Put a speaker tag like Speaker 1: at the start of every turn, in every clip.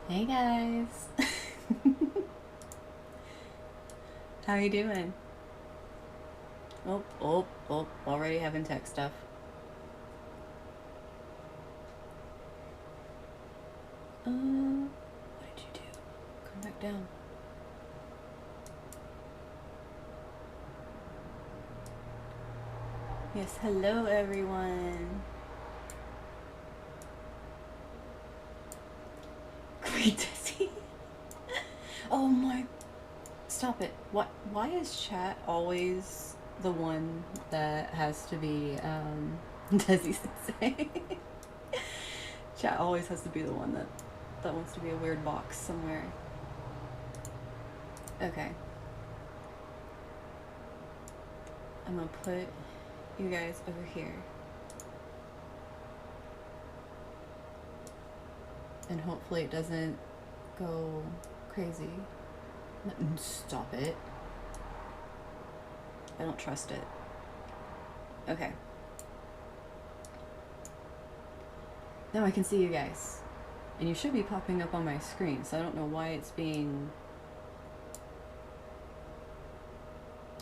Speaker 1: Hey guys! How are you doing? Oh, already having tech stuff. What did you do? Come back down. Yes, hello everyone. Great Desi. Oh my, stop it. Why is chat always the one that has to be Desi Sensei? Chat always has to be the one that wants to be a weird box somewhere. Okay. I'm gonna put you guys over here. And hopefully it doesn't go crazy. Stop it. I don't trust it. Okay. Now I can see you guys. And you should be popping up on my screen, so I don't know why it's being...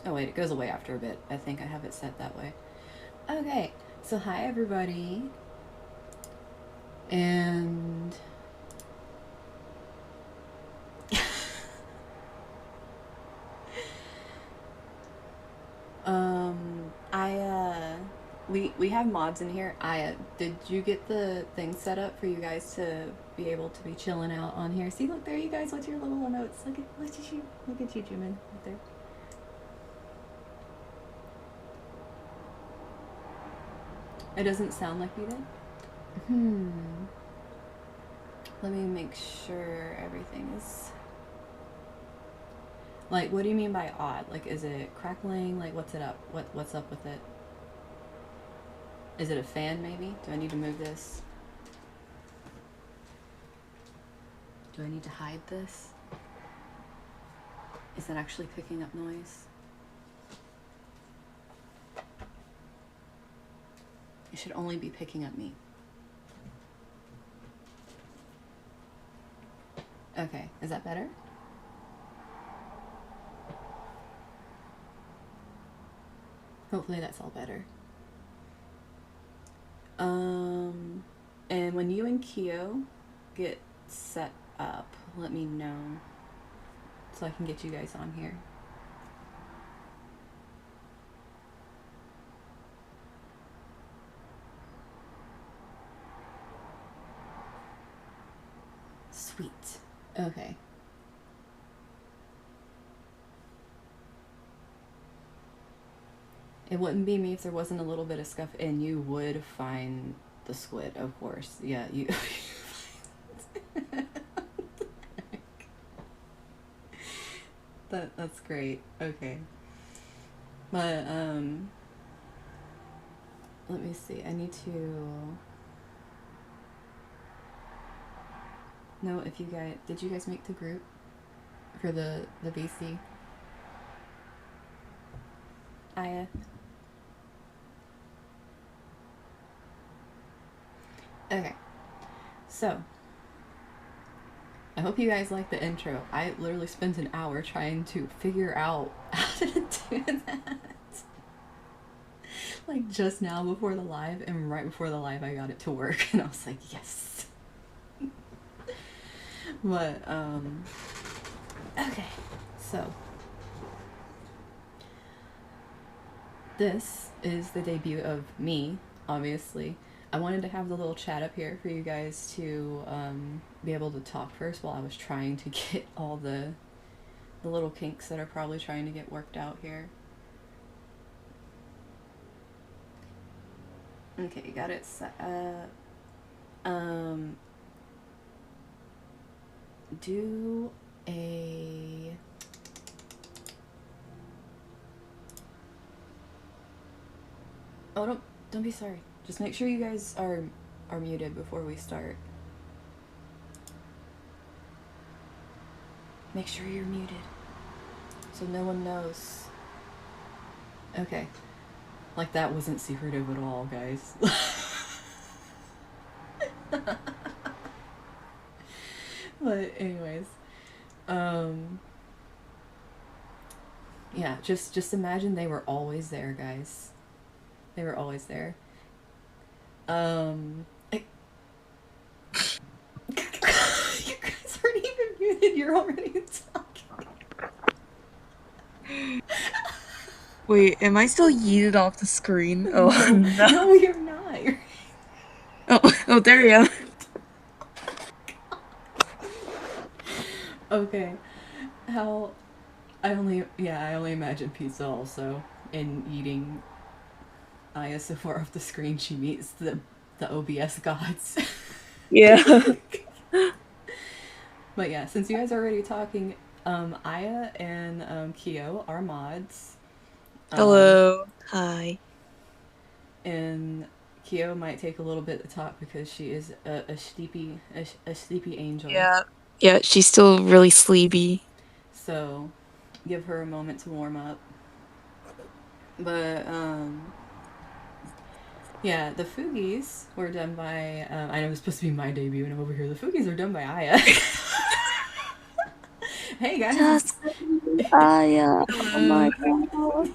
Speaker 1: Oh wait, it goes away after a bit. I think I have it set that way. Okay, so hi everybody. And... we have mods in here. Did you get the thing set up for you guys to be able to be chilling out on here? See, look there, you guys, with your little notes. Look at you, Jimin, right there. It doesn't sound like you did? Let me make sure everything is... Like, what do you mean by odd? Like, is it crackling? Like, what's it up? What's up with it? Is it a fan, maybe? Do I need to move this? Do I need to hide this? Is that actually picking up noise? It should only be picking up me. Okay, is that better? Hopefully that's all better. And when you and Kyo get set up, let me know so I can get you guys on here. Sweet. Okay. It wouldn't be me if there wasn't a little bit of scuff, and you would find the squid, of course. Yeah, you. That's great. Okay, but let me see. I need to know if you guys did you guys make the group for the BC. Aya. Okay, so I hope you guys like the intro. I literally spent an hour trying to figure out how to do that. Like just now before the live, and right before the live, I got it to work, and I was like, yes. But, okay. So, this is the debut of me, obviously. I wanted to have the little chat up here for you guys to be able to talk first while I was trying to get all the little kinks that are probably trying to get worked out here. Okay, got it set. Do a oh don't be sorry. Just make sure you guys are muted before we start. Make sure you're muted so no one knows. Okay. Like that wasn't secretive at all, guys. But anyways, yeah, just imagine they were always there, guys. They were always there. You guys aren't even muted. You're already talking.
Speaker 2: Wait, am I still yeeted off the screen? Oh no,
Speaker 1: no, you're not.
Speaker 2: Oh, there you
Speaker 1: go. Okay, how? I only imagine pizza also, and eating Aya so far off the screen she meets the OBS gods.
Speaker 2: Yeah.
Speaker 1: But yeah, since you guys are already talking, Aya and Kyo are mods.
Speaker 2: Hello. Hi.
Speaker 1: And Kyo might take a little bit to talk because she is a sleepy angel.
Speaker 2: Yeah, she's still really sleepy.
Speaker 1: So give her a moment to warm up. But yeah, the Fugies were done by I know it's supposed to be my debut and I'm over here. The Fugies are done by Aya. Hey guys.
Speaker 3: Just Aya. Oh my god.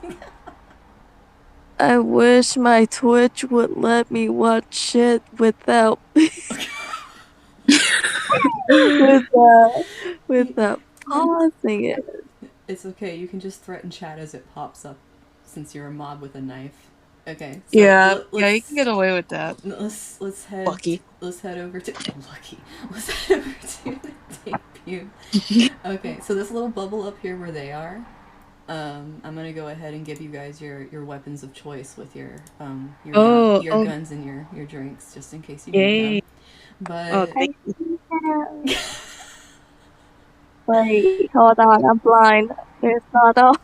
Speaker 3: I wish my Twitch would let me watch it without without pausing it.
Speaker 1: It's okay. You can just threaten chat as it pops up, since you're a mob with a knife. Okay. So
Speaker 2: yeah, you can get away with that.
Speaker 1: Let's head.
Speaker 2: Lucky.
Speaker 1: Let's head over to lucky. Let's head over to the debut. Okay. So this little bubble up here where they are. I'm gonna go ahead and give you guys your weapons of choice with your guns and your drinks, just in case you need them. But
Speaker 2: thank
Speaker 3: you. Wait, hold on, I'm blind. There's not all.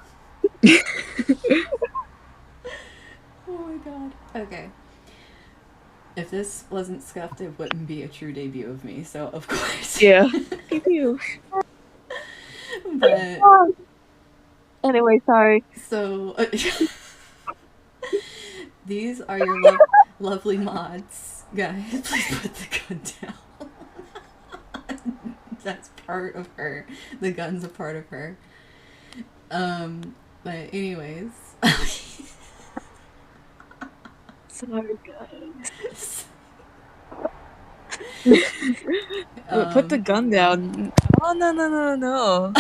Speaker 1: Oh my god. Okay. If this wasn't scuffed, it wouldn't be a true debut of me, so of course.
Speaker 2: Yeah. Debut.
Speaker 1: But
Speaker 3: anyway, sorry.
Speaker 1: So these are your lovely mods, guys. Please put the gun down. That's part of her. The gun's a part of her. But anyways.
Speaker 3: Sorry, guys.
Speaker 2: Put the gun down. Oh no.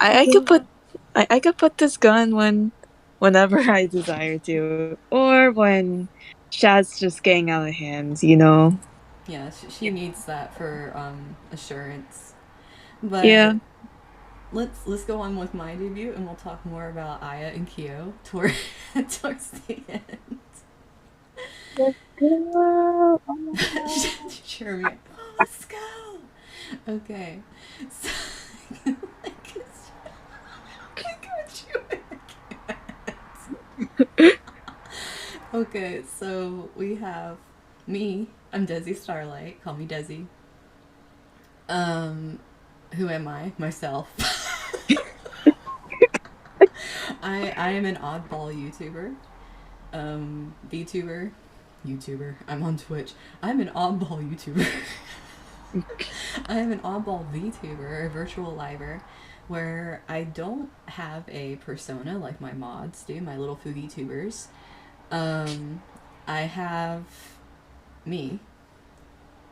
Speaker 2: I could put this gun whenever I desire to, or when chat's just getting out of hands, you know.
Speaker 1: Yeah, she needs that for assurance. But
Speaker 2: yeah.
Speaker 1: let's go on with my debut, and we'll talk more about Aya and Kyo towards the end.
Speaker 3: Let's go. Oh my
Speaker 1: Cheer me up. Oh, let's go. Okay. So, I got you. Okay, so we have me. I'm Dezi Starlight. Call me Dezi. Who am I? Myself. I am an oddball YouTuber. Vtuber. YouTuber. I'm on Twitch. I'm an oddball YouTuber. I am an oddball VTuber, a virtual liver, where I don't have a persona like my mods do, my little Fugitubers. I have me.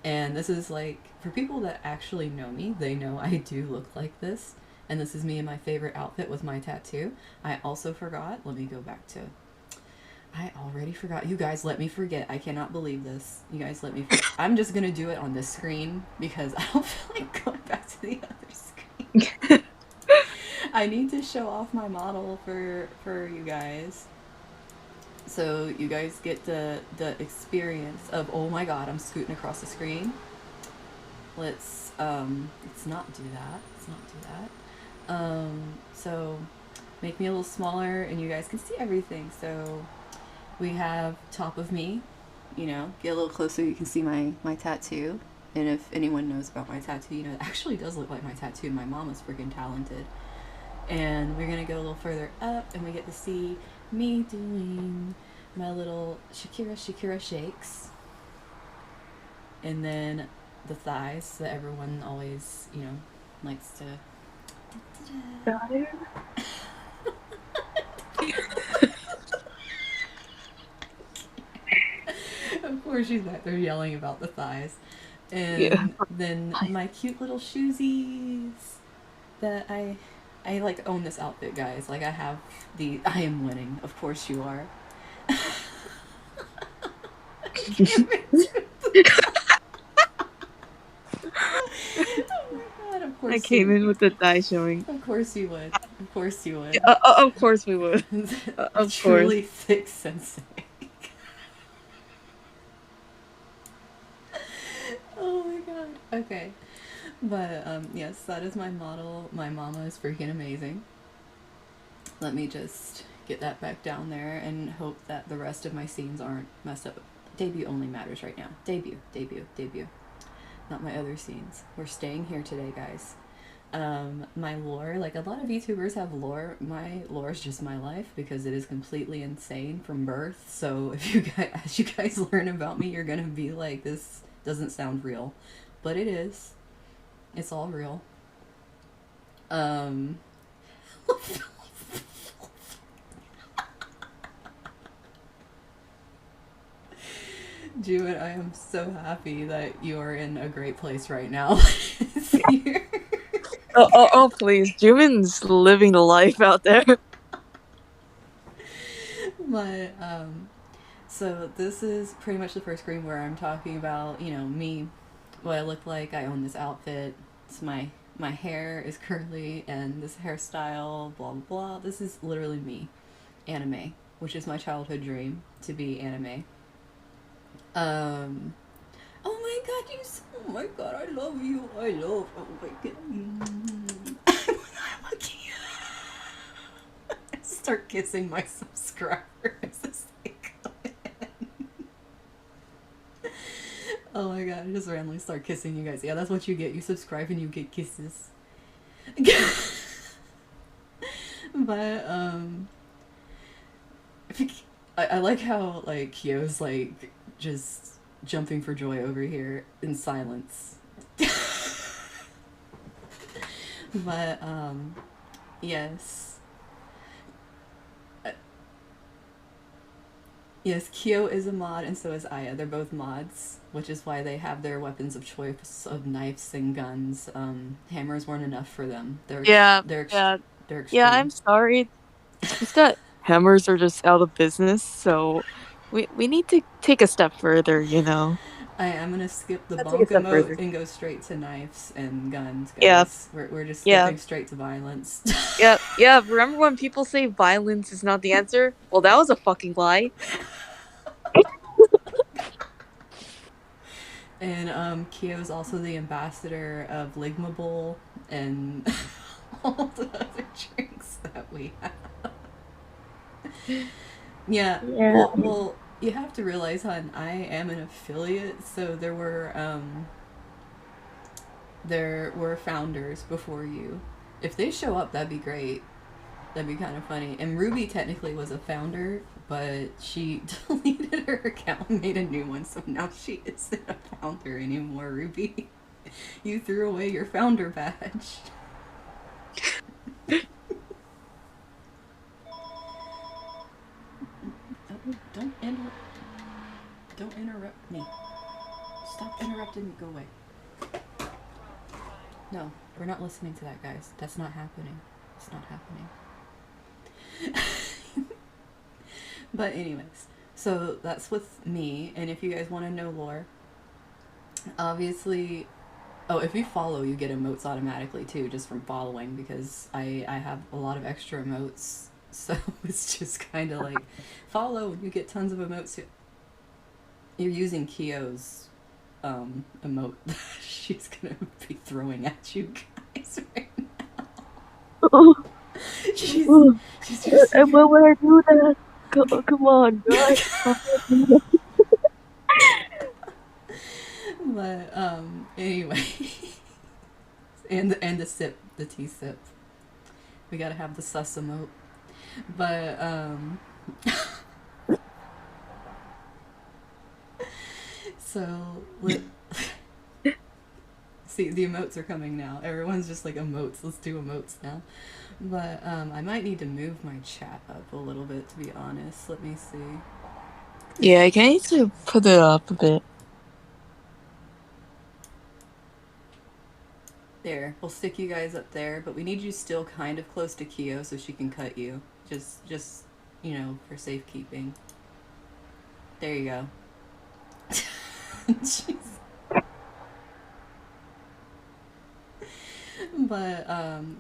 Speaker 1: And this is like, for people that actually know me, they know I do look like this. And this is me in my favorite outfit with my tattoo. I also forgot, let me go back to, I already forgot. You guys let me forget. I cannot believe this. You guys let me forget. I'm just going to do it on this screen because I don't feel like going back to the other screen. I need to show off my model for you guys. So you guys get the experience of, oh my god, I'm scooting across the screen. Let's not do that. Let's not do that. So make me a little smaller and you guys can see everything. So we have top of me, you know, get a little closer, you can see my tattoo. And if anyone knows about my tattoo, you know, it actually does look like my tattoo. My mom is freaking talented. And we're gonna go a little further up and we get to see me doing my little Shakira shakes. And then the thighs that everyone always, you know, likes to.
Speaker 3: God.
Speaker 1: Of course she's back there yelling about the thighs. And
Speaker 2: Yeah.
Speaker 1: then my cute little shoesies that I like own this outfit, guys. Like I have I am winning. Of course you are. Of course
Speaker 2: I came in with the thigh showing.
Speaker 1: Of course you would. Of course you would.
Speaker 2: Of course we would. Of
Speaker 1: Truly
Speaker 2: course.
Speaker 1: thick sensei. Oh my god. Okay. But yes, that is my model. My mama is freaking amazing. Let me just get that back down there and hope that the rest of my scenes aren't messed up. Debut only matters right now. Debut. Not my other scenes. We're staying here today, guys. My lore, like a lot of YouTubers have lore. My lore is just my life because it is completely insane from birth. So if you guys, as you guys learn about me, you're gonna be like, this doesn't sound real, but it is. It's all real. Jewett, I am so happy that you are in a great place right now.
Speaker 2: Oh, please. Jumin's living the life out there.
Speaker 1: But, so this is pretty much the first screen where I'm talking about, you know, me, what I look like. I own this outfit. It's my hair is curly and this hairstyle, blah, blah, blah. This is literally me. Anime, which is my childhood dream, to be anime. Oh my god, oh my god, I love you. Oh my god. Start kissing my subscribers as they come in. Oh my god, I just randomly start kissing you guys. Yeah, that's what you get. You subscribe and you get kisses. But, I like how, like, Kyo's, like, just jumping for joy over here in silence. But, yes. Yes, Kyo is a mod and so is Aya. They're both mods, which is why they have their weapons of choice of knives and guns. Hammers weren't enough for them. They're extreme.
Speaker 2: I'm sorry. It's just that hammers are just out of business, so we need to take a step further, you know.
Speaker 1: I'm gonna skip the
Speaker 2: Let's take a
Speaker 1: bonk
Speaker 2: step
Speaker 1: emote
Speaker 2: further.
Speaker 1: and go straight to knives and guns,
Speaker 2: Yeah.
Speaker 1: guys. We're just
Speaker 2: Yeah.
Speaker 1: skipping straight to violence.
Speaker 2: Yeah. Remember when people say violence is not the answer? Well, that was a fucking lie.
Speaker 1: And Kyo's also the ambassador of Ligmable and all the other drinks that we have. Yeah.
Speaker 3: Yeah.
Speaker 1: Well, you have to realize, hon, I am an affiliate, so there were founders before you. If they show up, that'd be great. That'd be kind of funny. And Ruby technically was a founder, but she deleted her account and made a new one, so now she isn't a founder anymore, Ruby. You threw away your founder badge. Don't interrupt me. Stop interrupting me. Go away. No, we're not listening to that, guys. That's not happening. It's not happening. But anyways, so that's with me. And if you guys want to know lore, obviously, oh, if you follow, you get emotes automatically too, just from following, because I have a lot of extra emotes. So it's just kind of like follow, you get tons of emotes. You're using Kyo's emote that she's gonna be throwing at you guys right now. she's just
Speaker 3: And when would I do that? Come on, guys.
Speaker 1: But anyway, and the sip, the tea sip. We gotta have the sus emote. But so see, the emotes are coming now. Everyone's just like emotes. Let's do emotes now. But I might need to move my chat up a little bit, to be honest. Let me see.
Speaker 2: Yeah, I need to put it up a bit.
Speaker 1: There, we'll stick you guys up there, but we need you still kind of close to Kyo so she can cut you. Just you know, for safekeeping. There you go. Jeez. But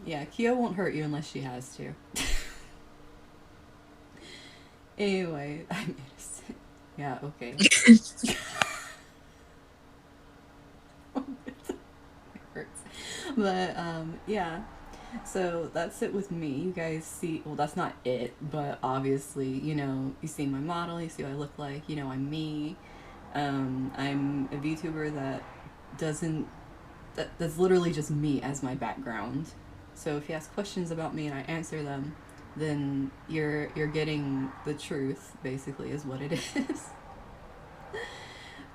Speaker 1: yeah, Kyo won't hurt you unless she has to. Anyway, I'm innocent. Yeah, okay. It hurts. But yeah. So that's it with me. You guys see, well, that's not it, but obviously, you know, you see my model, you see what I look like, you know, I'm me. I'm a Vtuber that doesn't, that's literally just me as my background. So if you ask questions about me and I answer them, then you're getting the truth, basically, is what it is.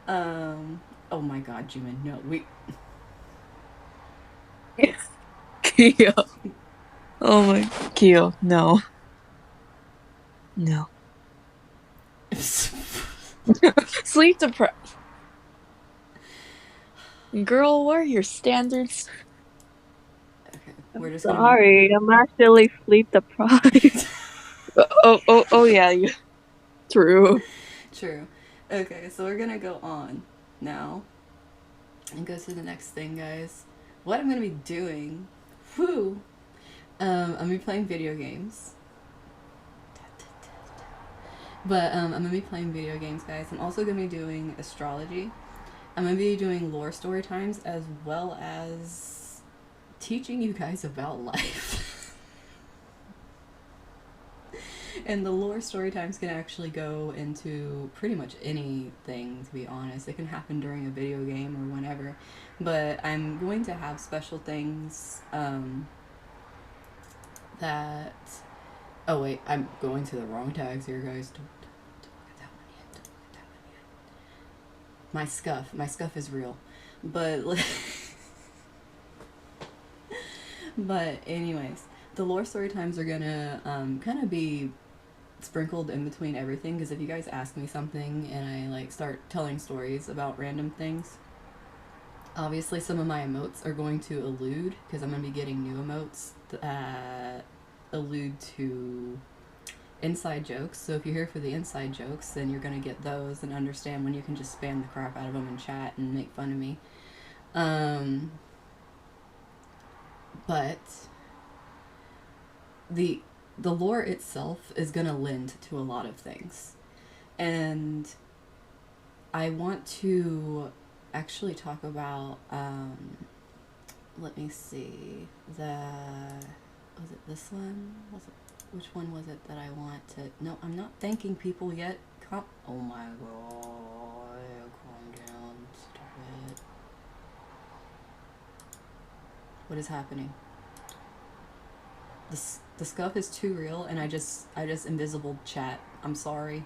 Speaker 1: Oh my god, Jimin, no,
Speaker 2: Kyo. Oh my, Kyo, no. No. Sleep deprived. Girl, what are your standards?
Speaker 1: Okay, we're just
Speaker 3: Sorry, I'm actually sleep deprived.
Speaker 2: Oh yeah, you. True.
Speaker 1: True. Okay, so we're gonna go on now and go to the next thing, guys. What I'm gonna be doing, whoo, I'm gonna be playing video games. But I'm gonna be playing video games, guys. I'm also gonna be doing astrology. I'm gonna be doing lore story times as well as teaching you guys about life. And the lore story times can actually go into pretty much anything, to be honest. It can happen during a video game or whenever. But I'm going to have special things that... Oh wait, I'm going to the wrong tags here, guys. Don't look at that one yet. Don't look at that one yet. My scuff is real. But... But anyways, the lore story times are gonna kind of be sprinkled in between everything, because if you guys ask me something and I like start telling stories about random things, obviously some of my emotes are going to allude, because I'm going to be getting new emotes that allude to inside jokes. So if you're here for the inside jokes, then you're gonna get those and understand when you can just spam the crap out of them in chat and make fun of me. But the lore itself is gonna lend to a lot of things, and I want to actually talk about. Let me see. Was it this one? Which one was it that I want to? No, I'm not thanking people yet. Oh my god! Calm down. Stop it. What is happening? The scuff is too real, and I just invisible chat. I'm sorry.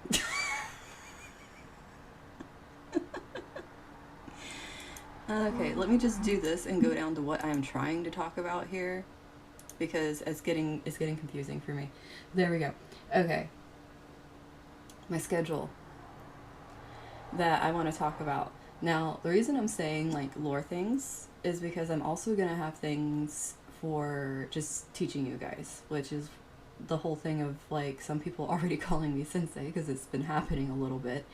Speaker 1: Okay, let me just do this and go down to what I'm trying to talk about here, because it's getting confusing for me. There we go. Okay. My schedule that I want to talk about. Now, the reason I'm saying like lore things is because I'm also going to have things for just teaching you guys, which is the whole thing of like some people already calling me sensei because it's been happening a little bit.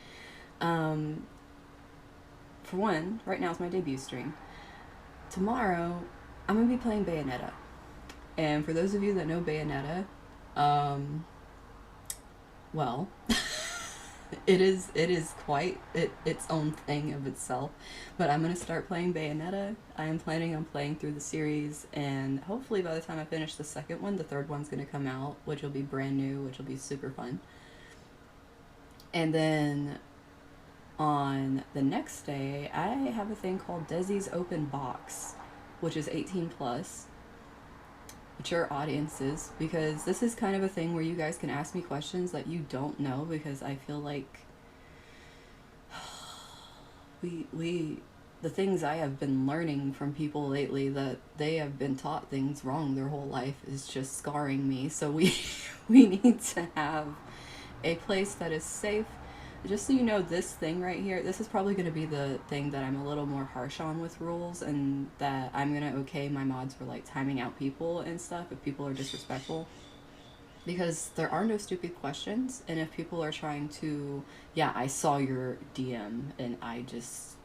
Speaker 1: For one, right now is my debut stream. Tomorrow, I'm going to be playing Bayonetta. And for those of you that know Bayonetta, well, it is quite its own thing of itself. But I'm going to start playing Bayonetta. I am planning on playing through the series, and hopefully by the time I finish the second one, the third one's going to come out, which will be brand new, which will be super fun. And then on the next day, I have a thing called Dezi's Open Box, which is 18 plus, mature audiences, because this is kind of a thing where you guys can ask me questions that you don't know, because I feel like the things I have been learning from people lately, that they have been taught things wrong their whole life, is just scarring me. So we need to have a place that is safe. Just so you know, this thing right here, this is probably going to be the thing that I'm a little more harsh on with rules, and that I'm going to okay my mods for like timing out people and stuff if people are disrespectful. Because there are no stupid questions, and if people are trying to, yeah, I saw your DM and I just...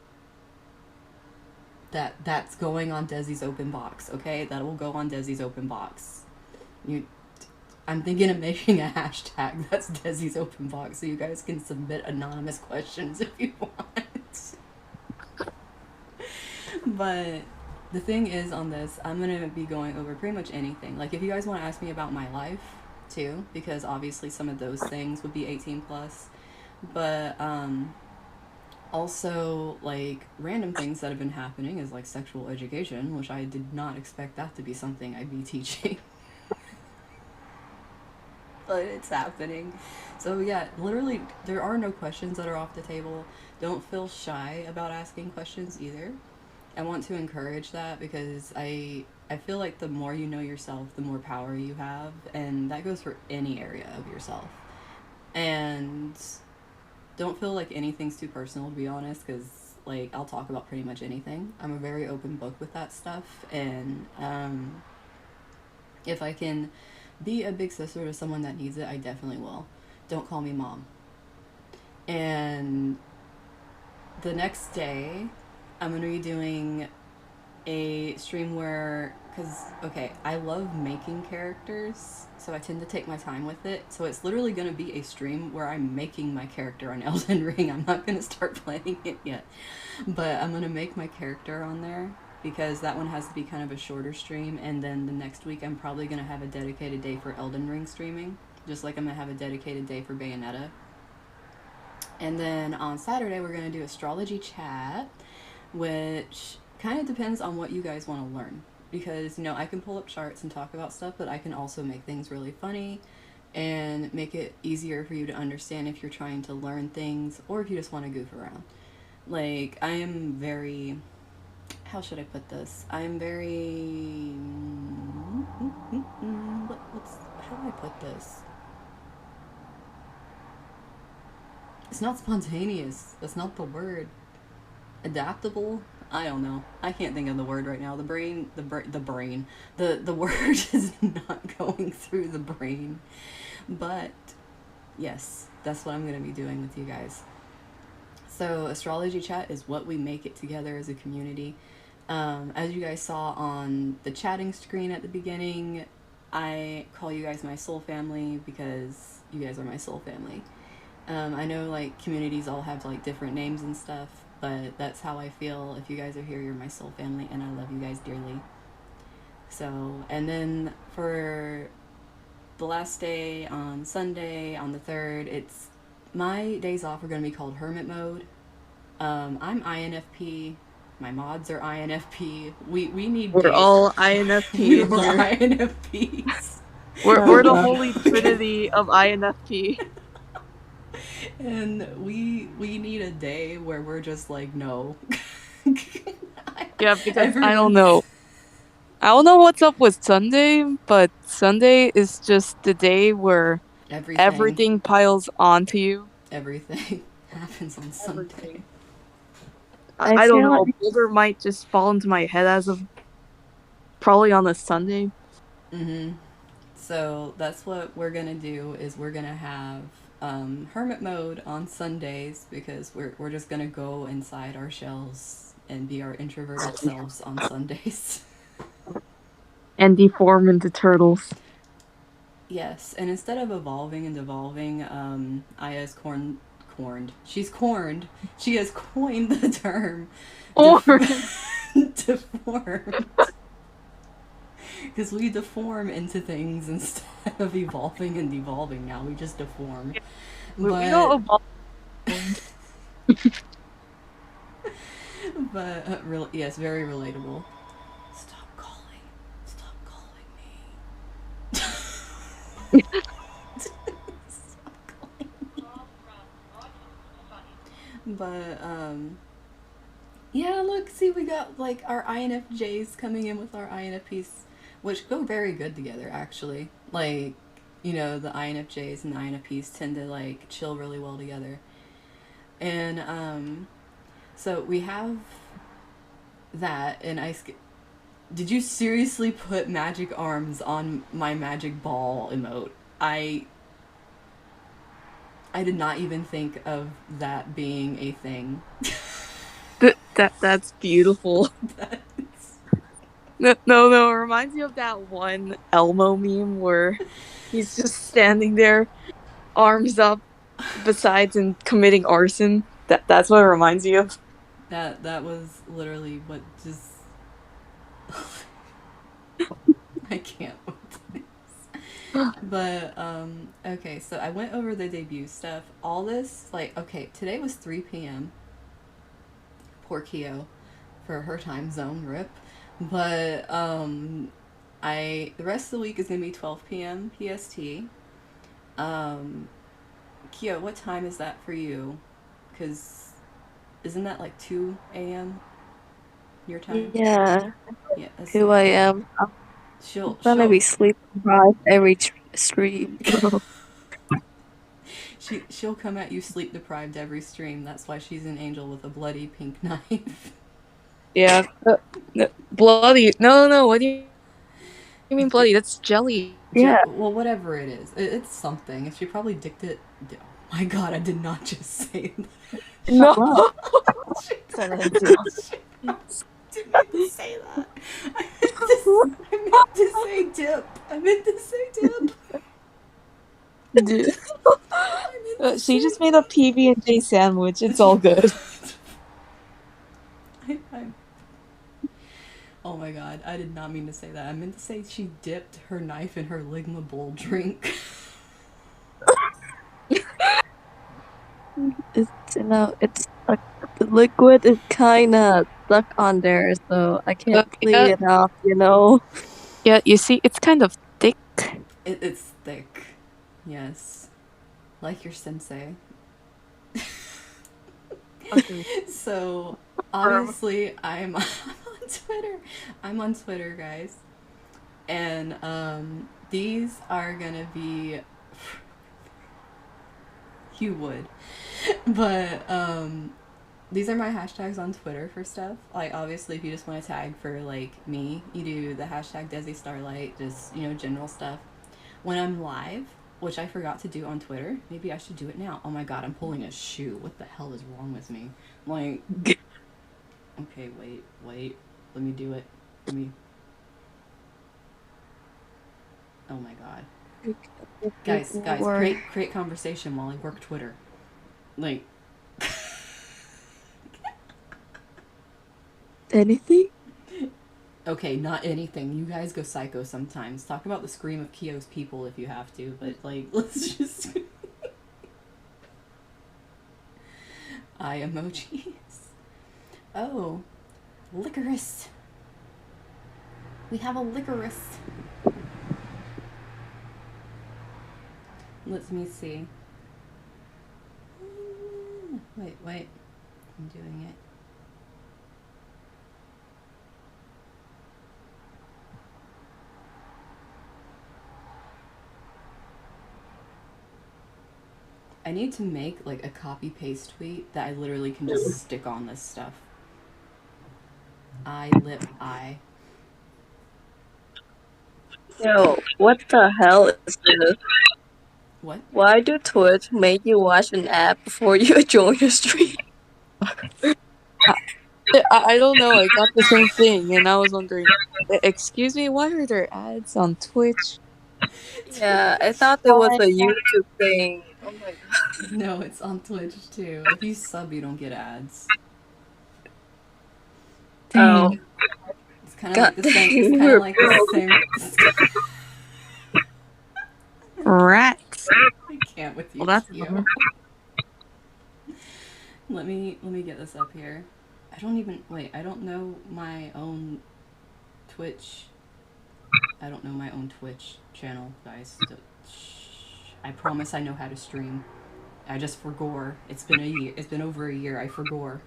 Speaker 1: That's going on Dezi's Open Box, okay? That will go on Dezi's Open Box. I'm thinking of making a hashtag that's Dezi's Open Box so you guys can submit anonymous questions if you want. But the thing is, on this, I'm going to be going over pretty much anything. Like, if you guys want to ask me about my life, too, because obviously some of those things would be 18 plus. But, also, like, random things that have been happening is, like, sexual education, which I did not expect that to be something I'd be teaching. But it's happening. So yeah, literally, there are no questions that are off the table. Don't feel shy about asking questions either. I want to encourage that, because I feel like the more you know yourself, the more power you have, and that goes for any area of yourself. And don't feel like anything's too personal, to be honest, because like I'll talk about pretty much anything. I'm a very open book with that stuff, and if I can be a big sister to someone that needs it, I definitely will. Don't call me mom. And the next day, I'm going to be doing a stream where, because, okay, I love making characters, so I tend to take my time with it. So it's literally going to be a stream where I'm making my character on Elden Ring. I'm not going to start playing it yet, but I'm going to make my character on there, because that one has to be kind of a shorter stream. And then the next week I'm probably going to have a dedicated day for Elden Ring streaming, just like I'm going to have a dedicated day for Bayonetta. And then on Saturday we're going to do astrology chat, which kind of depends on what you guys want to learn, because, you know, I can pull up charts and talk about stuff, but I can also make things really funny and make it easier for you to understand if you're trying to learn things or if you just want to goof around. Like, I am very... how should I put this? I'm very... how do I put this? It's not spontaneous. That's not the word. Adaptable? I don't know. I can't think of the word right now. The brain... The word is not going through the brain. But Yes, that's what I'm going to be doing with you guys. So, astrology chat is what we make it together as a community. As you guys saw on the chatting screen at the beginning, I call you guys my soul family because you guys are my soul family. I know like communities all have like different names and stuff, but that's how I feel. If you guys are here, you're my soul family, and I love you guys dearly. So, and then for the last day on Sunday, on the 3rd, it's my days off are going to be called hermit mode. I'm INFP. My mods are INFP. We need
Speaker 2: We're
Speaker 1: days.
Speaker 2: all
Speaker 1: We're
Speaker 2: INFPs
Speaker 1: all
Speaker 2: here.
Speaker 1: INFPs.
Speaker 2: We're the holy trinity of INFP.
Speaker 1: And we need a day where we're just like, no.
Speaker 2: Yeah, because I don't know. I don't know what's up with Sunday, but Sunday is just the day where everything piles onto you.
Speaker 1: Everything happens on Sunday.
Speaker 2: Everything. I don't know. Boulder might just fall into my head as of probably on a Sunday.
Speaker 1: Mm-hmm. So that's what we're gonna do is we're gonna have hermit mode on Sundays because we're just gonna go inside our shells and be our introverted selves on Sundays.
Speaker 2: And deform into turtles.
Speaker 1: Yes, and instead of evolving and devolving, Aya's corned. She's corned. She has coined the term deformed. Because we deform into things instead of evolving and devolving now. We just deform.
Speaker 2: We don't evolve.
Speaker 1: But, yes, very relatable. Stop calling. Stop calling me. Stop calling me. But, yeah, look, see, we got, like, our INFJs coming in with our INFPs, which go very good together, actually. Like, you know, the INFJs and the INFPs tend to, like, chill really well together. And, so we have that, and did you seriously put magic arms on my magic ball emote? I did not even think of that being a thing.
Speaker 2: That's beautiful. No, it reminds me of that one Elmo meme where he's just standing there, arms up, besides and committing arson. That's what it reminds me of.
Speaker 1: That was literally what just I can't with this. But okay, so I went over the debut stuff. All this, like, okay, today was 3 p.m. Poor Kyo for her time zone, rip. But the rest of the week is gonna be 12 p.m. PST. Kyo, what time is that for you? Because isn't that like 2 a.m. your time?
Speaker 3: Yeah.
Speaker 1: Yeah.
Speaker 3: 2 a.m. I'm gonna be sleep deprived every stream.
Speaker 1: She'll come at you sleep deprived every stream. That's why she's an angel with a bloody pink knife.
Speaker 2: Yeah. Bloody. No. What do you mean bloody? That's jelly.
Speaker 3: Yeah.
Speaker 1: Well, whatever it is, it's something. She probably dicked it. Oh my god! I did not just say that.
Speaker 2: No.
Speaker 1: I didn't mean to say that. I meant to say dip. I meant to say dip.
Speaker 2: Dude. She just made a PB&J sandwich. It's all good.
Speaker 1: Oh my god, I did not mean to say that. I meant to say she dipped her knife in her Ligma bowl drink.
Speaker 3: It's like the liquid is kind of stuck on there, so I can't clean it off, you know?
Speaker 2: Yeah, you see, it's kind of thick.
Speaker 1: It's thick. Yes. Like your sensei.
Speaker 2: Okay.
Speaker 1: So, obviously, I'm on Twitter. I'm on Twitter, guys. And these are gonna be you would. But these are my hashtags on Twitter for stuff. Like, obviously, if you just want to tag for, like, me, you do the hashtag Dezi Starlight, just, you know, general stuff. When I'm live, which I forgot to do on Twitter. Maybe I should do it now. Oh my god, I'm pulling a shoe. What the hell is wrong with me? Like, okay, wait. Let me do it. Let me. Oh my god. Guys, create conversation while I work Twitter. Like.
Speaker 3: Anything?
Speaker 1: Okay, not anything. You guys go psycho sometimes. Talk about the scream of Kyo's people if you have to, but like, let's just. Eye emojis. Oh, licorice. We have a licorice. Let me see. Wait. I'm doing it. I need to make like a copy paste tweet that I literally can just stick on this stuff. Eye.
Speaker 3: Yo, what the hell is this?
Speaker 1: What?
Speaker 3: Why do Twitch make you watch an ad before you join your stream? I don't know. I got the same thing, and I was wondering. Excuse me, why are there ads on Twitch? Yeah, I thought it was a YouTube thing. Oh my god.
Speaker 1: No, it's on Twitch too. If you sub, you don't get ads.
Speaker 3: Dang.
Speaker 1: It's kind of like the same. It's kind of like the same.
Speaker 2: Rats.
Speaker 1: I can't with you.
Speaker 2: Well, that's
Speaker 1: Kyo. Let me get this up here. I don't know my own Twitch. I don't know my own Twitch channel, guys. I promise I know how to stream. I just forgore. It's been a year. It's been over a year. I forgore.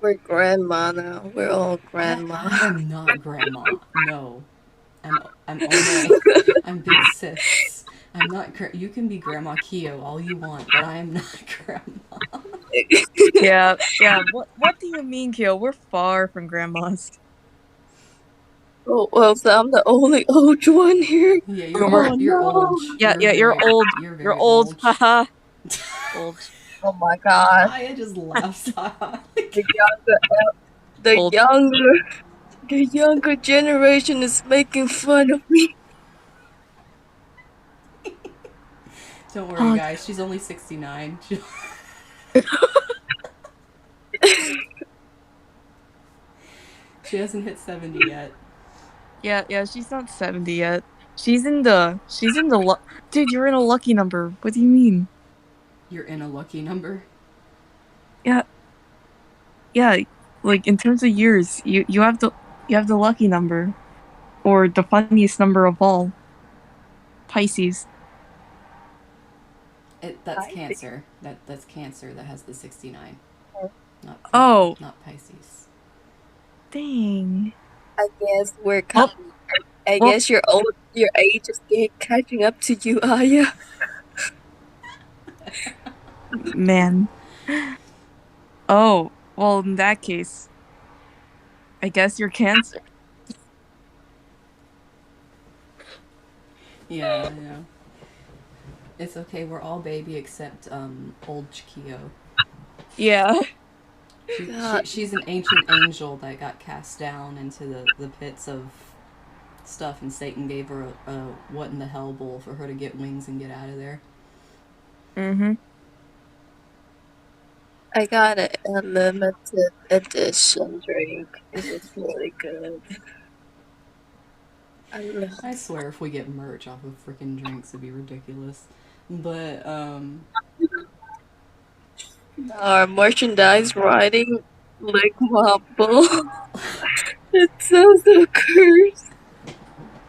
Speaker 3: We're grandma now. We're all grandma.
Speaker 1: I am not grandma. No. I'm big sis. I'm not. You can be Grandma Kyo all you want, but I am not grandma.
Speaker 2: Yeah. What do you mean, Kyo? We're far from grandmas.
Speaker 3: Oh, well, so I'm the only old one here.
Speaker 1: Yeah, you're old.
Speaker 2: Yeah, you're old. You're old. Haha. Old.
Speaker 3: Oh my god.
Speaker 1: I just laughs.
Speaker 3: The younger generation is making fun of me.
Speaker 1: Don't worry, guys. She's only 69. She hasn't hit 70 yet.
Speaker 2: Yeah, she's not 70 yet. She's in the dude, you're in a lucky number. What do you mean?
Speaker 1: You're in a lucky number?
Speaker 2: Yeah, like in terms of years, you have the lucky number. Or the funniest number of all. Pisces.
Speaker 1: That's Cancer. That's Cancer that has the 69. Not Pisces.
Speaker 2: Dang.
Speaker 3: I guess we're coming. I guess your age is catching up to you, Aya.
Speaker 2: Man. Oh, well, in that case, I guess you're Cancer.
Speaker 1: Yeah, I know. It's okay. We're all baby except old Chikio.
Speaker 2: Yeah.
Speaker 1: She's an ancient angel that got cast down into the pits of stuff, and Satan gave her a what in the hell bowl for her to get wings and get out of there.
Speaker 2: Mm-hmm.
Speaker 3: I got a limited edition drink. It was really good.
Speaker 1: I swear if we get merch off of freaking drinks, it'd be ridiculous. But,
Speaker 3: our merchandise writing like Mumble. It sounds so cursed.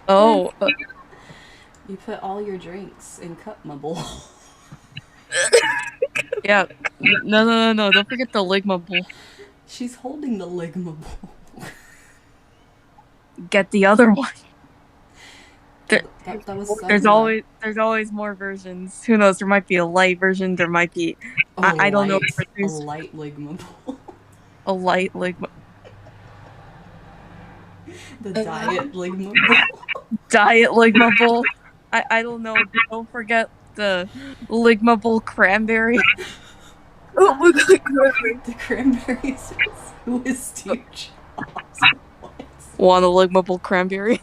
Speaker 2: Oh.
Speaker 1: You put all your drinks in cup mumble.
Speaker 2: Yeah. No. Don't forget the Ligma bowl.
Speaker 1: She's holding the Ligma bowl.
Speaker 2: Get the other one.
Speaker 1: That was
Speaker 2: there's always more versions. Who knows? There might be a light version. There might be. I don't know.
Speaker 1: A light Ligma bowl.
Speaker 2: A light Ligma.
Speaker 1: The diet Ligma bowl.
Speaker 3: Diet Ligma Bowl. I don't know. Don't forget the Ligma Bowl cranberry.
Speaker 2: Oh my god, cranberry.
Speaker 1: The cranberries. Who is Steve Jobs? What?
Speaker 3: Want a Ligma Bowl cranberry?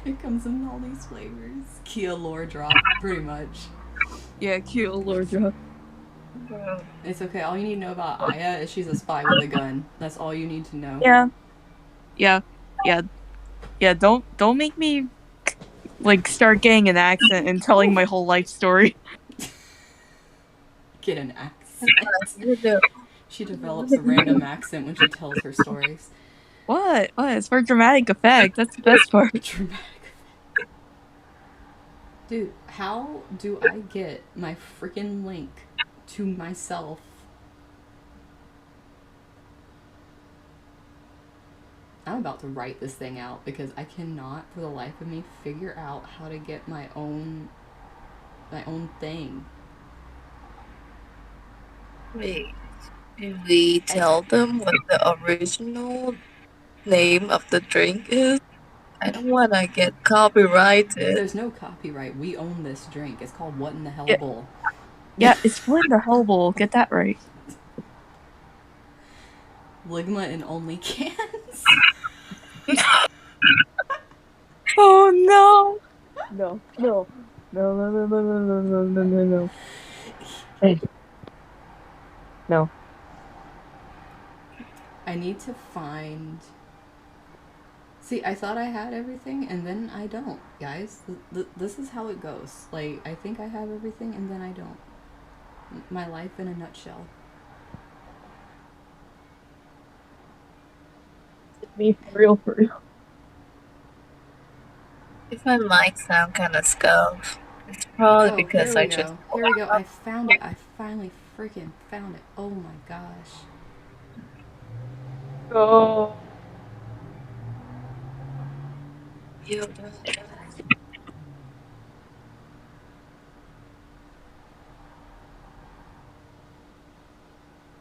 Speaker 1: It comes in all these flavors. Kia lore drop, pretty much.
Speaker 3: Yeah, cute Lordra.
Speaker 1: It's okay. All you need to know about Aya is she's a spy with a gun. That's all you need to know.
Speaker 3: Yeah. Don't make me like start getting an accent and telling my whole life story.
Speaker 1: Get an accent. She develops a random accent when she tells her stories.
Speaker 3: What? It's for dramatic effect. That's the best part.
Speaker 1: Dramatic. Dude, how do I get my freaking link to myself? I'm about to write this thing out because I cannot for the life of me figure out how to get my own thing.
Speaker 2: Wait, did we tell them what the original name of the drink is? I don't want to get copyrighted.
Speaker 1: There's no copyright. We own this drink. It's called What in the Hell
Speaker 3: Yeah.
Speaker 1: Bowl.
Speaker 3: Yeah, it's What in the Hell Bowl. Get that right.
Speaker 1: Ligma in only cans.
Speaker 3: Oh no! No. Hey. No.
Speaker 1: I need to find. See, I thought I had everything, and then I don't, guys. This is how it goes. Like, I think I have everything, and then I don't. My life in a nutshell.
Speaker 3: Me for real.
Speaker 2: If my mic sound kind of scuffed, it's probably because I just.
Speaker 1: Here we go. I found it. I finally freaking found it. Oh my gosh.
Speaker 3: Oh.
Speaker 2: Yeah.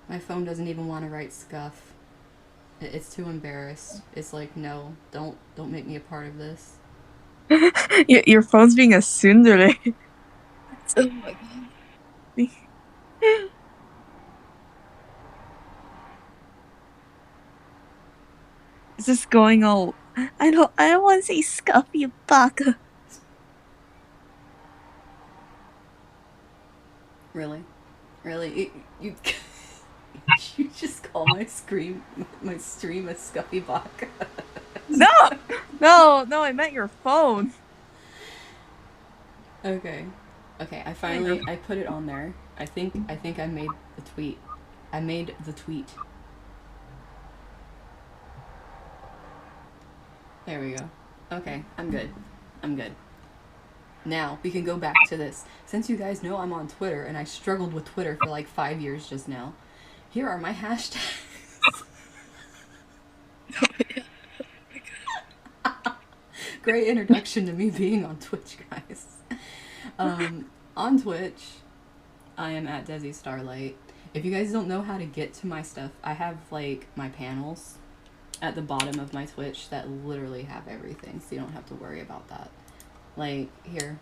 Speaker 1: My phone doesn't even want to write scuff. It's too embarrassed. It's like, no, don't make me a part of this.
Speaker 3: Your phone's being a tsundere.
Speaker 2: Oh my god.
Speaker 3: Is this going all? I don't want to say scuffy baka.
Speaker 1: Really? You you just call my stream a scuffy baka?
Speaker 3: No, I meant your phone.
Speaker 1: Okay. I put it on there. I think I made the tweet. I made the tweet. There we go. Okay, I'm good. Now, we can go back to this. Since you guys know I'm on Twitter, and I struggled with Twitter for like 5 years just now, here are my hashtags. Great introduction to me being on Twitch, guys. On Twitch, I am at Dezi Starlight. If you guys don't know how to get to my stuff, I have like my panels at the bottom of my Twitch that literally have everything, so you don't have to worry about that. Like, here.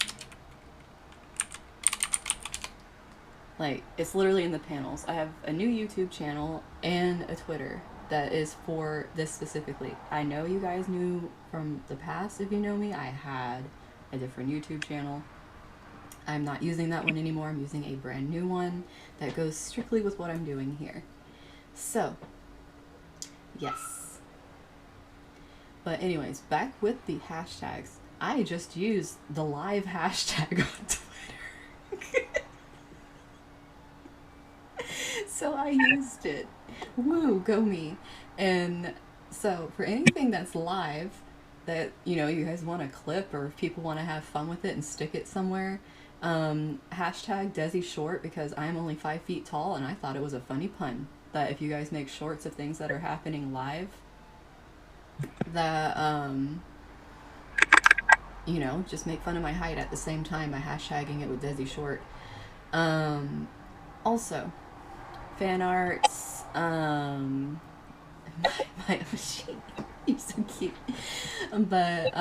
Speaker 1: Like, it's literally in the panels. I have a new YouTube channel and a Twitter that is for this specifically. I know you guys knew from the past, if you know me, I had a different YouTube channel. I'm not using that one anymore. I'm using a brand new one that goes strictly with what I'm doing here. So, yes. But anyways, back with the hashtags. I just used the live hashtag on Twitter. So I used it. Woo, go me. And so for anything that's live that, you know, you guys want to clip, or if people want to have fun with it and stick it somewhere, hashtag Dezi Short, because I'm only 5 feet tall, and I thought it was a funny pun that if you guys make shorts of things that are happening live, that you know, just make fun of my height at the same time by hashtagging it with Dezi Short. Also, fan arts, my You're so cute. But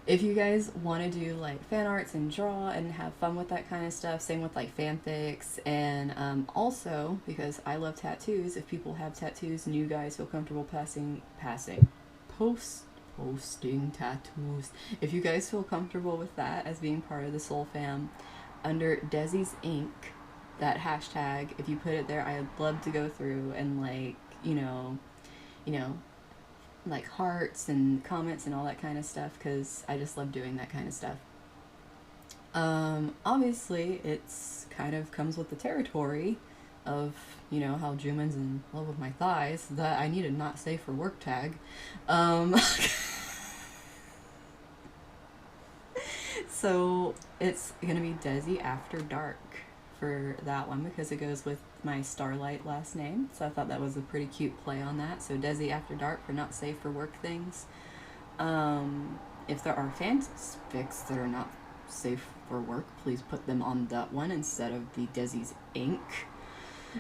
Speaker 1: if you guys want to do like fan arts and draw and have fun with that kind of stuff, same with like fanfics, and also because I love tattoos, if people have tattoos and you guys feel comfortable posting tattoos, if you guys feel comfortable with that as being part of the Soul Fam, under Desi's Inc, that hashtag, if you put it there, I'd love to go through and like you know like hearts and comments and all that kind of stuff, because I just love doing that kind of stuff. Obviously, it's kind of comes with the territory of, how Juman's in love with my thighs, that I need a not safe for work tag. So it's gonna be Dezi After Dark for that one because it goes with my Starlight last name. So I thought that was a pretty cute play on that. So Dezi After Dark for not safe for work things. If there are fanfics that are not safe for work, please put them on that one instead of the Desi's Inc.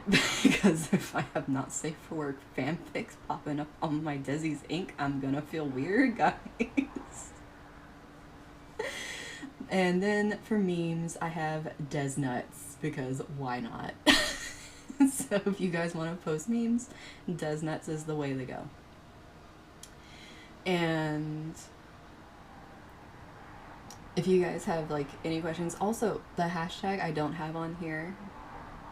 Speaker 1: Because if I have not safe for work fanfics popping up on my Desi's Inc., I'm gonna feel weird, guys. And then for memes, I have Des Nuts, because why not? So if you guys want to post memes, Des Nuts is the way to go. And if you guys have like any questions, also the hashtag I don't have on here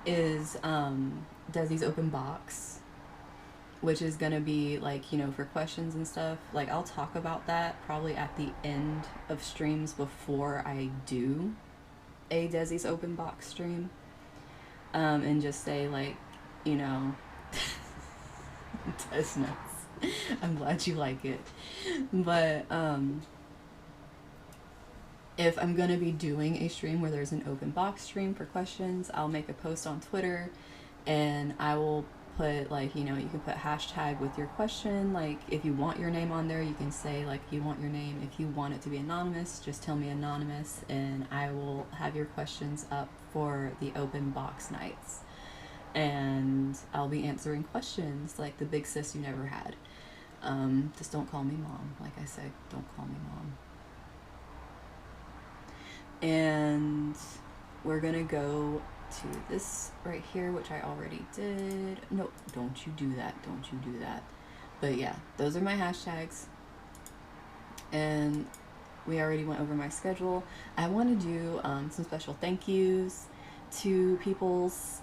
Speaker 1: is Desi's Open Box, which is gonna be like, for questions and stuff. Like, I'll talk about that probably at the end of streams before I do a Desi's Open Box stream. And just say, like, Des Nuts. I'm glad you like it. But, if I'm gonna be doing a stream where there's an open box stream for questions, I'll make a post on Twitter and I will put like, you can put hashtag with your question. Like, if you want your name on there, you can say like you want your name. If you want it to be anonymous, just tell me anonymous and I will have your questions up for the open box nights. And I'll be answering questions like the big sis you never had. Just don't call me mom. Like I said, don't call me mom. And we're gonna go to this right here, which I already did. No, don't you do that. Don't you do that. But yeah, those are my hashtags. And we already went over my schedule. I want to do some special thank yous to people's,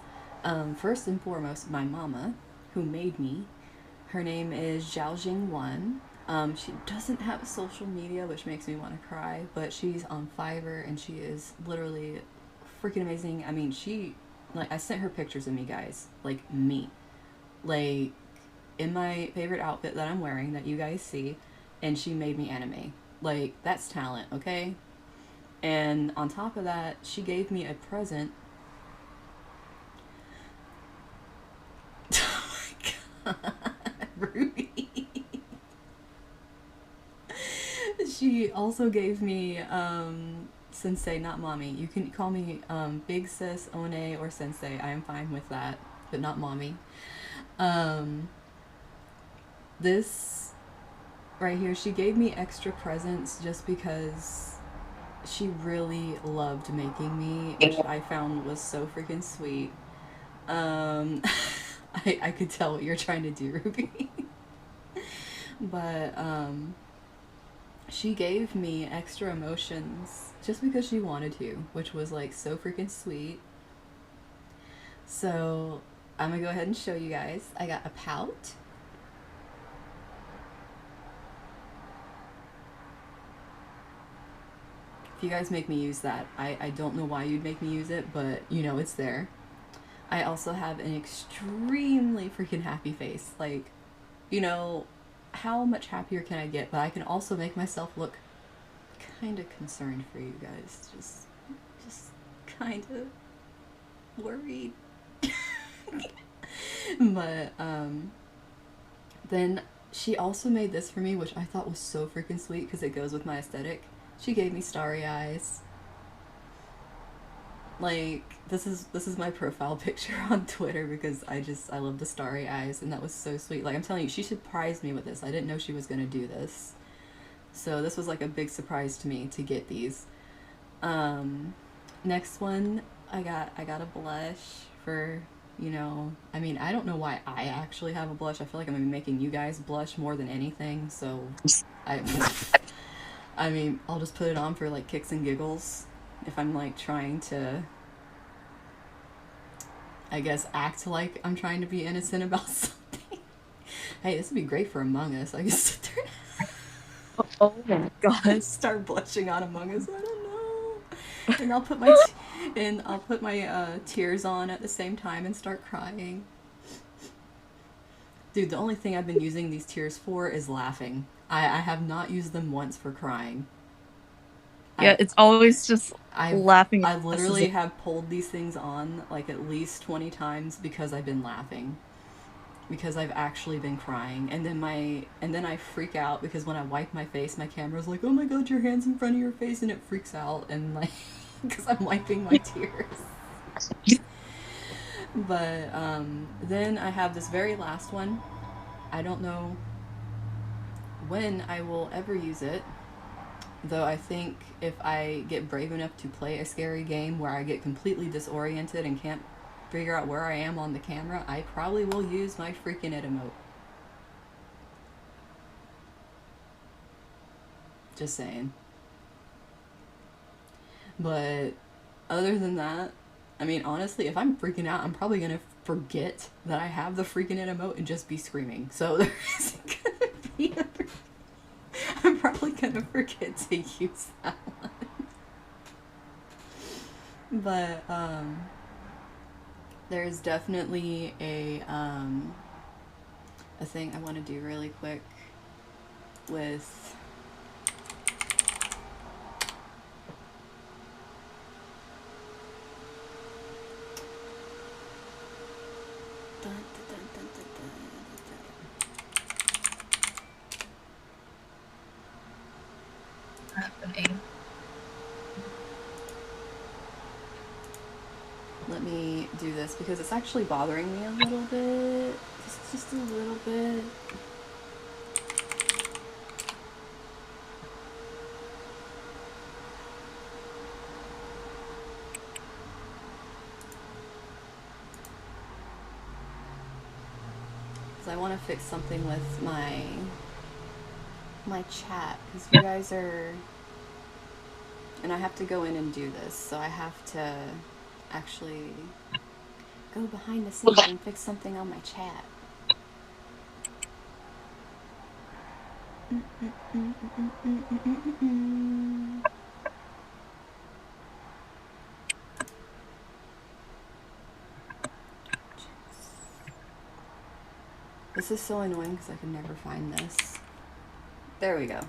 Speaker 1: first and foremost, my mama, who made me. Her name is Zhaojing Wan. She doesn't have social media, which makes me want to cry, but she's on Fiverr and she is literally freaking amazing. I mean, I sent her pictures of me, guys, like me, like in my favorite outfit that I'm wearing that you guys see, and she made me anime. Like, that's talent, okay? And on top of that, she gave me a present. Oh my god, Ruby. She also gave me sensei, not mommy. You can call me big sis, Onee, or sensei. I am fine with that, but not mommy. This right here, she gave me extra presents just because she really loved making me, which I found was so freaking sweet. I could tell what you're trying to do, Ruby. But she gave me extra emotions just because she wanted to, which was like so freaking sweet. So I'm gonna go ahead and show you guys. I got a pout. If you guys make me use that, I don't know why you'd make me use it, but it's there. I also have an extremely freaking happy face. Like, how much happier can I get? But I can also make myself look kind of concerned for you guys. Just kind of worried. But then she also made this for me, which I thought was so freaking sweet because it goes with my aesthetic. She gave me starry eyes. Like this is my profile picture on Twitter because I love the starry eyes, and that was so sweet. Like I'm telling you, she surprised me with this. I didn't know she was gonna do this, so this was like a big surprise to me to get these. Um, Next one, I got a blush for, you know, I mean, I don't know why I actually have a blush. I feel like I'm gonna be making you guys blush more than anything. So I I mean, I'll just put it on for like kicks and giggles if I'm like trying to, I guess, act like I'm trying to be innocent about something. Hey, this would be great for Among Us. I guess
Speaker 2: Oh my god.
Speaker 1: start blushing on Among Us. I don't know. And I'll put my tears on at the same time and start crying. Dude, the only thing I've been using these tears for is laughing. I have not used them once for crying.
Speaker 2: Yeah,
Speaker 1: I
Speaker 2: it's always just
Speaker 1: I've
Speaker 2: laughing.
Speaker 1: I literally have pulled these things on like at least 20 times because I've been laughing. Because I've actually been crying, and then I freak out because when I wipe my face, my camera's like, "Oh my god, your hand's in front of your face," and it freaks out, and like because I'm wiping my tears. But then I have this very last one. I don't know when I will ever use it, though I think if I get brave enough to play a scary game where I get completely disoriented and can't figure out where I am on the camera, I probably will use my freaking it emote. Just saying. But other than that, I mean, honestly, if I'm freaking out, I'm probably gonna forget that I have the freaking it emote and just be screaming. So there isn't gonna be a. I'm probably gonna forget to use that one. But there's definitely a thing I want to do really quick with.
Speaker 3: Happening.
Speaker 1: Let me do this because it's actually bothering me a little bit. Just a little bit. Because I want to fix something with my chat because you guys are, and I have to go in and do this, so I have to actually go behind the scenes and fix something on my chat. This is so annoying because I can never find this. There we go.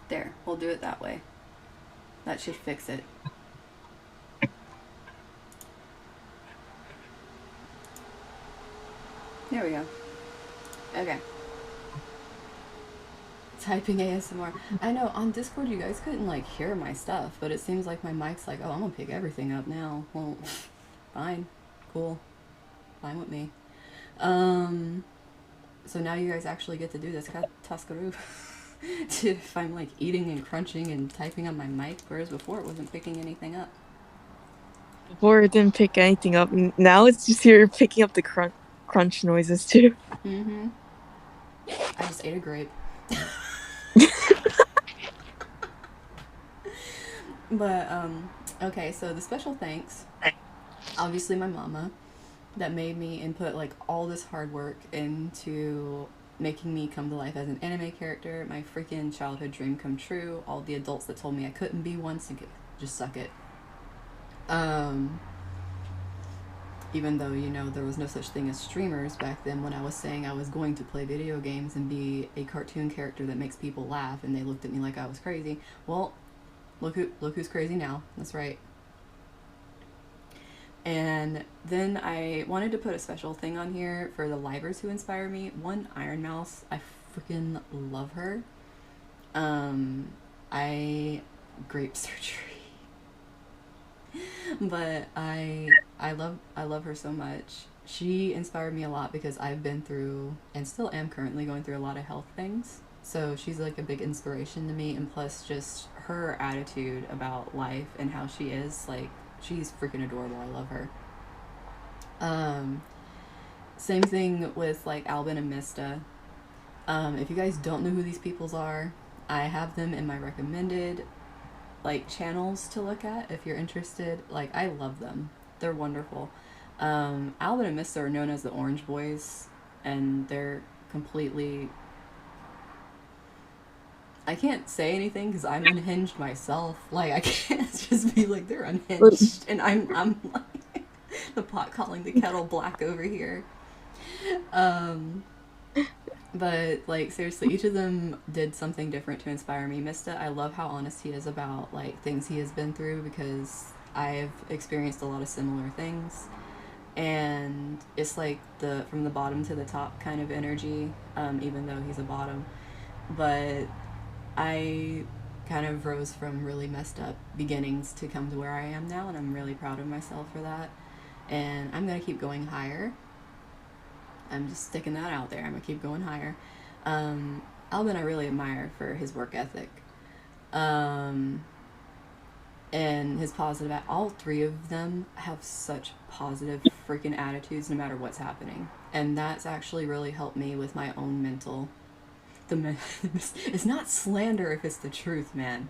Speaker 1: There, we'll do it that way. That should fix it. There we go. Okay. Typing ASMR. I know, on Discord you guys couldn't like hear my stuff, but it seems like my mic's like, oh, I'm gonna pick everything up now. Well, fine. Cool. Fine with me. So now you guys actually get to do this. Taskaru. If I'm like eating and crunching and typing on my mic, whereas before it wasn't picking anything up.
Speaker 2: Before it didn't pick anything up. Now it's just here picking up the crunch noises too.
Speaker 1: Mm-hmm. I just ate a grape. But, okay, so the special thanks, obviously my mama, that made me input like all this hard work into making me come to life as an anime character, my freaking childhood dream come true, all the adults that told me I couldn't be one, so just suck it. Even though, you know, there was no such thing as streamers back then when I was saying I was going to play video games and be a cartoon character that makes people laugh, and they looked at me like I was crazy. Well, look who's crazy now. That's right. And then I wanted to put a special thing on here for the livers who inspire me. One, Iron Mouse. I freaking love her. I grape surgery. But I love her so much. She inspired me a lot because I've been through and still am currently going through a lot of health things. So she's like a big inspiration to me, and plus just her attitude about life and how she is, like she's freaking adorable. I love her. Um Same thing with like Albin and Mista. If you guys don't know who these peoples are, I have them in my recommended like channels to look at if you're interested. Like I love them. They're wonderful. Albin and Mista are known as the Orange Boys, and they're completely. I can't say anything because I'm unhinged myself. Like I can't just be like they're unhinged, and I'm like the pot calling the kettle black over here. Um, but like seriously, each of them did something different to inspire me. Mista, I love how honest he is about like things he has been through because I've experienced a lot of similar things, and it's like the from the bottom to the top kind of energy. Even though he's a bottom, but I kind of rose from really messed up beginnings to come to where I am now, and I'm really proud of myself for that. And I'm gonna keep going higher. I'm just sticking that out there. I'm gonna keep going higher. Alvin, I really admire for his work ethic, um, and his positive. All three of them have such positive freaking attitudes, no matter what's happening, and that's actually really helped me with my own mental. It's not slander if it's the truth, man.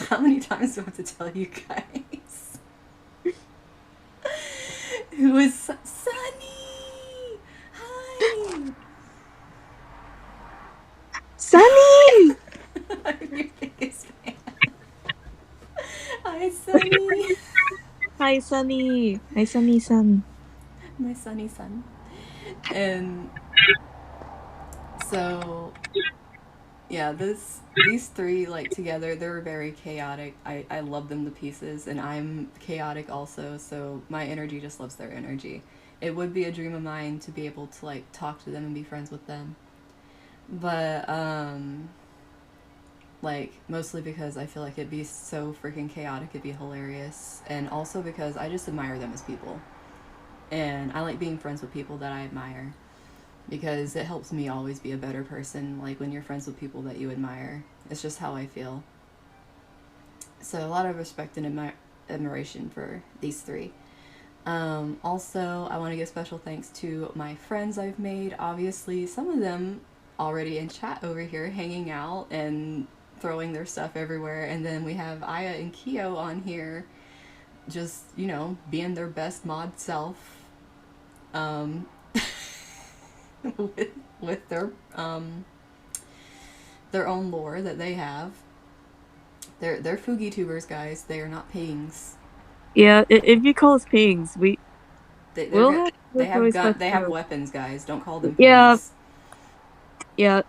Speaker 1: How many times do I have to tell you guys? Who is Sunny? Hi.
Speaker 2: Sunny!
Speaker 1: I'm your biggest fan. Hi, Sunny.
Speaker 2: Hi, Sunny. Hi, Sunny-san.
Speaker 1: My sunny son. And so yeah, these three like together, they're very chaotic. I love them to pieces, and I'm chaotic also, so my energy just loves their energy. It would be a dream of mine to be able to like talk to them and be friends with them. But like mostly because I feel like it'd be so freaking chaotic, it'd be hilarious, and also because I just admire them as people. And I like being friends with people that I admire because it helps me always be a better person. Like when you're friends with people that you admire, it's just how I feel. So a lot of respect and admiration for these three. Also, I want to give special thanks to my friends I've made. Obviously, some of them already in chat over here hanging out and throwing their stuff everywhere. And then we have Aya and Kyo on here just, you know, being their best mod self. Um, with their own lore that they have. They're Fugitubers, guys. They are not pings.
Speaker 2: Yeah, if you call us pings, we'll have
Speaker 1: They have
Speaker 2: respect
Speaker 1: they have
Speaker 2: for-
Speaker 1: weapons, guys. Don't call them
Speaker 2: Yeah,
Speaker 1: pings.
Speaker 2: yeah.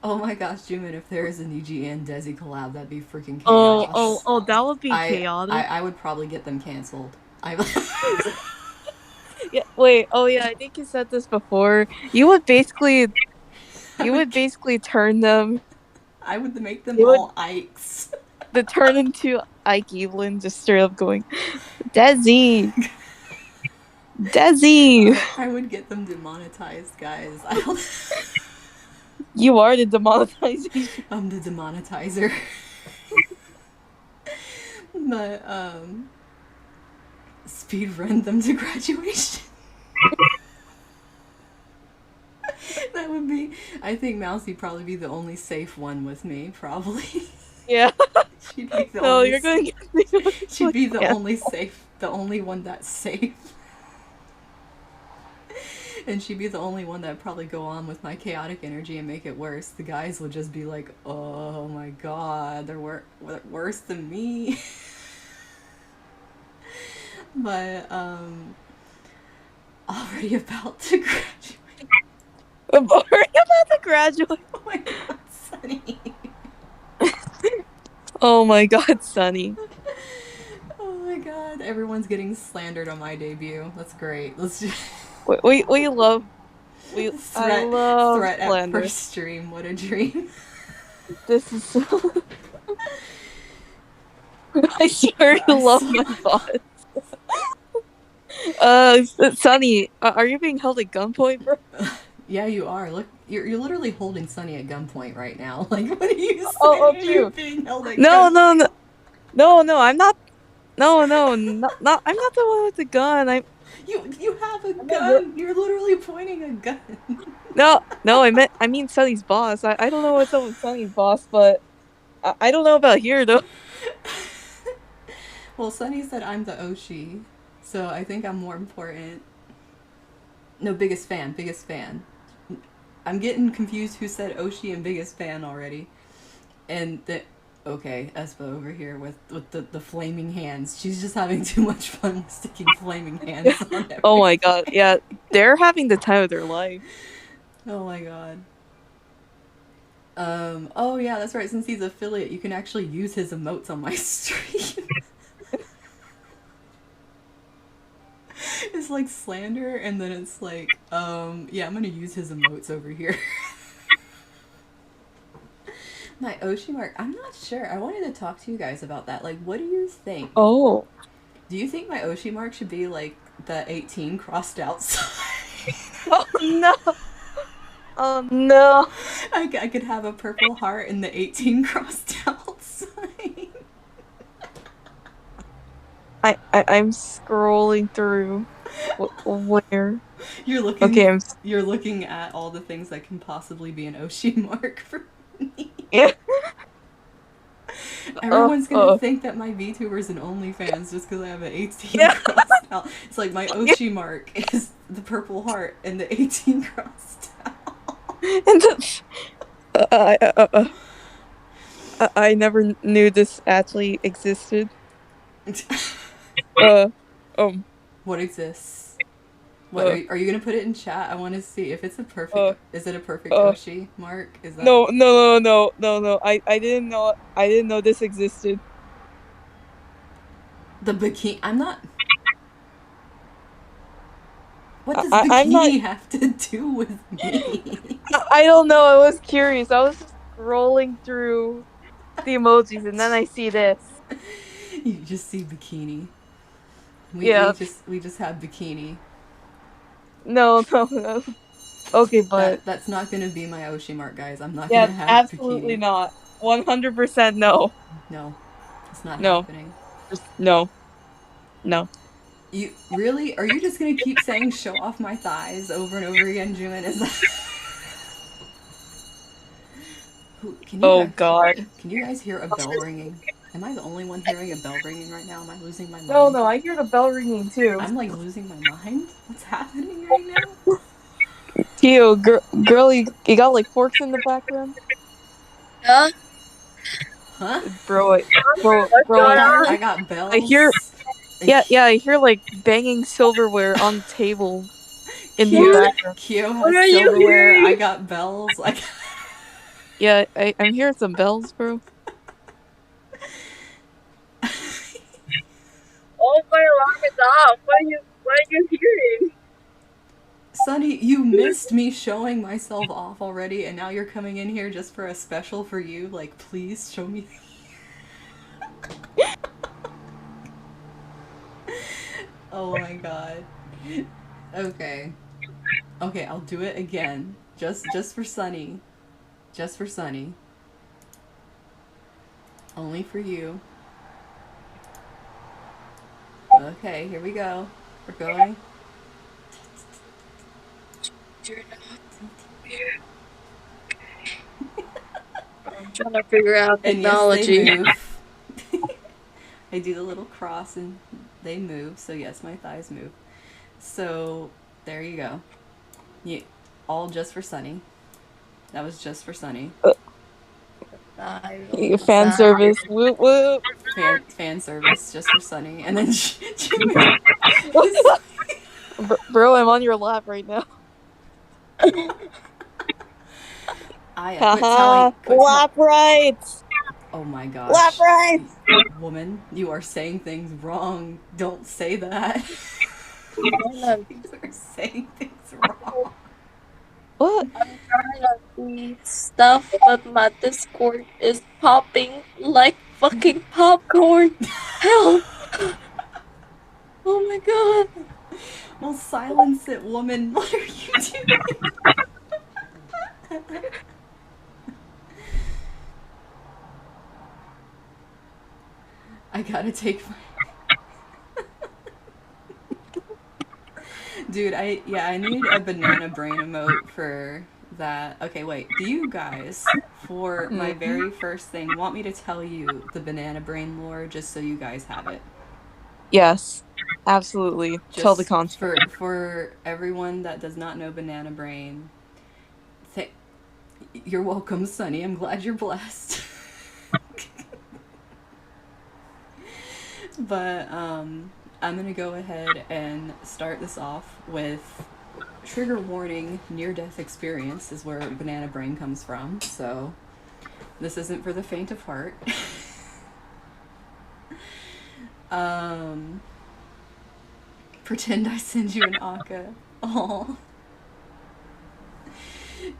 Speaker 1: Oh my gosh, Jumin, if there is an EG and Dezi collab, that'd be freaking chaos.
Speaker 2: That would be chaotic.
Speaker 1: I would probably get them canceled.
Speaker 2: Yeah, wait. Oh yeah, I think you said this before. You would basically turn them.
Speaker 1: I would make them
Speaker 2: You would
Speaker 1: all Ikes.
Speaker 2: turn into Ike Evelyn, just straight up going, Dezi, Dezi.
Speaker 1: I would get them demonetized, guys.
Speaker 2: You are the demonetization.
Speaker 1: I'm the demonetizer. But speed run them to graduation. That would be. I think Mousy probably be the only safe one with me. Probably.
Speaker 2: Yeah.
Speaker 1: She'd be the
Speaker 2: No,
Speaker 1: only.
Speaker 2: you're going.
Speaker 1: She'd be the only safe. The only one that's safe. And she'd be the only one that'd probably go on with my chaotic energy and make it worse. The guys would just be like, "Oh my god, they're worse than me." But already about to graduate.
Speaker 2: I'm already about to graduate.
Speaker 1: Oh my god, Sunny.
Speaker 2: Oh my god, Sunny.
Speaker 1: Oh my god, everyone's getting slandered on my debut. That's great. Let's just.
Speaker 2: We love I love
Speaker 1: threat at
Speaker 2: slander.
Speaker 1: first stream. What a dream.
Speaker 2: This is so... I swear you love my boss. Sunny, are you being held at gunpoint, bro?
Speaker 1: Yeah, you are. Look, you're literally holding Sunny at gunpoint right now. Like, what are you saying?
Speaker 2: Oh,
Speaker 1: You're
Speaker 2: phew.
Speaker 1: being held at
Speaker 2: No,
Speaker 1: gunpoint.
Speaker 2: no, I'm not. No, not. I'm not the one with the gun.
Speaker 1: You have a
Speaker 2: I'm
Speaker 1: gun. You're literally pointing a gun.
Speaker 2: No, I mean Sunny's boss. I don't know what's up with Sunny's boss, but I don't know about here though.
Speaker 1: Well, Sunny said I'm the Oshi, so I think I'm more important. No, biggest fan, biggest fan. I'm getting confused who said Oshi and biggest fan already. And okay, Espa over here with the flaming hands. She's just having too much fun with sticking flaming hands on everything.
Speaker 2: Oh my god, yeah, they're having the time of their life.
Speaker 1: Oh my god. Oh yeah, that's right. Since he's affiliate, you can actually use his emotes on my stream. It's like slander, and then it's like, yeah, I'm gonna use his emotes over here. My Oshi mark, I'm not sure. I wanted to talk to you guys about that. Like, what do you think?
Speaker 2: Oh.
Speaker 1: Do you think my Oshi mark should be like the 18 crossed out sign?
Speaker 2: Oh no. Oh no.
Speaker 1: I could have a purple heart and the 18 crossed out sign.
Speaker 2: I'm scrolling through. Where?
Speaker 1: You're looking.
Speaker 2: Okay,
Speaker 1: You're looking at all the things that can possibly be an Oshi mark for me.
Speaker 2: Yeah.
Speaker 1: Everyone's gonna think that my Vtuber's an OnlyFans just because I have an 18 crossed out. It's like my Oshi mark is the purple heart and the 18 crossed out.
Speaker 2: And I never knew this actually existed.
Speaker 1: What exists? What are you gonna put it in chat? I want to see if it's a perfect. Is it a perfect Oshi mark? Is that...
Speaker 2: No. I didn't know. I didn't know this existed.
Speaker 1: The bikini. I'm not. What does bikini have to do with me?
Speaker 2: I don't know. I was curious. I was just scrolling through the emojis, and then I see this.
Speaker 1: You just see bikini. We just have bikini.
Speaker 2: No. Okay, but
Speaker 1: that's not gonna be my Oshi mark, guys. I'm not gonna have
Speaker 2: absolutely
Speaker 1: bikini.
Speaker 2: not. 100% no.
Speaker 1: No, it's not happening.
Speaker 2: Just no.
Speaker 1: You really? Are you just gonna keep saying "show off my thighs" over and over again, Juin? Is that?
Speaker 2: God!
Speaker 1: Can you guys hear a bell ringing? Am I the only one hearing a bell ringing right now? Am I losing my mind?
Speaker 2: No, I hear the bell ringing too.
Speaker 1: I'm like losing my mind? What's happening right now?
Speaker 2: Tio, girl, you got like forks in the background?
Speaker 3: Huh?
Speaker 2: Bro,
Speaker 1: I got bells.
Speaker 2: I hear, I hear like banging silverware on the table in the background.
Speaker 1: Kyo has silverware, I got bells.
Speaker 2: Yeah, I'm hearing some bells, bro.
Speaker 3: Oh, my alarm is off. What are you hearing?
Speaker 1: Sunny, you missed me showing myself off already, and now you're coming in here just for a special for you. Like, please show me. Oh my god. Okay, I'll do it again. Just for Sunny. Just for Sunny. Only for you. Okay, here we go. We're going.
Speaker 3: I'm trying to figure out technology.
Speaker 1: And yes, they move. I do the little cross and they move. So yes, my thighs move. So there you go. All just for Sunny. That was just for Sunny.
Speaker 2: Fan service. Whoop whoop.
Speaker 1: Fan service just for Sunny. And then
Speaker 2: Bro, I'm on your lap right now. Lap rights.
Speaker 1: Oh my gosh.
Speaker 2: Lap rights.
Speaker 1: Woman, you are saying things wrong. Don't say that. You are saying things wrong.
Speaker 2: What?
Speaker 3: I'm trying to see stuff, but my Discord is popping like fucking popcorn. Help! Oh my god.
Speaker 1: Well, silence it, woman. What are you doing? I gotta take my. Dude, I need a banana brain emote for that. Okay, wait. Do you guys, for my very first thing, want me to tell you the banana brain lore just so you guys have it?
Speaker 2: Yes, absolutely. Tell the
Speaker 1: Just
Speaker 2: concept.
Speaker 1: for everyone that does not know banana brain, th- you're welcome, Sunny. I'm glad you're blessed. But I'm gonna go ahead and start this off with trigger warning. Near death experience is where banana brain comes from. So this isn't for the faint of heart. Pretend I send you an aka. Oh,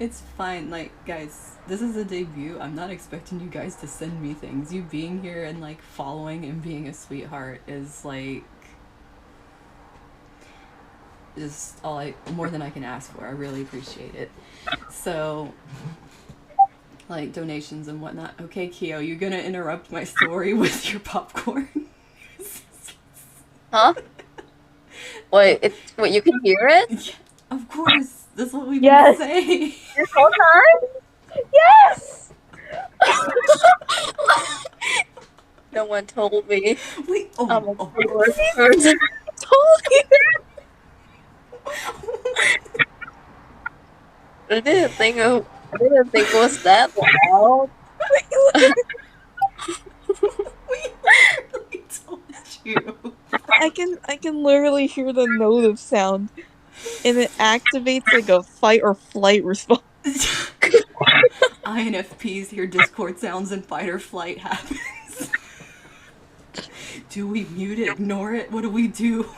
Speaker 1: it's fine. Like, guys, this is a debut. I'm not expecting you guys to send me things. You being here and like following and being a sweetheart is like just more than I can ask for. I really appreciate it. So, like donations and whatnot. Okay, Kyo, you gonna interrupt my story with your popcorn?
Speaker 3: Huh? Wait, you can hear it?
Speaker 1: Yeah, of course. That's what we've
Speaker 2: Yes.
Speaker 1: been saying.
Speaker 3: This whole time?
Speaker 2: Yes!
Speaker 3: No one told me.
Speaker 1: Wait,
Speaker 3: I'm a
Speaker 1: oh.
Speaker 3: poor person. I didn't think it was that loud.
Speaker 1: We literally told you.
Speaker 2: I can literally hear the note of sound, and it activates like a fight or flight response.
Speaker 1: INFPs hear Discord sounds and fight or flight happens. Do we mute it, ignore it? What do we do?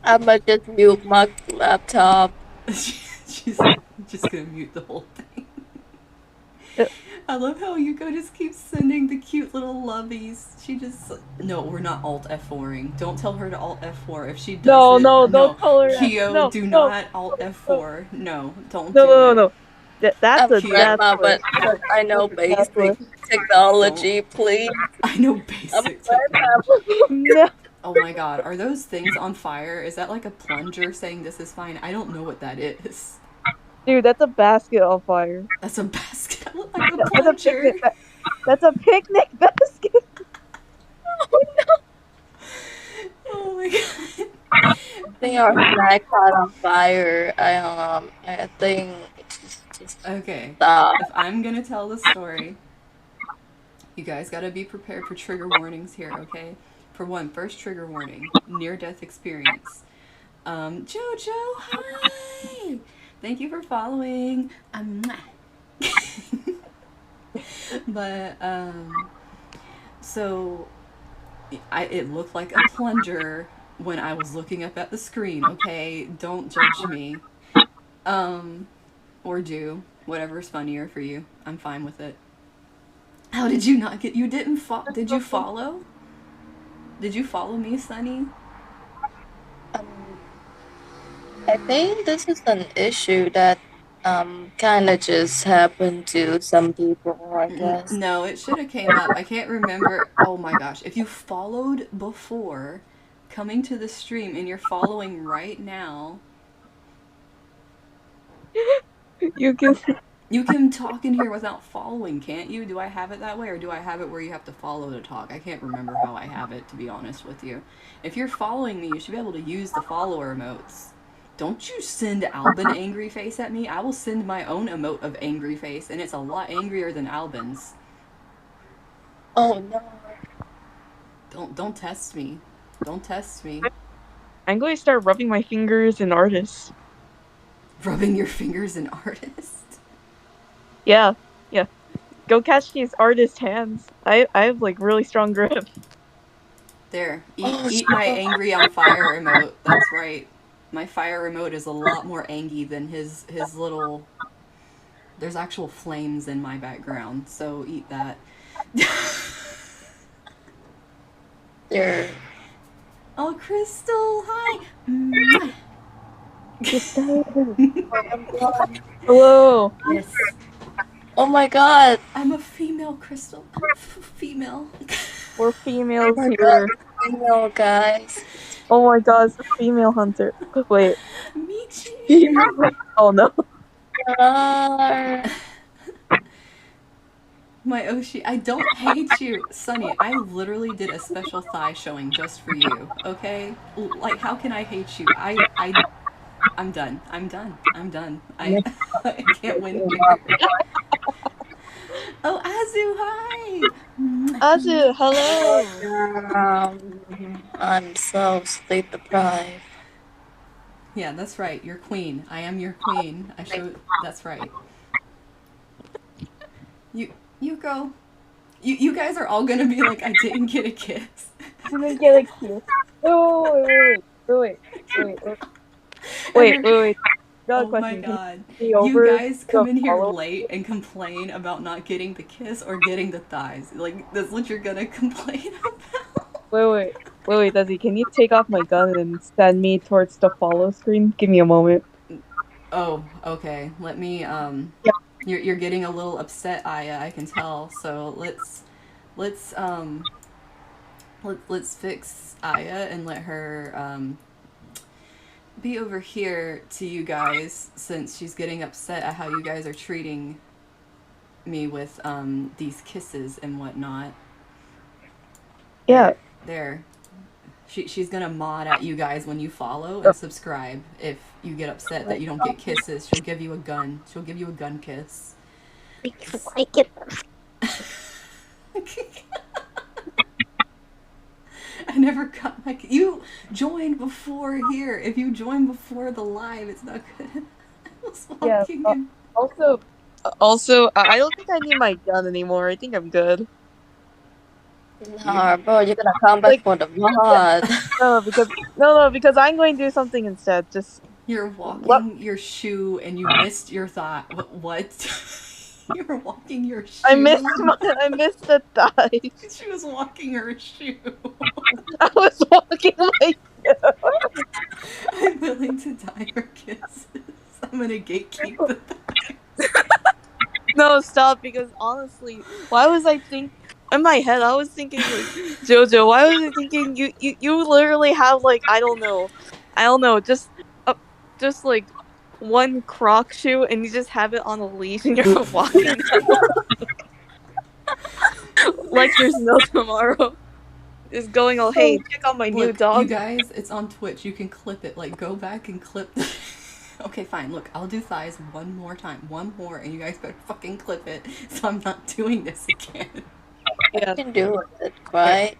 Speaker 3: I might just mute my laptop.
Speaker 1: She's just gonna mute the whole thing. I love how Yuko just keeps sending the cute little lovies. She just no, we're not Alt F4ing. Don't tell her to Alt F4. If she does
Speaker 2: No,
Speaker 1: it,
Speaker 2: don't tell her that.
Speaker 1: Kyo,
Speaker 2: No,
Speaker 1: do
Speaker 2: no,
Speaker 1: not Alt F4. No, don't
Speaker 2: No,
Speaker 1: do
Speaker 2: no,
Speaker 1: it.
Speaker 2: no. That's
Speaker 3: I'm
Speaker 2: a
Speaker 3: grandma,
Speaker 2: that's
Speaker 3: but I know
Speaker 2: That's
Speaker 3: basic technology, please.
Speaker 1: I know
Speaker 3: I'm
Speaker 1: basic technology.
Speaker 2: No.
Speaker 1: Oh my god, are those things on fire? Is that like a plunger saying this is fine? I don't know what that is.
Speaker 2: Dude, that's a basket on fire.
Speaker 1: That's a basket. Like a
Speaker 2: That's a
Speaker 1: plunger.
Speaker 2: picnic. That's a picnic basket.
Speaker 1: Oh my god.
Speaker 3: I think our flag caught on fire. I think just
Speaker 1: Okay,
Speaker 3: stop.
Speaker 1: if I'm gonna tell the story, you guys gotta be prepared for trigger warnings here, okay? For one, first trigger warning, near-death experience. Jojo, hi! Thank you for following. But, so, it looked like a plunger when I was looking up at the screen, okay? Don't judge me. Or do. Whatever's funnier for you. I'm fine with it. How did you not get... You didn't Did you follow? Did you follow me, Sunny?
Speaker 3: I think this is an issue that kind of just happened to some people, I guess.
Speaker 1: No, it should have came up. I can't remember. Oh my gosh. If you followed before coming to the stream and you're following right now, you can talk in here without following, can't you? Do I have it that way, or do I have it where you have to follow to talk? I can't remember how I have it, to be honest with you. If you're following me, you should be able to use the follower emotes. Don't you send Albin angry face at me. I will send my own emote of angry face, and it's a lot angrier than Albin's.
Speaker 3: Oh no.
Speaker 1: Don't test me. Don't test me.
Speaker 2: I'm going to start rubbing my fingers in artist.
Speaker 1: Rubbing your fingers in artist?
Speaker 2: Yeah. Go catch these artist hands. I have like really strong grip.
Speaker 1: There. Eat my angry on fire emote. That's right. My fire remote is a lot more angy than his little. There's actual flames in my background, so eat that.
Speaker 3: There.
Speaker 1: Oh, Crystal, hi. Mwah.
Speaker 2: Hello.
Speaker 1: Yes,
Speaker 3: Oh my god.
Speaker 1: I'm a female, Crystal. I'm a female.
Speaker 2: We're females
Speaker 3: Oh my
Speaker 2: here.
Speaker 3: god. Female guys.
Speaker 2: Oh my god, it's a female hunter. Wait.
Speaker 1: Michi.
Speaker 3: Female.
Speaker 2: Oh no.
Speaker 1: My Oshi, I don't hate you, Sunny. I literally did a special thigh showing just for you. Okay, like how can I hate you? I'm done. I'm done. I'm done. I can't win here. Oh, Azu, hi.
Speaker 2: Azu, hello.
Speaker 3: I'm so sleep deprived.
Speaker 1: Yeah, that's right. You're queen. I am your queen. I showed. That's right. You go. You guys are all gonna be like, I didn't get a kiss.
Speaker 2: Didn't get a kiss. Oh, wait. Got a
Speaker 1: Oh my
Speaker 2: question.
Speaker 1: god.
Speaker 2: Can
Speaker 1: You guys come in here
Speaker 2: follow?
Speaker 1: late and complain about not getting the kiss or getting the thighs. Like, that's what you're gonna complain about.
Speaker 2: Wait, Desi, can you take off my gun and send me towards the follow screen? Give me a moment.
Speaker 1: Oh, okay. Let me,
Speaker 2: Yeah.
Speaker 1: You're getting a little upset, Aya, I can tell. So let's, let's fix Aya and let her, be over here to you guys since she's getting upset at how you guys are treating me with these kisses and whatnot.
Speaker 2: Yeah.
Speaker 1: There. She's gonna mod at you guys when you follow and subscribe. If you get upset that you don't get kisses, she'll give you a gun. She'll give you a gun kiss.
Speaker 3: I get
Speaker 1: I never got my. You joined before here. If you join before the live, it's not good. I was walking in.
Speaker 2: Also, I don't think I need my gun anymore. I think I'm good.
Speaker 3: Nah, bro, you're gonna come back for the mod.
Speaker 2: No, because I'm going to do something instead. Just
Speaker 1: You're walking your shoe and you missed your thigh. What? You were walking your shoe.
Speaker 2: I missed the thigh.
Speaker 1: She was walking her shoe.
Speaker 2: I was walking my shoe.
Speaker 1: I'm willing to die for kisses. I'm gonna gatekeep the thighs.
Speaker 2: No, stop, because honestly, why was I think in my head I was thinking like Jojo, why was I thinking you literally have like I don't know, just like one croc shoe and you just have it on a leash and you're walking like there's no tomorrow. Just going all, hey, check out my new
Speaker 1: Look,
Speaker 2: dog.
Speaker 1: you guys, it's on Twitch. You can clip it. Like, go back and clip the... Okay, fine. Look, I'll do thighs one more time. One more, and you guys better fucking clip it so I'm not doing this again.
Speaker 3: I can do it, right?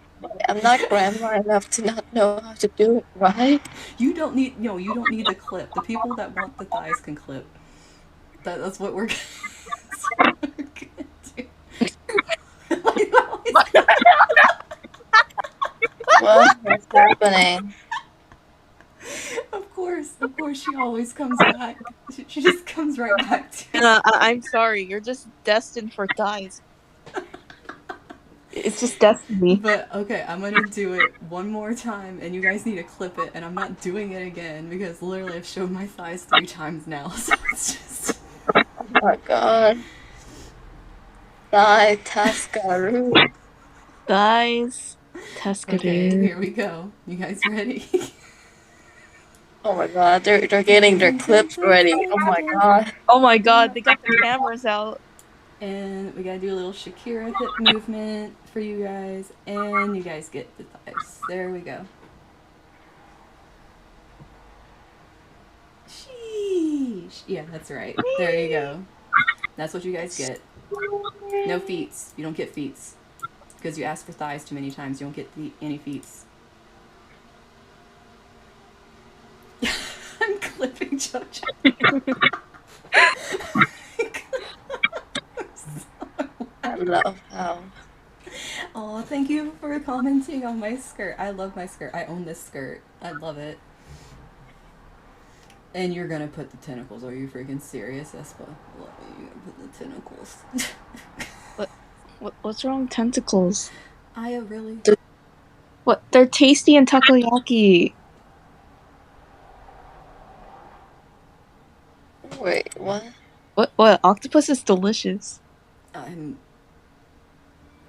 Speaker 3: I'm not grandma enough to not know how to do it, right?
Speaker 1: You don't need... No, you don't need the clip. The people that want the thighs can clip. That's what we're gonna do.
Speaker 3: What's happening?
Speaker 1: Of course, she always comes back. She just comes right back to
Speaker 2: I'm sorry, you're just destined for thighs. It's just destiny.
Speaker 1: But okay, I'm gonna do it one more time, and you guys need to clip it, and I'm not doing it again because literally I've showed my thighs 3 times now, so it's just.
Speaker 3: Oh my god. Thigh Taskaroo.
Speaker 2: Thighs. Taskaroo.
Speaker 1: Okay, here we go. You guys ready?
Speaker 3: Oh my god, they're getting their clips ready. Oh my god.
Speaker 2: Oh my god, they got the cameras out.
Speaker 1: And we gotta do a little Shakira hip movement for you guys, and you guys get the thighs. There we go. Sheesh. Yeah, that's right. There you go. That's what you guys get. No feets. You don't get feets. Because you ask for thighs too many times, you don't get any feets. I'm clipping JoJo.
Speaker 3: I love how.
Speaker 1: Oh, thank you for commenting on my skirt. I love my skirt. I own this skirt. I love it. And you're gonna put the tentacles. Are you freaking serious, Espa? You're gonna put the tentacles.
Speaker 2: What's wrong with tentacles?
Speaker 1: Aya, really?
Speaker 2: What? They're tasty in takoyaki.
Speaker 3: Wait, what?
Speaker 2: What? Octopus is delicious.
Speaker 1: I'm.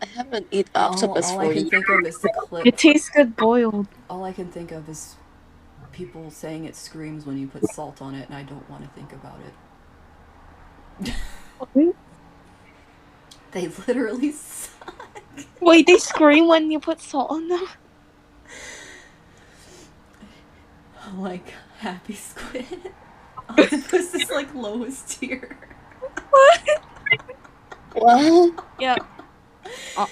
Speaker 3: I haven't eaten octopus
Speaker 1: All
Speaker 3: for
Speaker 1: I can
Speaker 3: years.
Speaker 1: think of is the clip.
Speaker 2: It tastes good boiled.
Speaker 1: All I can think of is people saying it screams when you put salt on it, and I don't want to think about it. They literally suck.
Speaker 2: Wait, they scream when you put salt on them?
Speaker 1: Like Happy Squid. Octopus is like lowest tier.
Speaker 3: What?
Speaker 2: Yeah.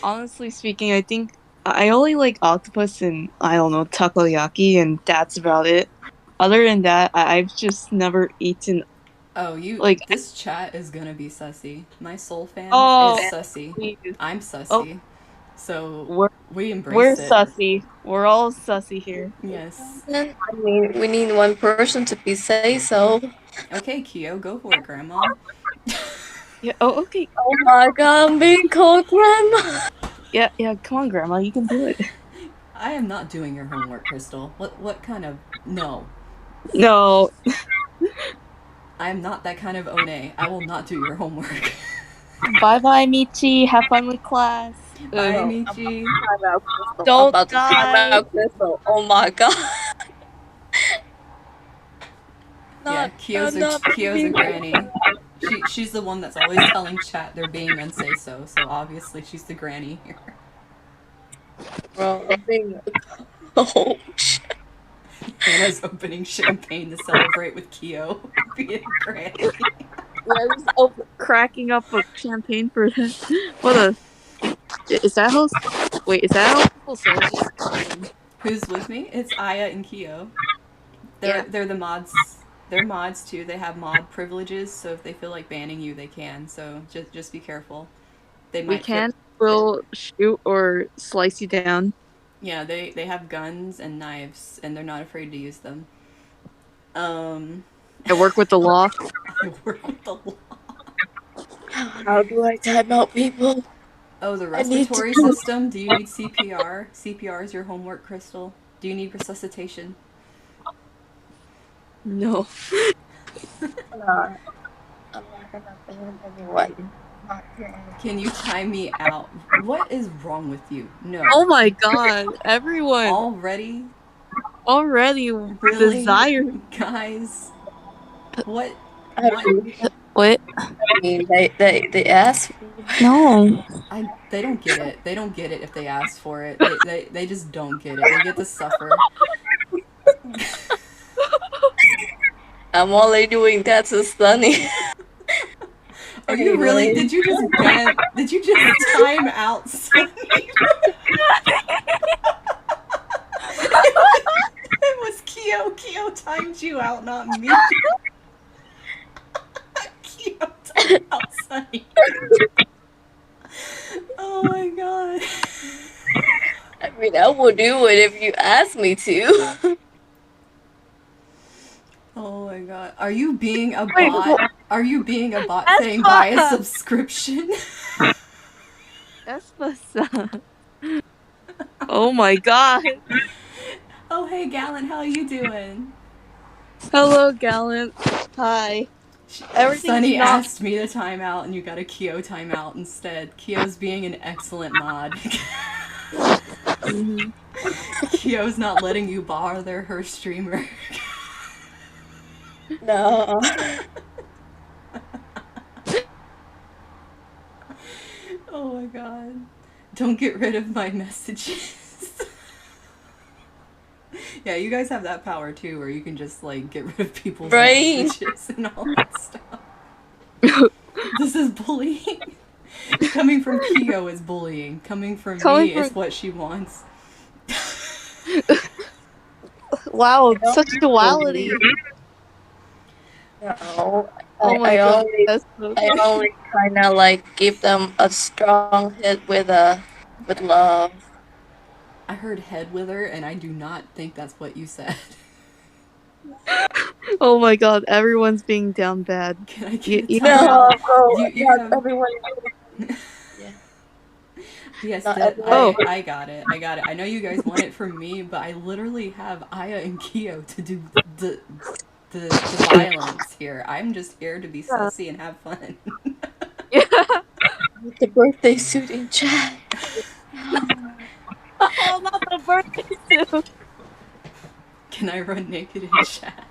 Speaker 2: Honestly speaking, I think I only like octopus and, I don't know, takoyaki, and that's about it. Other than that, I've just never eaten.
Speaker 1: Oh,
Speaker 2: Like,
Speaker 1: this chat is gonna be sussy. My soul fan
Speaker 2: oh,
Speaker 1: is sussy.
Speaker 2: please.
Speaker 1: I'm
Speaker 2: Oh,
Speaker 1: sussy. So we
Speaker 2: we're
Speaker 1: embrace it.
Speaker 2: sussy. We're all sussy here.
Speaker 1: Yes.
Speaker 3: I mean, we need one person to be say so.
Speaker 1: Okay, Kyo, go for it, Grandma.
Speaker 2: Yeah. Oh, okay.
Speaker 3: Oh my god, I'm being called grandma.
Speaker 2: Yeah. Come on, Grandma, you can do it.
Speaker 1: I am not doing your homework, Crystal. What kind of no?
Speaker 2: No.
Speaker 1: I am not that kind of Onee. I will not do your homework.
Speaker 2: Bye, Michi. Have fun with class.
Speaker 1: Bye,
Speaker 3: No,
Speaker 1: Michi.
Speaker 3: I'm about Crystal.
Speaker 2: Don't
Speaker 3: I'm about to time
Speaker 2: die.
Speaker 3: out Crystal. Oh my god.
Speaker 1: Yeah, Kyo's a granny. She's the one that's always telling chat they're being unsay so obviously she's the granny here.
Speaker 3: Bro, I'm being oh shit.
Speaker 1: Anna's opening champagne to celebrate with Kyo being granny.
Speaker 2: Yeah, just cracking up a champagne for that. What a... Is that how... Wait, is that how people say it?
Speaker 1: Who's with me? It's Aya and Kyo.
Speaker 2: Yeah.
Speaker 1: They're the mods. They're mods too. They have mod privileges, so if they feel like banning you, they can. So just be careful. They might.
Speaker 2: Will shoot or slice you down.
Speaker 1: Yeah, they have guns and knives, and they're not afraid to use them.
Speaker 2: I work with the law.
Speaker 1: I work with the law.
Speaker 3: How do I time out people?
Speaker 1: Oh, the respiratory system? Do you need CPR? CPR is your homework, Crystal. Do you need resuscitation?
Speaker 2: No.
Speaker 3: I'm not gonna ban anyone.
Speaker 1: Can you time me out? What is wrong with you? No.
Speaker 2: Oh my god, everyone.
Speaker 1: Already?
Speaker 2: Really? Desire.
Speaker 1: Guys. What?
Speaker 2: What?
Speaker 3: I mean, they asked.
Speaker 2: No.
Speaker 1: They don't get it. They don't get it if they ask for it. They just don't get it. They get to suffer.
Speaker 3: I'm only doing that to Sunny.
Speaker 1: Are you really? Did you just time out Sunny? It was Kyo. Kyo timed you out, not me. Kyo timed out Sunny. Oh my god.
Speaker 3: I mean, I will do it if you ask me to.
Speaker 1: Oh my god. Are you being a bot? Are you being a bot saying buy a subscription?
Speaker 2: Espa-san. Oh my god.
Speaker 1: Oh hey Gallant, how you doing?
Speaker 2: Hello, Gallant. Hi.
Speaker 1: Sunny asked me to time out and you got a Kyo timeout instead. Kyo's being an excellent mod.
Speaker 2: Mm-hmm.
Speaker 1: Kyo's not letting you bother her streamer.
Speaker 3: No.
Speaker 1: Oh my god. Don't get rid of my messages. Yeah, you guys have that power too, where you can just like get rid of people's messages and all that stuff. This is bullying. Coming from Kyo is bullying. Coming from me is what she wants.
Speaker 2: Wow, such duality.
Speaker 3: No.
Speaker 2: Oh my god.
Speaker 3: I only kind of like give them a strong hit with love.
Speaker 1: I heard head wither, and I do not think that's what you said.
Speaker 3: Oh my god, everyone's being down bad.
Speaker 1: Can I
Speaker 3: You,
Speaker 1: get a
Speaker 3: you
Speaker 1: time
Speaker 3: can.
Speaker 2: No,
Speaker 1: out?
Speaker 2: bro,
Speaker 1: You
Speaker 2: not
Speaker 1: have.
Speaker 2: everyone. Yeah,
Speaker 1: Yes,
Speaker 2: not everyone.
Speaker 3: Oh,
Speaker 1: I got it. I got it. I know you guys want it from me, but I literally have Aya and Kyo to do the violence here. I'm just here to be
Speaker 3: yeah.
Speaker 1: sussy and have fun.
Speaker 3: Yeah.
Speaker 2: With the birthday suit in chat.
Speaker 3: Oh, not the birthday suit.
Speaker 1: Can I run naked in chat?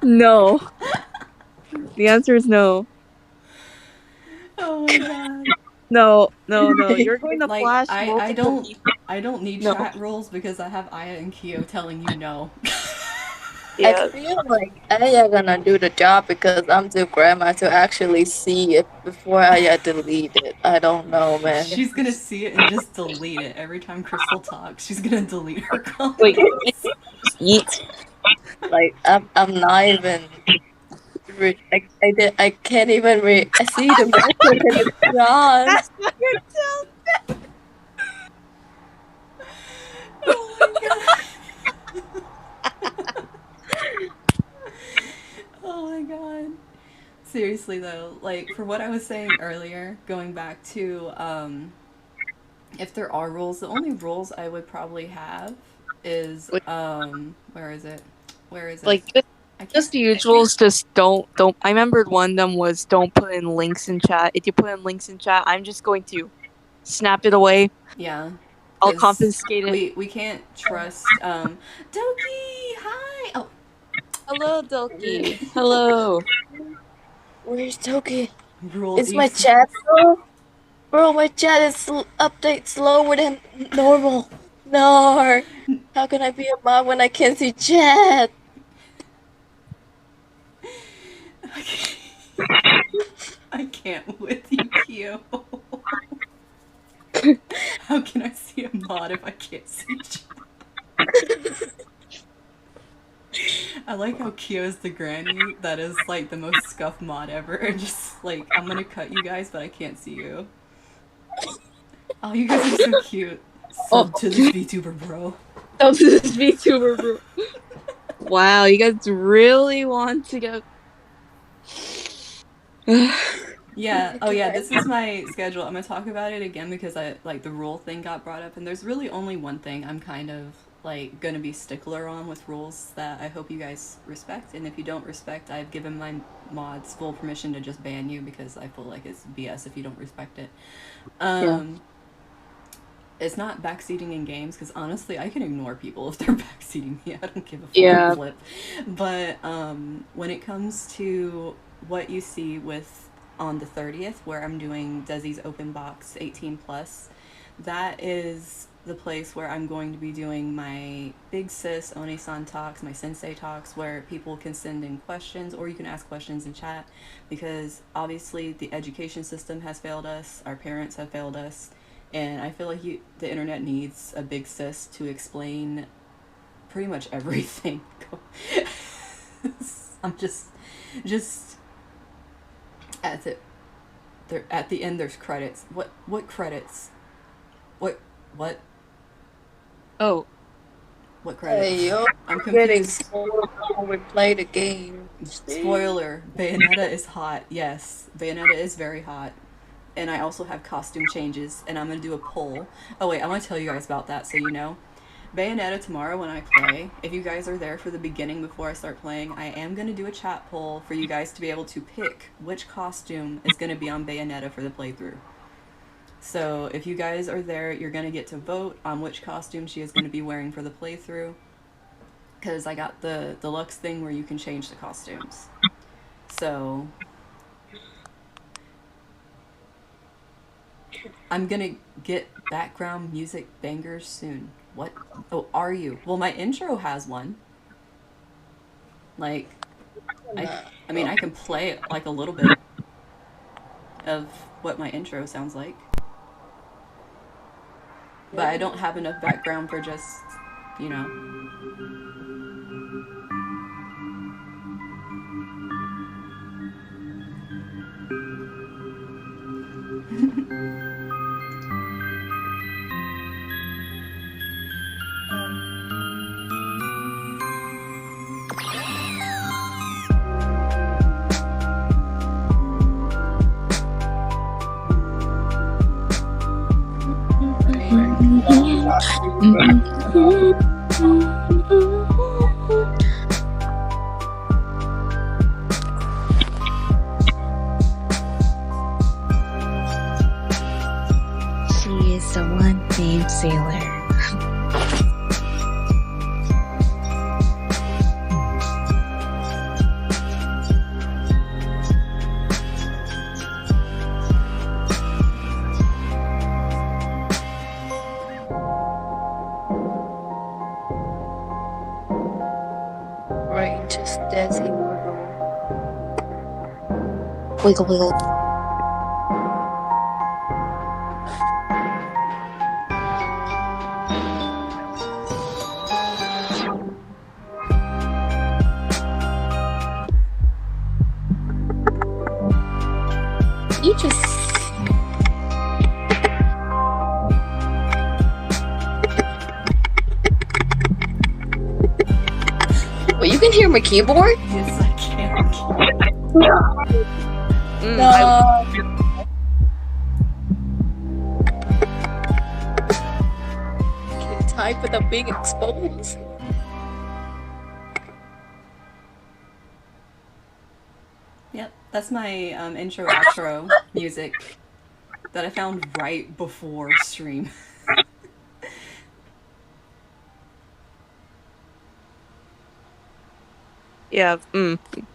Speaker 3: No. The answer is no.
Speaker 1: Oh my god.
Speaker 3: No, no, no. You're going to
Speaker 1: Like
Speaker 3: flash multiple people.
Speaker 1: I don't need
Speaker 3: No.
Speaker 1: chat rules because I have Aya and Kyo telling you no.
Speaker 2: I
Speaker 3: Yeah.
Speaker 2: feel like Aya gonna do the job because I'm too grandma to actually see it before Aya delete it. I don't know, man.
Speaker 1: She's gonna see it and just delete it every time Crystal talks. She's gonna delete her
Speaker 3: Wait,
Speaker 1: comments.
Speaker 3: can I just eat?
Speaker 2: Like I'm not even. I can't even I see the message and it's gone.
Speaker 3: That's what you're telling.
Speaker 1: Oh my god. Oh my god. Seriously though, like for what I was saying earlier, going back to if there are rules, the only rules I would probably have is
Speaker 3: Wait,
Speaker 1: where is it? Where is it?
Speaker 3: like
Speaker 1: I
Speaker 3: just
Speaker 1: can't.
Speaker 3: the usuals. Just don't. I remembered one of them was don't put in links in chat. If you put in links in chat, I'm just going to snap it away.
Speaker 1: Yeah,
Speaker 3: I'll
Speaker 1: because
Speaker 3: confiscate it.
Speaker 1: we can't trust Doki. Hi. Oh,
Speaker 3: Hello, Doki. Hello.
Speaker 2: Where's Toki?
Speaker 1: rule
Speaker 2: Is my
Speaker 1: east.
Speaker 2: chat slow? Bro, my chat is update slower than normal. No. How can I be a mod when I can't see chat?
Speaker 1: I can't with you, Kyo. How can I see a mod if I can't see chat? I like how Kyo's the granny that is like the most scuff mod ever. And just like, I'm gonna cut you guys, but I can't see you. Oh, you guys are so cute.
Speaker 3: Oh,
Speaker 1: Sub to this VTuber, bro.
Speaker 3: oh, this is Vtuber, bro. Wow, you guys really want to go?
Speaker 1: Yeah. Oh, yeah. This is my schedule. I'm gonna talk about it again because I like the rule thing got brought up, and there's really only one thing I'm kind of like gonna be stickler on with rules that I hope you guys respect. And if you don't respect, I've given my mods full permission to just ban you because I feel like it's BS if you don't respect it.
Speaker 3: Yeah.
Speaker 1: It's not backseating in games because honestly, I can ignore people if they're backseating me. I don't give a
Speaker 3: Yeah.
Speaker 1: flip. But when it comes to what you see with on the 30th, where I'm doing Desi's open box 18 plus, that is the place where I'm going to be doing my big sis Onee-san talks, my sensei talks, where people can send in questions or you can ask questions in chat because obviously the education system has failed us, our parents have failed us, and I feel like the internet needs a big sis to explain pretty much everything. I'm just at the there at the end. There's credits. What credits? What
Speaker 3: Oh,
Speaker 1: what credits?
Speaker 2: Hey, yo,
Speaker 1: I'm
Speaker 2: getting
Speaker 1: confused.
Speaker 2: spoiled when we play the game.
Speaker 1: Spoiler: Bayonetta is hot. Yes, Bayonetta is very hot. And I also have costume changes, and I'm gonna do a poll. Oh wait, I want to tell you guys about that so you know. Bayonetta tomorrow when I play, if you guys are there for the beginning before I start playing, I am gonna do a chat poll for you guys to be able to pick which costume is gonna be on Bayonetta for the playthrough. So if you guys are there, you're gonna get to vote on which costume she is gonna be wearing for the playthrough. Because I got the deluxe thing where you can change the costumes. So I'm gonna get background music bangers soon. What? Oh, are you? Well, my intro has one. Like, I mean, I can play like a little bit of what my intro sounds like. But I don't have enough background for just, you know.
Speaker 2: She is the one named Sailor.
Speaker 3: Right, just Dezi wiggle wiggle. You just Wait, you can hear my keyboard?
Speaker 1: Yes, I can.
Speaker 3: Can type without being exposed.
Speaker 1: Yep, that's my intro outro music that I found right before stream.
Speaker 2: Yeah,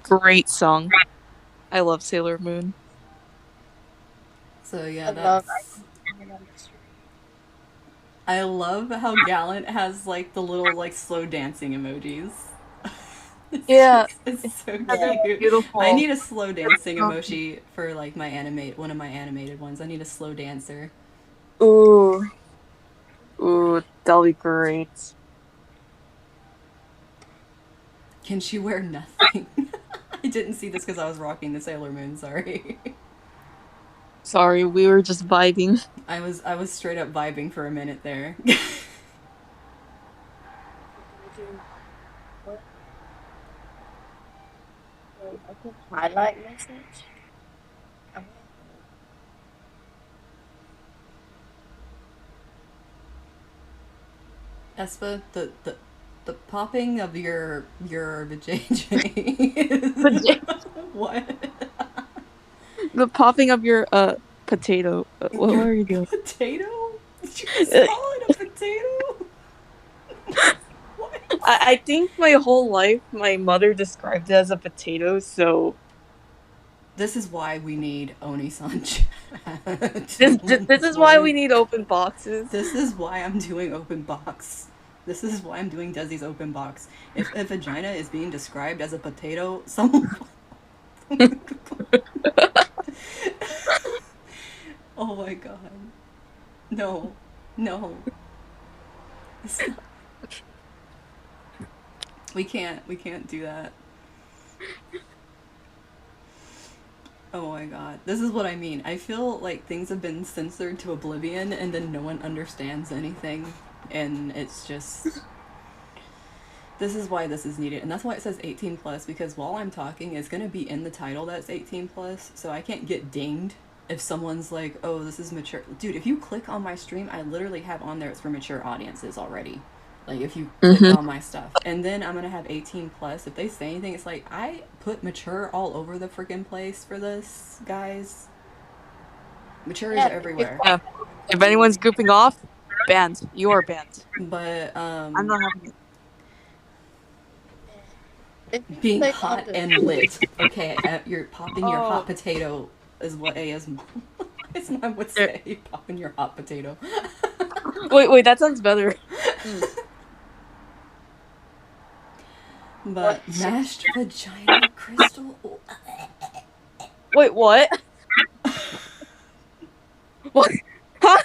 Speaker 2: great song. I love Sailor Moon.
Speaker 1: So yeah, I love how Gallant has like the little like slow dancing emojis. It's so cute.
Speaker 2: Beautiful.
Speaker 1: I need a slow dancing emoji for like one of my animated ones. I need a slow dancer.
Speaker 2: Ooh, that'll be great.
Speaker 1: Can she wear nothing? I didn't see this because I was rocking the Sailor Moon. Sorry.
Speaker 2: Sorry, we were just vibing.
Speaker 1: I was straight up vibing for a minute there.
Speaker 3: Highlight message.
Speaker 1: Espa, the popping of your vajayjay. What?
Speaker 2: The popping of your potato. What are you doing?
Speaker 1: Potato? Did you just call it a potato? What?
Speaker 2: I think my whole life my mother described it as a potato, so
Speaker 1: this is why we need Onee-san.
Speaker 2: this is why we need open boxes.
Speaker 1: This is why I'm doing open box. This is why I'm doing Desi's open box. If vagina is being described as a potato, someone. Oh my god. No. Stop. We can't do that. Oh my god. This is what I mean. I feel like things have been censored to oblivion and then no one understands anything. And it's just... This is why this is needed. And that's why it says 18 plus, because while I'm talking, it's going to be in the title that's 18 plus, so I can't get dinged if someone's like, oh, this is mature. Dude, if you click on my stream, I literally have on there it's for mature audiences already. Like, if you click on my stuff. And then I'm going to have 18 plus. If they say anything, it's like, I put mature all over the freaking place for this, guys. Mature is everywhere.
Speaker 2: Yeah. If anyone's goofing off, banned. You are banned.
Speaker 1: But,
Speaker 2: I'm not having
Speaker 1: it. Being hot and lit. Okay, you're popping your hot potato is what ASMR. ASMR would say. Popping your hot potato.
Speaker 2: Wait, that sounds better.
Speaker 1: But mashed vagina crystal.
Speaker 2: Wait, what? What? Huh?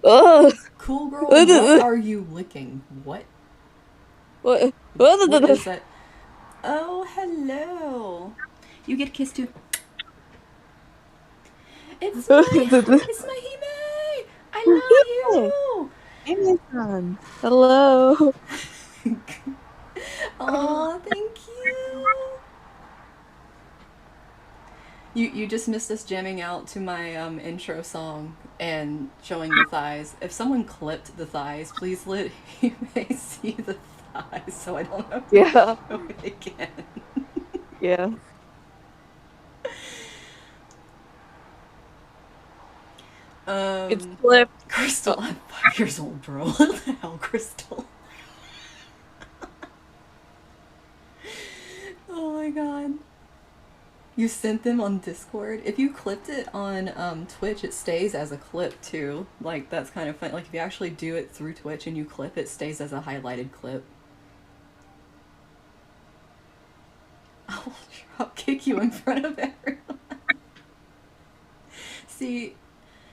Speaker 2: Ugh.
Speaker 1: Cool girl, what are you licking? What?
Speaker 2: What
Speaker 1: is that? Oh, hello. You get kissed too. It's my Hime! I love you!
Speaker 2: Onee-chan. Hello.
Speaker 1: Oh, thank you. You just missed us jamming out to my intro song and showing the thighs. If someone clipped the thighs, please let you may see the thighs so I don't have to
Speaker 3: Yeah,
Speaker 1: show it again.
Speaker 3: yeah. It's
Speaker 1: Um,
Speaker 3: flipped.
Speaker 1: Crystal,
Speaker 3: Oh,
Speaker 1: I'm 5 years old, bro. What the hell, Crystal? Oh my god. You sent them on Discord. If you clipped it on Twitch, it stays as a clip too. Like that's kind of fun. Like if you actually do it through Twitch and you clip, it stays as a highlighted clip. I'll kick you in front of everyone. See,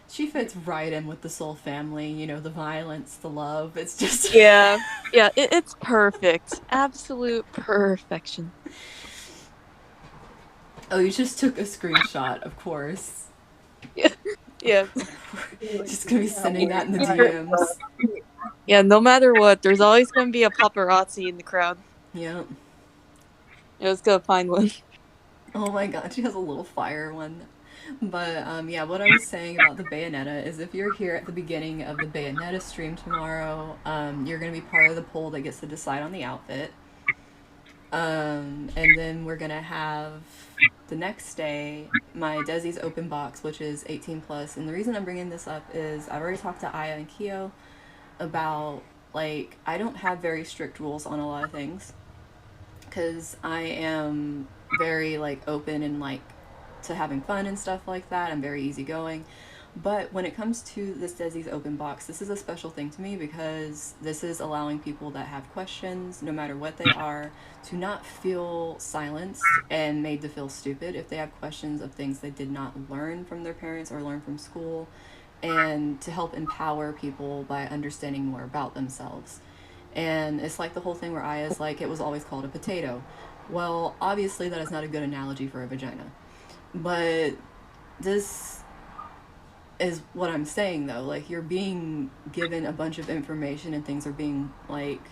Speaker 1: she fits right in with the Soul family. You know, the violence, the love. It's just.
Speaker 3: yeah, yeah. It's perfect. Absolute perfection.
Speaker 1: Oh, you just took a screenshot, of course.
Speaker 3: Yeah, yeah.
Speaker 1: Just gonna be sending that in the DMs.
Speaker 3: Yeah, no matter what, there's always gonna be a paparazzi in the crowd.
Speaker 1: Yep.
Speaker 3: I was gonna find one.
Speaker 1: Oh my god, she has a little fire one. But yeah, what I was saying about the Bayonetta is if you're here at the beginning of the Bayonetta stream tomorrow, you're going to be part of the poll that gets to decide on the outfit. And then we're going to have the next day my Desi's open box, which is 18 plus. And the reason I'm bringing this up is I've already talked to Aya and Kyo about, like, I don't have very strict rules on a lot of things because I am very, like, open and, like, to having fun and stuff like that. I'm very easygoing. But when it comes to this Desi's open box, this is a special thing to me because this is allowing people that have questions, no matter what they are, to not feel silenced and made to feel stupid if they have questions of things they did not learn from their parents or learn from school, and to help empower people by understanding more about themselves. And it's like the whole thing where Aya's like, it was always called a potato. Well, obviously, that is not a good analogy for a vagina. But this is what I'm saying though. Like you're being given a bunch of information and things are being like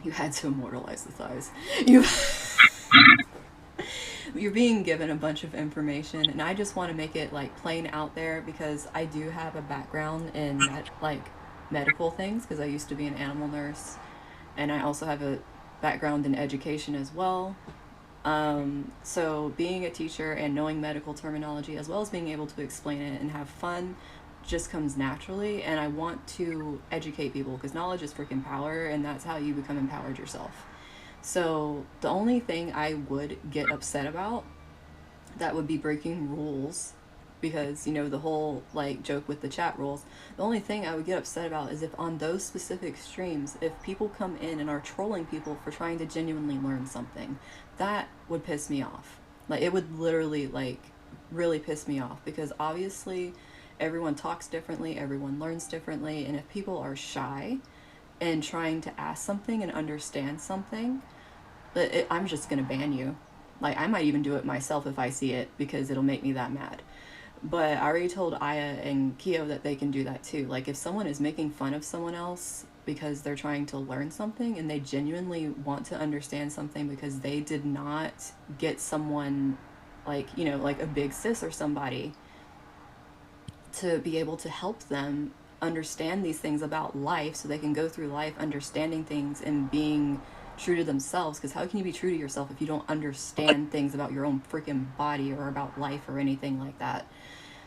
Speaker 1: you had to immortalize the thighs. You you're being given a bunch of information and I just want to make it like plain out there because I do have a background in like medical things because I used to be an animal nurse and I also have a background in education as well. So being a teacher and knowing medical terminology as well as being able to explain it and have fun just comes naturally. And I want to educate people because knowledge is freaking power and that's how you become empowered yourself. So the only thing I would get upset about that would be breaking rules because you know the whole like joke with the chat rules, the only thing I would get upset about is if on those specific streams if people come in and are trolling people for trying to genuinely learn something, that would piss me off. Like it would literally like really piss me off because obviously everyone talks differently, everyone learns differently, and if people are shy and trying to ask something and understand something, I'm just gonna ban you. Like I might even do it myself if I see it because it'll make me that mad. But I already told Aya and Kyo that they can do that too. Like if someone is making fun of someone else because they're trying to learn something and they genuinely want to understand something because they did not get someone like, you know, like a big sis or somebody to be able to help them understand these things about life so they can go through life understanding things and being true to themselves, because how can you be true to yourself if you don't understand things about your own freaking body or about life or anything like that?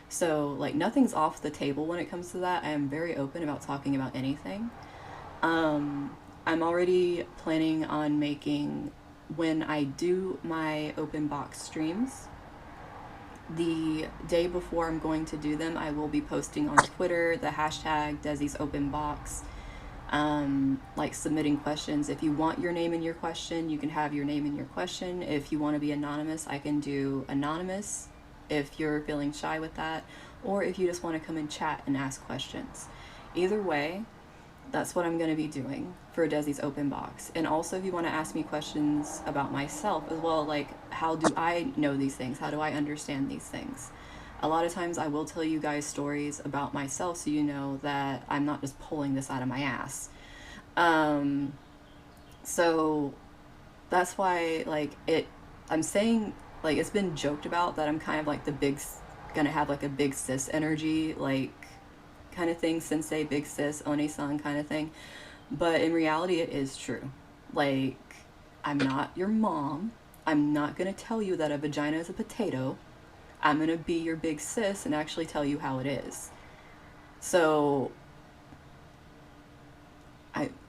Speaker 1: So like nothing's off the table when it comes to that. I am very open about talking about anything. I'm already planning on making, when I do my open box streams, the day before I'm going to do them, I will be posting on Twitter the hashtag Desi's Open Box, like submitting questions. If you want your name in your question, you can have your name in your question. If you want to be anonymous, I can do anonymous if you're feeling shy with that, or if you just want to come and chat and ask questions. Either way, that's what I'm going to be doing for Desi's open box. And also if you want to ask me questions about myself as well, like how do I know these things? How do I understand these things? A lot of times I will tell you guys stories about myself so you know that I'm not just pulling this out of my ass. So that's why like I'm saying like it's been joked about that I'm kind of like gonna have like a big sis energy, like kind of thing, sensei, big sis, Onee-san kind of thing. But in reality, it is true. Like, I'm not your mom. I'm not gonna tell you that a vagina is a potato. I'm gonna be your big sis and actually tell you how it is. So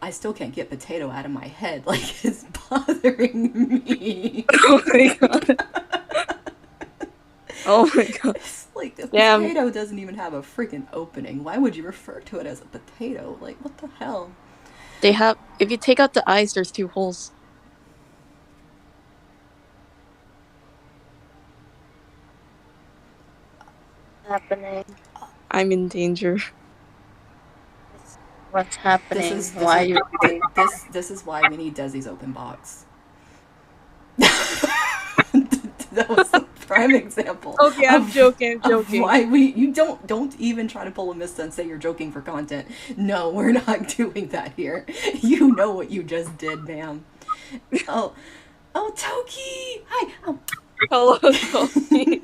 Speaker 1: I still can't get potato out of my head. Like, it's bothering me.
Speaker 3: Oh my god. Oh my god.
Speaker 1: It's like the
Speaker 3: Damn.
Speaker 1: potato doesn't even have a freaking opening. Why would you refer to it as a potato? Like, what the hell?
Speaker 3: They have. If you take out the eyes, there's 2 holes.
Speaker 2: Happening.
Speaker 3: I'm in danger.
Speaker 2: What's happening?
Speaker 1: This is
Speaker 2: Why you?
Speaker 1: this is why we need Desi's open box. That was a prime example.
Speaker 3: Okay, I'm joking. I'm
Speaker 1: of
Speaker 3: joking.
Speaker 1: why you don't even try to pull a Mista and say you're joking for content. No, we're not doing that here. You know what you just did, ma'am. Oh, Toki! Hi. Oh.
Speaker 3: Hello, Tony.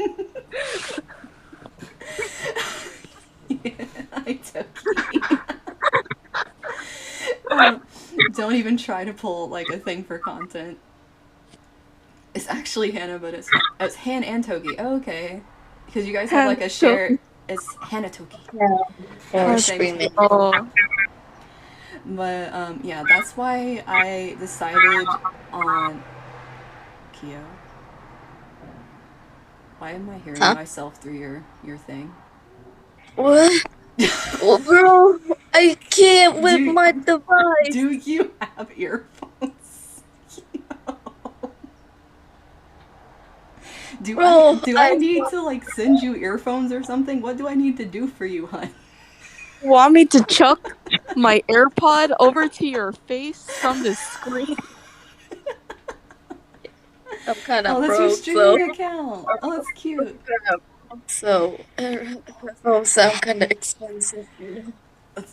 Speaker 1: Yeah, hi, Toki. Don't even try to pull like a thing for content. It's actually Hannah, but it's Han and Toki. Oh, okay, because you guys have like a shared. It's Hannah Toki.
Speaker 2: Yeah,
Speaker 1: Same.
Speaker 3: Oh.
Speaker 1: But yeah, that's why I decided on Kyo. Why am I hearing myself through your thing?
Speaker 2: What? Well, bro, I can't with my device.
Speaker 1: Do you have earphones? Do I need to like send you earphones or something? What do I need to do for you, hon?
Speaker 3: Want me to chuck my AirPod over to your face from the screen?
Speaker 2: I'm kind of
Speaker 1: that's
Speaker 2: broke,
Speaker 1: your streaming account. Oh, that's cute.
Speaker 2: So headphones sound kind of expensive, you know.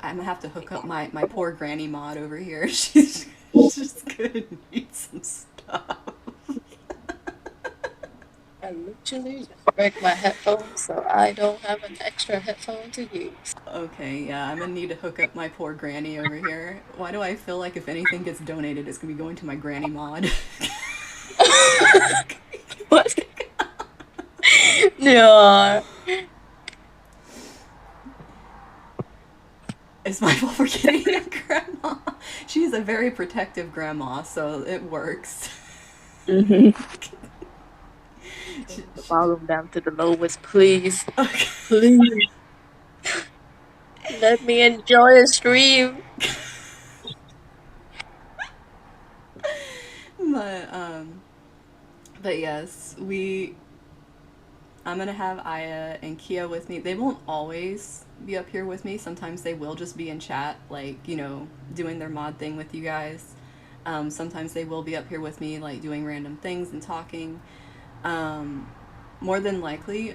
Speaker 1: I'm gonna have to hook up my poor granny mod over here. She's just gonna need some stuff.
Speaker 2: I literally just break my headphones, so I don't have an extra headphone to use.
Speaker 1: Okay, yeah, I'm gonna need to hook up my poor granny over here. Why do I feel like if anything gets donated, it's gonna be going to my granny mod?
Speaker 2: What? Yeah.
Speaker 1: It's my fault for getting a grandma. She's a very protective grandma, so it works.
Speaker 2: Mm-hmm. The volume down to the lowest, please.
Speaker 1: Okay.
Speaker 2: Please. Let me enjoy a stream.
Speaker 1: But yes, I'm gonna have Aya and Kia with me. They won't always be up here with me. Sometimes they will just be in chat, like, you know, doing their mod thing with you guys. Sometimes they will be up here with me, like, doing random things and talking. More than likely,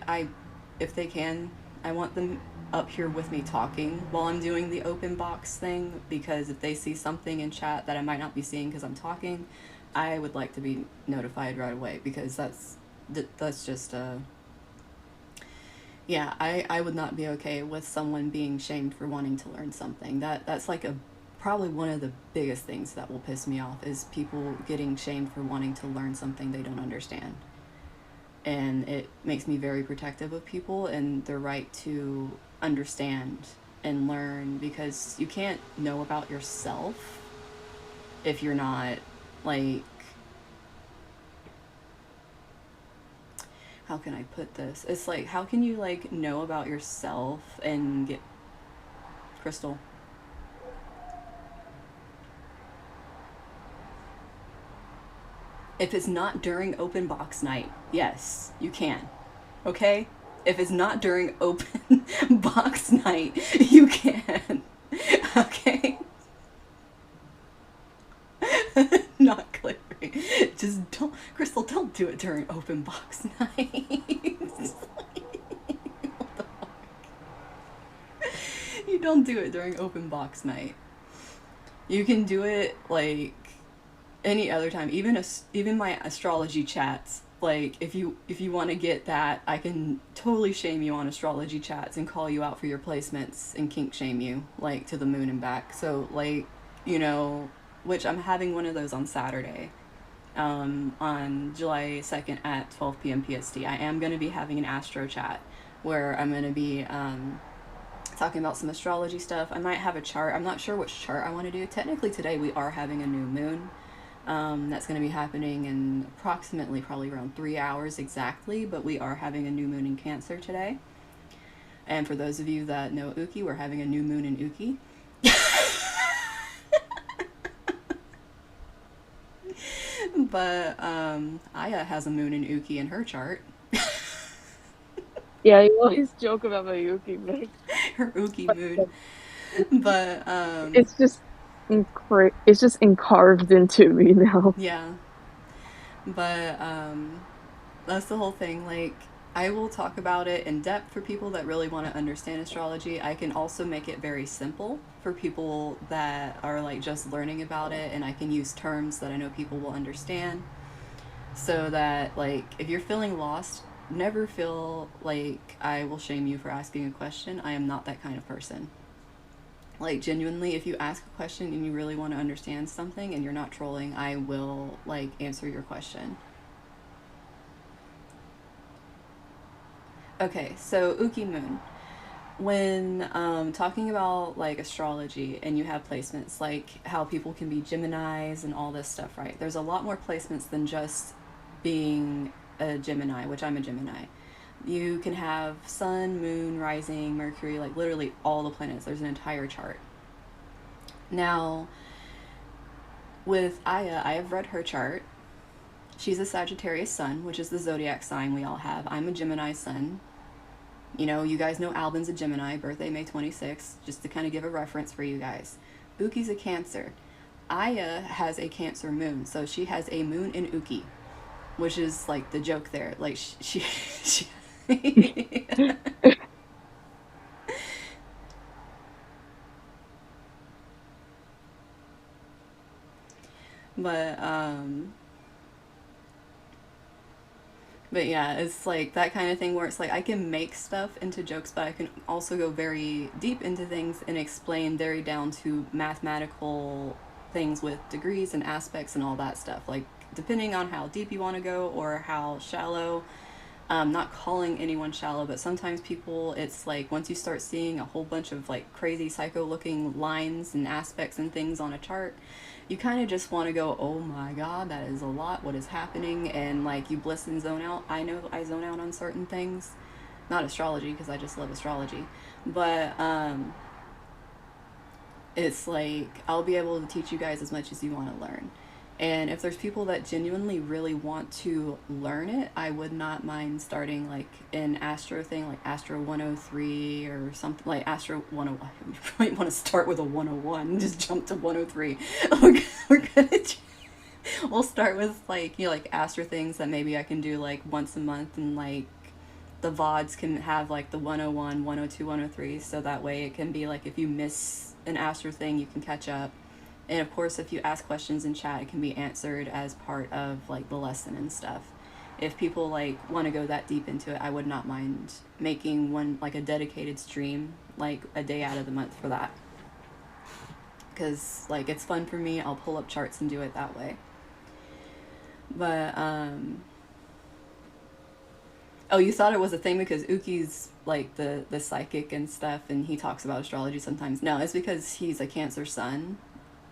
Speaker 1: if they can, I want them up here with me talking while I'm doing the open box thing, because if they see something in chat that I might not be seeing because I'm talking, I would like to be notified right away, because that's just yeah, I would not be okay with someone being shamed for wanting to learn something. That's like probably one of the biggest things that will piss me off, is people getting shamed for wanting to learn something they don't understand. And it makes me very protective of people and their right to understand and learn, because you can't know about yourself if you're not, like, how can I put this? It's like, how can you, like, know about yourself and get Crystal? If it's not during open box night, yes, you can. Okay? If it's not during open box night, you can. Okay? Not clear. Just don't, Crystal, don't do it during open box night. What the fuck? You don't do it during open box night. You can do it, like, any other time, even my astrology chats. Like if you want to get that, I can totally shame you on astrology chats and call you out for your placements and kink shame you like to the moon and back. So like, you know, which I'm having one of those on Saturday, on July 2nd at 12 p.m. PST. I am going to be having an astro chat where I'm going to be talking about some astrology stuff. I might have a chart. I'm not sure which chart I want to do. Technically, today we are having a new moon. That's going to be happening in approximately probably around 3 hours exactly, but we are having a new moon in Cancer today. And for those of you that know Uki, we're having a new moon in Uki. But Aya has a moon in Uki in her chart.
Speaker 2: Yeah, you always joke about my Yuki, but
Speaker 1: Her Uki moon. But
Speaker 2: it's just encarved into me now.
Speaker 1: yeah. But that's the whole thing. Like, I will talk about it in depth for people that really want to understand astrology. I can also make it very simple for people that are like just learning about it, and I can use terms that I know people will understand. So that, like, if you're feeling lost, never feel like I will shame you for asking a question. I am not that kind of person. Like, genuinely, if you ask a question and you really want to understand something and you're not trolling, I will, like, answer your question. Okay, so Uki Moon. When talking about like astrology and you have placements, like how people can be Geminis and all this stuff, right? There's a lot more placements than just being a Gemini, which I'm a Gemini. You can have Sun, Moon, Rising, Mercury, like literally all the planets. There's an entire chart. Now, with Aya, I have read her chart. She's a Sagittarius Sun, which is the zodiac sign we all have. I'm a Gemini Sun. You know, you guys know Albin's a Gemini, birthday May 26th, just to kind of give a reference for you guys. Uki's a Cancer. Aya has a Cancer moon, so she has a moon in Uki, which is like the joke there. Like, she but, But yeah, it's like that kind of thing where it's like I can make stuff into jokes, but I can also go very deep into things and explain very down to mathematical things with degrees and aspects and all that stuff. Like, depending on how deep you want to go or how shallow. Not calling anyone shallow, but sometimes people, it's like once you start seeing a whole bunch of like crazy psycho looking lines and aspects and things on a chart, you kind of just want to go, oh my god, that is a lot, what is happening? And like you bliss and zone out. I know I zone out on certain things, not astrology because I just love astrology, but it's like I'll be able to teach you guys as much as you want to learn. And if there's people that genuinely really want to learn it, I would not mind starting like an Astro thing, like Astro 103 or something, like Astro 101. You might want to start with a 101 and just jump to 103. We're gonna we'll start with like, you know, like Astro things that maybe I can do like once a month, and like the VODs can have like the 101, 102, 103, so that way it can be like if you miss an Astro thing, you can catch up. And of course, if you ask questions in chat, it can be answered as part of like the lesson and stuff. If people like want to go that deep into it, I would not mind making one like a dedicated stream, like a day out of the month for that. Because like it's fun for me. I'll pull up charts and do it that way. But oh, you thought it was a thing because Uki's like the psychic and stuff, and he talks about astrology sometimes. No, it's because he's a Cancer sun.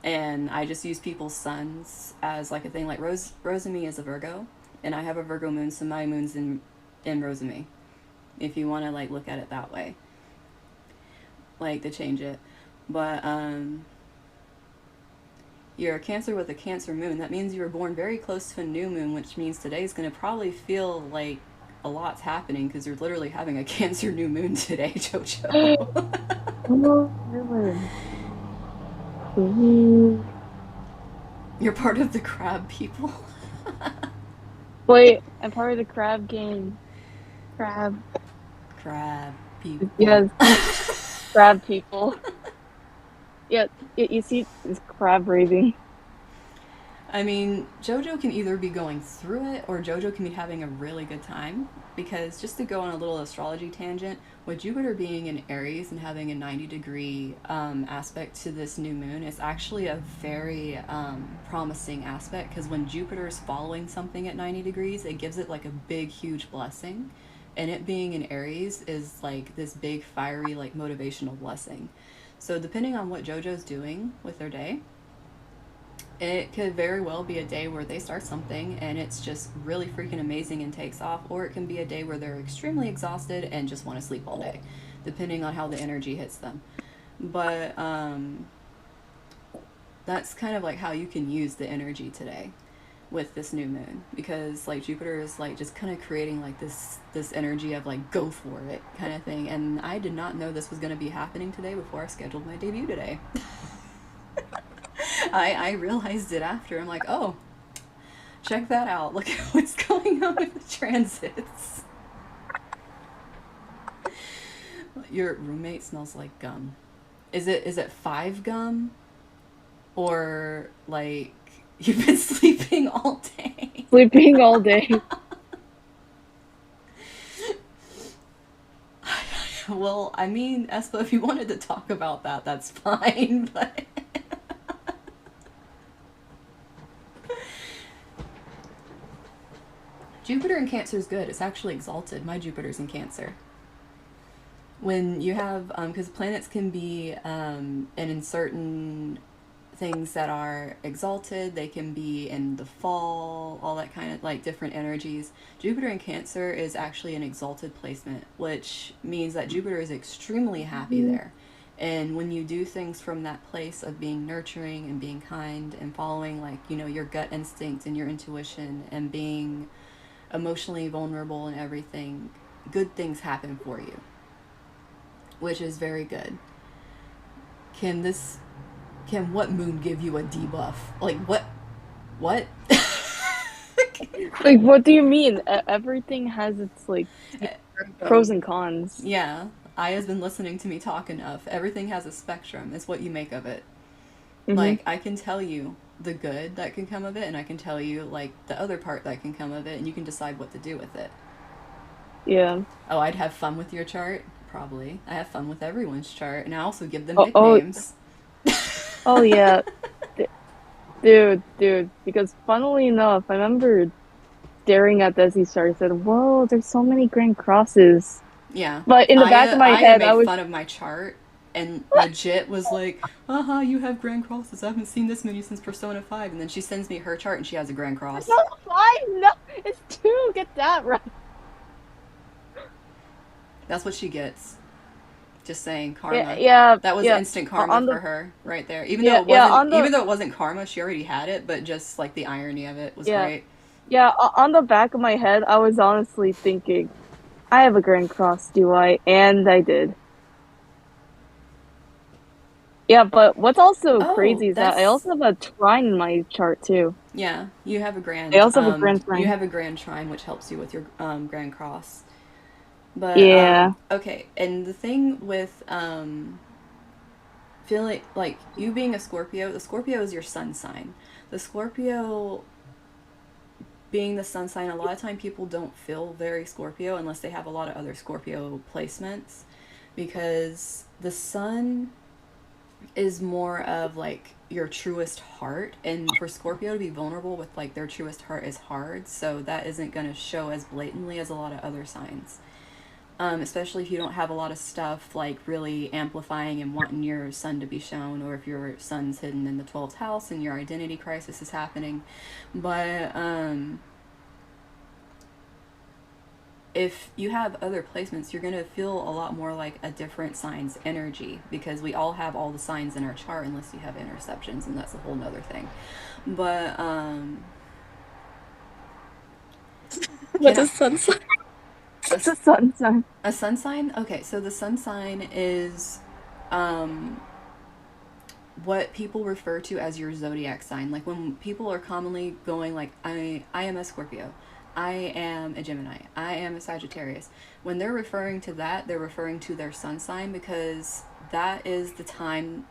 Speaker 1: And I just use people's suns as like a thing. Like Rosemi is a Virgo, and I have a Virgo moon, so my moon's in Rosemi. If you want to like look at it that way, like to change it. But you're a Cancer with a Cancer moon. That means you were born very close to a new moon, which means today's gonna probably feel like a lot's happening because you're literally having a Cancer new moon today, Jojo.
Speaker 2: Oh, really?
Speaker 1: You're part of the crab people.
Speaker 2: Wait, I'm part of the crab game. Crab.
Speaker 1: Crab people.
Speaker 2: Yes, crab people. Yeah, you see this crab raving.
Speaker 1: I mean, JoJo can either be going through it or JoJo can be having a really good time. Because just to go on a little astrology tangent, with Jupiter being in Aries and having a 90-degree aspect to this new moon, it's actually a very promising aspect. Because when Jupiter is following something at 90 degrees, it gives it like a big, huge blessing. And it being in Aries is like this big, fiery, like motivational blessing. So, depending on what JoJo's doing with their day, it could very well be a day where they start something and it's just really freaking amazing and takes off, or it can be a day where they're extremely exhausted and just want to sleep all day, depending on how the energy hits them. But that's kind of like how you can use the energy today with this new moon, because like Jupiter is like just kind of creating like this energy of like go for it kind of thing. And I did not know this was going to be happening today before I scheduled my debut today. I realized it after. I'm like, oh, check that out. Look at what's going on with the transits. Your roommate smells like gum. Is it 5 gum? Or like you've been sleeping all day?
Speaker 2: Sleeping all day.
Speaker 1: Well, I mean, Espa, if you wanted to talk about that, that's fine, but Jupiter in Cancer is good. It's actually exalted. My Jupiter's in Cancer. When you have, because planets can be, and in certain things that are exalted, they can be in the fall, all that kind of like different energies. Jupiter in Cancer is actually an exalted placement, which means that Jupiter is extremely happy there. And when you do things from that place of being nurturing and being kind and following like, you know, your gut instinct and your intuition and being emotionally vulnerable and everything, good things happen for you, which is very good. Can what moon give you a debuff? Like what like
Speaker 2: what do you mean? Everything has its like pros and cons.
Speaker 1: Yeah, Aya's been listening to me talk enough. Everything has a spectrum. It's what you make of it. Like I can tell you the good that can come of it, and I can tell you like the other part that can come of it, and you can decide what to do with it.
Speaker 2: Yeah.
Speaker 1: Oh, I'd have fun with your chart? Probably. I have fun with everyone's chart, and I also give them nicknames.
Speaker 2: Oh yeah. Dude, because funnily enough, I remember staring at Dezi Starlight and said, whoa, there's so many grand crosses.
Speaker 1: Yeah.
Speaker 2: But in the back of my head,
Speaker 1: I made fun of my chart and legit was like, haha, you have grand crosses. I haven't seen this many since Persona 5. And then she sends me her chart and she has a grand cross.
Speaker 2: No, 5? No, it's 2. Get that right.
Speaker 1: That's what she gets. Just saying, karma.
Speaker 2: Yeah,
Speaker 1: that was instant karma for her right there. Even though it wasn't karma, she already had it. But just like the irony of it was great.
Speaker 2: Yeah, on the back of my head, I was honestly thinking, I have a grand cross, do I? And I did. Yeah, but what's also crazy is that I also have a trine in my chart too.
Speaker 1: Yeah, you have a grand.
Speaker 2: I also have a grand trine.
Speaker 1: You have a grand trine, which helps you with your grand cross. But okay, and the thing with feeling like you being a Scorpio, the Scorpio is your sun sign. The Scorpio being the sun sign, a lot of time people don't feel very Scorpio unless they have a lot of other Scorpio placements, because the sun is more of like your truest heart, and for Scorpio to be vulnerable with like their truest heart is hard, so that isn't going to show as blatantly as a lot of other signs. Especially if you don't have a lot of stuff like really amplifying and wanting your sun to be shown, or if your sun's hidden in the 12th house and your identity crisis is happening. But if you have other placements, you're going to feel a lot more like a different sign's energy, because we all have all the signs in our chart unless you have interceptions, and that's a whole nother thing. But
Speaker 3: what's a sun sign?
Speaker 2: What's a sun sign?
Speaker 1: A sun sign? Okay, so the sun sign is what people refer to as your zodiac sign. Like when people are commonly going like, I am a Scorpio, I am a Gemini, I am a Sagittarius. When they're referring to that, they're referring to their sun sign, because that is the time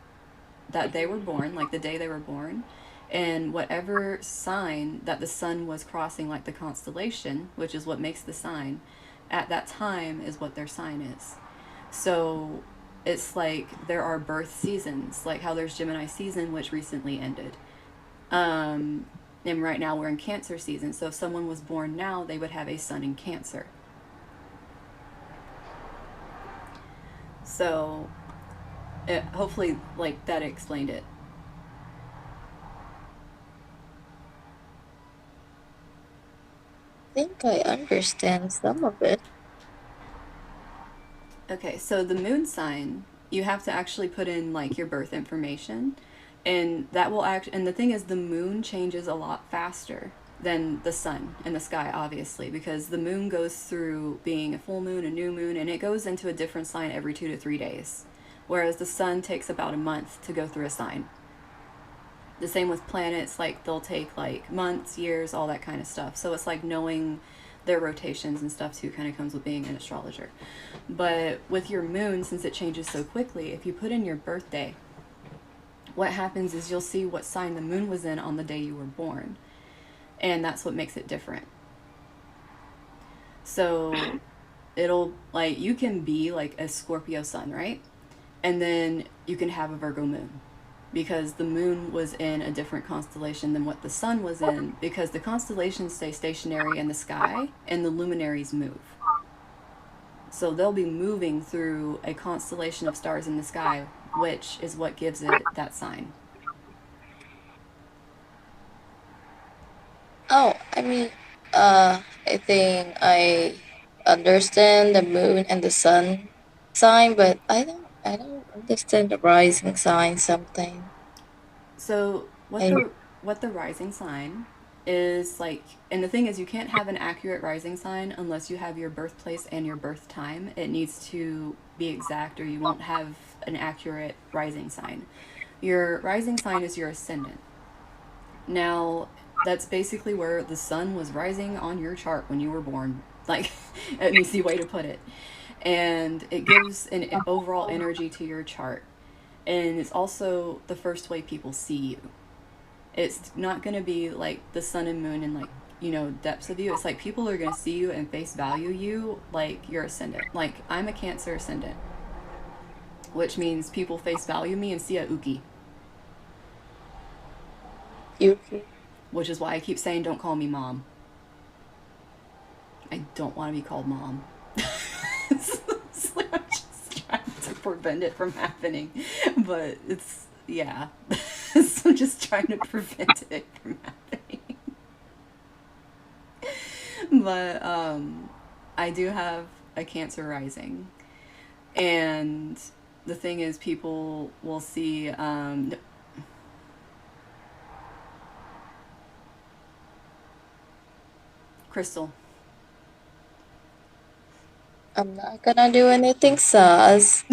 Speaker 1: that they were born, like the day they were born. And whatever sign that the sun was crossing, like the constellation, which is what makes the sign, at that time is what their sign is. So it's like there are birth seasons, like how there's Gemini season, which recently ended. Um, and right now we're in Cancer season. So if someone was born now, they would have a sun in Cancer. So hopefully, like, that explained it.
Speaker 3: I think I understand some of it.
Speaker 1: Okay, so the moon sign, you have to actually put in like your birth information, and that will act. And the thing is, the moon changes a lot faster than the sun in the sky, obviously, because the moon goes through being a full moon, a new moon, and it goes into a different sign every 2 to 3 days, whereas the sun takes about a month to go through a sign. The same with planets, like they'll take like months, years, all that kind of stuff. So it's like knowing their rotations and stuff too kind of comes with being an astrologer. But with your moon, since it changes so quickly, if you put in your birthday, what happens is you'll see what sign the moon was in on the day you were born. And that's what makes it different. So it'll, like, you can be like a Scorpio sun, right? And then you can have a Virgo moon, because the moon was in a different constellation than what the sun was in, because the constellations stay stationary in the sky and the luminaries move. So they'll be moving through a constellation of stars in the sky, which is what gives it that sign.
Speaker 3: Oh, I mean, I think I understand the moon and the sun sign, but I don't understand the rising sign something.
Speaker 1: So
Speaker 3: I
Speaker 1: what the rising sign is like, and the thing is, you can't have an accurate rising sign unless you have your birthplace and your birth time. It needs to be exact, or you won't have an accurate rising sign. Your rising sign is your ascendant. Now, that's basically where the sun was rising on your chart when you were born. Like, an easy way to put it. And it gives an overall energy to your chart. And it's also the first way people see you. It's not going to be like the sun and moon and, like, depths of you. It's like people are going to see you and face value you like your ascendant. Like, I'm a Cancer ascendant, which means people face value me and see a Uki,
Speaker 3: you
Speaker 1: which is why I keep saying don't call me mom. I don't want to be called mom. It's like I'm just trying to prevent it from happening. But it's, yeah. So I'm just trying to prevent it from happening. But I do have a Cancer rising. And the thing is, people will see. Crystal.
Speaker 3: I'm not gonna do anything sus.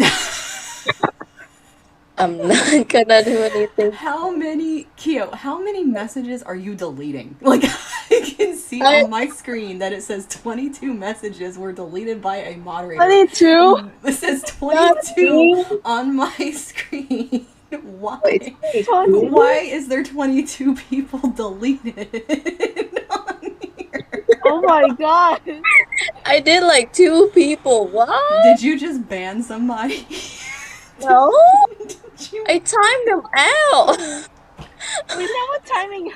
Speaker 3: I'm not gonna do anything.
Speaker 1: How many, Keo, how many messages are you deleting? Like, I can see
Speaker 3: I
Speaker 1: on my screen that it says 22 messages were deleted by a moderator.
Speaker 2: 22?
Speaker 1: It says
Speaker 3: not
Speaker 1: 22 on my screen. Why?
Speaker 3: Wait,
Speaker 1: Why is there 22 people deleted on here?
Speaker 2: Oh my god.
Speaker 3: I did like 2 people. What?
Speaker 1: Did you just ban somebody?
Speaker 3: No,
Speaker 1: Did you?
Speaker 3: I timed them out.
Speaker 2: Wait, now what timing?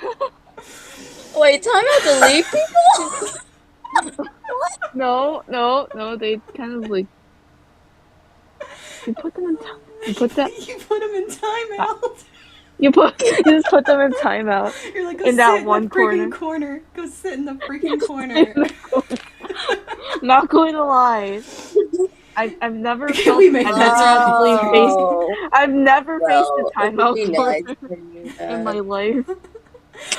Speaker 3: Wait, time out delete people?
Speaker 2: No, they kind of like you put them in you put that
Speaker 1: You put them in timeout.
Speaker 2: you just put them in timeout.
Speaker 1: You're like, go
Speaker 2: In
Speaker 1: sit
Speaker 2: that
Speaker 1: in
Speaker 2: one
Speaker 1: the freaking
Speaker 2: corner.
Speaker 1: corner. Go sit in the freaking corner.
Speaker 2: Not going to lie. I've never
Speaker 1: Can
Speaker 2: felt
Speaker 1: we make
Speaker 2: I've
Speaker 1: that
Speaker 2: never actually faced
Speaker 3: Oh,
Speaker 2: I've never faced
Speaker 3: well,
Speaker 2: a
Speaker 3: it would be
Speaker 2: timeout
Speaker 3: nice
Speaker 2: corner
Speaker 3: for you
Speaker 2: in my
Speaker 3: then.
Speaker 2: life.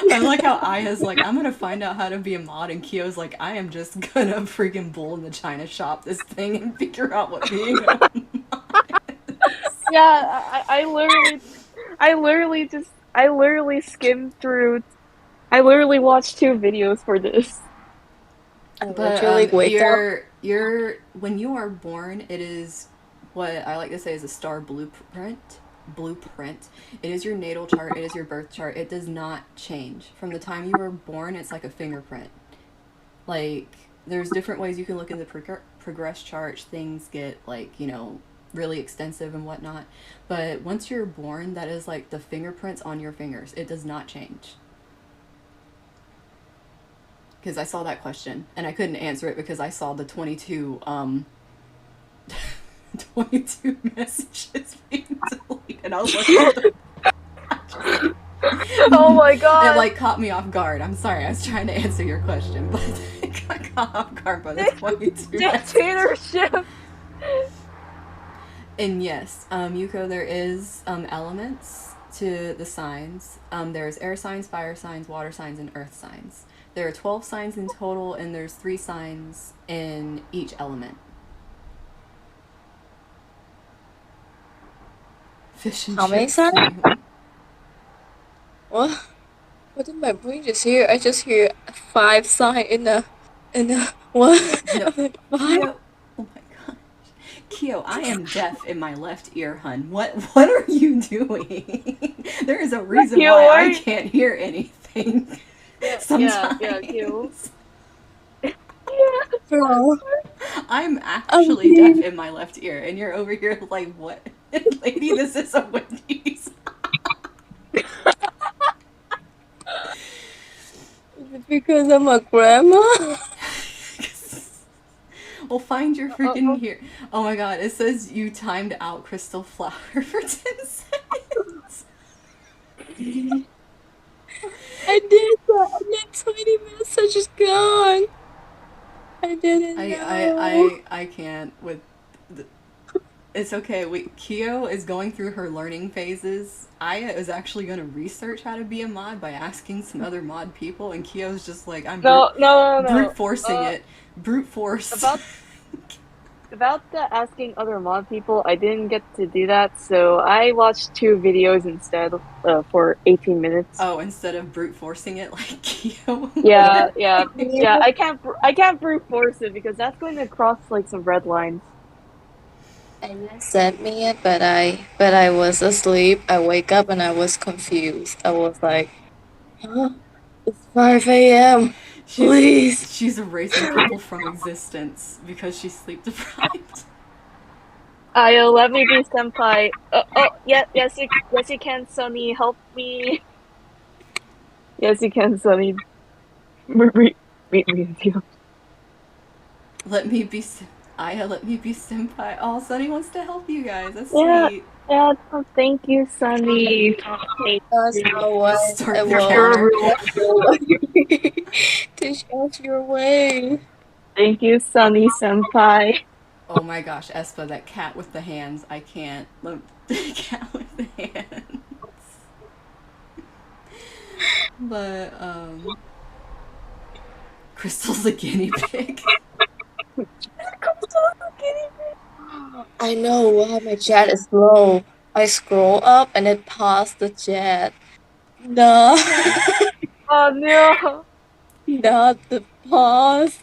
Speaker 1: I like how Aya's like, I'm gonna find out how to be a mod, and Kyo's like, I am just gonna freaking bull in the china shop this thing and figure out what being a mod is.
Speaker 2: Yeah, I literally skimmed through. I literally watched 2 videos for this.
Speaker 3: I
Speaker 1: But
Speaker 3: literally wake up.
Speaker 1: you're when you are born, it is what I like to say is a star blueprint. blueprint. It is your natal chart. It is your birth chart. It does not change from the time you were born. It's like a fingerprint. Like there's different ways you can look in the progress chart. Things get like really extensive and whatnot, but once you're born, that is like the fingerprints on your fingers. It does not change. Because I saw that question and I couldn't answer it because I saw the 22 22 messages being deleted. I was like,
Speaker 3: oh my god!
Speaker 1: It like caught me off guard. I'm sorry, I was trying to answer your question, but it got caught off guard by the 22
Speaker 3: dictatorship.
Speaker 1: And yes, Yuko, there is elements to the signs. There's air signs, fire signs, water signs, and earth signs. There are 12 signs in total, and there's 3 signs in each element. Fish and
Speaker 3: How many
Speaker 1: chips.
Speaker 3: signs? What? What did my brain just hear? I just hear 5 signs in a what?
Speaker 1: No.
Speaker 3: 5?
Speaker 1: Kyo, oh my gosh. Kyo, I am deaf in my left ear, hun. What are you doing? There is a reason why I can't hear anything. Sometimes.
Speaker 3: Yeah, Kyo. Yeah, bro.
Speaker 1: I'm actually deaf in my left ear, and you're over here like, what? Lady, this is a Wendy's.
Speaker 3: Is it because I'm a grandma?
Speaker 1: Well, find your freaking here. Oh my god, it says you timed out Crystal Flower for 10 seconds.
Speaker 3: I did that, and that tiny message is gone. I didn't know.
Speaker 1: I can't with... It's okay. Kyo is going through her learning phases. Aya is actually going to research how to be a mod by asking some other mod people, and Kyo's just like, I'm brute forcing it. Brute force.
Speaker 3: About the asking other mod people, I didn't get to do that, so I watched 2 videos instead for 18 minutes.
Speaker 1: Oh, instead of brute forcing it like Kyo.
Speaker 3: Yeah. I can't brute force it because that's going to cross like some red lines. And you sent me it, but I was asleep. I wake up and I was confused. I was like, huh? It's 5 a.m. Please.
Speaker 1: She's erasing people from existence because she's sleep deprived.
Speaker 3: Ayo, let me be senpai. Yes you can, Sunny. Help me. Yes, you can, Sunny. Meet me with you.
Speaker 1: Let me be senpai. Oh, Sunny wants to help you guys. That's sweet.
Speaker 3: Yeah, thank you, Sunny. To show your way. Thank you, Sunny senpai.
Speaker 1: Oh my gosh, Espa, that cat with the hands. I can't. The cat with the hands. But, Crystal's a guinea pig.
Speaker 3: I know why my chat is low. I scroll up and it paused the chat. No. Oh no. Not the pause.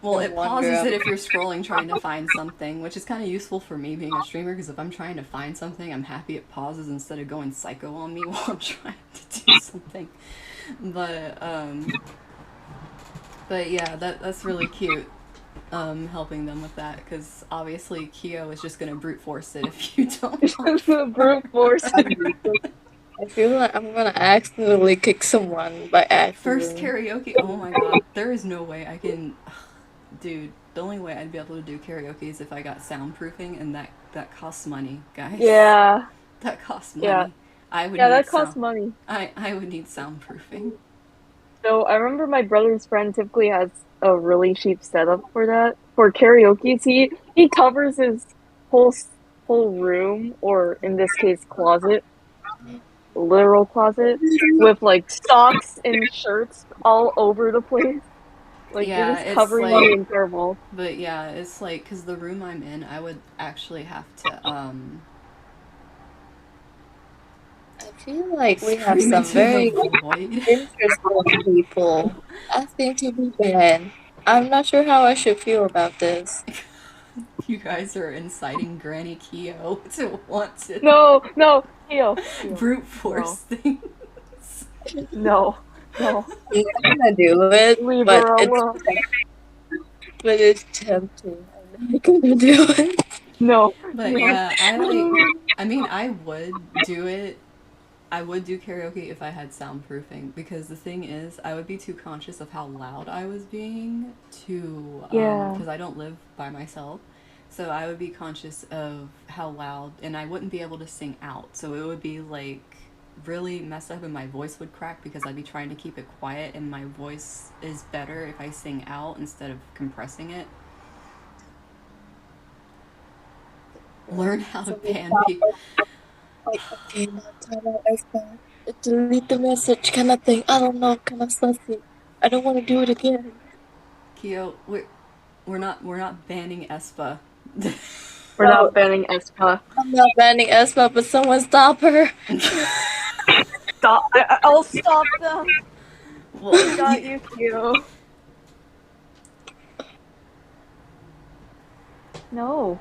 Speaker 1: Well, it pauses it if you're scrolling trying to find something, which is kind of useful for me being a streamer, because if I'm trying to find something, I'm happy it pauses instead of going psycho on me while I'm trying to do something. But yeah, that's really cute, helping them with that, because obviously Kyo is just gonna brute force it if you don't.
Speaker 3: Brute force it. I feel like I'm gonna accidentally kick someone by accident.
Speaker 1: First karaoke, oh my god, there is no way I can... Dude, the only way I'd be able to do karaoke is if I got soundproofing, and that costs money, guys.
Speaker 3: Yeah.
Speaker 1: That costs money.
Speaker 3: Yeah. That costs money.
Speaker 1: I would need soundproofing.
Speaker 3: So I remember my brother's friend typically has a really cheap setup for that. For karaoke, he covers his whole room, or in this case, closet, literal closet, with like socks and shirts all over the place. Like, yeah, you're just covering like, the entire wall.
Speaker 1: But yeah, it's like, because the room I'm in, I would actually have to,
Speaker 3: I feel like we have some very interesting people asking to be banned. I'm not sure how I should feel about this.
Speaker 1: You guys are inciting Granny Kyo to want to
Speaker 3: No, Kyo.
Speaker 1: brute force things.
Speaker 3: No.
Speaker 2: Yeah, I'm gonna do it,
Speaker 3: Leave her alone.
Speaker 2: but it's tempting. I'm not gonna do it.
Speaker 3: No.
Speaker 1: But yeah, I mean, I would do it. I would do karaoke if I had soundproofing because the thing is, I would be too conscious of how loud I was being to,
Speaker 3: Yeah.
Speaker 1: because I don't live by myself. So I would be conscious of how loud, and I wouldn't be able to sing out. So it would be like really messed up, and my voice would crack because I'd be trying to keep it quiet, and my voice is better if I sing out instead of compressing it. Learn how to pan people.
Speaker 2: Like, okay, now time out, I start. Delete the message kind of thing. I don't know, kind of sussy. I don't want to do it again.
Speaker 1: Kyo, we're not banning Espa.
Speaker 3: We're not banning Espa.
Speaker 2: I'm not banning Espa, but someone stop her.
Speaker 3: Stop. I'll stop them.
Speaker 1: Well,
Speaker 3: I got you, Kyo. No.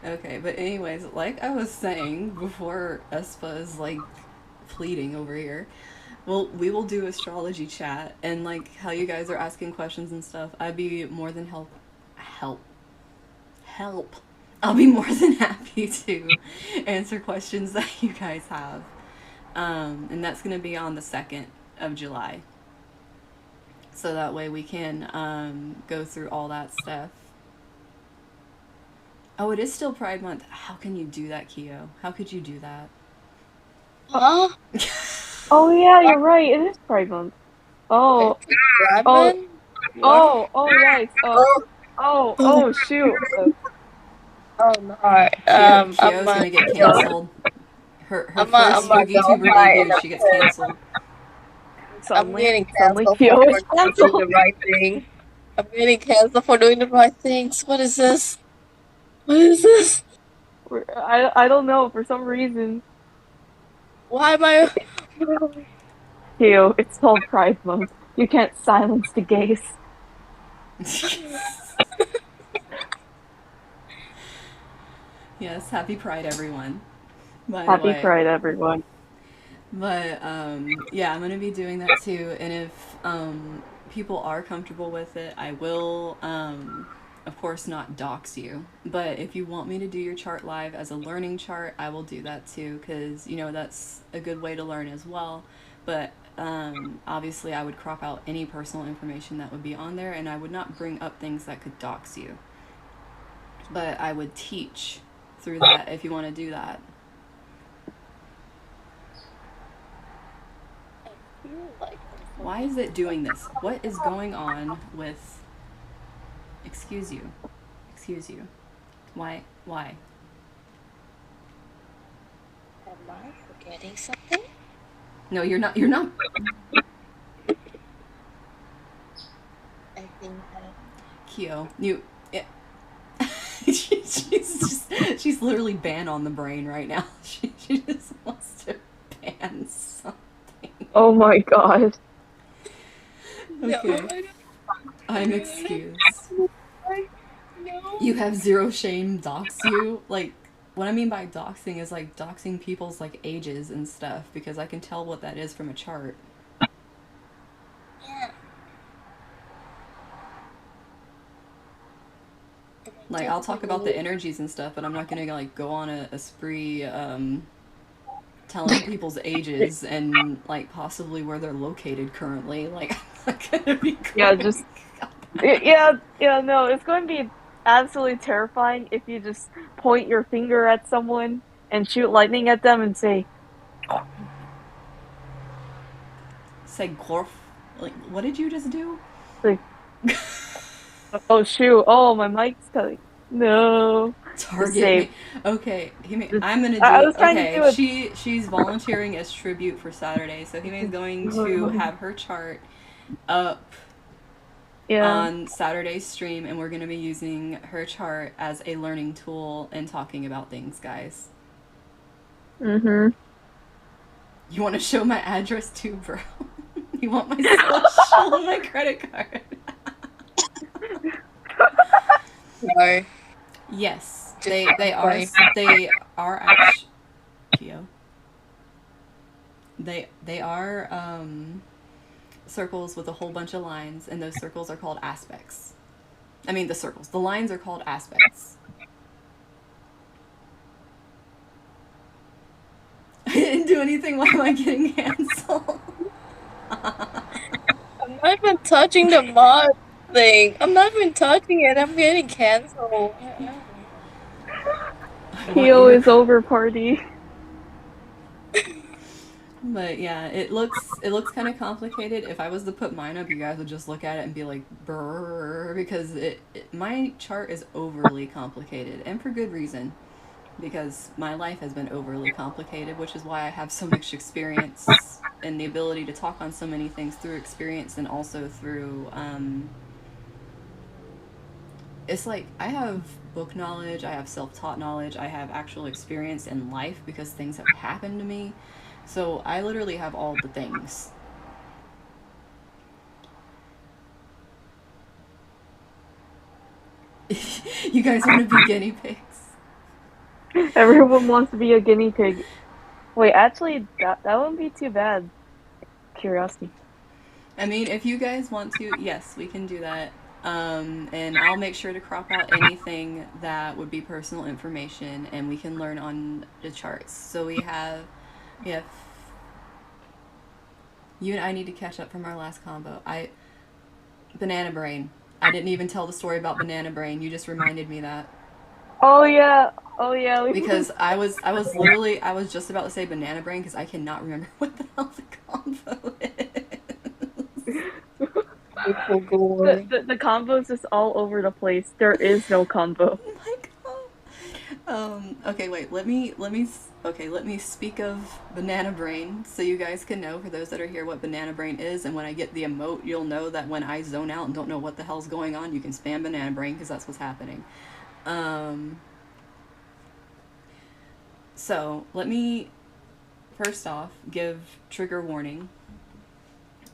Speaker 1: Okay, but anyways, like I was saying before Espa is like pleading over here, well, we will do astrology chat and like how you guys are asking questions and stuff. I'd be more than help. I'll be more than happy to answer questions that you guys have. And that's gonna be on the 2nd of July. So that way we can go through all that stuff. Oh, it is still Pride Month. How can you do that, Kyo? How could you do that?
Speaker 2: Huh?
Speaker 3: Oh yeah, you're right. It is Pride Month. Oh.
Speaker 2: Rabbit?
Speaker 3: Oh, right. Oh, shoot.
Speaker 2: Oh no.
Speaker 1: Kyo's gonna get canceled. Her first Fugituber debut, she gets canceled.
Speaker 2: I'm getting canceled for
Speaker 3: Kyo is
Speaker 2: doing
Speaker 3: canceled.
Speaker 2: the right thing. I'm getting canceled for doing the right things. What is this? What is this?
Speaker 3: I don't know, for some reason.
Speaker 2: Why am I?
Speaker 3: Kyo, it's called Pride Month. You can't silence the gays.
Speaker 1: Yes, happy Pride, everyone. By the
Speaker 3: Happy
Speaker 1: way.
Speaker 3: Pride, everyone.
Speaker 1: But yeah, I'm gonna be doing that too. And if people are comfortable with it, I will, of course, not dox you. But if you want me to do your chart live as a learning chart, I will do that too, because you know that's a good way to learn as well. But obviously, I would crop out any personal information that would be on there, and I would not bring up things that could dox you. But I would teach through that if you want to do that. Why is it doing this? What is going on with... Excuse you. Why?
Speaker 2: Am I forgetting something?
Speaker 1: No, you're not.
Speaker 2: I think that...
Speaker 1: Kyo, you... Yeah. she's literally banned on the brain right now. She just wants to ban something.
Speaker 3: Oh my god.
Speaker 1: Okay. I'm excused.
Speaker 2: No.
Speaker 1: You have zero shame, dox you? Like, what I mean by doxing is like doxing people's like ages and stuff, because I can tell what that is from a chart.
Speaker 2: Yeah.
Speaker 1: Like, I'll talk about the energies and stuff, but I'm not gonna like go on a spree telling people's ages and like possibly where they're located currently. Like, I'm not gonna be going...
Speaker 3: No, it's going to be absolutely terrifying if you just point your finger at someone and shoot lightning at them and say
Speaker 1: Gorf. Like, what did you just do?
Speaker 3: like, oh shoot, oh my mic's cutting. No.
Speaker 1: Target
Speaker 3: Save.
Speaker 1: me. Okay, I'm gonna do
Speaker 3: I was trying
Speaker 1: okay.
Speaker 3: to do it.
Speaker 1: She's volunteering as tribute for Saturday, so Hime's going to have her chart up on Saturday's stream, and we're gonna be using her chart as a learning tool and talking about things, guys.
Speaker 3: Mm-hmm.
Speaker 1: You want to show my address too, bro? You want my social and my credit card?
Speaker 2: Or
Speaker 1: Yes,
Speaker 2: just
Speaker 1: they
Speaker 2: funny.
Speaker 1: they are actually Kyo. They are circles with a whole bunch of lines, and those circles are called aspects. I mean, the lines are called aspects. I didn't do anything. Why am I getting canceled?
Speaker 2: I'm not even touching the mod thing. I'm not even touching it. I'm getting canceled.
Speaker 1: I want you
Speaker 3: Kyo
Speaker 1: to.
Speaker 3: is over party.
Speaker 1: But yeah, it looks kind of complicated. If I was to put mine up, you guys would just look at it and be like, "Brr," because my chart is overly complicated, and for good reason. Because my life has been overly complicated, which is why I have so much experience and the ability to talk on so many things through experience and also through. It's like I have book knowledge, I have self taught knowledge, I have actual experience in life because things have happened to me. So I literally have all the things. You guys want to be guinea pigs?
Speaker 3: Everyone wants to be a guinea pig. Wait, actually, that wouldn't be too bad. Curiosity.
Speaker 1: I mean, if you guys want to, yes, we can do that. And I'll make sure to crop out anything that would be personal information, and we can learn on the charts. So we have. You and I need to catch up from our last combo. Banana Brain. I didn't even tell the story about Banana Brain. You just reminded me that
Speaker 3: Oh yeah, oh yeah.
Speaker 1: because I was just about to say Banana Brain because I cannot remember what the hell the combo is.
Speaker 2: Beautiful
Speaker 3: The,
Speaker 2: gore.
Speaker 3: the the combo's just all over the place. There is no combo.
Speaker 1: Oh my god. Okay, wait. Let me speak of Banana Brain so you guys can know, for those that are here, what Banana Brain is. And when I get the emote, you'll know that when I zone out and don't know what the hell's going on, you can spam Banana Brain because that's what's happening. Um, so let me first off give trigger warning.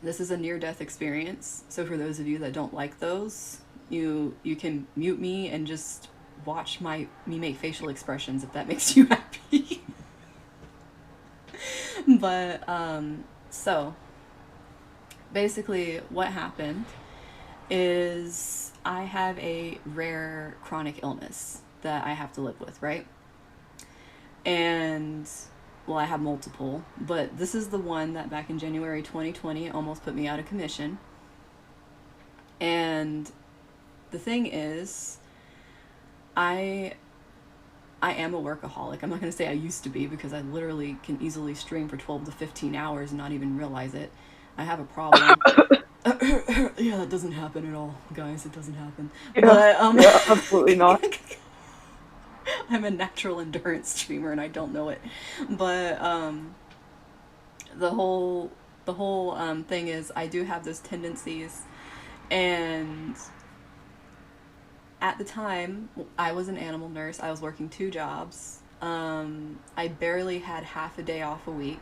Speaker 1: This is a near-death experience, so for those of you that don't like those, you can mute me and just watch me make facial expressions if that makes you happy. But so basically, what happened is I have a rare chronic illness that I have to live with, right? And well, I have multiple, but this is the one that back in January 2020 almost put me out of commission. And the thing is, I am a workaholic. I'm not going to say I used to be because I literally can easily stream for 12 to 15 hours and not even realize it. I have a problem. Yeah, that doesn't happen at all, guys. It doesn't happen.
Speaker 3: Yeah,
Speaker 1: But
Speaker 3: yeah, absolutely not.
Speaker 1: I'm a natural endurance streamer and I don't know it. But the whole thing is I do have those tendencies, and at the time I was an animal nurse. I was working 2 jobs. I barely had half a day off a week,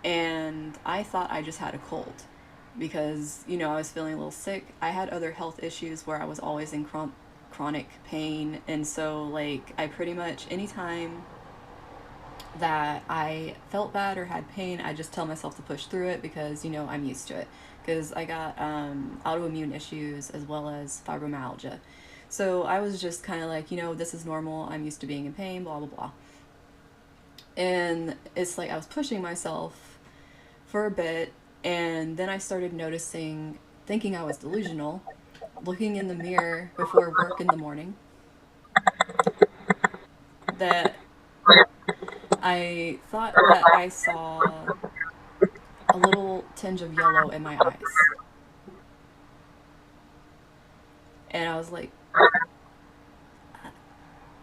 Speaker 1: and I thought I just had a cold because I was feeling a little sick. I had other health issues where I was always in chronic pain, and so like I pretty much anytime that I felt bad or had pain, I just tell myself to push through it because I'm used to it because I got autoimmune issues as well as fibromyalgia. So I was just kind of like, this is normal. I'm used to being in pain, blah blah blah. And it's like I was pushing myself for a bit, and then I started noticing, thinking I was delusional, looking in the mirror before work in the morning, that I thought that I saw a little tinge of yellow in my eyes. And I was like,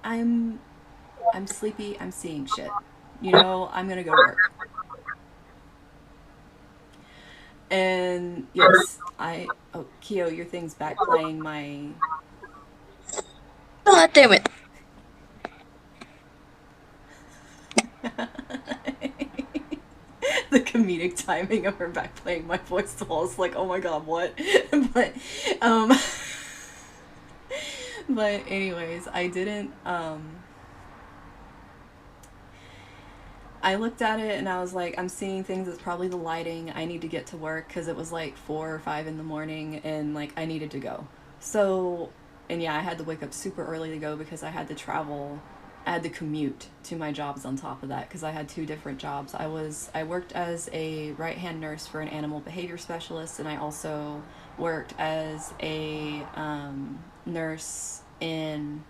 Speaker 1: I'm sleepy, I'm seeing shit. I'm gonna go work. And yes, Kyo, your thing's back playing my
Speaker 2: God damn it.
Speaker 1: the comedic timing of her back playing my voice to all is like, oh my god, what? but um But anyways, I looked at it and I was like, I'm seeing things. It's probably the lighting. I need to get to work because it was like 4 or 5 in the morning and like I needed to go. So, and yeah, I had to wake up super early to go because I had to travel. I had to commute to my jobs on top of that because I had 2 different jobs. I worked as a right hand nurse for an animal behavior specialist, and I also worked as a nurse in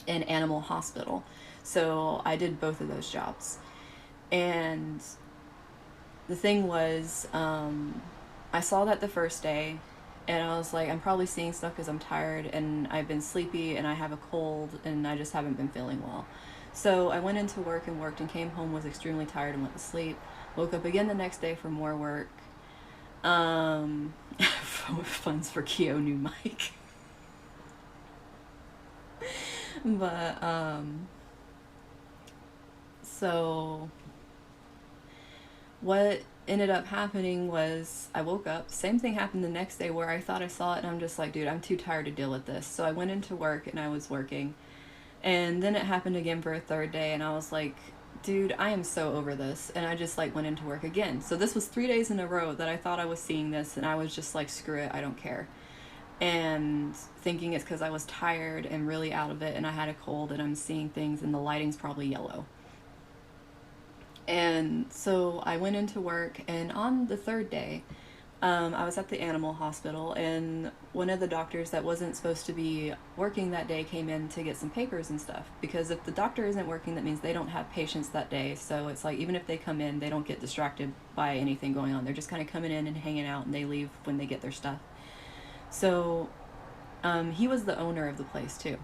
Speaker 1: an animal hospital. So I did both of those jobs. And the thing was, I saw that the first day, and I was like, I'm probably seeing stuff because I'm tired and I've been sleepy and I have a cold and I just haven't been feeling well. So I went into work and worked and came home, was extremely tired and went to sleep. Woke up again the next day for more work. Funds for Kyo new mic. But so what ended up happening was I woke up, same thing happened the next day where I thought I saw it and I'm just like, dude, I'm too tired to deal with this. So I went into work and I was working, and then it happened again for a third day and I was like, dude, I am so over this. And I just like went into work again. So this was 3 days in a row that I thought I was seeing this, and I was just like, screw it, I don't care. And thinking it's because I was tired and really out of it and I had a cold and I'm seeing things and the lighting's probably yellow. And so I went into work, and on the third day, I was at the animal hospital, and one of the doctors that wasn't supposed to be working that day came in to get some papers and stuff. Because if the doctor isn't working, that means they don't have patients that day. So it's like, even if they come in, they don't get distracted by anything going on. They're just kind of coming in and hanging out, and they leave when they get their stuff. So he was the owner of the place too.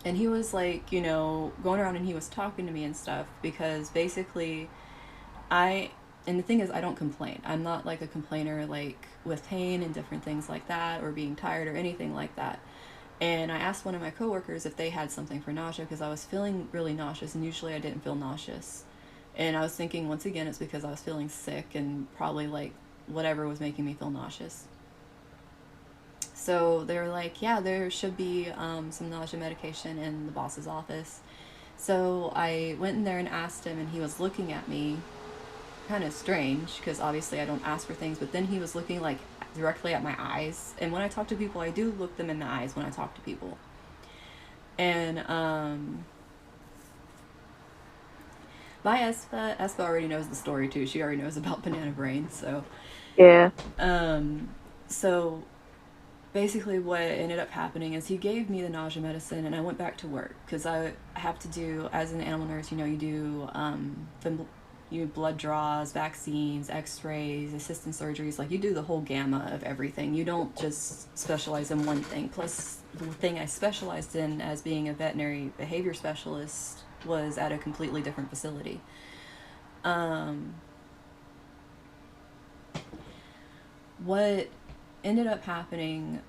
Speaker 1: And he was like, going around and he was talking to me and stuff because basically and the thing is, I don't complain. I'm not like a complainer, like with pain and different things like that, or being tired or anything like that. And I asked one of my coworkers if they had something for nausea because I was feeling really nauseous, and usually I didn't feel nauseous. And I was thinking, once again, it's because I was feeling sick and probably like whatever was making me feel nauseous. So they were like, yeah, there should be some nausea medication in the boss's office. So I went in there and asked him, and he was looking at me kind of strange because obviously I don't ask for things, but then he was looking like directly at my eyes. And when I talk to people, I do look them in the eyes when I talk to people. And by Espa already knows the story too. She already knows about Banana Brain. So
Speaker 3: Yeah.
Speaker 1: So basically what ended up happening is he gave me the nausea medicine, and I went back to work because I have to do, as an animal nurse, you do blood draws, vaccines, x-rays, assistant surgeries. Like, you do the whole gamut of everything. You don't just specialize in one thing. Plus, the thing I specialized in as being a veterinary behavior specialist was at a completely different facility. What ended up happening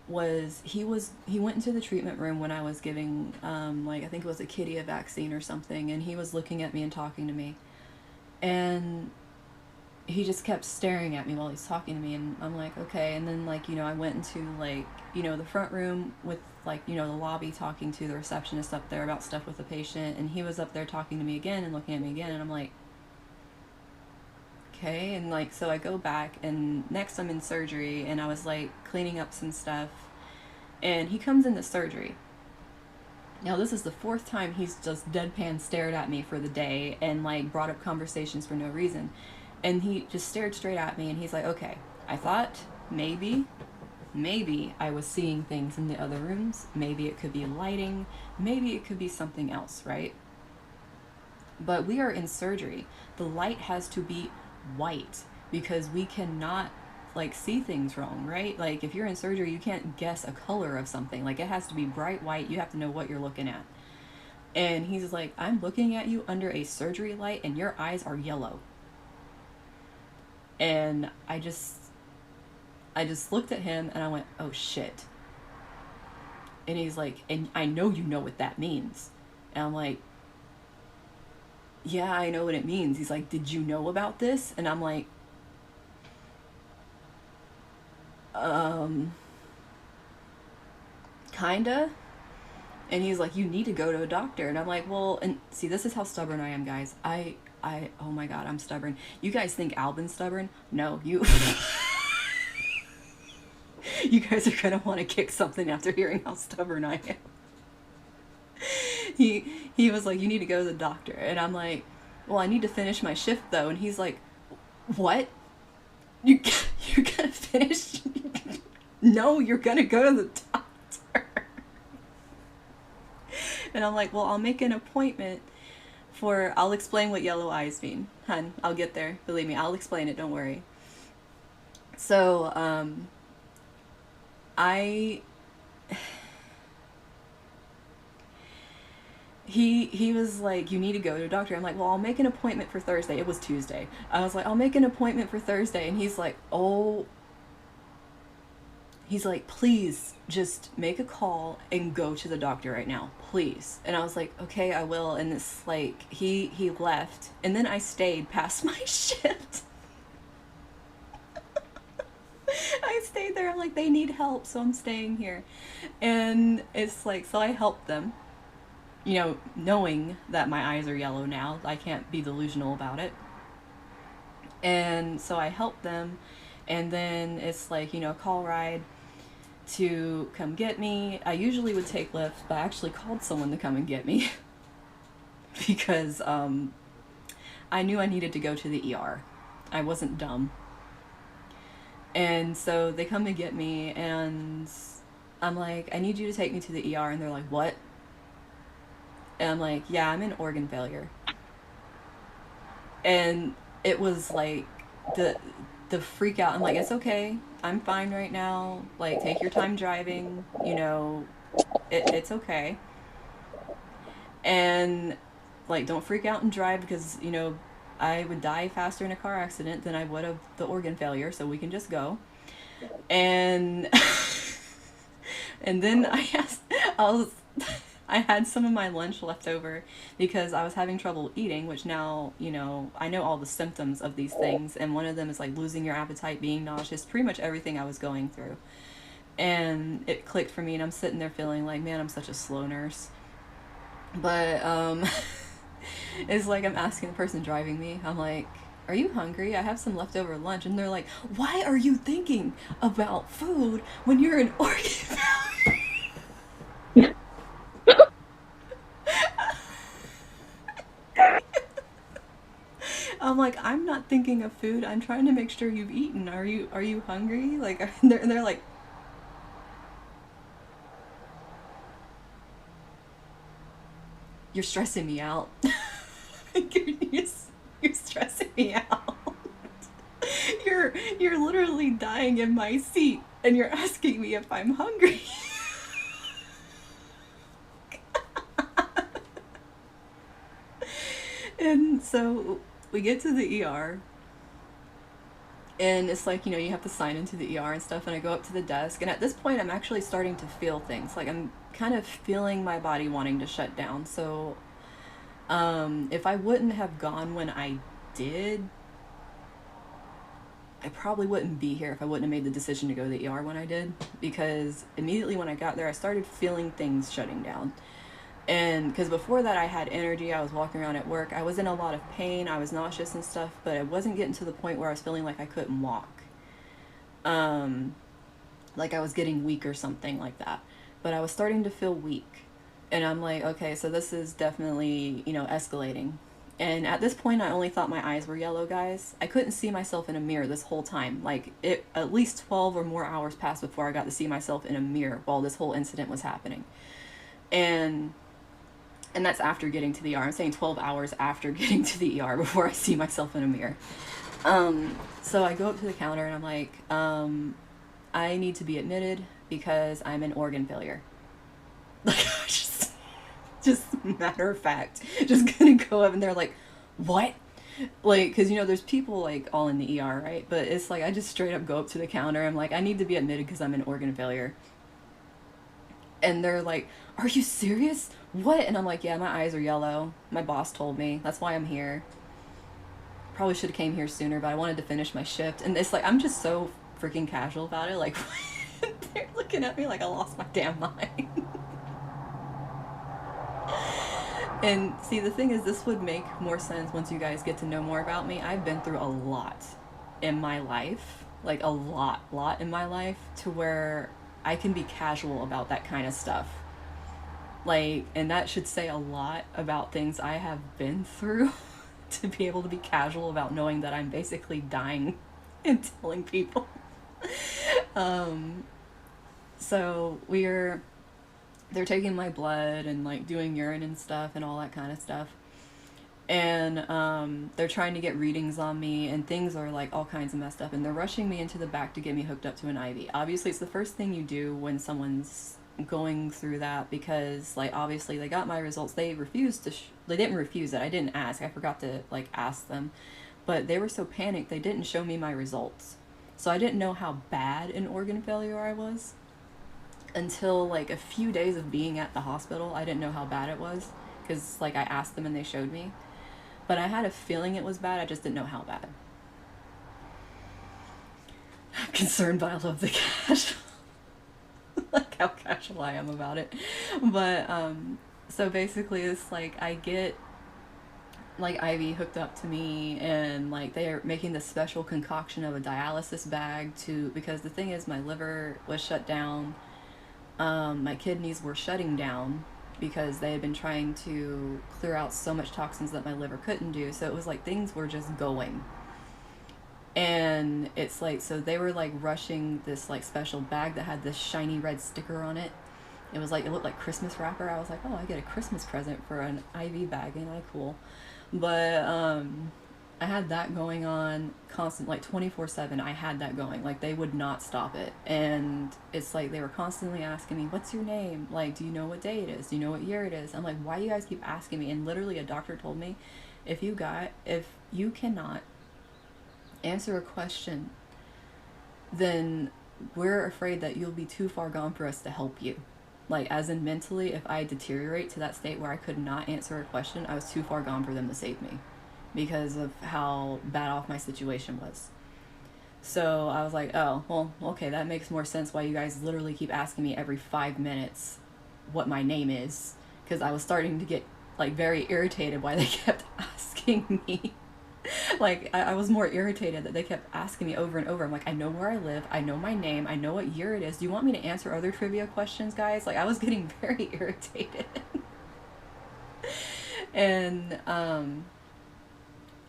Speaker 1: was he went into the treatment room when I was giving I think it was a kitty a vaccine or something, and he was looking at me and talking to me, and he just kept staring at me while he's talking to me, and I'm like, okay. And then I went into the front room with the lobby, talking to the receptionist up there about stuff with the patient, and he was up there talking to me again and looking at me again, and I'm like, okay. And so I go back, and next I'm in surgery, and I was cleaning up some stuff, and he comes into surgery. Now this is the 4th time he's just deadpan stared at me for the day and brought up conversations for no reason. And he just stared straight at me, and he's like, okay, I thought maybe I was seeing things in the other rooms. Maybe it could be lighting. Maybe it could be something else, right? But we are in surgery. The light has to be white because we cannot see things wrong, right? If you're in surgery, you can't guess a color of something. It has to be bright white. You have to know what you're looking at. And he's like, I'm looking at you under a surgery light and your eyes are yellow. And I just looked at him and I went, oh shit. And he's like, and I know you know what that means. And I'm like, yeah, I know what it means. He's like, did you know about this? And I'm like, kinda. And he's like, you need to go to a doctor. And I'm like, well, and see, this is how stubborn I am, guys. Oh my God, I'm stubborn. You guys think Albin's stubborn? No, you, you guys are gonna want to kick something after hearing how stubborn I am. He was like, you need to go to the doctor. And I'm like, well, I need to finish my shift though. And he's like, what? You're gonna finish? No, you're gonna go to the doctor. And I'm like, well, I'll make an appointment I'll explain what yellow eyes mean. Hun, I'll get there. Believe me, I'll explain it, don't worry. So, he was like, you need to go to a doctor. I'm like, well, I'll make an appointment for Thursday. It was Tuesday. I was like, I'll make an appointment for Thursday. And he's like, please just make a call and go to the doctor right now, please. And I was like, okay, I will. And it's like, he left. And then I stayed past my shift. I stayed there. I'm like, they need help, so I'm staying here. And it's like, so I helped them. You know, knowing that my eyes are yellow now, I can't be delusional about it. And so I helped them, and then it's like, you know, call ride to come get me. I usually would take Lyft, but I actually called someone to come and get me because I knew I needed to go to the ER. I wasn't dumb. And so they come to get me, and I'm like, I need you to take me to the ER. And they're like, what? And I'm like, yeah, I'm in organ failure. And it was like the freak out. I'm like, it's okay. I'm fine right now. Like, take your time driving. You know, it's okay. And like, don't freak out and drive because, you know, I would die faster in a car accident than I would of the organ failure. So we can just go. And and then I had some of my lunch left over because I was having trouble eating, which now, you know, I know all the symptoms of these things. And one of them is like losing your appetite, being nauseous, pretty much everything I was going through. And it clicked for me, and I'm sitting there feeling like, man, I'm such a slow nurse. But it's like I'm asking the person driving me, I'm like, are you hungry? I have some leftover lunch. And they're like, why are you thinking about food when you're an organ failure? I'm like, I'm not thinking of food. I'm trying to make sure you've eaten. Are you hungry? Like, and they're like, you're stressing me out. You're stressing me out. You're literally dying in my seat, and you're asking me if I'm hungry. And so we get to the ER, and it's like, you know, you have to sign into the ER and stuff, and I go up to the desk, and at this point I'm actually starting to feel things. Like, I'm kind of feeling my body wanting to shut down. So if I wouldn't have gone when I did, I probably wouldn't be here if I wouldn't have made the decision to go to the ER when I did, because immediately when I got there I started feeling things shutting down. And because before that I had energy, I was walking around at work, I was in a lot of pain, I was nauseous and stuff, but I wasn't getting to the point where I was feeling like I couldn't walk. Like I was getting weak or something like that. But I was starting to feel weak. And I'm like, okay, so this is definitely, you know, escalating. And at this point I only thought my eyes were yellow, guys. I couldn't see myself in a mirror this whole time. Like, it at least 12 or more hours passed before I got to see myself in a mirror while this whole incident was happening. And that's after getting to the ER. I'm saying 12 hours after getting to the ER before I see myself in a mirror. So I go up to the counter and I'm like, I need to be admitted because I'm in organ failure. Like, just matter of fact, just gonna go up, and they're like, what? Like, because, you know, there's people like all in the ER, right? But it's like, I just straight up go up to the counter. I'm like, I need to be admitted because I'm in organ failure. And they're like, are you serious? What? And I'm like, yeah, my eyes are yellow. My boss told me. That's why I'm here. Probably should have came here sooner, but I wanted to finish my shift. And it's like, I'm just so freaking casual about it. Like, They're looking at me like I lost my damn mind. And see, the thing is, this would make more sense once you guys get to know more about me. I've been through a lot in my life, like a lot in my life, to where I can be casual about that kind of stuff. Like, and that should say a lot about things I have been through to be able to be casual about knowing that I'm basically dying and telling people. um, so they're taking my blood and like doing urine and stuff and all that kind of stuff. And they're trying to get readings on me, and things are like all kinds of messed up, and they're rushing me into the back to get me hooked up to an IV. Obviously, it's the first thing you do when someone's going through that, because like obviously they got my results. They refused to they didn't refuse it. I didn't ask. I forgot to like ask them, but they were so panicked they didn't show me my results. So I didn't know how bad an organ failure I was until like a few days of being at the hospital. I didn't know how bad it was because like I asked them and they showed me, but I had a feeling it was bad. I just didn't know how bad. I'm concerned, but I love the casual. Like how casual I am about it. But so basically it's like I get like IV hooked up to me, and like they are making this special concoction of a dialysis bag to, because the thing is my liver was shut down, my kidneys were shutting down because they had been trying to clear out so much toxins that my liver couldn't do. So it was like things were just going. And it's like, so they were like rushing this like special bag that had this shiny red sticker on it. It was like, it looked like Christmas wrapper. I was like, oh, I get a Christmas present for an IV bag, ain't I cool? But I had that going on constant, like 24/7. I had that going, like they would not stop it. And it's like they were constantly asking me, what's your name? Like, do you know what day it is? Do you know what year it is? I'm like, why do you guys keep asking me? And literally a doctor told me, if you cannot answer a question, then we're afraid that you'll be too far gone for us to help you. Like, as in mentally, if I deteriorate to that state where I could not answer a question, I was too far gone for them to save me because of how bad off my situation was. So I was like, oh, well, okay, that makes more sense why you guys literally keep asking me every 5 minutes what my name is, because I was starting to get like very irritated why they kept asking me. Like, I was more irritated that they kept asking me over and over. I'm like, I know where I live, I know my name, I know what year it is. Do you want me to answer other trivia questions, guys? Like, I was getting very irritated. And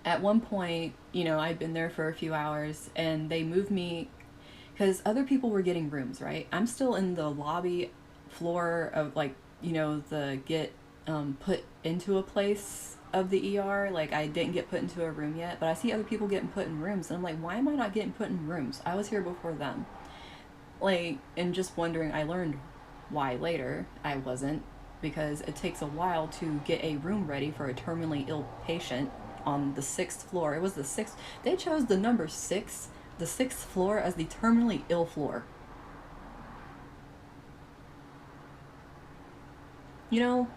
Speaker 1: at one point, you know, I'd been there for a few hours, and they moved me because other people were getting rooms, right? I'm still in the lobby floor of, like, you know, the get put into a place of the ER. Like, I didn't get put into a room yet, but I see other people getting put in rooms, and I'm like, why am I not getting put in rooms? I was here before them. Like, and just wondering, I learned why later I wasn't, because it takes a while to get a room ready for a terminally ill patient on the 6th floor. It was the 6th. They chose the number 6, the 6th floor, as the terminally ill floor. You know?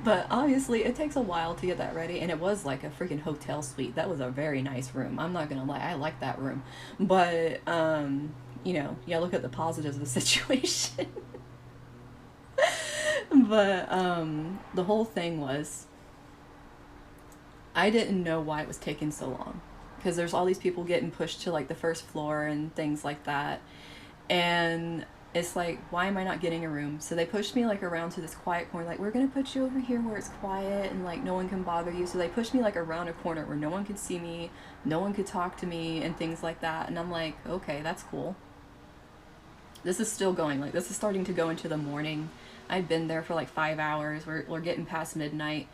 Speaker 1: But obviously it takes a while to get that ready, and it was like a freaking hotel suite. That was a very nice room. I'm not gonna lie, I like that room. But you know, yeah, look at the positives of the situation. But the whole thing was, I didn't know why it was taking so long, because there's all these people getting pushed to like the 1st floor and things like that. And it's like, why am I not getting a room? So they pushed me like around to this quiet corner, like, we're gonna put you over here where it's quiet and like no one can bother you. So they pushed me like around a corner where no one could see me, no one could talk to me and things like that. And I'm like, okay, that's cool. This is still going, like, this is starting to go into the morning. I've been there for like 5 hours. We're getting past midnight.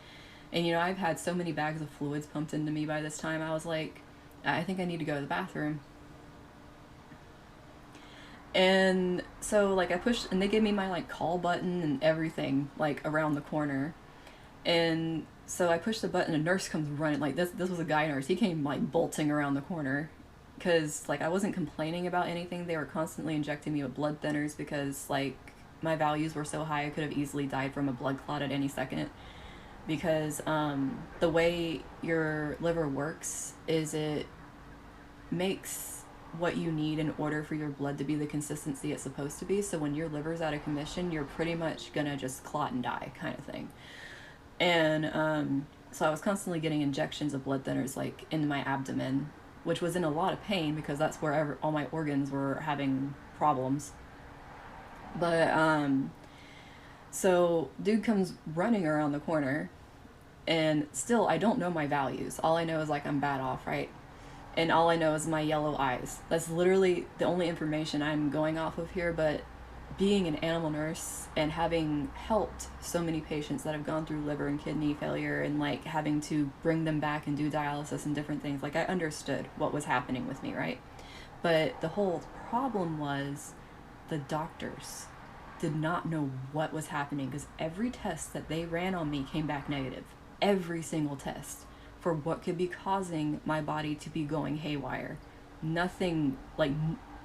Speaker 1: And, you know, I've had so many bags of fluids pumped into me by this time. I was like, I think I need to go to the bathroom. And so, like, I pushed, and they gave me my, like, call button and everything, like, around the corner. And so I pushed the button, a nurse comes running. Like, this was a guy nurse. He came, like, bolting around the corner. Because, like, I wasn't complaining about anything. They were constantly injecting me with blood thinners because, like, my values were so high I could have easily died from a blood clot at any second. Because the way your liver works is it makes what you need in order for your blood to be the consistency it's supposed to be. So when your liver's out of commission, you're pretty much gonna just clot and die, kind of thing. And so I was constantly getting injections of blood thinners like in my abdomen, which was in a lot of pain because that's where all my organs were having problems. But so dude comes running around the corner, and still I don't know my values. All I know is like I'm bad off, right? And all I know is my yellow eyes. That's literally the only information I'm going off of here. But being an animal nurse and having helped so many patients that have gone through liver and kidney failure and like having to bring them back and do dialysis and different things, like I understood what was happening with me, right? But the whole problem was the doctors did not know what was happening because every test that they ran on me came back negative. Every single test for what could be causing my body to be going haywire. Nothing, like,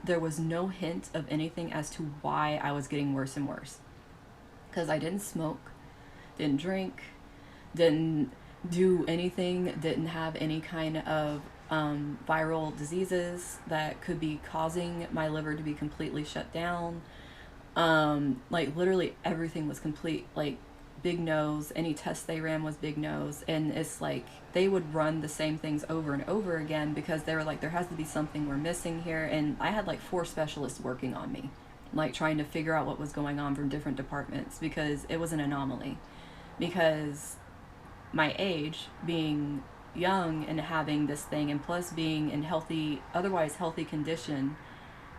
Speaker 1: there was no hint of anything as to why I was getting worse and worse. Because I didn't smoke, didn't drink, didn't do anything, didn't have any kind of viral diseases that could be causing my liver to be completely shut down. Like, literally everything was complete, like, big no's. Any test they ran was big no's. And it's like they would run the same things over and over again because they were like, there has to be something we're missing here. And I had like 4 specialists working on me, like trying to figure out what was going on from different departments because it was an anomaly. Because my age, being young and having this thing, and plus being in healthy, otherwise healthy condition,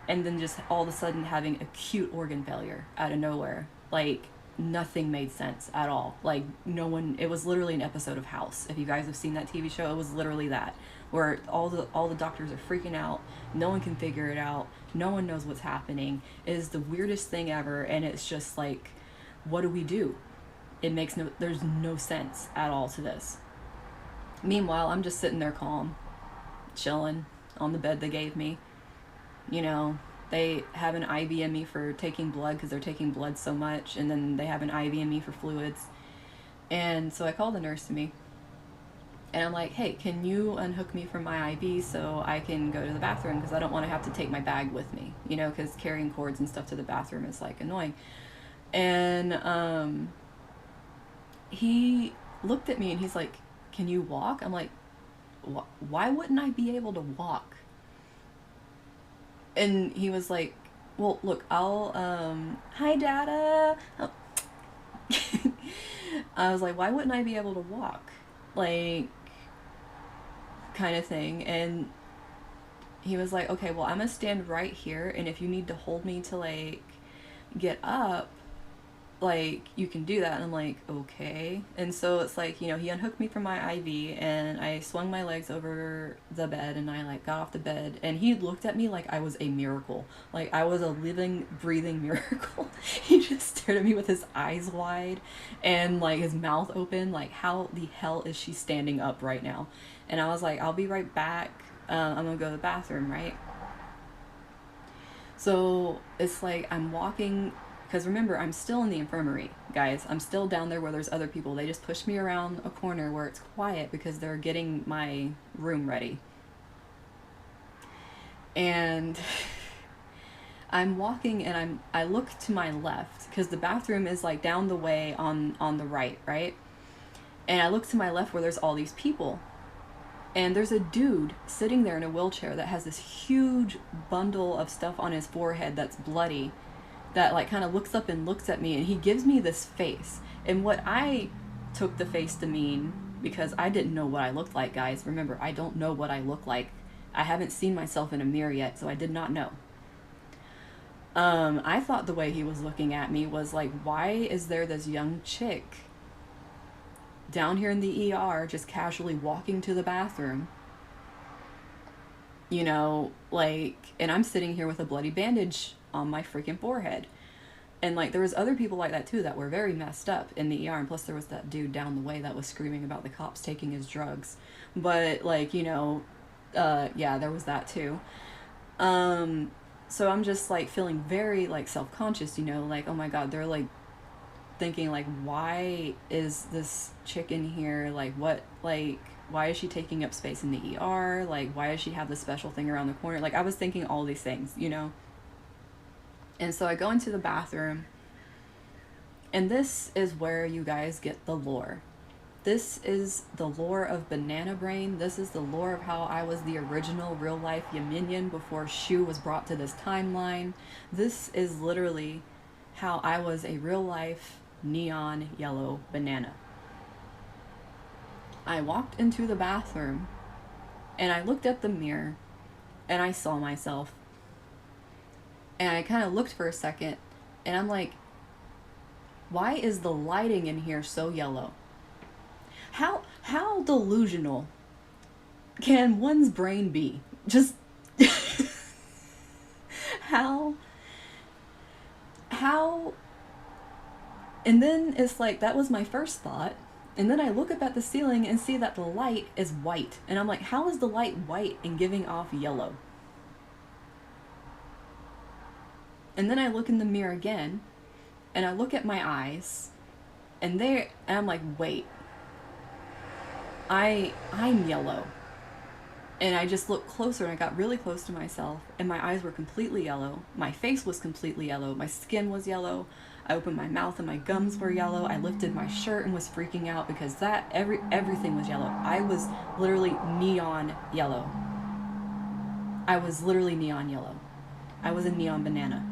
Speaker 1: and then just all of a sudden having acute organ failure out of nowhere, like nothing made sense at all. Like no one, it was literally an episode of House. If you guys have seen that TV show, it was literally that, where all the doctors are freaking out, no one can figure it out, no one knows what's happening. It is the weirdest thing ever, and it's just like, what do we do? There's no sense at all to this. Meanwhile, I'm just sitting there calm, chilling on the bed they gave me. You know, they have an IV in me for taking blood because they're taking blood so much, and then they have an IV in me for fluids. And so I called the nurse to me, and I'm like, hey, can you unhook me from my IV so I can go to the bathroom, because I don't want to have to take my bag with me, you know, because carrying cords and stuff to the bathroom is like annoying. And he looked at me and he's like, can you walk? I'm like, why wouldn't I be able to walk? And he was like, well, look, I'll, hi, Dada. Oh. I was like, why wouldn't I be able to walk? Like, kind of thing. And he was like, okay, well, I'm gonna stand right here, and if you need to hold me to, like, get up, like, you can do that. And I'm like, okay. And so it's like, you know, he unhooked me from my IV, and I swung my legs over the bed, and I like got off the bed, and he looked at me like I was a miracle, like I was a living, breathing miracle. He just stared at me with his eyes wide and like his mouth open, like, how the hell is she standing up right now? And I was like, I'll be right back. I'm gonna go to the bathroom, right? So it's like I'm walking, because remember, I'm still in the infirmary, guys. I'm still down there where there's other people. They just pushed me around a corner where it's quiet because they're getting my room ready. And I'm walking, and I look to my left because the bathroom is like down the way on the right, right? And I look to my left where there's all these people. And there's a dude sitting there in a wheelchair that has this huge bundle of stuff on his forehead that's bloody, that like kind of looks up and looks at me, and he gives me this face. And what I took the face to mean, because I didn't know what I looked like, guys. Remember, I don't know what I look like. I haven't seen myself in a mirror yet, so I did not know. I thought the way he was looking at me was like, why is there this young chick down here in the ER just casually walking to the bathroom? You know, like, and I'm sitting here with a bloody bandage on my freaking forehead. And like there was other people like that too that were very messed up in the ER, and plus there was that dude down the way that was screaming about the cops taking his drugs. But like, you know, yeah, there was that too. So I'm just like feeling very like self-conscious, you know, like, oh my god, they're like thinking like, why is this chick in here, like what, like why is she taking up space in the ER? Like, why does she have this special thing around the corner? Like, I was thinking all these things, you know? And so I go into the bathroom, and this is where you guys get the lore. This is the lore of Banana Brain. This is the lore of how I was the original real life Yaminion before Shu was brought to this timeline. This is literally how I was a real life neon yellow banana. I walked into the bathroom and I looked at the mirror and I saw myself. And I kind of looked for a second and I'm like, why is the lighting in here so yellow? How delusional can one's brain be? Just how and then it's like, that was my first thought, and then I look up at the ceiling and see that the light is white, and I'm like, how is the light white and giving off yellow? And then I look in the mirror again and I look at my eyes and I'm like, wait, I'm yellow. And I just looked closer and I got really close to myself and my eyes were completely yellow. My face was completely yellow. My skin was yellow. I opened my mouth and my gums were yellow. I lifted my shirt and was freaking out because everything was yellow. I was literally neon yellow. I was literally neon yellow. I was a neon banana.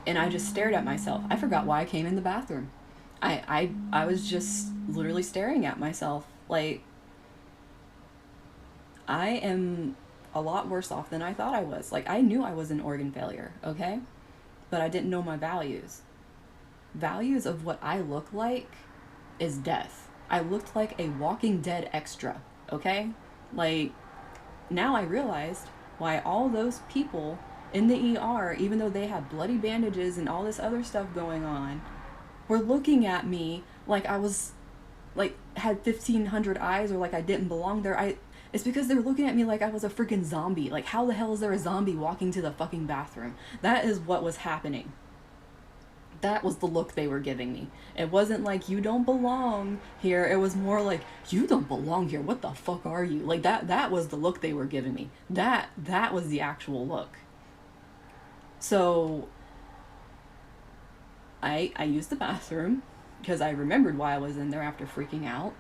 Speaker 1: And I just stared at myself. I forgot why I came in the bathroom. I was just literally staring at myself. Like, I am a lot worse off than I thought I was. Like, I knew I was an organ failure, okay? But I didn't know my values. Values of what I look like is death. I looked like a Walking Dead extra, okay? Like, now I realized why all those people in the ER, even though they had bloody bandages and all this other stuff going on, were looking at me like I was, like, had 1,500 eyes, or like I didn't belong there. It's because they were looking at me like I was a freaking zombie. Like, how the hell is there a zombie walking to the fucking bathroom? That is what was happening. That was the look they were giving me. It wasn't like, you don't belong here. It was more like, you don't belong here. What the fuck are you? Like, that was the look they were giving me. That was the actual look. So I used the bathroom because I remembered why I was in there after freaking out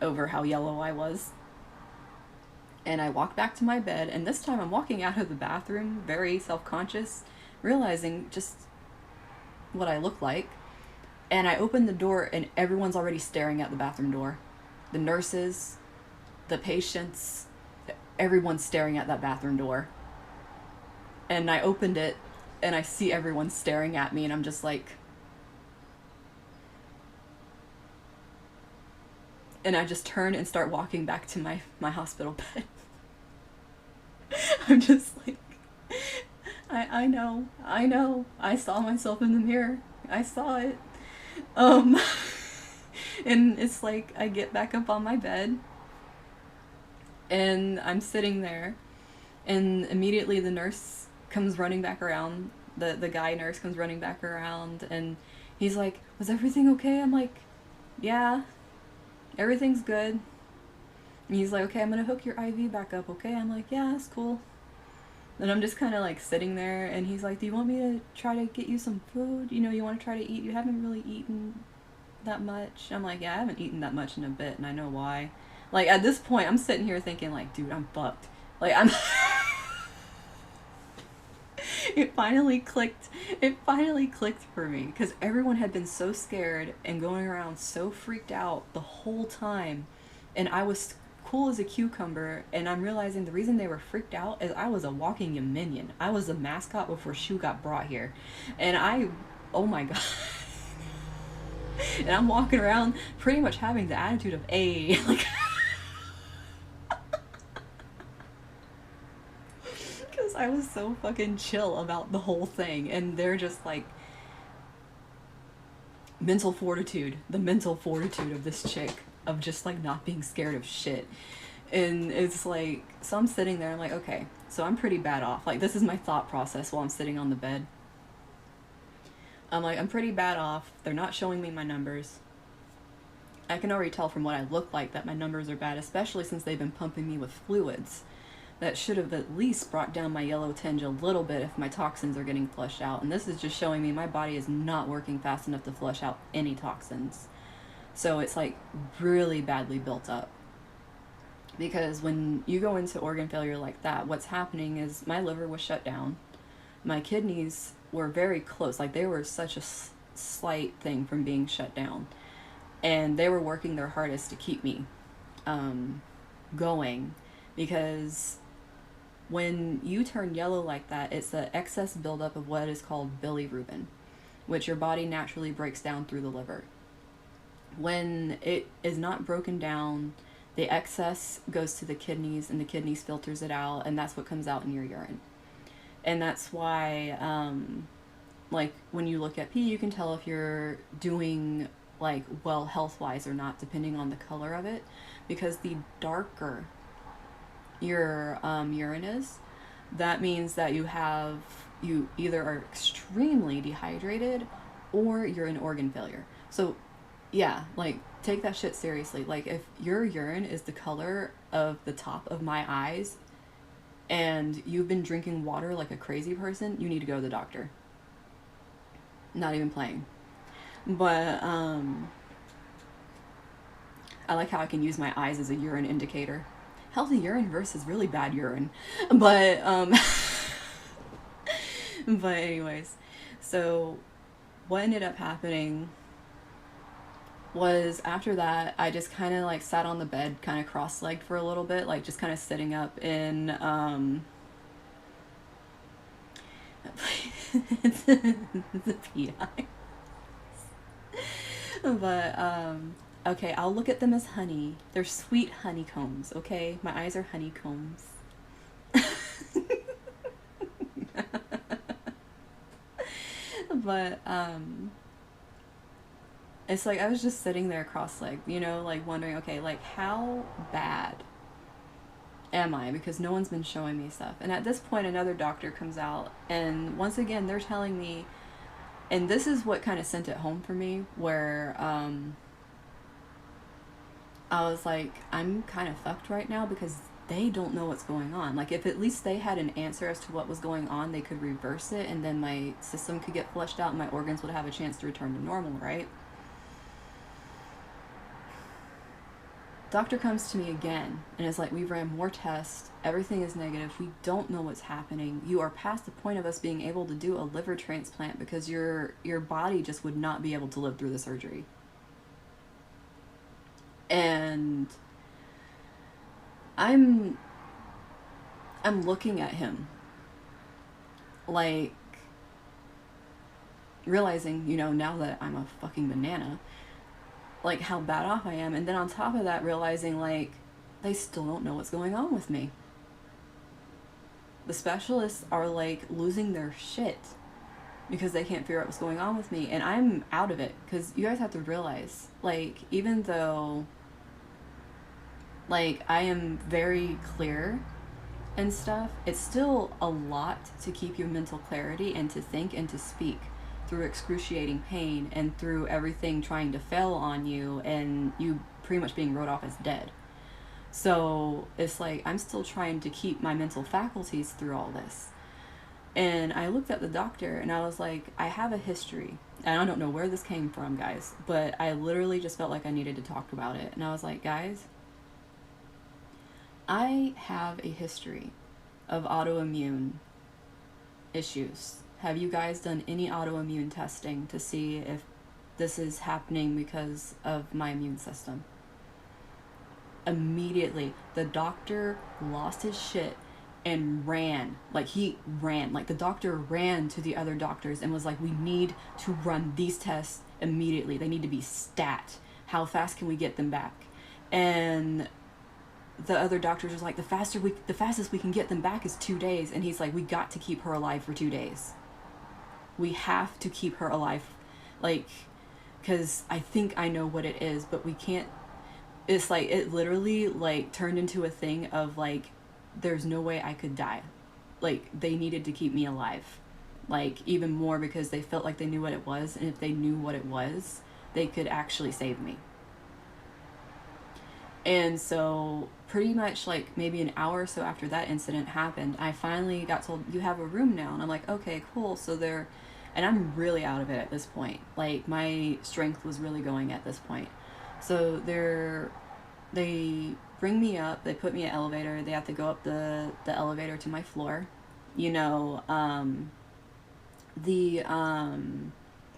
Speaker 1: over how yellow I was. And I walked back to my bed, and this time I'm walking out of the bathroom very self-conscious, realizing just what I look like. And I open the door and everyone's already staring at the bathroom door. The nurses, the patients, everyone's staring at that bathroom door. And I opened it and I see everyone staring at me and I'm just like... And I just turn and start walking back to my hospital bed. I'm just like... I know. I saw myself in the mirror. I saw it. And it's like, I get back up on my bed and I'm sitting there and immediately the nurse comes running back around. The guy nurse comes running back around and he's like, was everything okay? I'm like, yeah, everything's good. And he's like, okay, I'm gonna hook your IV back up, okay? I'm like, yeah, that's cool. And I'm just kind of like sitting there and he's like, do you want me to try to get you some food? You know, you want to try to eat? You haven't really eaten that much. I'm like, yeah, I haven't eaten that much in a bit and I know why. Like, at this point, I'm sitting here thinking like, dude, I'm fucked. Like, I'm... It finally clicked for me because everyone had been so scared and going around so freaked out the whole time, and I was cool as a cucumber, and I'm realizing the reason they were freaked out is I was a walking minion. I was a mascot before Shu got brought here, and oh my god. And I'm walking around pretty much having the attitude of like, because I was so fucking chill about the whole thing, and they're just like, the mental fortitude of this chick, of just like not being scared of shit. And it's like, so I'm sitting there, I'm like, okay, so I'm pretty bad off. Like, this is my thought process while I'm sitting on the bed. I'm like, I'm pretty bad off. They're not showing me my numbers. I can already tell from what I look like that my numbers are bad, especially since they've been pumping me with fluids. That should have at least brought down my yellow tinge a little bit if my toxins are getting flushed out. And this is just showing me my body is not working fast enough to flush out any toxins. So it's like really badly built up. Because when you go into organ failure like that, what's happening is my liver was shut down. My kidneys were very close. Like they were such a slight thing from being shut down. And they were working their hardest to keep me going, because when you turn yellow like that, it's the excess buildup of what is called bilirubin, which your body naturally breaks down through the liver. When it is not broken down, the excess goes to the kidneys, and the kidneys filters it out, and that's what comes out in your urine. And that's why, like, when you look at pee, you can tell if you're doing like well health-wise or not, depending on the color of it, because the darker your urine is, that means that you either are extremely dehydrated or you're in organ failure. So yeah, like take that shit seriously. Like if your urine is the color of the top of my eyes and you've been drinking water like a crazy person, you need to go to the doctor. Not even playing. But I like how I can use my eyes as a urine indicator. Healthy urine versus really bad urine. But but anyways, so what ended up happening was after that I just kind of like sat on the bed kind of cross-legged for a little bit, like just kind of sitting up in it's a PI. But okay, I'll look at them as honey. They're sweet honeycombs, okay? My eyes are honeycombs. But it's like I was just sitting there cross-legged, you know, like wondering, okay, like how bad am I? Because no one's been showing me stuff. And at this point another doctor comes out, and once again they're telling me, and this is what kind of sent it home for me, where I was like, I'm kind of fucked right now because they don't know what's going on. Like if at least they had an answer as to what was going on, they could reverse it, and then my system could get flushed out and my organs would have a chance to return to normal, right? Doctor comes to me again and is like, we've ran more tests, everything is negative, we don't know what's happening, you are past the point of us being able to do a liver transplant because your body just would not be able to live through the surgery. And I'm looking at him like realizing, you know, now that I'm a fucking banana, like how bad off I am. And then on top of that, realizing like they still don't know what's going on with me. The specialists are like losing their shit because they can't figure out what's going on with me, and I'm out of it. Because you guys have to realize, like, even though like I am very clear and stuff, it's still a lot to keep your mental clarity and to think and to speak through excruciating pain and through everything trying to fail on you and you pretty much being wrote off as dead. So it's like I'm still trying to keep my mental faculties through all this. And I looked at the doctor and I was like, I have a history. And I don't know where this came from, guys, but I literally just felt like I needed to talk about it. And I was like, guys, I have a history of autoimmune issues. Have you guys done any autoimmune testing to see if this is happening because of my immune system? Immediately, the doctor lost his shit and ran. Like, he ran. Like, the doctor ran to the other doctors and was like, we need to run these tests immediately. They need to be stat. How fast can we get them back? And the other doctors was like, the fastest we can get them back is 2 days. And he's like, we got to keep her alive for 2 days. We have to keep her alive, like, because I think I know what it is, but we can't. It's like, it literally like turned into a thing of like, there's no way I could die. Like, they needed to keep me alive, like, even more because they felt like they knew what it was, and if they knew what it was, they could actually save me. And so pretty much like maybe an hour or so after that incident happened, I finally got told, you have a room now. And I'm like, okay, cool. So they're, and I'm really out of it at this point. Like my strength was really going at this point. So they bring me up, they put me in an elevator, they have to go up the elevator to my floor. You know, the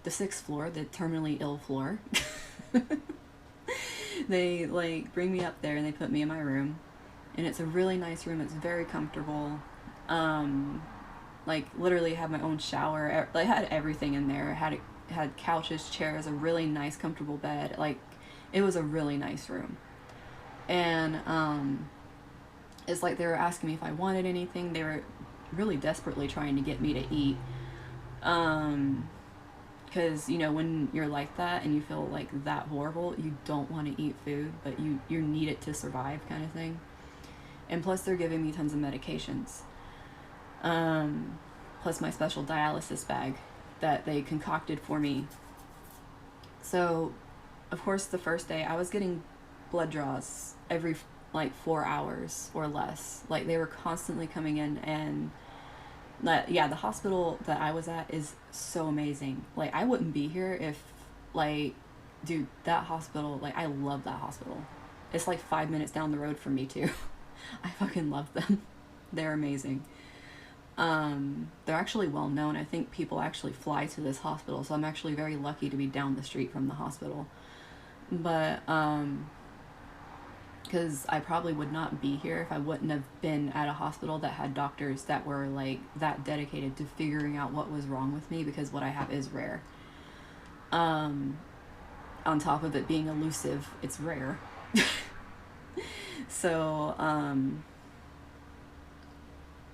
Speaker 1: sixth floor, the terminally ill floor. They like bring me up there and they put me in my room, and it's a really nice room. It's very comfortable. Um, like literally had my own shower. I had everything in there. Had couches, chairs, a really nice comfortable bed. Like it was a really nice room. And it's like they were asking me if I wanted anything. They were really desperately trying to get me to eat. Because you know when you're like that and you feel like that horrible, you don't want to eat food, but you need it to survive, kind of thing. And plus they're giving me tons of medications, plus my special dialysis bag that they concocted for me. So of course the first day I was getting blood draws every like 4 hours or less. Like they were constantly coming in. And yeah, the hospital that I was at is so amazing. Like I wouldn't be here if, like, dude, that hospital, like I love that hospital. It's like 5 minutes down the road from me too. I fucking love them. They're amazing. They're actually well known. I think people actually fly to this hospital, so I'm actually very lucky to be down the street from the hospital. But because I probably would not be here if I wouldn't have been at a hospital that had doctors that were like that dedicated to figuring out what was wrong with me, because what I have is rare. On top of it being elusive, it's rare. So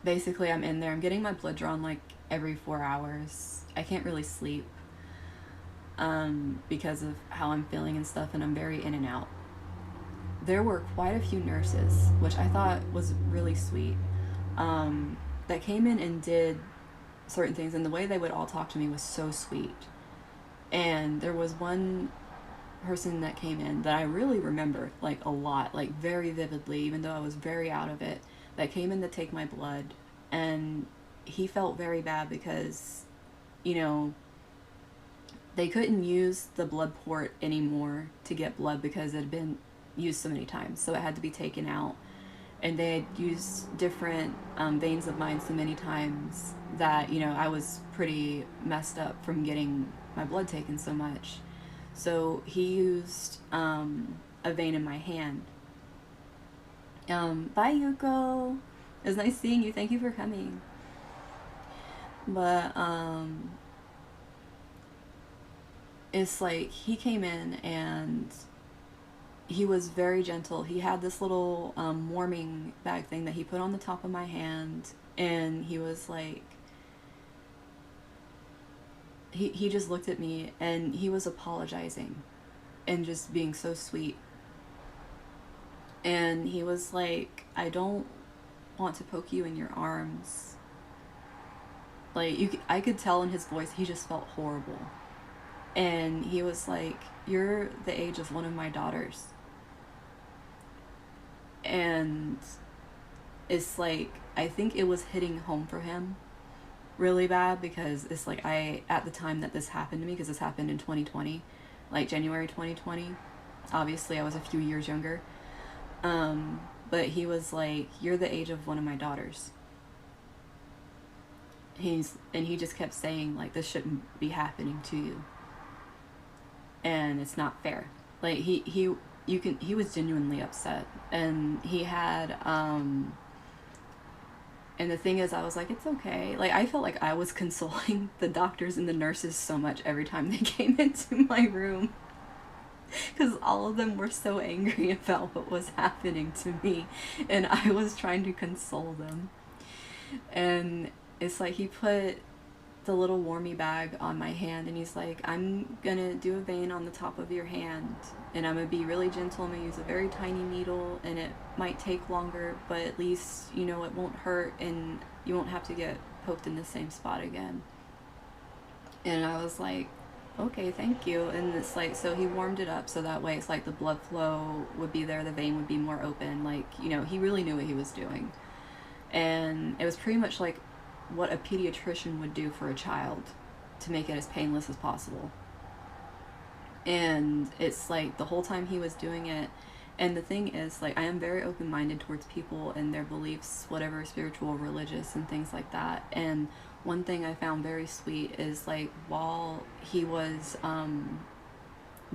Speaker 1: basically I'm in there, I'm getting my blood drawn like every 4 hours. I can't really sleep because of how I'm feeling and stuff, and I'm very in and out. There were quite a few nurses, which I thought was really sweet, that came in and did certain things, and the way they would all talk to me was so sweet. And there was one person that came in that I really remember, like a lot, like very vividly, even though I was very out of it, that came in to take my blood. And he felt very bad because, you know, they couldn't use the blood port anymore to get blood because it had been used so many times, so it had to be taken out. And they had used different veins of mine so many times that, you know, I was pretty messed up from getting my blood taken so much. So he used a vein in my hand. Bye, Yuko. It was nice seeing you. Thank you for coming. But it's like he came in and he was very gentle. He had this little warming bag thing that he put on the top of my hand, and he was like, he just looked at me and he was apologizing and just being so sweet. And he was like, I don't want to poke you in your arms. Like, I could tell in his voice he just felt horrible. And he was like, you're the age of one of my daughters. And it's like, I think it was hitting home for him really bad, because it's like, at the time that this happened to me, because this happened in 2020, like January 2020, obviously I was a few years younger, but he was like, you're the age of one of my daughters. And he just kept saying, like, this shouldn't be happening to you, and it's not fair. Like, he was genuinely upset. And he had and the thing is, I was like, it's okay. Like, I felt like I was consoling the doctors and the nurses so much every time they came into my room, because all of them were so angry about what was happening to me, and I was trying to console them. And it's like, he put the little warmy bag on my hand, and he's like, I'm gonna do a vein on the top of your hand, and I'm gonna be really gentle. I'm gonna use a very tiny needle, and it might take longer, but at least, you know, it won't hurt and you won't have to get poked in the same spot again. And I was like, okay, thank you. And it's like, so he warmed it up so that way it's like the blood flow would be there, the vein would be more open. Like, you know, he really knew what he was doing. And it was pretty much like what a pediatrician would do for a child to make it as painless as possible. And it's like the whole time he was doing it, and the thing is, like, I am very open minded towards people and their beliefs, whatever, spiritual, religious, and things like that. And one thing I found very sweet is, like, while he was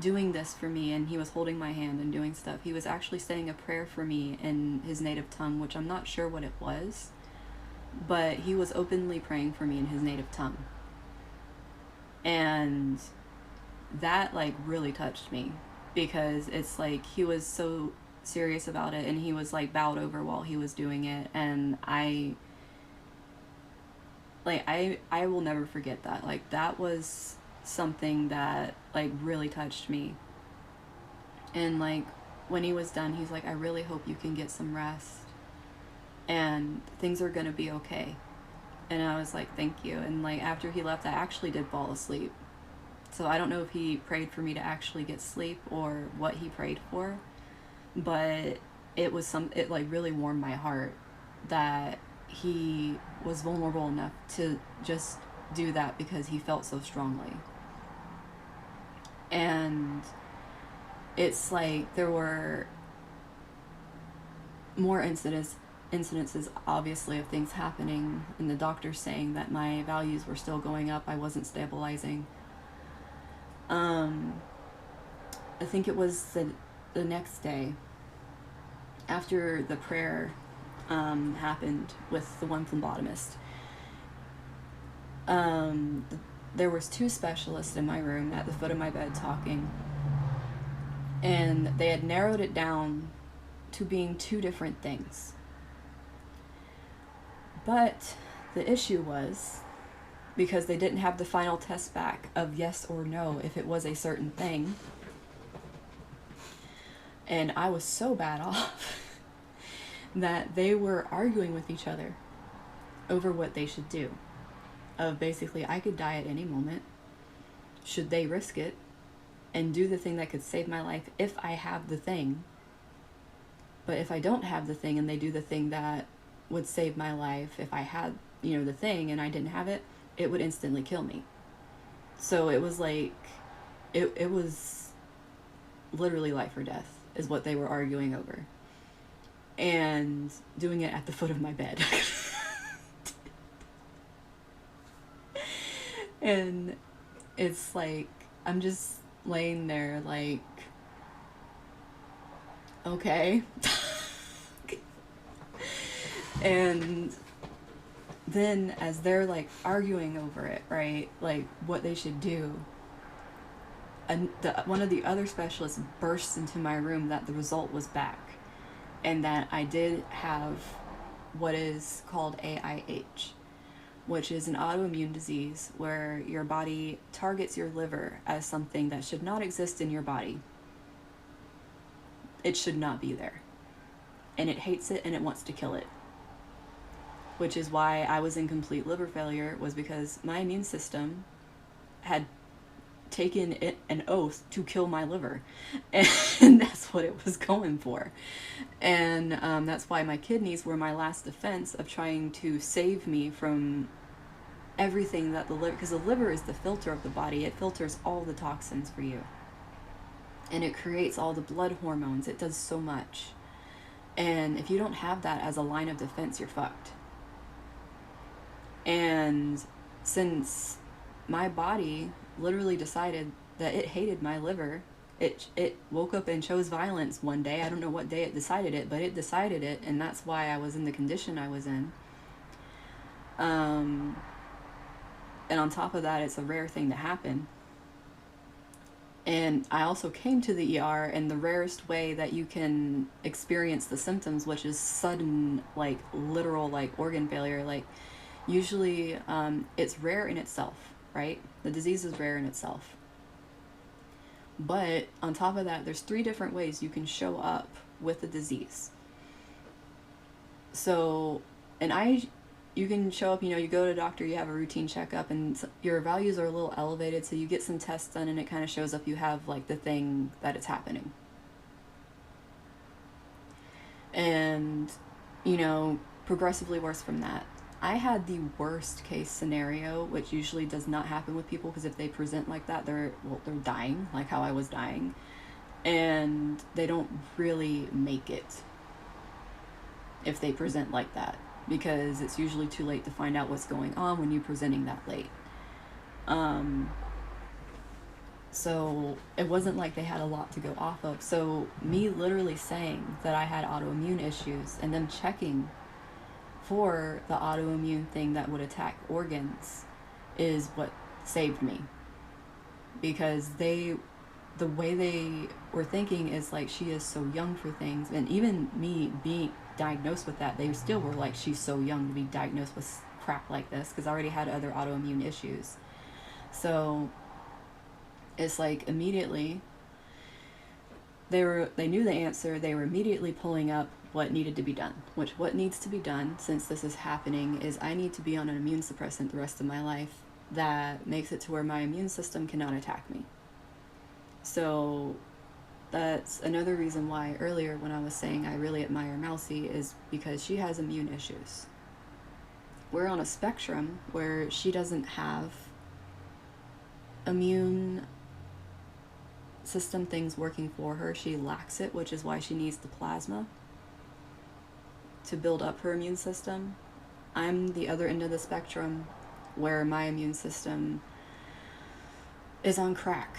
Speaker 1: doing this for me and he was holding my hand and doing stuff, he was actually saying a prayer for me in his native tongue, which I'm not sure what it was, but he was openly praying for me in his native tongue. And that, like, really touched me, because it's like he was so serious about it, and he was like bowed over while he was doing it. And I will never forget that. Like, that was something that, like, really touched me. And, like, when he was done, he's like, I really hope you can get some rest and things are gonna be okay. And I was like, thank you. And, like, after he left, I actually did fall asleep. So I don't know if he prayed for me to actually get sleep or what he prayed for, but it like really warmed my heart that he was vulnerable enough to just do that because he felt so strongly. And it's like there were more incidences, obviously, of things happening, and the doctor saying that my values were still going up, I wasn't stabilizing. I think it was the next day after the prayer happened with the one phlebotomist. There was 2 specialists in my room at the foot of my bed talking, and they had narrowed it down to being 2 different things. But the issue was, because they didn't have the final test back of yes or no if it was a certain thing, and I was so bad off that they were arguing with each other over what they should do. Of basically, I could die at any moment. Should they risk it and do the thing that could save my life if I have the thing? But if I don't have the thing and they do the thing that would save my life, if I had, you know, the thing and I didn't have it, it would instantly kill me. So it was like, it was literally life or death is what they were arguing over. And doing it at the foot of my bed. And it's like, I'm just laying there like, okay. And then as they're like arguing over it, right, like what they should do, and one of the other specialists bursts into my room that the result was back, and that I did have what is called AIH, which is an autoimmune disease where your body targets your liver as something that should not exist in your body. It should not be there. And it hates it and it wants to kill it. Which is why I was in complete liver failure, was because my immune system had taken an oath to kill my liver. And that's what it was going for. And that's why my kidneys were my last defense of trying to save me from everything that the liver, because the liver is the filter of the body. It filters all the toxins for you. And it creates all the blood hormones. It does so much. And if you don't have that as a line of defense, you're fucked. And since my body literally decided that it hated my liver, it woke up and chose violence one day. I don't know what day it decided it, but it decided it, and that's why I was in the condition I was in. And on top of that, it's a rare thing to happen. And I also came to the ER in the rarest way that you can experience the symptoms, which is sudden, like, literal, like, organ failure. Like, usually it's rare in itself, right? The disease is rare in itself. But on top of that, there's 3 different ways you can show up with the disease. So, and I you can show up, you go to a doctor, you have a routine checkup, and your values are a little elevated, so you get some tests done, and it kind of shows up you have like the thing that it's happening. And, progressively worse from that. I had the worst case scenario, which usually does not happen with people, because if they present like that, they're dying, like how I was dying, and they don't really make it if they present like that, because it's usually too late to find out what's going on when you're presenting that late. So it wasn't like they had a lot to go off of. So me literally saying that I had autoimmune issues and them checking for the autoimmune thing that would attack organs is what saved me. Because the way they were thinking is like, she is so young for things. And even me being diagnosed with that, they still were like, she's so young to be diagnosed with crap like this, because I already had other autoimmune issues. So it's like immediately they knew the answer. They were immediately pulling up what needed to be done, what needs to be done since this is happening is I need to be on an immune suppressant the rest of my life that makes it to where my immune system cannot attack me. So that's another reason why earlier when I was saying I really admire Mousy is because she has immune issues. We're on a spectrum where she doesn't have immune system things working for her. She lacks it, which is why she needs the plasma to build up her immune system. I'm the other end of the spectrum where my immune system is on crack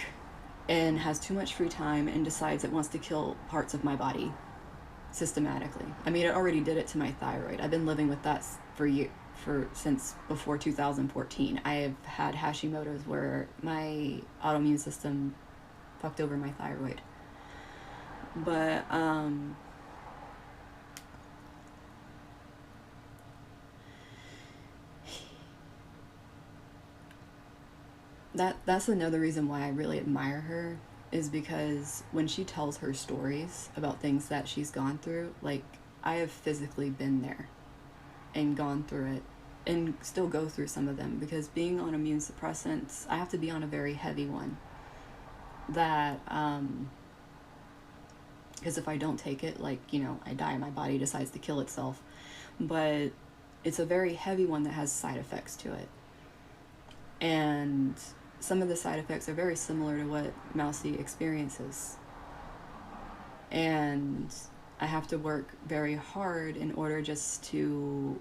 Speaker 1: and has too much free time and decides it wants to kill parts of my body systematically. I mean, it already did it to my thyroid. I've been living with that since before 2014. I have had Hashimoto's where my autoimmune system fucked over my thyroid. But that's another reason why I really admire her, is because when she tells her stories about things that she's gone through, like, I have physically been there and gone through it and still go through some of them, because being on immune suppressants, I have to be on a very heavy one that because if I don't take it, like, I die, my body decides to kill itself. But it's a very heavy one that has side effects to it, and some of the side effects are very similar to what Mousy experiences, and I have to work very hard in order just to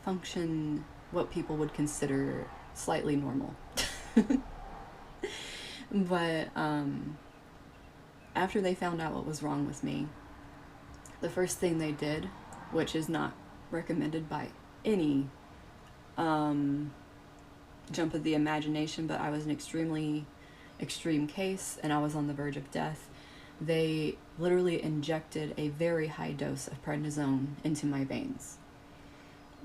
Speaker 1: function what people would consider slightly normal. But after they found out what was wrong with me, the first thing they did, which is not recommended by any jump of the imagination, but I was an extremely extreme case and I was on the verge of death, they literally injected a very high dose of prednisone into my veins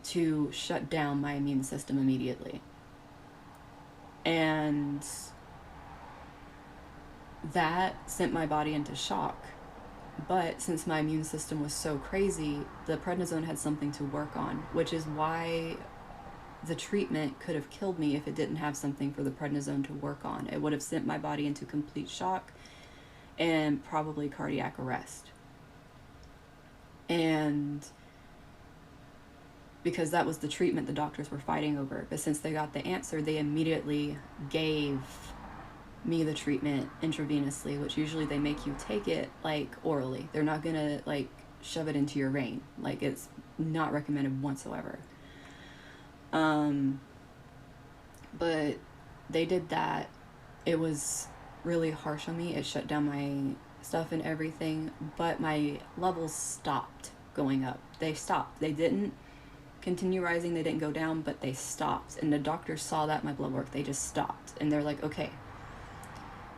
Speaker 1: to shut down my immune system immediately. And that sent my body into shock. But since my immune system was so crazy, the prednisone had something to work on, which is why the treatment could have killed me if it didn't have something for the prednisone to work on. It would have sent my body into complete shock and probably cardiac arrest. And because that was the treatment the doctors were fighting over. But since they got the answer, they immediately gave me the treatment intravenously, which usually they make you take it like orally. They're not gonna like shove it into your vein. Like, it's not recommended whatsoever. But they did that. It was really harsh on me. It shut down my stuff and everything, but my levels stopped going up. They stopped. They didn't continue rising. They didn't go down, but they stopped. And the doctors saw that in my blood work. They just stopped. And they're like, okay,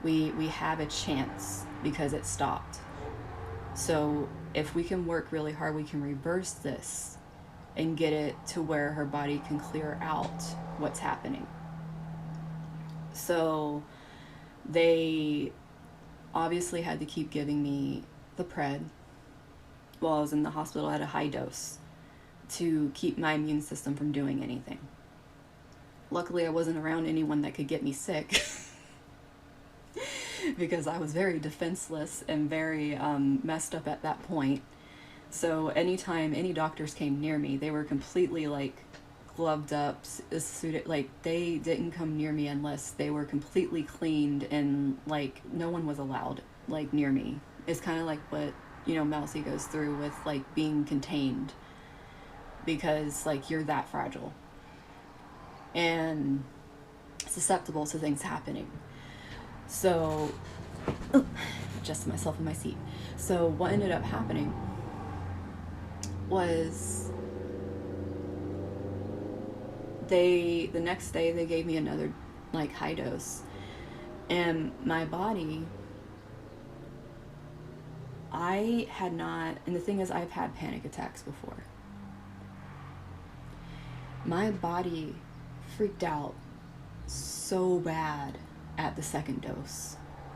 Speaker 1: we have a chance because it stopped. So if we can work really hard, we can reverse this and get it to where her body can clear out what's happening. So they obviously had to keep giving me the pred while I was in the hospital at a high dose to keep my immune system from doing anything. Luckily, I wasn't around anyone that could get me sick because I was very defenseless and very messed up at that point. So anytime any doctors came near me, they were completely like gloved up, suited, like they didn't come near me unless they were completely cleaned, and like no one was allowed like near me. It's kind of like what, you know, Mousy goes through with like being contained, because like you're that fragile and susceptible to things happening. So adjust myself in my seat. So what ended up happening was the next day they gave me another like high dose, and my body, I had not, and the thing is, I've had panic attacks before. My body freaked out so bad at the second dose.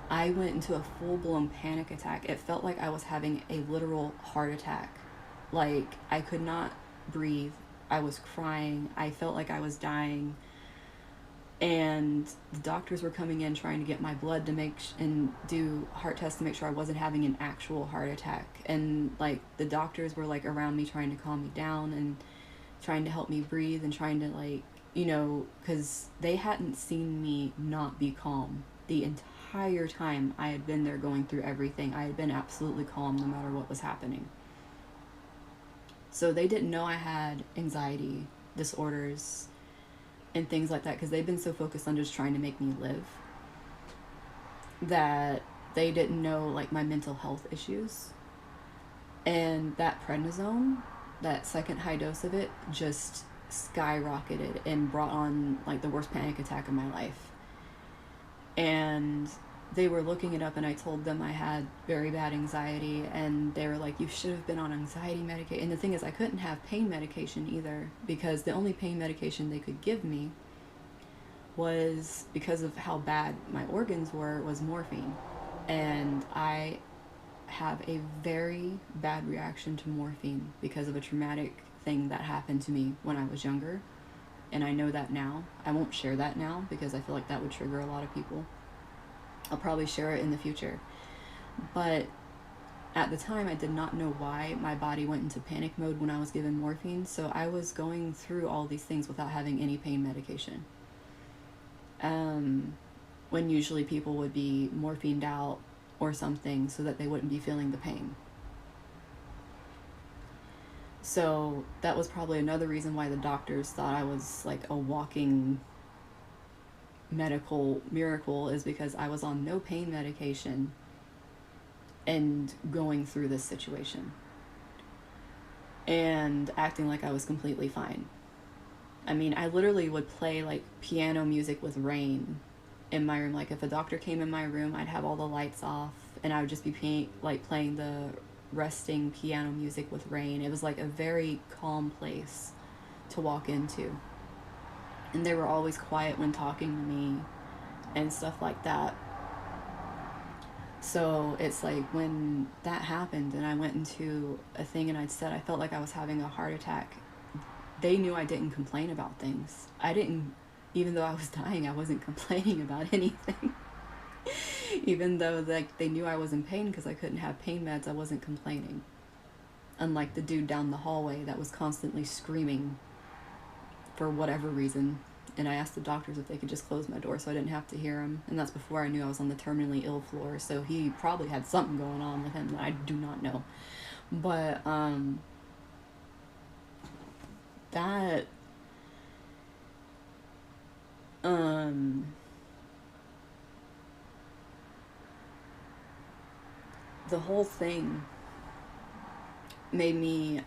Speaker 1: I went into a full-blown panic attack. It felt like I was having a literal heart attack. Like, I could not breathe. I was crying. I felt like I was dying. And the doctors were coming in trying to get my blood to and do heart tests to make sure I wasn't having an actual heart attack. And like the doctors were like around me trying to calm me down and trying to help me breathe and trying to like, you know, because they hadn't seen me not be calm the entire time I had been there going through everything. I had been absolutely calm no matter what was happening. So they didn't know I had anxiety disorders and things like that, because they've been so focused on just trying to make me live that they didn't know like my mental health issues. And that prednisone, that second high dose of it, just skyrocketed and brought on like the worst panic attack of my life. And they were looking it up, and I told them I had very bad anxiety, and they were like, you should have been on anxiety medication. And the thing is, I couldn't have pain medication either, because the only pain medication they could give me was, because of how bad my organs were, was morphine. And I have a very bad reaction to morphine because of a traumatic thing that happened to me when I was younger. And I know that now. I won't share that now because I feel like that would trigger a lot of people. I'll probably share it in the future. But at the time, I did not know why my body went into panic mode when I was given morphine. So I was going through all these things without having any pain medication. When usually people would be morphined out or something so that they wouldn't be feeling the pain. So that was probably another reason why the doctors thought I was like a walking medical miracle, is because I was on no pain medication and going through this situation and acting like I was completely fine. I mean, I literally would play like piano music with rain in my room. Like if a doctor came in my room, I'd have all the lights off and I would just be playing the resting piano music with rain. It was like a very calm place to walk into. And they were always quiet when talking to me and stuff like that. So it's like when that happened and I went into a thing and I'd said I felt like I was having a heart attack, they knew I didn't complain about things. I didn't, even though I was dying, I wasn't complaining about anything. Even though like they knew I was in pain because I couldn't have pain meds, I wasn't complaining. Unlike the dude down the hallway that was constantly screaming for whatever reason. And I asked the doctors if they could just close my door so I didn't have to hear him. And that's before I knew I was on the terminally ill floor. So he probably had something going on with him that I do not know. But, that, the whole thing made me,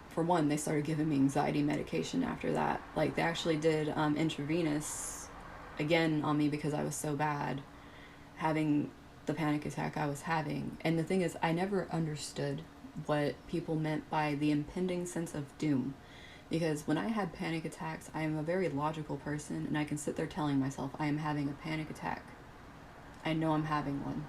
Speaker 1: for one, they started giving me anxiety medication after that. Like, they actually did intravenous again on me because I was so bad, having the panic attack I was having. And the thing is, I never understood what people meant by the impending sense of doom. Because when I had panic attacks, I am a very logical person, and I can sit there telling myself I am having a panic attack. I know I'm having one.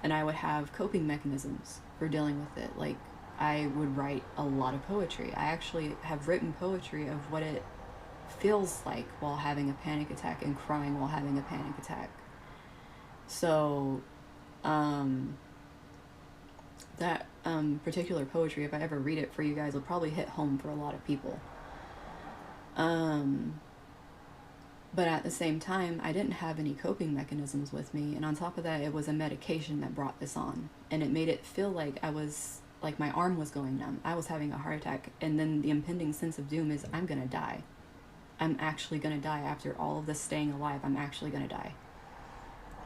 Speaker 1: And I would have coping mechanisms for dealing with it. Like, I would write a lot of poetry. I actually have written poetry of what it feels like while having a panic attack and crying while having a panic attack. So, that particular poetry, if I ever read it for you guys, will probably hit home for a lot of people. But at the same time, I didn't have any coping mechanisms with me, and on top of that, it was a medication that brought this on, and it made it feel like I was, like my arm was going numb. I was having a heart attack, and then the impending sense of doom is I'm gonna die. I'm actually gonna die after all of this staying alive. I'm actually gonna die.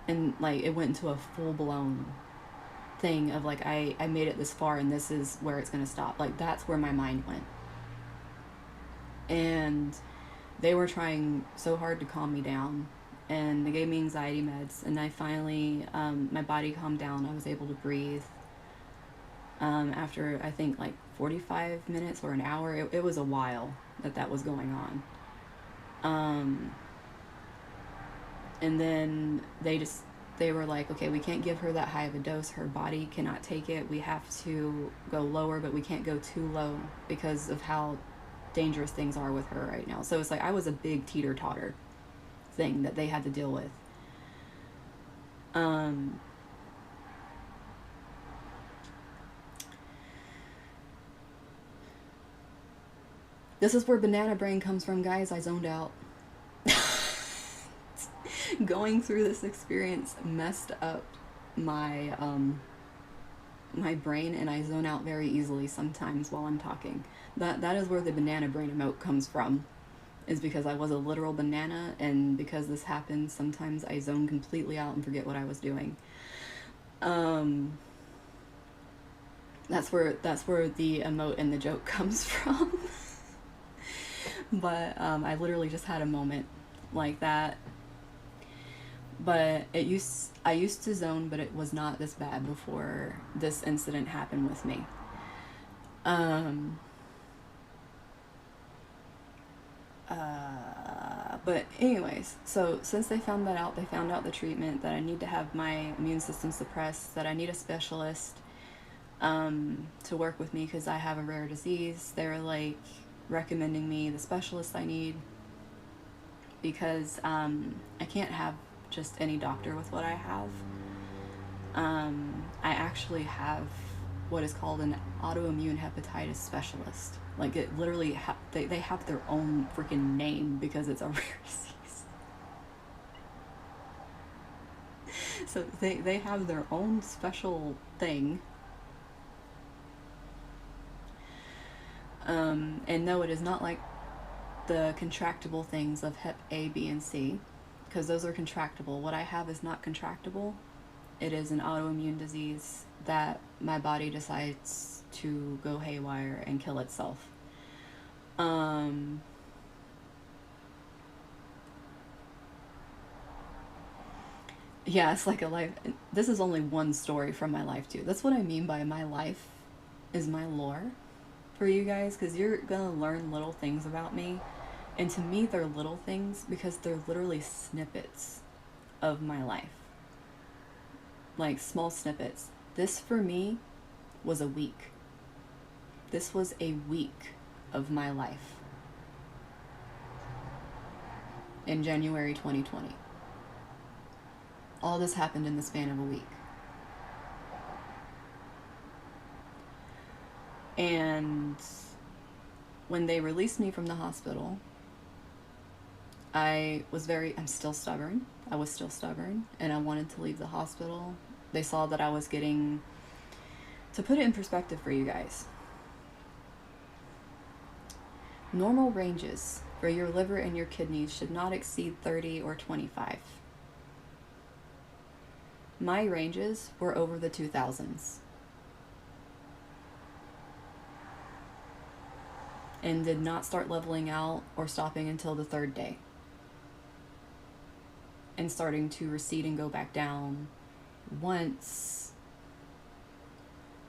Speaker 1: And like it went into a full blown thing of like I made it this far and this is where it's gonna stop. Like that's where my mind went. And they were trying so hard to calm me down, and they gave me anxiety meds, and I finally my body calmed down. I was able to breathe after I think like 45 minutes or an hour. It was a while that was going on. And then they were like, okay, we can't give her that high of a dose. Her body cannot take it. We have to go lower, but we can't go too low because of how dangerous things are with her right now. So it's like I was a big teeter-totter thing that they had to deal with. This is where banana brain comes from, guys. I zoned out. Going through this experience messed up my my brain, and I zone out very easily sometimes while I'm talking. That is where the banana brain emote comes from, is because I was a literal banana, and because this happens, sometimes I zone completely out and forget what I was doing. That's where the emote and the joke comes from. But I literally just had a moment like that. But I used to zone, but it was not this bad before this incident happened with me. But anyways, so since they found that out, they found out the treatment, that I need to have my immune system suppressed, that I need a specialist to work with me because I have a rare disease. They're like recommending me the specialist I need, because I can't have just any doctor with what I have. I actually have what is called an autoimmune hepatitis specialist. Like it literally, they have their own freaking name because it's a rare disease. So they have their own special thing. And no, it is not like the contractable things of Hep A, B, and C, because those are contractable. What I have is not contractable. It is an autoimmune disease that my body decides to go haywire and kill itself. Yeah, it's like a life. This is only one story from my life too. That's what I mean by my life is my lore for you guys, because you're gonna learn little things about me. And to me, they're little things because they're literally snippets of my life. Like small snippets. This for me was a week. This was a week of my life in January 2020. All this happened in the span of a week. And when they released me from the hospital, I'm still stubborn. I was still stubborn, and I wanted to leave the hospital. They saw that I was getting, to put it in perspective for you guys, normal ranges for your liver and your kidneys should not exceed 30 or 25. My ranges were over the 2000s. And did not start leveling out or stopping until the third day. And starting to recede and go back down once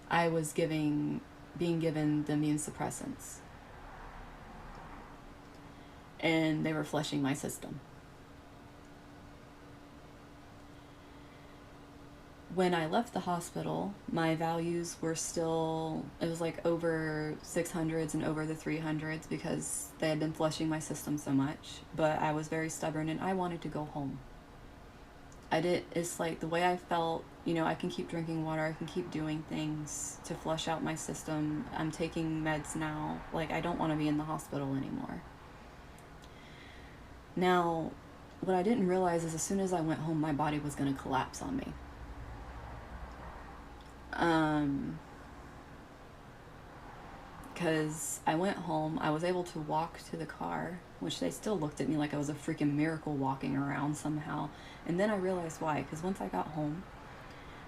Speaker 1: I was being given the immune suppressants. And they were flushing my system. when I left the hospital, my values were still, it was like over 600s and over the 300s because they had been flushing my system so much. But I was very stubborn and I wanted to go home. It's like the way I felt, you know, I can keep drinking water, I can keep doing things to flush out my system. I'm taking meds now. Like, I don't want to be in the hospital anymore. Now, what I didn't realize is as soon as I went home, my body was going to collapse on me. Because I went home, I was able to walk to the car, which they still looked at me like I was a freaking miracle walking around somehow. And then I realized why, because once I got home,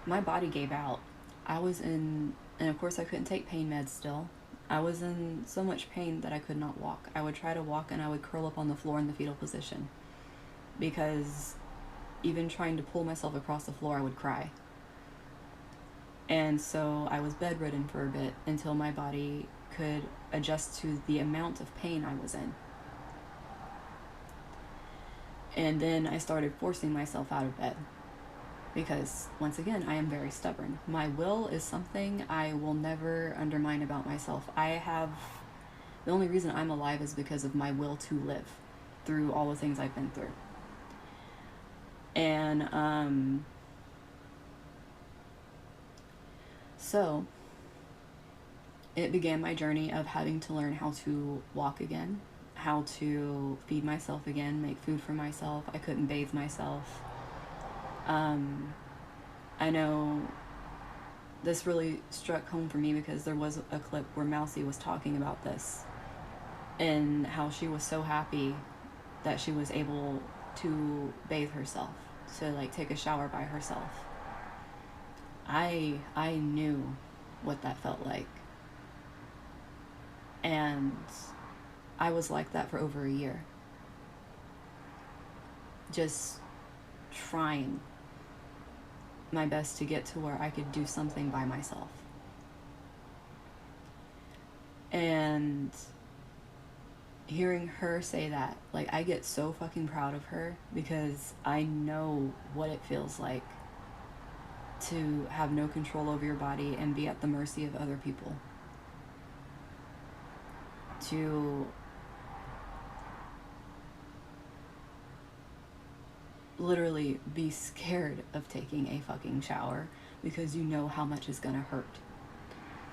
Speaker 1: my body gave out. I was in, and of course I couldn't take pain meds still. I was in so much pain that I could not walk. I would try to walk and I would curl up on the floor in the fetal position. Because even trying to pull myself across the floor, I would cry. And so I was bedridden for a bit until my body could adjust to the amount of pain I was in. And then I started forcing myself out of bed. Because, once again, I am very stubborn. My will is something I will never undermine about myself. The only reason I'm alive is because of my will to live through all the things I've been through. And, so, it began my journey of having to learn how to walk again, how to feed myself again, make food for myself. I couldn't bathe myself. I know this really struck home for me because there was a clip where Mousy was talking about this and how she was so happy that she was able to bathe herself, to like take a shower by herself. I knew what that felt like. And I was like that for over a year. Just trying my best to get to where I could do something by myself. And hearing her say that, like, I get so fucking proud of her because I know what it feels like to have no control over your body and be at the mercy of other people. To literally be scared of taking a fucking shower because you know how much is gonna hurt.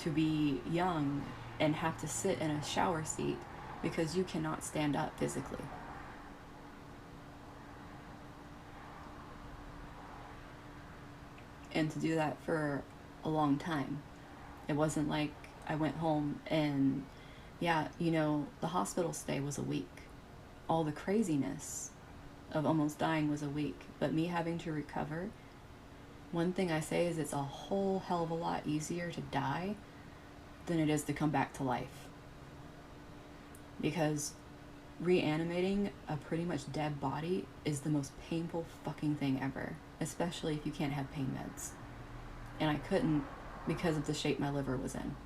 Speaker 1: To be young and have to sit in a shower seat because you cannot stand up physically. And to do that for a long time. It wasn't like I went home and, yeah, you know, the hospital stay was a week. All the craziness of almost dying was a week. But me having to recover, one thing I say is it's a whole hell of a lot easier to die than it is to come back to life. Because reanimating a pretty much dead body is the most painful fucking thing ever. Especially if you can't have pain meds. And I couldn't because of the shape my liver was in.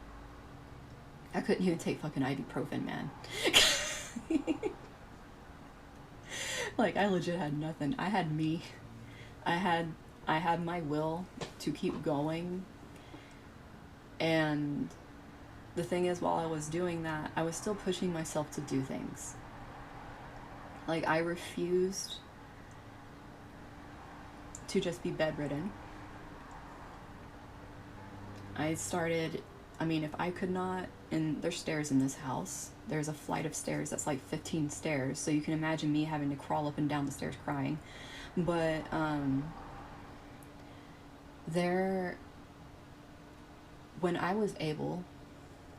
Speaker 1: I couldn't even take fucking ibuprofen, man. Like, I legit had nothing. I had me. I had my will to keep going. And the thing is, while I was doing that, I was still pushing myself to do things. Like, I refused to just be bedridden. If I could not, and there's stairs in this house. There's a flight of stairs that's like 15 stairs, so you can imagine me having to crawl up and down the stairs crying. But, when I was able,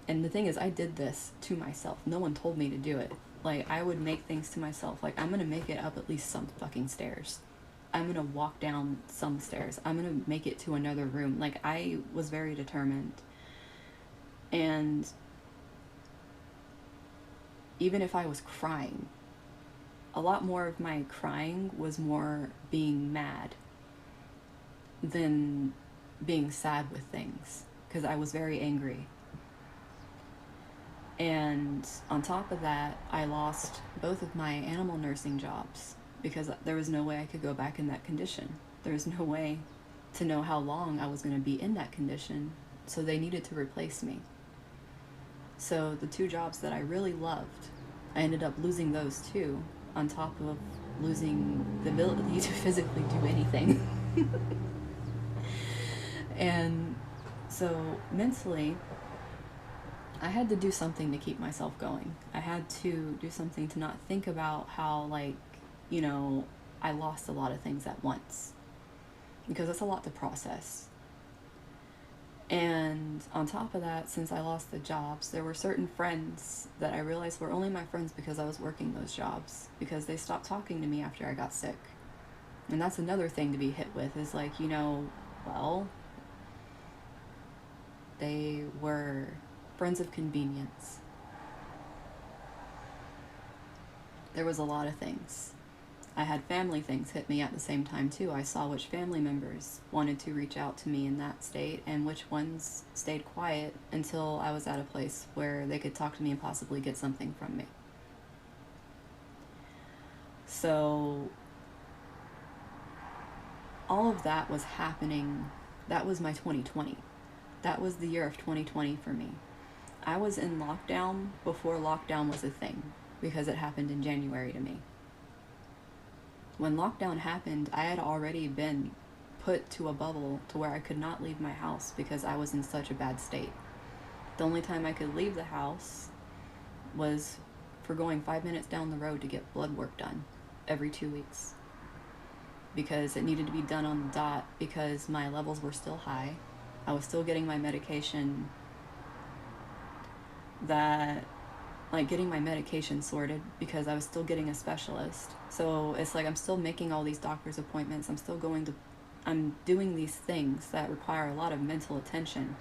Speaker 1: and the thing is, I did this to myself. No one told me to do it. Like, I would make things to myself. Like, I'm gonna make it up at least some fucking stairs. I'm gonna walk down some stairs. I'm gonna make it to another room. Like, I was very determined. And even if I was crying, a lot more of my crying was more being mad than being sad with things. Because I was very angry. And on top of that, I lost both of my animal nursing jobs because there was no way I could go back in that condition. There was no way to know how long I was going to be in that condition, so they needed to replace me. So the 2 jobs that I really loved, I ended up losing those too, on top of losing the ability to physically do anything. And so mentally, I had to do something to keep myself going. I had to do something to not think about how, like, you know, I lost a lot of things at once, because that's a lot to process. And on top of that, since I lost the jobs, there were certain friends that I realized were only my friends because I was working those jobs, because they stopped talking to me after I got sick. And that's another thing to be hit with, is like, you know, well, they were friends of convenience. There was a lot of things. I had family things hit me at the same time too. I saw which family members wanted to reach out to me in that state and which ones stayed quiet until I was at a place where they could talk to me and possibly get something from me. So all of that was happening. That was my 2020. That was the year of 2020 for me. I was in lockdown before lockdown was a thing, because it happened in January to me. When lockdown happened, I had already been put to a bubble to where I could not leave my house because I was in such a bad state. The only time I could leave the house was for going 5 minutes down the road to get blood work done every 2 weeks, because it needed to be done on the dot, because my levels were still high. I was still getting my medication getting my medication sorted, because I was still getting a specialist. So it's like I'm still making all these doctor's appointments. I'm doing these things that require a lot of mental attention,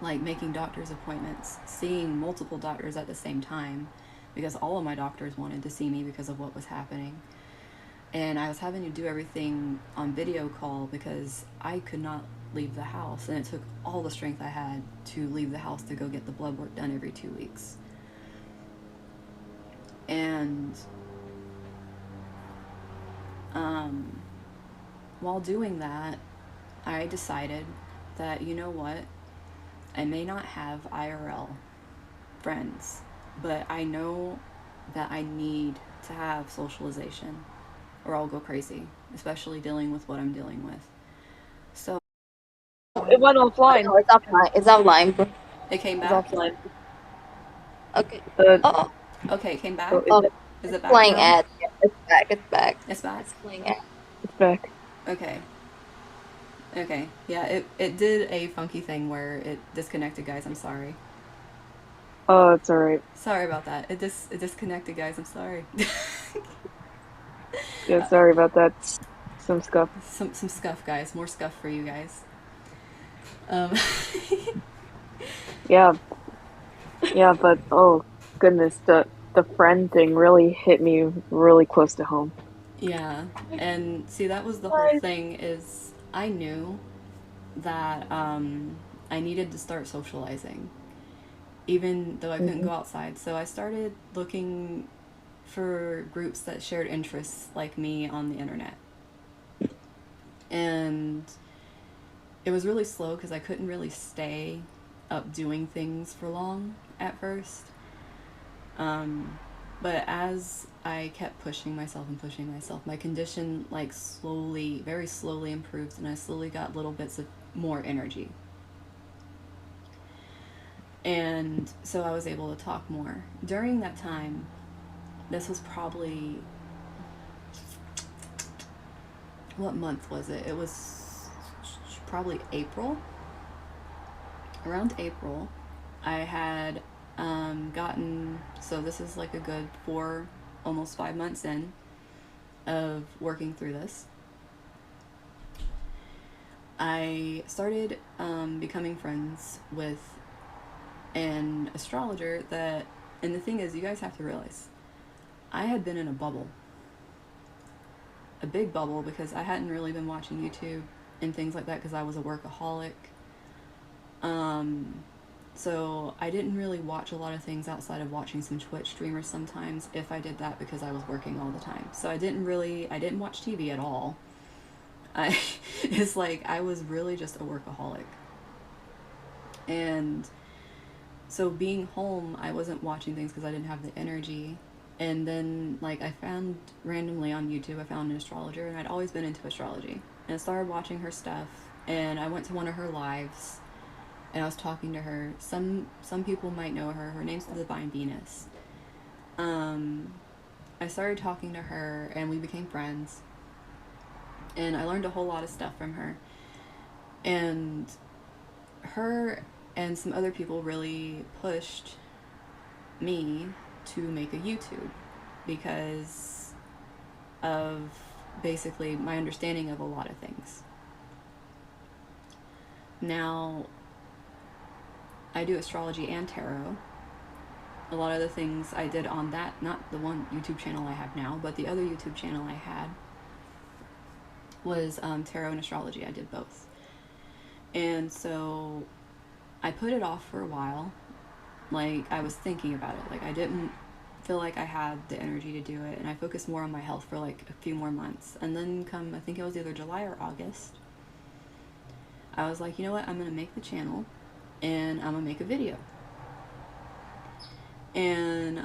Speaker 1: like making doctor's appointments, seeing multiple doctors at the same time, because all of my doctors wanted to see me because of what was happening. And I was having to do everything on video call because I could not leave the house, and it took all the strength I had to leave the house to go get the blood work done every 2 weeks. And while doing that, I decided that, you know what, I may not have IRL friends, but I know that I need to have socialization or I'll go crazy, especially dealing with what I'm dealing with. So
Speaker 3: It went offline.
Speaker 2: No, it's offline. It's offline, bro.
Speaker 1: it came
Speaker 3: It's
Speaker 1: back.
Speaker 3: offline.
Speaker 2: Okay.
Speaker 3: The
Speaker 2: Oh,
Speaker 1: Okay, it came back.
Speaker 3: oh,
Speaker 2: oh,
Speaker 1: Is
Speaker 2: it's
Speaker 1: it back
Speaker 2: playing
Speaker 1: now?
Speaker 2: ad. Yeah, it's back. It's back.
Speaker 1: It's back.
Speaker 2: It's playing ad.
Speaker 3: it's back.
Speaker 1: Okay. Okay. Yeah, it did a funky thing where it disconnected, guys. I'm sorry.
Speaker 3: Oh, it's alright.
Speaker 1: Sorry about that. It disconnected, guys. I'm sorry.
Speaker 3: Yeah, sorry about that. Some scuff.
Speaker 1: Some scuff, guys. More scuff for you guys. Um,
Speaker 3: Yeah, yeah, but oh goodness, the friend thing really hit me really close to home.
Speaker 1: yeah, and see, that was the whole thing, is I knew that I needed to start socializing, even though I couldn't go outside. So I started looking for groups that shared interests like me on the internet. And it was really slow because I couldn't really stay up doing things for long at first. But as I kept pushing myself, my condition like slowly, very slowly improved, and I slowly got little bits of more energy. And so I was able to talk more. During that time, this was probably, what month was it? It was probably April. Around April, I had gotten, so this is like a good 4, almost 5 months in of working through this. I started becoming friends with an astrologer that, and the thing is, you guys have to realize, I had been in a bubble. A big bubble, because I hadn't really been watching YouTube and things like that because I was a workaholic. So I didn't really watch a lot of things outside of watching some Twitch streamers sometimes, if I did that, because I was working all the time. So I didn't watch TV at all. It's like I was really just a workaholic. And so being home, I wasn't watching things because I didn't have the energy. And then, like, I found randomly on YouTube, I found an astrologer, and I'd always been into astrology. And I started watching her stuff, and I went to one of her lives, and I was talking to her. Some people might know her. Her name's the Divine Venus. I started talking to her, and we became friends. And I learned a whole lot of stuff from her. And her and some other people really pushed me to make a YouTube because of basically my understanding of a lot of things. Now, I do astrology and tarot. A lot of the things I did on that, not the one YouTube channel I have now, but the other YouTube channel I had was tarot and astrology. I did both. And so I put it off for a while. Like, I was thinking about it. Like, I didn't feel like I had the energy to do it, and I focused more on my health for like a few more months. And then come, I think it was either July or August, I was like, you know what, I'm gonna make the channel and I'm gonna make a video. And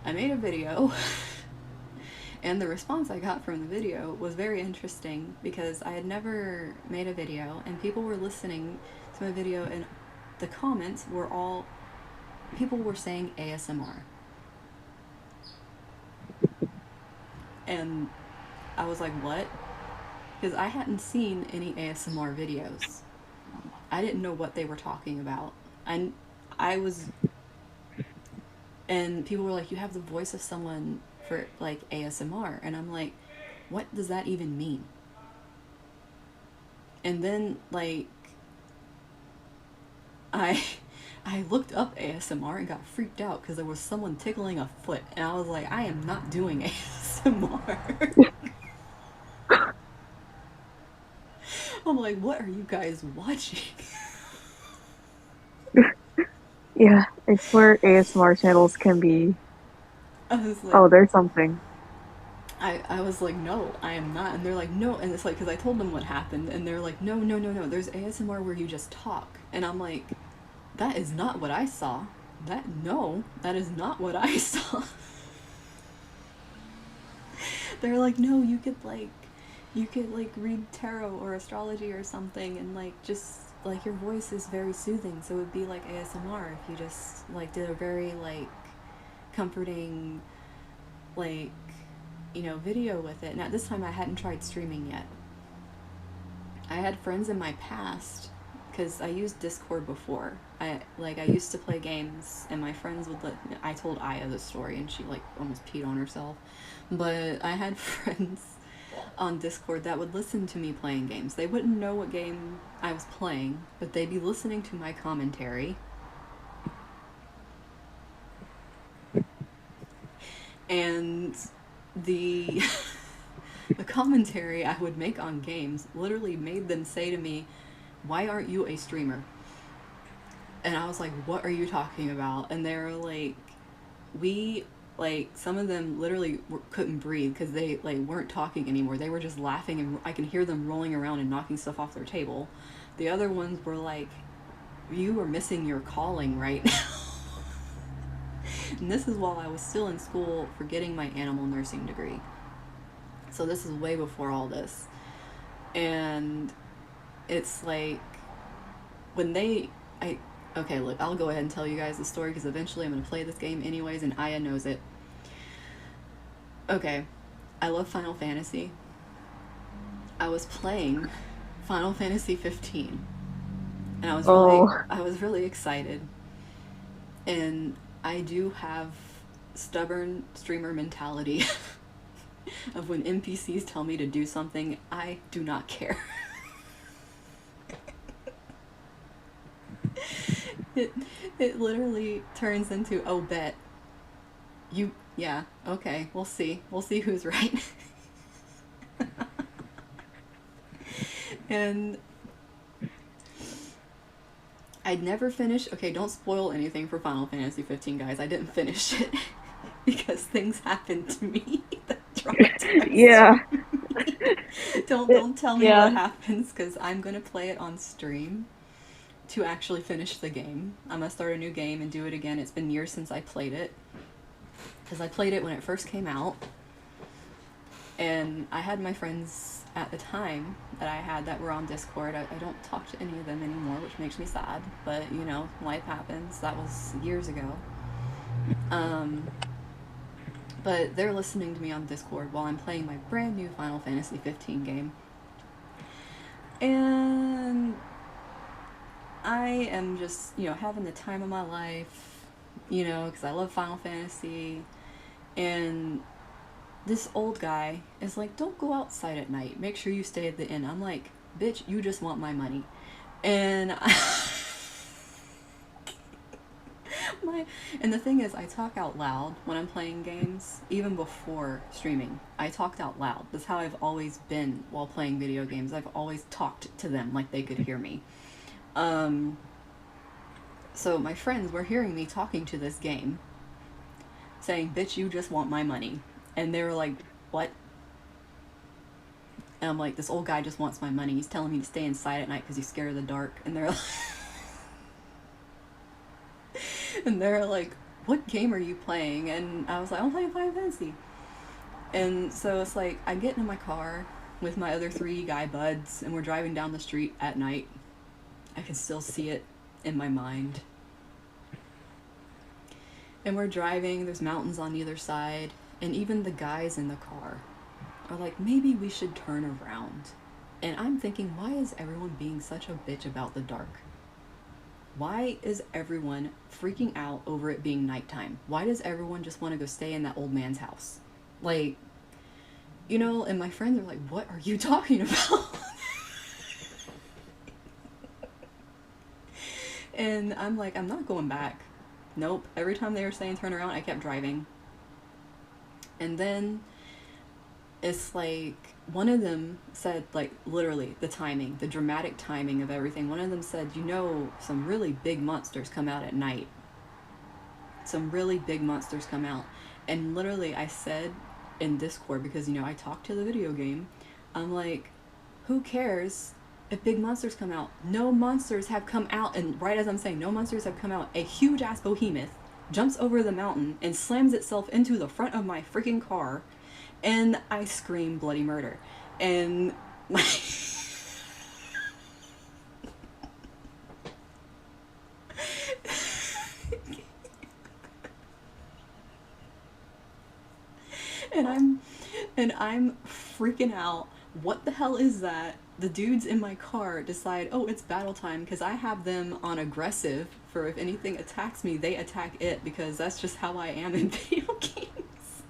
Speaker 1: I made a video and the response I got from the video was very interesting because I had never made a video, and people were listening to my video, and the comments were all, people were saying ASMR. And I was like, what? Because I hadn't seen any ASMR videos. I didn't know what they were talking about. And people were like, you have the voice of someone for like ASMR. And I'm like, what does that even mean? And then like, I looked up ASMR and got freaked out because there was someone tickling a foot, and I was like, I am not doing ASMR. I'm like, what are you guys watching?
Speaker 3: Yeah, it's where ASMR channels can be.
Speaker 1: I was like,
Speaker 3: Oh, there's something.
Speaker 1: I was like, no, I am not. And they're like, no. And it's like, because I told them what happened, and they're like, no, there's ASMR where you just talk. And I'm like, that is not what I saw. That is not what I saw. They're like, no, you could read tarot or astrology or something, and like, just like, your voice is very soothing, so it would be like ASMR if you just like did a very like comforting, like, you know, video with it. Now this time I hadn't tried streaming yet. I had friends in my past, because I used Discord before. I used to play games, and my friends would I told Aya the story, and she like almost peed on herself. But I had friends on Discord that would listen to me playing games. They wouldn't know what game I was playing, but they'd be listening to my commentary. And the commentary I would make on games literally made them say to me, why aren't you a streamer? And I was like, what are you talking about? And they were like, some of them literally couldn't breathe because they like weren't talking anymore. They were just laughing, and I can hear them rolling around and knocking stuff off their table. The other ones were like, you are missing your calling right now. And this is while I was still in school for getting my animal nursing degree. So this is way before all this. And it's like, okay, look, I'll go ahead and tell you guys the story because eventually I'm going to play this game anyways, and Aya knows it. Okay, I love Final Fantasy. I was playing Final Fantasy 15, and I was really excited. And I do have stubborn streamer mentality of when NPCs tell me to do something, I do not care. It literally turns into, oh, bet. Yeah, okay, we'll see who's right. And I'd never finished, okay, don't spoil anything for Final Fantasy 15, guys. I didn't finish it because things happened to me that
Speaker 3: Yeah.
Speaker 1: Don't tell me
Speaker 3: Yeah.
Speaker 1: what happens, because I'm gonna play it on stream to actually finish the game. I'm gonna start a new game and do it again. It's been years since I played it, because I played it when it first came out, and I had my friends at the time that I had that were on Discord. I don't talk to any of them anymore, which makes me sad, but you know, life happens. That was years ago. But they're listening to me on Discord while I'm playing my brand new Final Fantasy 15 game. And I am just, you know, having the time of my life, you know, because I love Final Fantasy. And this old guy is like, don't go outside at night. Make sure you stay at the inn. I'm like, bitch, you just want my money. And and the thing is, I talk out loud when I'm playing games, even before streaming. I talked out loud. That's how I've always been while playing video games. I've always talked to them like they could hear me. So my friends were hearing me talking to this game, saying, bitch, you just want my money. And they were like, what? And I'm like, this old guy just wants my money. He's telling me to stay inside at night because he's scared of the dark. And they're like, and they're like, what game are you playing? And I was like, I'm playing Final Fantasy. And so it's like, I get in my car with my other 3 guy buds, and we're driving down the street at night. I can still see it in my mind. And we're driving, there's mountains on either side, and even the guys in the car are like, maybe we should turn around. And I'm thinking, why is everyone being such a bitch about the dark? Why is everyone freaking out over it being nighttime? Why does everyone just want to go stay in that old man's house? Like, you know, and my friends are like, what are you talking about? And I'm like, I'm not going back. Nope. Every time they were saying turn around, I kept driving. And then it's like, one of them said, like, literally, the timing, the dramatic timing of everything. One of them said, you know, some really big monsters come out at night. Some really big monsters come out. And literally, I said in Discord, because, you know, I talked to the video game, I'm like, who cares if big monsters come out? No monsters have come out. And right as I'm saying, no monsters have come out, a huge-ass behemoth jumps over the mountain and slams itself into the front of my freaking car. And I scream bloody murder. And my and I'm freaking out. What the hell is that? The dudes in my car decide, oh, it's battle time, because I have them on aggressive for if anything attacks me, they attack it, because that's just how I am in video games.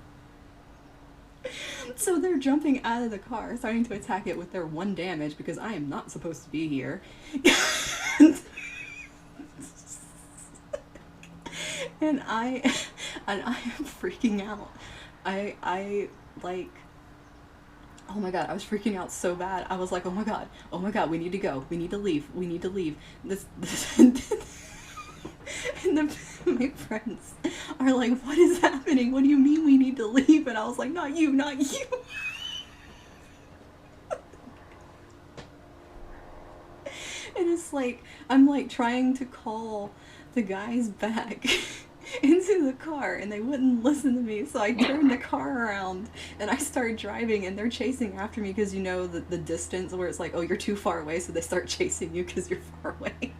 Speaker 1: So they're jumping out of the car, starting to attack it with their 1 damage, because I am not supposed to be here. and I am freaking out. I like, oh my god, I was freaking out so bad. I was like, oh my god, we need to go. We need to leave. This and then my friends are like, what is happening? What do you mean we need to leave? And I was like, not you. And it's like, I'm like trying to call the guys back into the car, and they wouldn't listen to me, so I turned the car around and I started driving, and they're chasing after me, because you know the distance where it's like, oh, you're too far away, so they start chasing you because you're far away.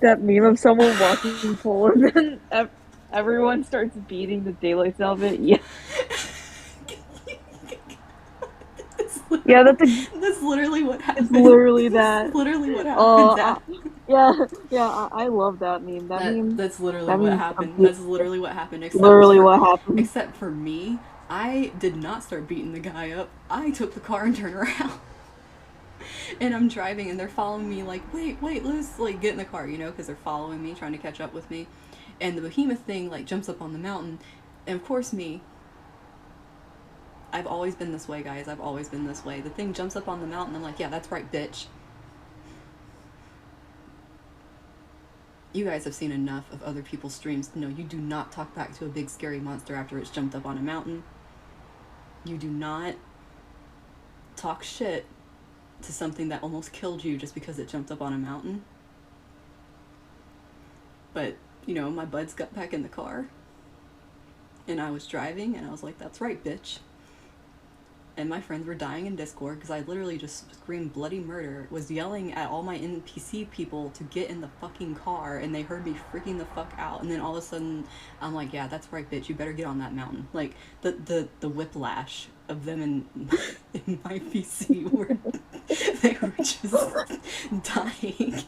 Speaker 3: That meme of someone walking forward and then everyone starts beating the daylights out of it. Yeah. Yeah,
Speaker 1: that's literally what happened.
Speaker 3: It's literally that.
Speaker 1: That's literally what happened.
Speaker 3: I love that meme.
Speaker 1: That's literally what happened. That's literally what happened. Except for me, I did not start beating the guy up. I took the car and turned around. And I'm driving, and they're following me like, wait, let's like get in the car, you know, because they're following me, trying to catch up with me. And the behemoth thing like jumps up on the mountain, and of course me, I've always been this way, guys. I've always been this way. The thing jumps up on the mountain. I'm like, yeah, that's right, bitch. you guys have seen enough of other people's streams to know you do not talk back to a big scary monster after it's jumped up on a mountain. You do not talk shit to something that almost killed you just because it jumped up on a mountain. But, you know, my buds got back in the car and I was driving and I was like, that's right, bitch. And my friends were dying in Discord because I literally just screamed bloody murder, was yelling at all my NPC people to get in the fucking car, and they heard me freaking the fuck out. And then all of a sudden, I'm like, yeah, that's right, bitch, you better get on that mountain. Like, the whiplash of them in my PC were, they were just dying.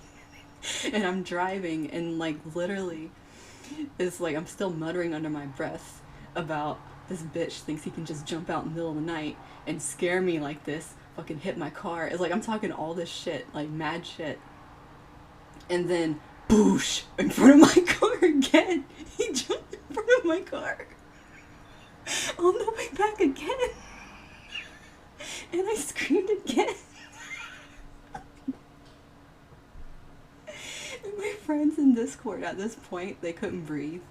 Speaker 1: And I'm driving, and like, literally, it's like I'm still muttering under my breath about this bitch thinks he can just jump out in the middle of the night and scare me like this, fucking hit my car. It's like I'm talking all this shit, like mad shit. And then, boosh, in front of my car again. He jumped in front of my car on the way back again. And I screamed again. And my friends in Discord at this point, they couldn't breathe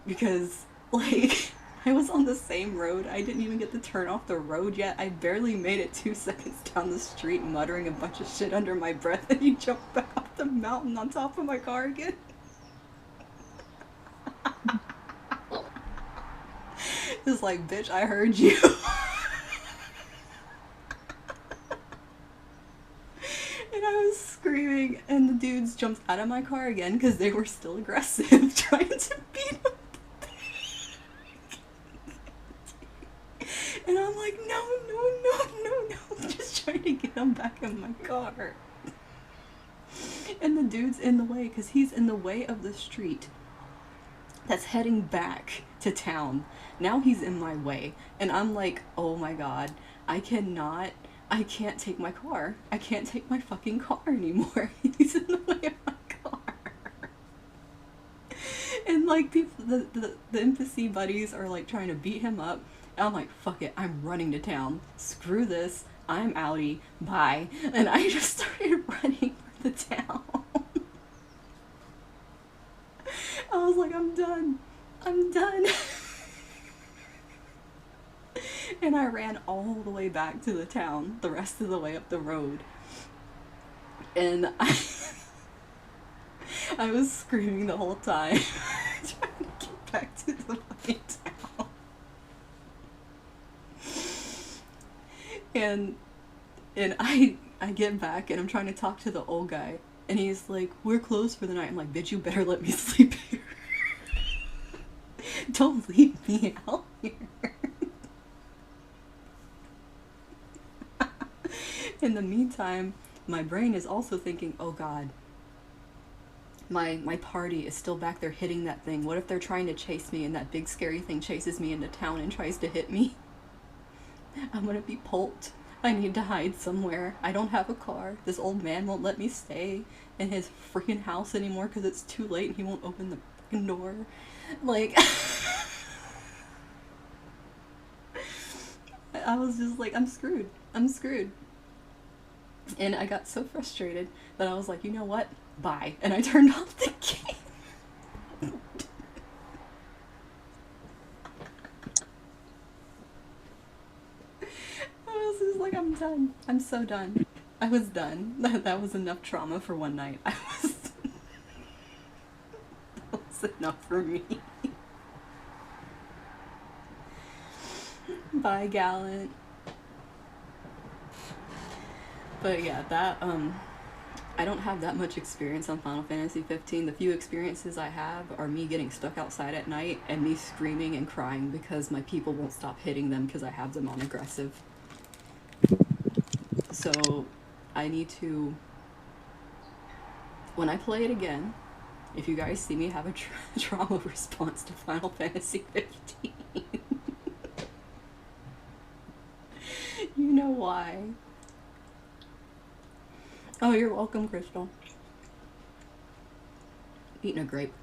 Speaker 1: because, like, I was on the same road. I didn't even get to turn off the road yet. I barely made it 2 seconds down the street muttering a bunch of shit under my breath, and he jumped back off the mountain on top of my car again. It's like, bitch, I heard you. And I was screaming, and the dudes jumped out of my car again because they were still aggressive, trying to beat him. And I'm like, no, I'm just trying to get him back in my car. And the dude's in the way, because he's in the way of the street that's heading back to town. Now he's in my way. And I'm like, oh my god, I can't take my car. I can't take my fucking car anymore. He's in the way of my car. And like people, the NPC buddies are like trying to beat him up. And I'm like, fuck it, I'm running to town. Screw this, I'm outie, bye. And I just started running for the town. I was like, I'm done. And I ran all the way back to the town, the rest of the way up the road. And I was screaming the whole time, trying to get back to the fucking town. And I get back and I'm trying to talk to the old guy, and he's like, we're closed for the night. I'm like, bitch, you better let me sleep here. Don't leave me out here. In the meantime, my brain is also thinking, oh god, my party is still back there hitting that thing. What if they're trying to chase me and that big scary thing chases me into town and tries to hit me? I'm gonna be pulped. I need to hide somewhere. I don't have a car. This old man won't let me stay in his freaking house anymore because it's too late and he won't open the freaking door. Like, I was just like, I'm screwed. And I got so frustrated that I was like, you know what? Bye. And I turned off the game. I was just like, I'm done. I'm so done. I was done. That was enough trauma for one night. That was enough for me. Bye, Gallant. But yeah, that, I don't have that much experience on Final Fantasy 15. The few experiences I have are me getting stuck outside at night and me screaming and crying because my people won't stop hitting them because I have them on aggressive. So I need to, when I play it again, if you guys see me have a trauma response to Final Fantasy 15, you know why. Oh, you're welcome, Crystal. Eating a grape.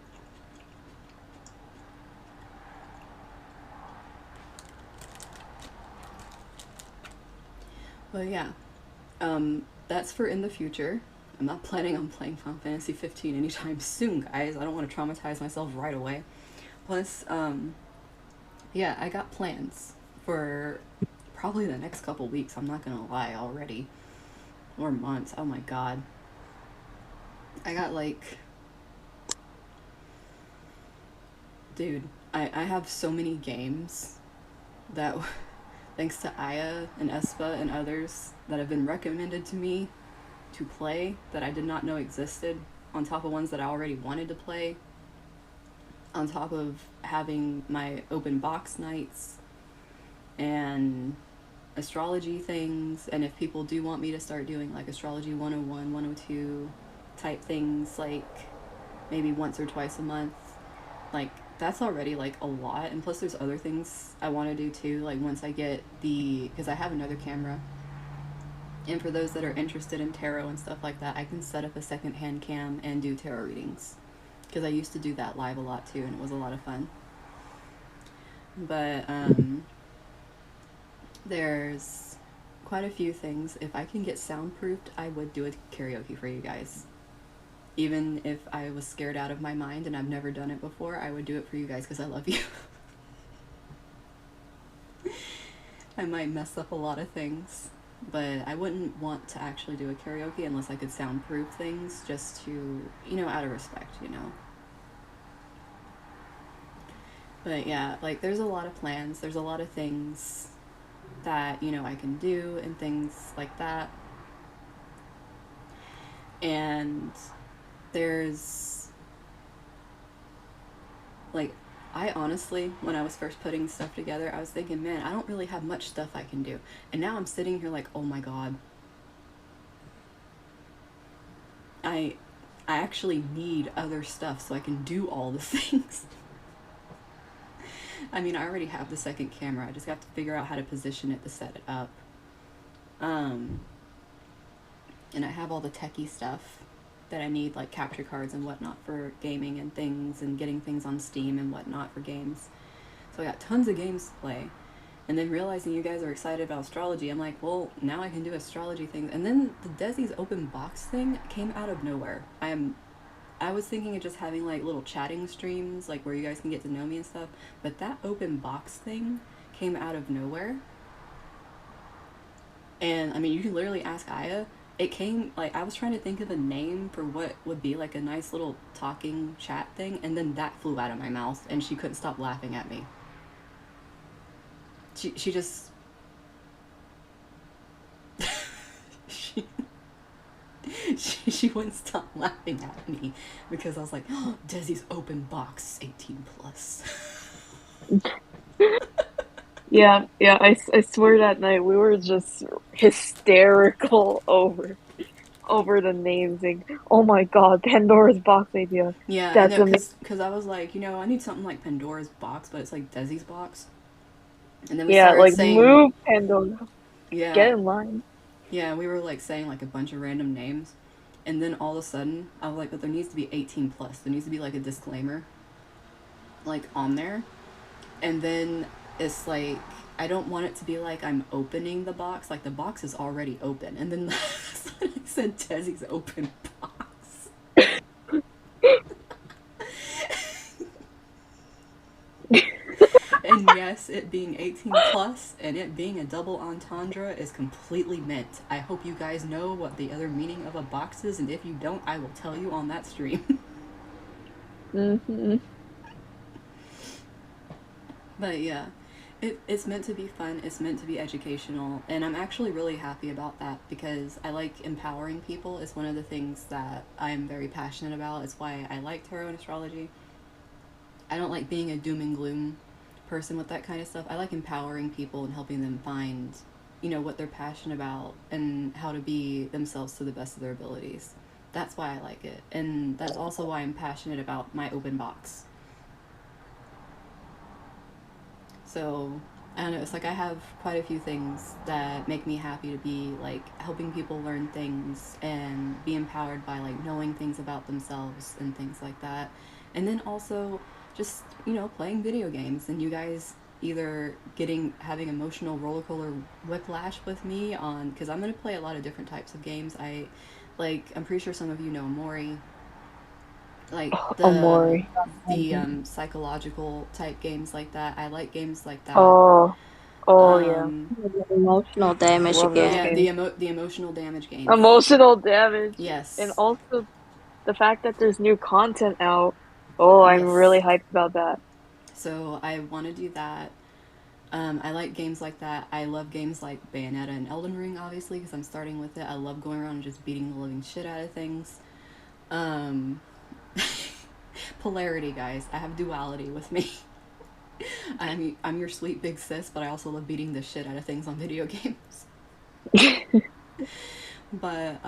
Speaker 1: But yeah, that's for in the future. I'm not planning on playing Final Fantasy 15 anytime soon, guys. I don't want to traumatize myself right away. Plus, yeah, I got plans for probably the next couple weeks. I'm not gonna lie already. Or months. Oh my god. I got like. Dude, I have so many games that, thanks to Aya and Espa and others, that have been recommended to me to play that I did not know existed, on top of ones that I already wanted to play, on top of having my open box nights and astrology things. And if people do want me to start doing like astrology 101, 102 type things, like maybe once or twice a month, like that's already like a lot. And plus there's other things I want to do too, like once I get because I have another camera, and for those that are interested in tarot and stuff like that, I can set up a secondhand cam and do tarot readings, because I used to do that live a lot too, and it was a lot of fun. But there's quite a few things. If I can get soundproofed, I would do a karaoke for you guys. Even if I was scared out of my mind and I've never done it before, I would do it for you guys because I love you. I might mess up a lot of things, but I wouldn't want to actually do a karaoke unless I could soundproof things, just to, out of respect, But yeah, like there's a lot of plans, there's a lot of things that, I can do and things like that. And there's like, I honestly, when I was first putting stuff together, I was thinking, man, I don't really have much stuff I can do. And now I'm sitting here like, oh my god, I actually need other stuff so I can do all the things. I mean, I already have the second camera. I just have to figure out how to position it to set it up. And I have all the techie stuff that I need, like capture cards and whatnot for gaming and things, and getting things on Steam and whatnot for games. So I got tons of games to play. And then realizing you guys are excited about astrology, I'm like, well, now I can do astrology things. And then the Dezi's open box thing came out of nowhere. I was thinking of just having like little chatting streams, like where you guys can get to know me and stuff. But that open box thing came out of nowhere. And I mean, you can literally ask Aya. It came, like, I was trying to think of a name for what would be like a nice little talking chat thing, and then that flew out of my mouth, and she couldn't stop laughing at me. She just she wouldn't stop laughing at me because I was like, oh, Dezi's open box 18 plus.
Speaker 3: Yeah, I swear that night we were just hysterical over the names. Like, oh my god, Pandora's box idea.
Speaker 1: Yeah, I
Speaker 3: That's
Speaker 1: know,
Speaker 3: amazing.
Speaker 1: because I was like, I need something like Pandora's box, but it's like Dezi's box. And then we
Speaker 3: Yeah,
Speaker 1: started
Speaker 3: like
Speaker 1: saying,
Speaker 3: move Pandora.
Speaker 1: yeah,
Speaker 3: Get in line.
Speaker 1: yeah, we were like saying like a bunch of random names. And then all of a sudden, I was like, but there needs to be 18 plus. There needs to be like a disclaimer, like on there. And then it's like, I don't want it to be like I'm opening the box. Like the box is already open. And then I said Dezi's open box. And yes, it being 18 plus and it being a double entendre is completely meant. I hope you guys know what the other meaning of a box is, and if you don't, I will tell you on that stream.
Speaker 3: Mm-hmm.
Speaker 1: But yeah, it's meant to be fun, it's meant to be educational, and I'm actually really happy about that because I like empowering people. It's one of the things that I'm very passionate about. It's why I like tarot and astrology. I don't like being a doom and gloom person with that kind of stuff. I like empowering people and helping them find, what they're passionate about and how to be themselves to the best of their abilities. That's why I like it. And that's also why I'm passionate about my open box. So, I don't know, it's like I have quite a few things that make me happy to be, like, helping people learn things and be empowered by, like, knowing things about themselves and things like that. And then also just, playing video games, and you guys either having emotional rollercoaster whiplash with me on, because I'm going to play a lot of different types of games. like I'm pretty sure some of you know Mori. Like
Speaker 3: Omori.
Speaker 1: the psychological type games like that. I like games like that.
Speaker 3: Oh, yeah.
Speaker 2: Emotional damage
Speaker 3: Love those
Speaker 1: Yeah,
Speaker 2: again.
Speaker 3: games.
Speaker 1: the emotional damage games.
Speaker 3: Emotional damage. And
Speaker 1: Yes.
Speaker 3: also the fact that there's new content out. Oh, I'm really
Speaker 1: Yes.
Speaker 3: hyped about that.
Speaker 1: So I want to do that. I like games like that. I love games like Bayonetta and Elden Ring, obviously, because I'm starting with it. I love going around and just beating the living shit out of things. Um, polarity, guys. I have duality with me. I'm your sweet big sis, but I also love beating the shit out of things on video games. But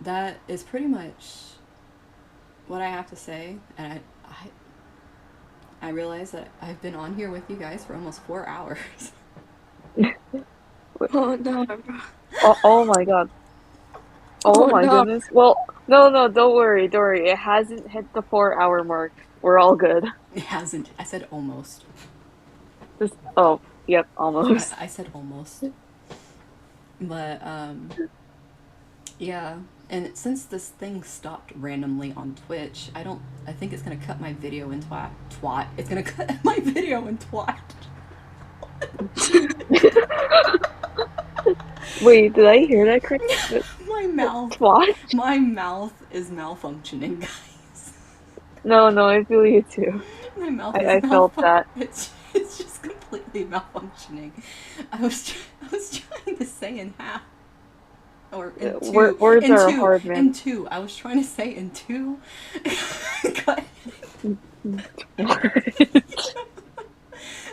Speaker 1: that is pretty much what I have to say, and I realize that I've been on here with you guys for almost 4 hours.
Speaker 2: Oh no.
Speaker 3: Oh my god. Oh
Speaker 2: Oh
Speaker 3: my
Speaker 2: no.
Speaker 3: goodness. Well, no, don't worry, don't worry. It hasn't hit the 4 hour mark. We're all good.
Speaker 1: It hasn't. I said almost.
Speaker 3: Oh, yep, almost.
Speaker 1: I said almost. But yeah. And since this thing stopped randomly on Twitch, I think it's gonna cut my video in twat. It's gonna cut my video in twat.
Speaker 3: Wait, did I hear that correctly?
Speaker 1: My mouth.
Speaker 3: What?
Speaker 1: My mouth is malfunctioning, guys.
Speaker 3: No, I feel you too.
Speaker 1: My mouth is
Speaker 3: I felt that.
Speaker 1: It's just completely malfunctioning. I was trying to say in half. Or in two.
Speaker 3: Words
Speaker 1: In
Speaker 3: are
Speaker 1: two.
Speaker 3: hard, man.
Speaker 1: In two. I was trying to say in two. I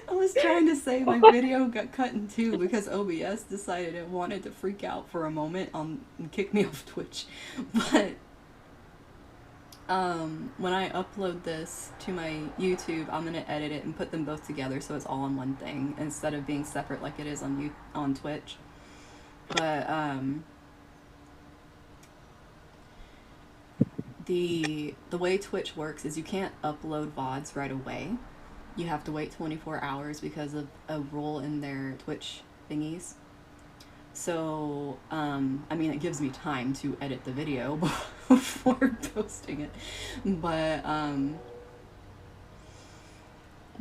Speaker 1: was trying to say my video got cut in two because OBS decided it wanted to freak out for a moment and kick me off Twitch. But when I upload this to my YouTube, I'm gonna edit it and put them both together so it's all in one thing instead of being separate like it is on Twitch. But the way Twitch works is you can't upload VODs right away. You have to wait 24 hours because of a rule in their Twitch thingies. So, I mean, it gives me time to edit the video before posting it. But,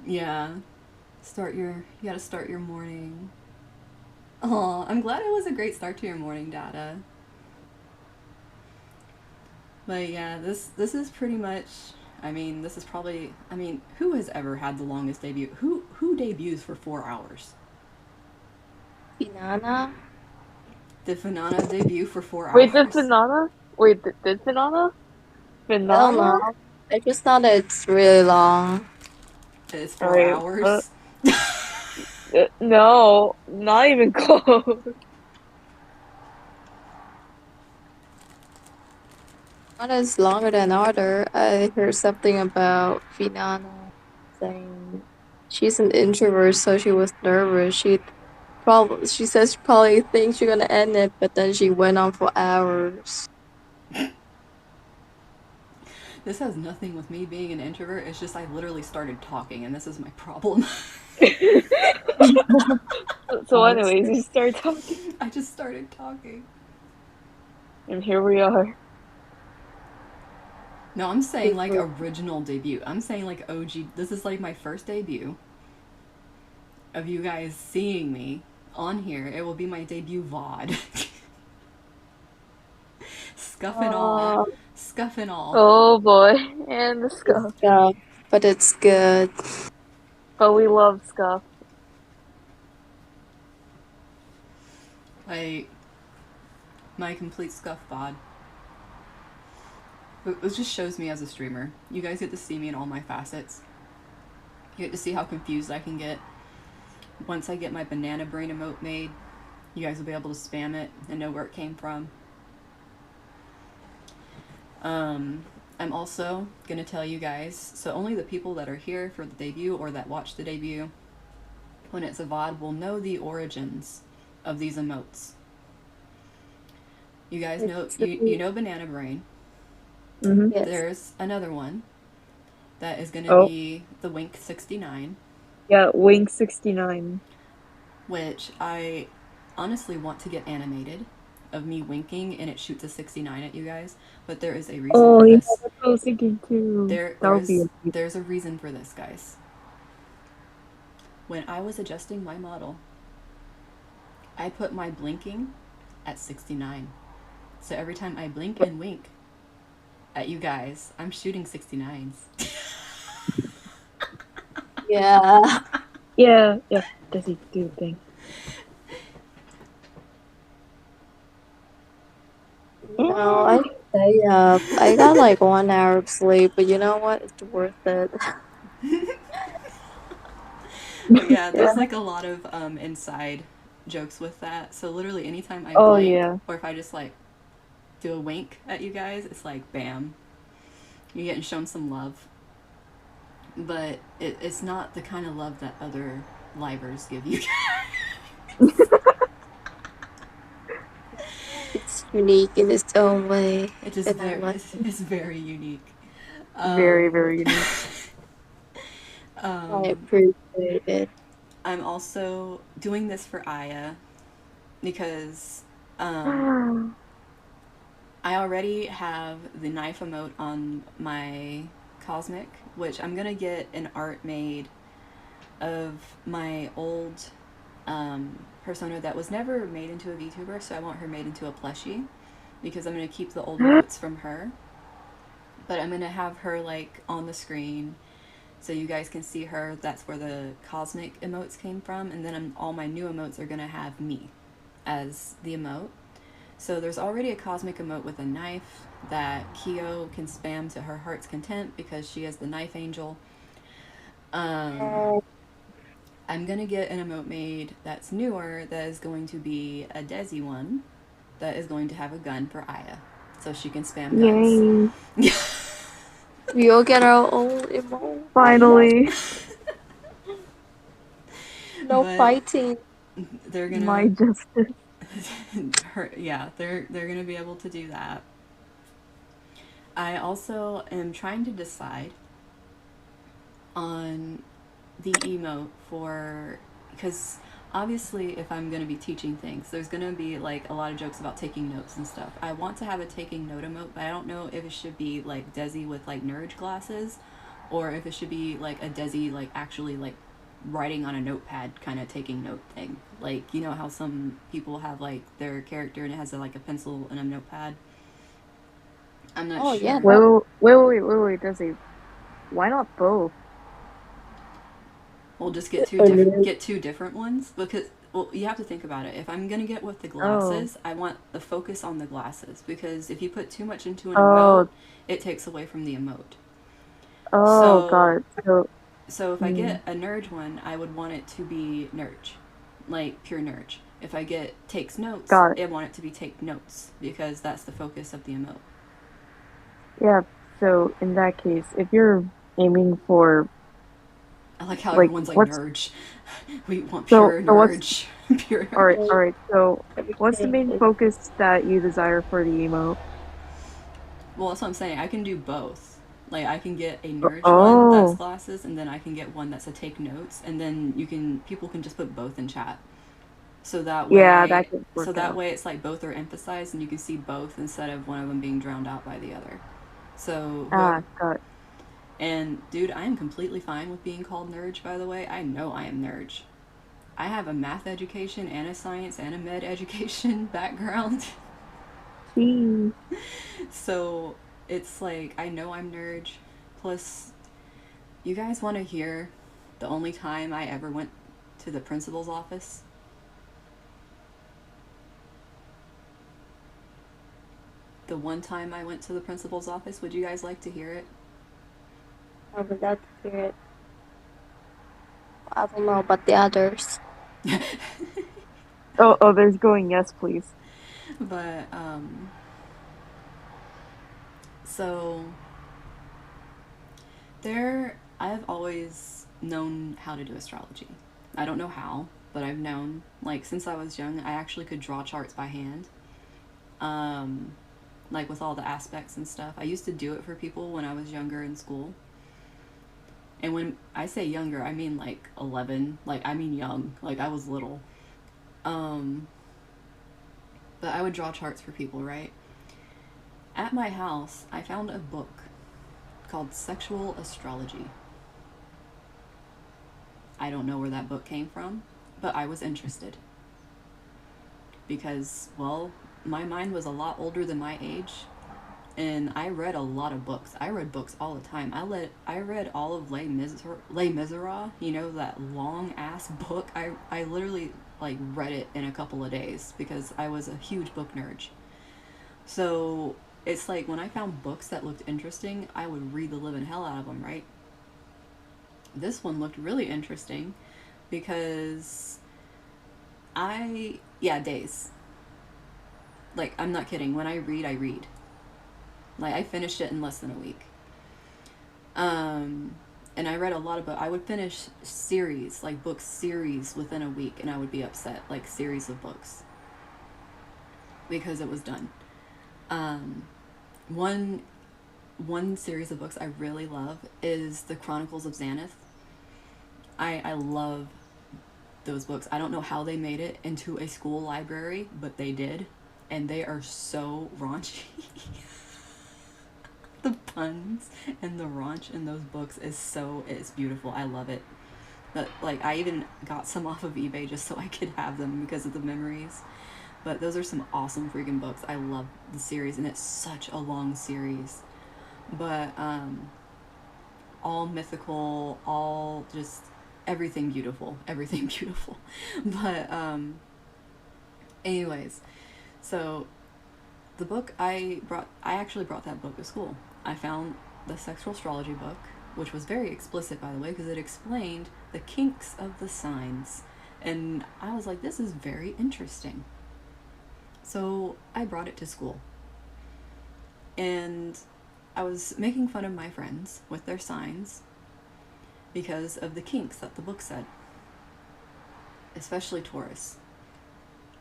Speaker 1: yeah. You gotta start your morning. Aw, I'm glad it was a great start to your morning, Dada. But yeah, this is pretty much. I mean, this is probably. I mean, who has ever had the longest debut? Who debuts for 4 hours?
Speaker 2: Banana?
Speaker 1: Did Fanana debut for 4
Speaker 3: Wait,
Speaker 1: hours?
Speaker 3: did Banana?
Speaker 2: I don't know. I just thought it's really long.
Speaker 1: It's 4
Speaker 3: Alright,
Speaker 1: hours.
Speaker 3: no, not even close.
Speaker 2: Not as longer than other. I heard something about Finana saying she's an introvert, so she was nervous. She says she probably thinks she's gonna end it, but then she went on for hours.
Speaker 1: This has nothing with me being an introvert. It's just I literally started talking, and this is my problem.
Speaker 3: So anyways, you start talking.
Speaker 1: I just started talking.
Speaker 3: And here we are.
Speaker 1: No, I'm saying like original debut. I'm saying like OG. This is like my first debut of you guys seeing me on here. It will be my debut VOD. Scuff and all. Scuff and all.
Speaker 3: Oh boy, and the scuff.
Speaker 2: Yeah, but it's good.
Speaker 3: But we love scuff.
Speaker 1: Like my complete scuff VOD. It just shows me as a streamer. You guys get to see me in all my facets. You get to see how confused I can get. Once I get my banana brain emote made, you guys will be able to spam it and know where it came from. I'm also gonna tell you guys, so only the people that are here for the debut or that watch the debut when it's a VOD will know the origins of these emotes. You guys know, you know Banana Brain.
Speaker 3: Mm-hmm.
Speaker 2: Yes.
Speaker 1: There's another one that is going to be the Wink 69.
Speaker 3: Yeah, Wink 69.
Speaker 1: Which I honestly want to get animated. of me winking and it shoots a 69 at you guys, but there is a reason
Speaker 3: Oh
Speaker 1: for
Speaker 3: yeah,
Speaker 1: this.
Speaker 3: that's what I was thinking too. That would be amazing.
Speaker 1: There's a reason for this, guys. When I was adjusting my model, I put my blinking at 69. So every time I blink and wink at you guys, I'm shooting 69s.
Speaker 2: Yeah.
Speaker 3: Yeah, yeah. Desi, do the thing.
Speaker 2: No, I stay up. I got like 1 hour of sleep, but you know what? It's worth it.
Speaker 1: But yeah,
Speaker 2: Yeah.
Speaker 1: there's like a lot of inside jokes with that. So literally anytime I
Speaker 3: Oh
Speaker 1: blink
Speaker 3: yeah.
Speaker 1: or if I just like do a wink at you guys, it's like bam, you're getting shown some love. But it's not the kind of love that other livers give you.
Speaker 2: It's unique in its own way,
Speaker 1: It is
Speaker 2: and I
Speaker 1: very
Speaker 2: like it.
Speaker 1: it's very unique.
Speaker 3: Very,
Speaker 1: Um,
Speaker 3: very unique.
Speaker 2: I
Speaker 1: um,
Speaker 2: appreciate it.
Speaker 1: I'm also doing this for Aya because um, I already have the knife emote on my Cosmic, which I'm gonna get an art made of my old persona that was never made into a VTuber, so I want her made into a plushie because I'm gonna keep the old emotes from her. But I'm gonna have her like on the screen so you guys can see her. That's where the Cosmic emotes came from, and then all my new emotes are gonna have me as the emote. So there's already a Cosmic emote with a knife that Kyo can spam to her heart's content because she is the knife angel. Um, I'm gonna get an emote made that's newer that is going to be a Dezi one that is going to have a gun for Aya so she can spam guns.
Speaker 3: Yay.
Speaker 2: We all get our own emote. I love
Speaker 3: Finally.
Speaker 2: no
Speaker 1: But
Speaker 2: fighting.
Speaker 1: they're
Speaker 3: My
Speaker 1: gonna
Speaker 3: justice.
Speaker 1: yeah, they're gonna be able to do that. I also am trying to decide on the emote for because obviously if I'm going to be teaching things there's going to be like a lot of jokes about taking notes and stuff. I want to have a taking note emote, but I don't know if it should be like Desi with like nerd glasses or if it should be like a Desi like actually like writing on a notepad kind of taking note thing, like you know how some people have like their character and it has like a pencil and a notepad. I'm not
Speaker 2: Oh yeah,
Speaker 1: sure.
Speaker 2: that
Speaker 3: Wait, Desi. Why not both?
Speaker 1: We'll just
Speaker 2: would.
Speaker 1: get two different ones because well you have to think about it. If I'm gonna get with the
Speaker 3: Oh.
Speaker 1: glasses, I want the focus on the glasses because if you put too much into an
Speaker 3: Oh,
Speaker 1: emote, it takes away from the emote.
Speaker 3: oh, got
Speaker 1: So
Speaker 3: it. So,
Speaker 1: if I get a nerd one, I would want it to be nerd, like pure nerd. If I get takes notes,
Speaker 3: got it.
Speaker 1: I want it to be take notes because that's the focus of the emote.
Speaker 3: Yeah, so in that case, if you're aiming for,
Speaker 1: I like how
Speaker 3: like,
Speaker 1: everyone's like
Speaker 3: what's,
Speaker 1: nerd. We want
Speaker 3: so,
Speaker 1: pure
Speaker 3: so what's,
Speaker 1: nerd, pure nerd.
Speaker 3: alright, so, what's the
Speaker 2: Everything
Speaker 3: main
Speaker 2: is
Speaker 3: focus that you desire for the emote?
Speaker 1: Well, that's what I'm saying. I can do both. Like I can get a nerd one that's
Speaker 3: Oh,
Speaker 1: glasses, and then I can get one that's a take notes, and then people can just put both in chat.
Speaker 3: yeah, that could
Speaker 1: So
Speaker 3: work
Speaker 1: that
Speaker 3: out.
Speaker 1: way it's like both are emphasized, and you can see both instead of one of them being drowned out by the other. So whoever
Speaker 3: Got it.
Speaker 1: and dude, I am completely fine with being called nerd. By the way, I know I am nerd. I have a math education and a science and a med education background.
Speaker 3: Gee.
Speaker 1: So it's like I know I'm nerd. Plus, you guys want to hear the only time I ever went to the principal's office? The one time I went to the principal's office, would you guys like to hear it?
Speaker 2: I would love to hear it. I don't know about the others.
Speaker 3: Oh, there's going yes, please.
Speaker 1: But so I've always known how to do astrology. I don't know how, but I've known. Like since I was young, I actually could draw charts by hand. Um, like with all the aspects and stuff. I used to do it for people when I was younger in school. And when I say younger, I mean like 11. Like I mean young. Like I was little. Um, But I would draw charts for people, right? At my house, I found a book called Sexual Astrology. I don't know where that book came from, but I was interested. Because, well, my mind was a lot older than my age, and I read a lot of books. I read books all the time. I read all of Les Miserables, you know, that long ass book. I literally like read it in a couple of days because I was a huge book nerd. So it's like when I found books that looked interesting, I would read the living hell out of them, right? This one looked really interesting because days. Like, I'm not kidding. When I read, I read. Like, I finished it in less than a week. And I read a lot of books. I would finish series, like book series within a week, and I would be upset. Like, series of books. Because it was done. One series of books I really love is The Chronicles of Xanath. I love those books. I don't know how they made it into a school library, but they did. And they are so raunchy. The puns and the raunch in those books it's beautiful. I love it. But like, I even got some off of eBay just so I could have them because of the memories. But those are some awesome freaking books. I love the series, and it's such a long series. But all mythical, all just everything beautiful. But anyways, so the book I actually brought that book to school. I found the Sexual Astrology book, which was very explicit, by the way, because it explained the kinks of the signs. And I was like, this is very interesting. So I brought it to school. And I was making fun of my friends with their signs because of the kinks that the book said. Especially Taurus.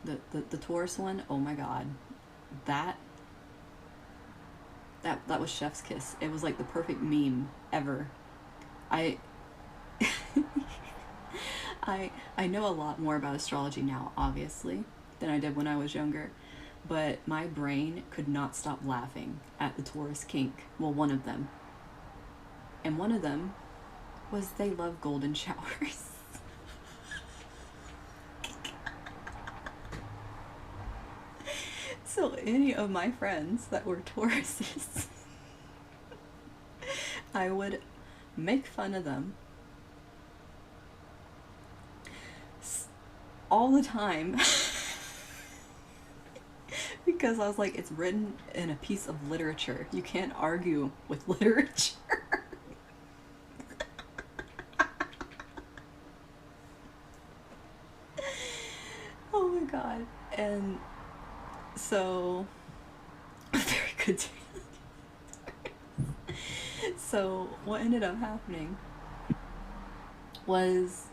Speaker 1: The Taurus one, oh my god. That was chef's kiss. It was like the perfect meme ever. I know a lot more about astrology now, obviously, than I did when I was younger, but my brain could not stop laughing at the Taurus kink. Well, one of them. And one of them was they love golden showers. So any of my friends that were Tauruses, I would make fun of them all the time because I was like, it's written in a piece of literature. You can't argue with literature. Oh my god. And so, very good day. So, what ended up happening was,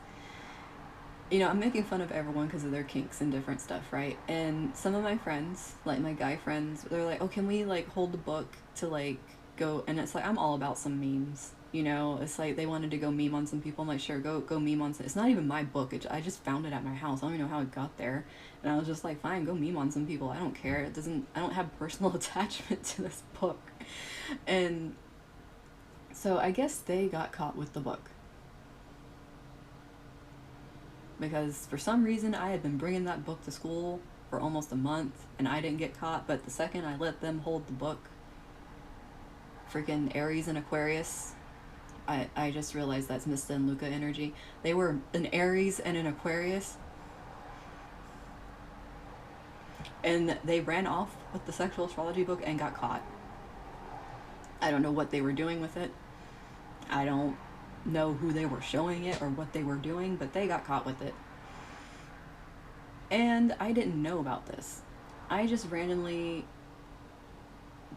Speaker 1: you know, I'm making fun of everyone because of their kinks and different stuff, right? And some of my friends, like my guy friends, they're like, oh, can we, like, hold the book to, like, go? And it's like, I'm all about some memes, you know? It's like, they wanted to go meme on some people. I'm like, sure, go meme on some. It's not even my book. I just found it at my house. I don't even know how it got there. And I was just like, fine, go meme on some people. I don't care. I don't have personal attachment to this book. And so I guess they got caught with the book. Because for some reason I had been bringing that book to school for almost a month and I didn't get caught, but the second I let them hold the book, freaking Aries and Aquarius, I just realized that's Mista and Luca energy. They were an Aries and an Aquarius. And they ran off with the Sexual Astrology book and got caught. I don't know what they were doing with it. I don't know who they were showing it or what they were doing, but they got caught with it. And I didn't know about this. I just randomly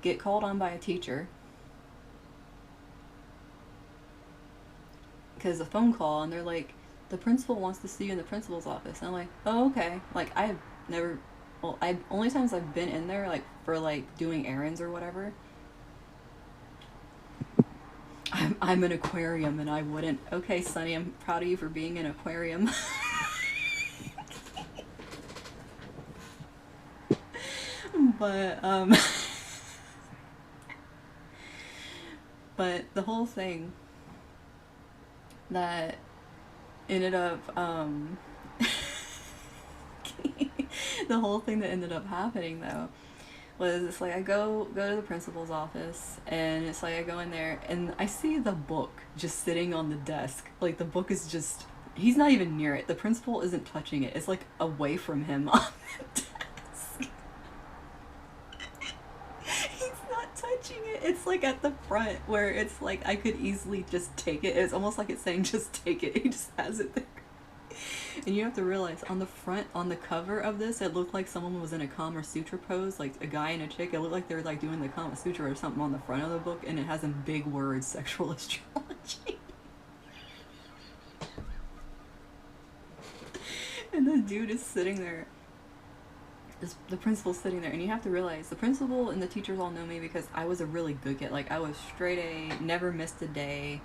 Speaker 1: get called on by a teacher because a phone call, and they're like, the principal wants to see you in the principal's office. And I'm like, oh, okay. Like, I've never, well, only times I've been in there, like, for, like, doing errands or whatever, I'm an aquarium, and I wouldn't. Okay, Sunny, I'm proud of you for being an aquarium. But but the whole thing that ended up the whole thing that ended up happening though was it's like I go to the principal's office, and it's like I go in there and I see the book just sitting on the desk. Like the book is just, he's not even near it. The principal isn't touching it. It's like away from him on the desk. He's not touching it. It's like at the front where it's like I could easily just take it. It's almost like it's saying just take it. He just has it there. And you have to realize on the front, on the cover of this, it looked like someone was in a Kama Sutra pose, like a guy and a chick. It looked like they were like doing the Kama Sutra or something on the front of the book, and it has in big words, sexual astrology. And the dude is sitting there. The principal's sitting there, and you have to realize the principal and the teachers all know me because I was a really good kid. Like I was straight A, never missed a day,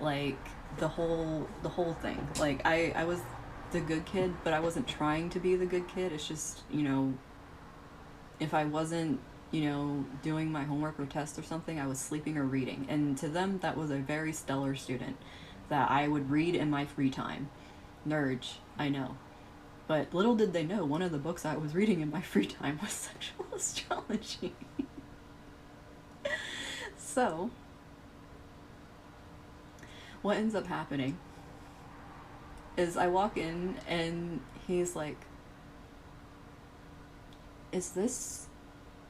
Speaker 1: like the whole thing. Like I was the good kid, but I wasn't trying to be the good kid. It's just, you know, if I wasn't, you know, doing my homework or test or something, I was sleeping or reading. And to them, that was a very stellar student that I would read in my free time. Nerd, I know. But little did they know, one of the books I was reading in my free time was sexual astrology. So, what ends up happening is I walk in and he's like, is this,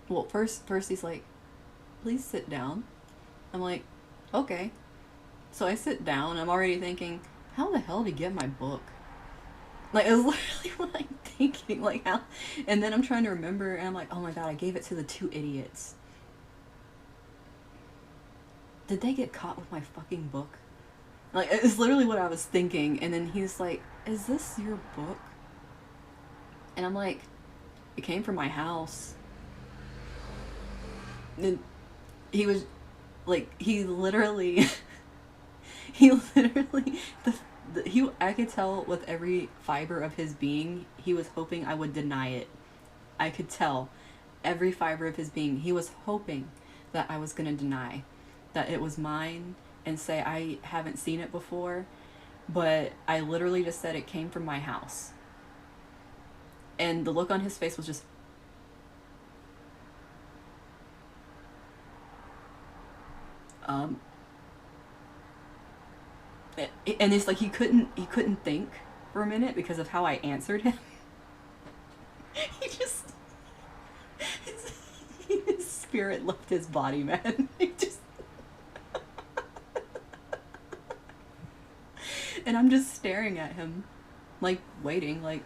Speaker 1: well, first he's like, please sit down. I'm like, okay. So I sit down, I'm already thinking, how the hell did he get my book? Like, it was literally what I'm thinking, like how, and then I'm trying to remember, and I'm like, oh my god, I gave it to the two idiots. Did they get caught with my fucking book? Like, it's literally what I was thinking. And then he's like, is this your book? And I'm like, it came from my house. And he was like, he literally I could tell with every fiber of his being, he was hoping I would deny it. I could tell every fiber of his being, he was hoping that I was going to deny that it was mine and say I haven't seen it before, but I literally just said it came from my house. And the look on his face was just, and it's like he couldn't think for a minute because of how I answered him. He just, his spirit left his body, man. He just, and I'm just staring at him, like waiting, like,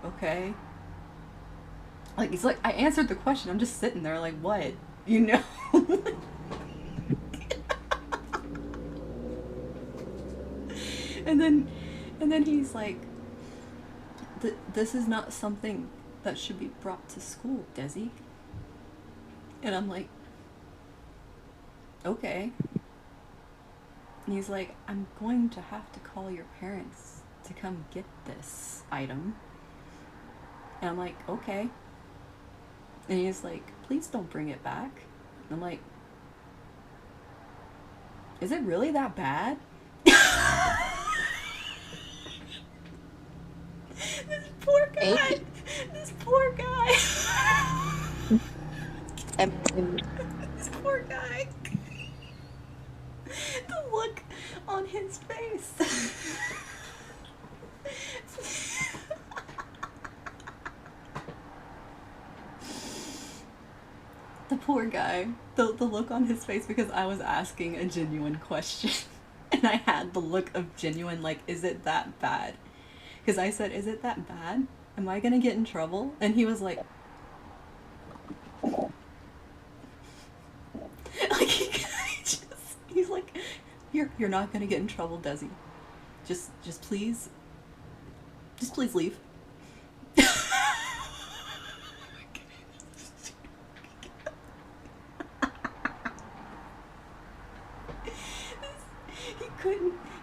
Speaker 1: okay. Like, he's like, I answered the question. I'm just sitting there like, what? You know? And then he's like, this is not something that should be brought to school, Dezi. And I'm like, okay. And he's like, I'm going to have to call your parents to come get this item. And I'm like, okay. And he's like, please don't bring it back. And I'm like, is it really that bad? This poor guy. This poor guy. This poor guy. The look on his face. The poor guy. The look on his face, because I was asking a genuine question. And I had the look of genuine, like, is it that bad? Because I said, is it that bad? Am I gonna get in trouble? And he was like, he's like, you're not gonna get in trouble, Dezi. Just please leave.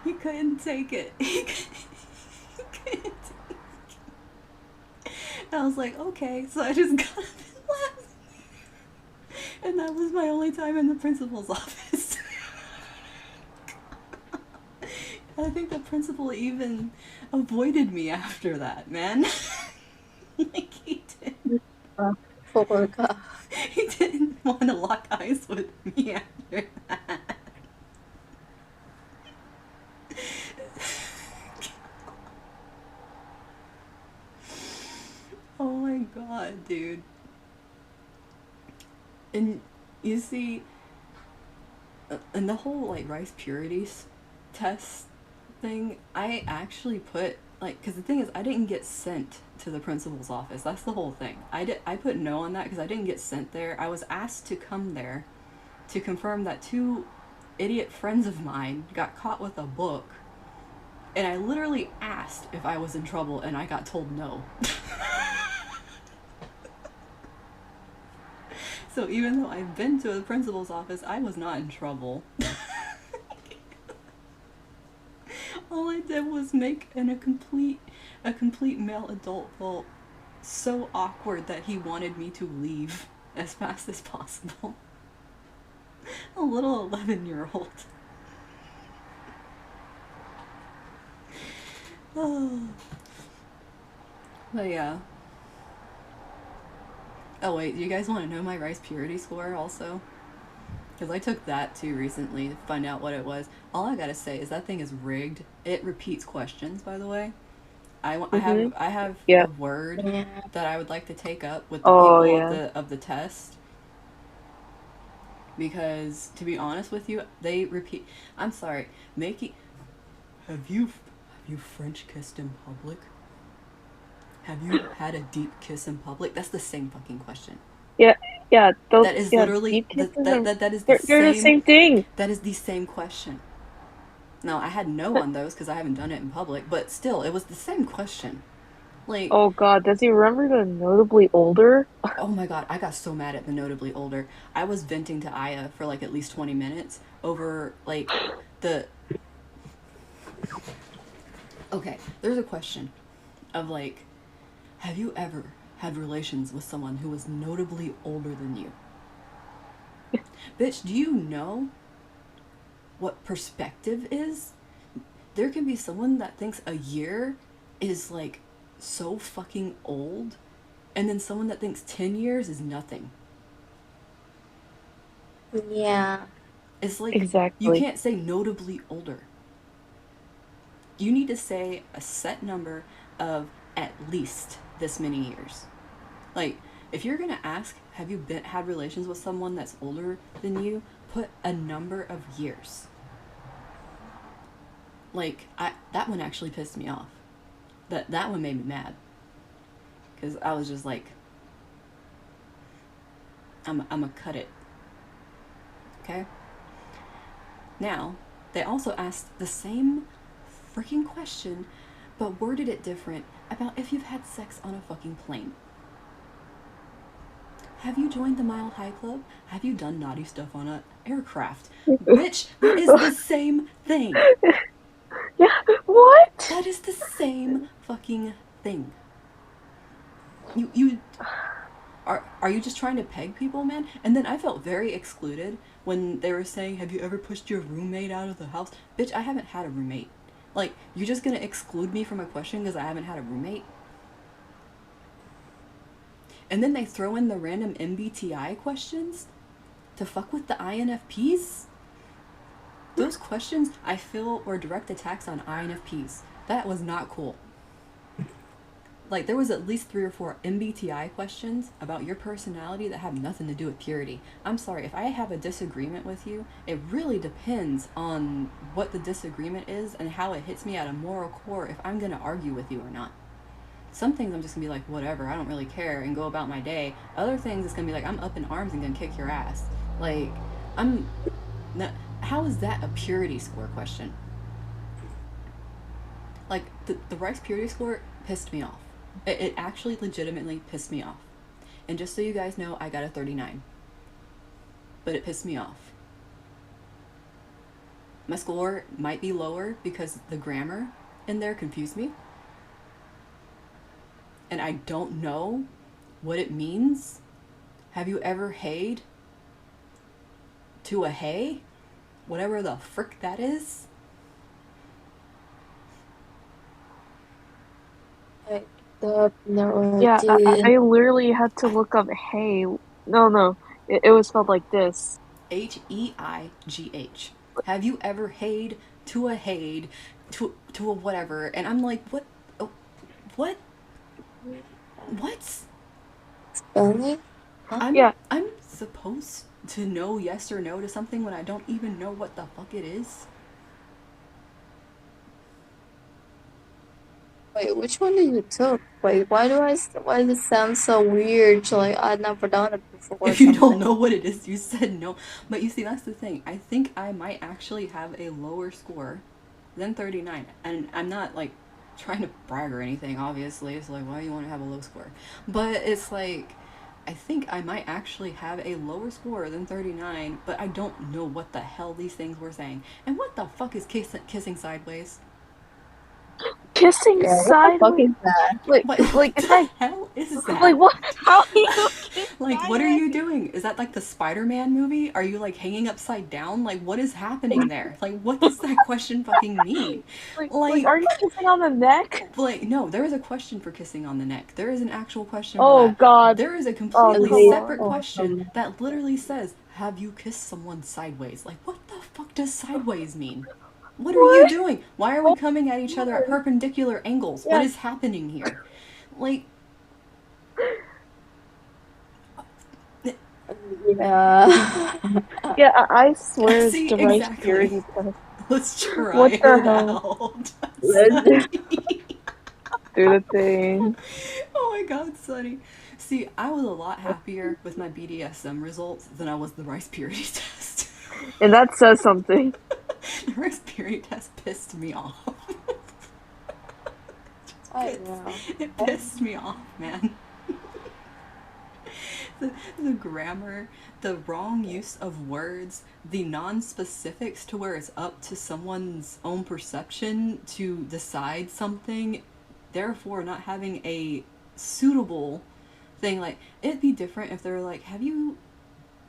Speaker 1: He couldn't take it. He couldn't take it. I was like, okay. So I just got up and left. And that was my only time in the principal's office. I think the principal even avoided me after that, man. Like he didn't want to lock eyes with me after that. Oh my god, dude. And you see, and the whole like rice purities test thing, I actually put like, because the thing is, I didn't get sent to the principal's office. That's the whole thing. I put no on that because I didn't get sent there. I was asked to come there to confirm that two idiot friends of mine got caught with a book, and I literally asked if I was in trouble, and I got told no. So even though I've been to the principal's office, I was not in trouble. All I did was make a complete male adult felt so awkward that he wanted me to leave as fast as possible. A little 11-year-old. Oh. But yeah. Oh wait, do you guys want to know my rice purity score also? Because I took that too recently to find out what it was. All I gotta say is that thing is rigged. It repeats questions, by the way. I have
Speaker 3: Yeah.
Speaker 1: a word that I would like to take up with the
Speaker 3: Oh,
Speaker 1: people
Speaker 3: yeah.
Speaker 1: of the test. Because to be honest with you, they repeat. I'm sorry, Makey. Have you French kissed in public? Have you had a deep kiss in public? That's the same fucking question.
Speaker 3: Yeah, yeah, those,
Speaker 1: That is
Speaker 3: yeah,
Speaker 1: literally
Speaker 3: deep kisses
Speaker 1: that is the
Speaker 3: they're the same thing.
Speaker 1: That is the same question. Now I had no on those because I haven't done it in public, but still, it was the same question. Like,
Speaker 3: Oh God, does he remember the notably older?
Speaker 1: oh my god, I got so mad at the notably older. I was venting to Aya for like at least 20 minutes over like the. Okay, there's a question of like, have you ever had relations with someone who was notably older than you? Bitch, do you know what perspective is? There can be someone that thinks a year is like so fucking old, and then someone that thinks 10 years is nothing.
Speaker 2: Yeah.
Speaker 1: It's like, you
Speaker 3: Exactly.
Speaker 1: can't say notably older. You need to say a set number of at least this many years. Like, if you're gonna ask, have you had relations with someone that's older than you, put a number of years. Like, that one actually pissed me off. That one made me mad. Because I was just like, I'ma cut it. Okay? Now, they also asked the same freaking question, but worded it different about if you've had sex on a fucking plane. Have you joined the Mile High Club? Have you done naughty stuff on an aircraft? Bitch, that is the same thing.
Speaker 3: Yeah, what?
Speaker 1: That is the same fucking thing. You are you just trying to peg people, man? And then I felt very excluded when they were saying, have you ever pushed your roommate out of the house? Bitch, I haven't had a roommate. Like, you're just gonna exclude me from a question because I haven't had a roommate? And then they throw in the random MBTI questions to fuck with the INFPs? Those questions, I feel, were direct attacks on INFPs. That was not cool. Like, there was at least 3 or 4 MBTI questions about your personality that have nothing to do with purity. I'm sorry, if I have a disagreement with you, it really depends on what the disagreement is and how it hits me at a moral core if I'm gonna argue with you or not. Some things I'm just gonna be like, whatever, I don't really care, and go about my day. Other things it's gonna be like, I'm up in arms and gonna kick your ass. Like, I'm not, how is that a purity score question? Like, the Rice purity score pissed me off. It actually legitimately pissed me off. And just so you guys know, I got a 39. But it pissed me off. My score might be lower because the grammar in there confused me. and I don't know what it means. Have you ever hayed to a hay? Whatever the frick that is?
Speaker 2: I have no
Speaker 3: Yeah,
Speaker 2: idea.
Speaker 3: I literally had to look up hey. No, it was spelled like this.
Speaker 1: Heigh. Have you ever hayed to a hayed to a whatever? And I'm like, what? Oh, what? What?
Speaker 2: Spelling?
Speaker 3: Yeah,
Speaker 1: I'm supposed to know yes or no to something when I don't even know what the fuck it is?
Speaker 2: Wait, which one did you took? Wait, why does it sound so weird? Like I'd never done it before or
Speaker 1: If you don't
Speaker 2: something.
Speaker 1: know what it is, you said no. But you see, that's the thing. I think I might actually have a lower score than 39. And I'm not like trying to brag or anything, obviously. It's like, why do you want to have a low score? But it's like, I think I might actually have a lower score than 39, but I don't know what the hell these things were saying. And what the fuck is kissing sideways?
Speaker 3: kissing
Speaker 2: Yeah, what the fuck
Speaker 3: sideways.
Speaker 2: is that?
Speaker 1: What
Speaker 3: Like is
Speaker 1: the
Speaker 3: that
Speaker 1: hell is
Speaker 3: like
Speaker 1: that?
Speaker 3: what? How do you kiss
Speaker 1: Like, what are
Speaker 3: sideways?
Speaker 1: you doing? Is that like the Spider-Man movie? Are you like hanging upside down? Like, what is happening there? Like, what does that question fucking mean?
Speaker 3: Like are you kissing on the neck?
Speaker 1: No, there is a question for kissing on the neck. There is an actual question for
Speaker 3: Oh
Speaker 1: that.
Speaker 3: God.
Speaker 1: There is a
Speaker 3: Oh
Speaker 1: completely
Speaker 3: come
Speaker 2: Indeed.
Speaker 3: on.
Speaker 1: separate question
Speaker 2: Awesome.
Speaker 1: that literally says, have you kissed someone sideways? Like, what the fuck does sideways mean? What are you
Speaker 3: What?
Speaker 1: doing? Why are we coming at each other at perpendicular angles? What
Speaker 3: Yeah.
Speaker 1: is happening here? Like,
Speaker 2: Yeah.
Speaker 3: Yeah, I swear it's
Speaker 1: see,
Speaker 3: the rice
Speaker 1: exactly.
Speaker 3: purity test.
Speaker 1: Let's try
Speaker 3: What the
Speaker 1: it
Speaker 3: hell?
Speaker 1: out.
Speaker 2: Let's
Speaker 1: Sonny.
Speaker 3: Do the thing.
Speaker 1: Oh my god, Sonny. See, I was a lot happier with my BDSM results than I was the rice purity test.
Speaker 3: And that says something.
Speaker 1: The rice purity test pissed me off.
Speaker 2: I know.
Speaker 1: It pissed me off, man. The grammar, the wrong use of words, the non-specifics to where it's up to someone's own perception to decide something, therefore not having a suitable thing. Like, it'd be different if they were like, have you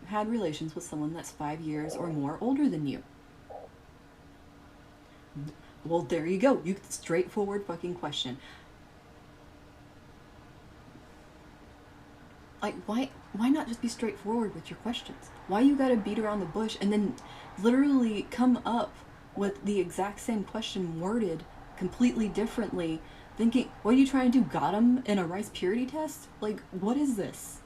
Speaker 1: had relations with someone that's 5 years or more older than you? Well, there you go. You straightforward fucking question. Like, why not just be straightforward with your questions? Why you gotta beat around the bush and then literally come up with the exact same question worded completely differently, thinking, what are you trying to do? Got him in a rice purity test? Like, what is this?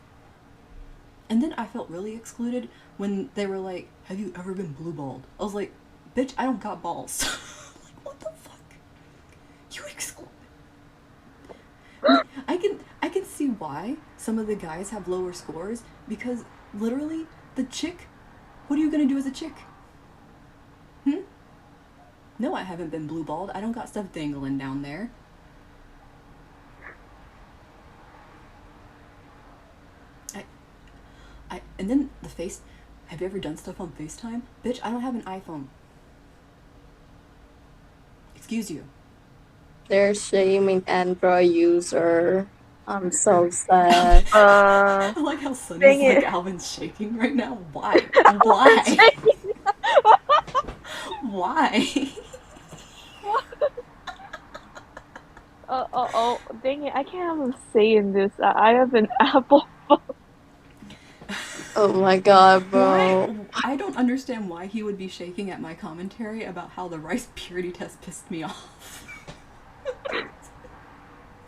Speaker 1: And then I felt really excluded when they were like, have you ever been blue balled? I was like, bitch, I don't got balls. Like, what the fuck? You exclude. I can see why some of the guys have lower scores because literally the chick, what are you gonna do as a chick? No, I haven't been blue balled. I don't got stuff dangling down there. And then the face. Have you ever done stuff on FaceTime? Bitch, I don't have an iPhone. Excuse you.
Speaker 2: They're shaming Android user. I'm so sad.
Speaker 1: I like how Sunny's
Speaker 3: Dang
Speaker 1: like,
Speaker 3: it.
Speaker 1: Alvin's shaking right now. Why? Why? Why?
Speaker 3: Oh, dang it. I can't have a say in this. I have an Apple phone.
Speaker 2: Oh my god,
Speaker 1: Why?
Speaker 2: bro.
Speaker 1: I don't understand why he would be shaking at my commentary about how the rice purity test pissed me off.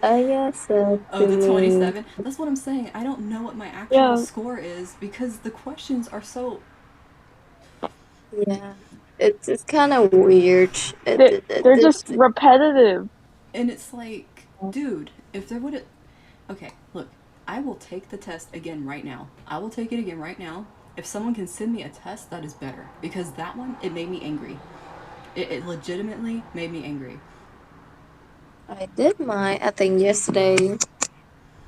Speaker 2: I guess
Speaker 1: Oh, the 27? That's what I'm saying. I don't know what my actual
Speaker 3: Yeah.
Speaker 1: score is because the questions are so.
Speaker 2: Yeah. It's kind of weird.
Speaker 3: They're just repetitive.
Speaker 1: And it's like, dude, if there would have. Okay, look, I will take the test again right now. I will take it again right now. If someone can send me a test, that is better. Because that one, it made me angry. It legitimately made me angry.
Speaker 2: I did mine, I think, yesterday,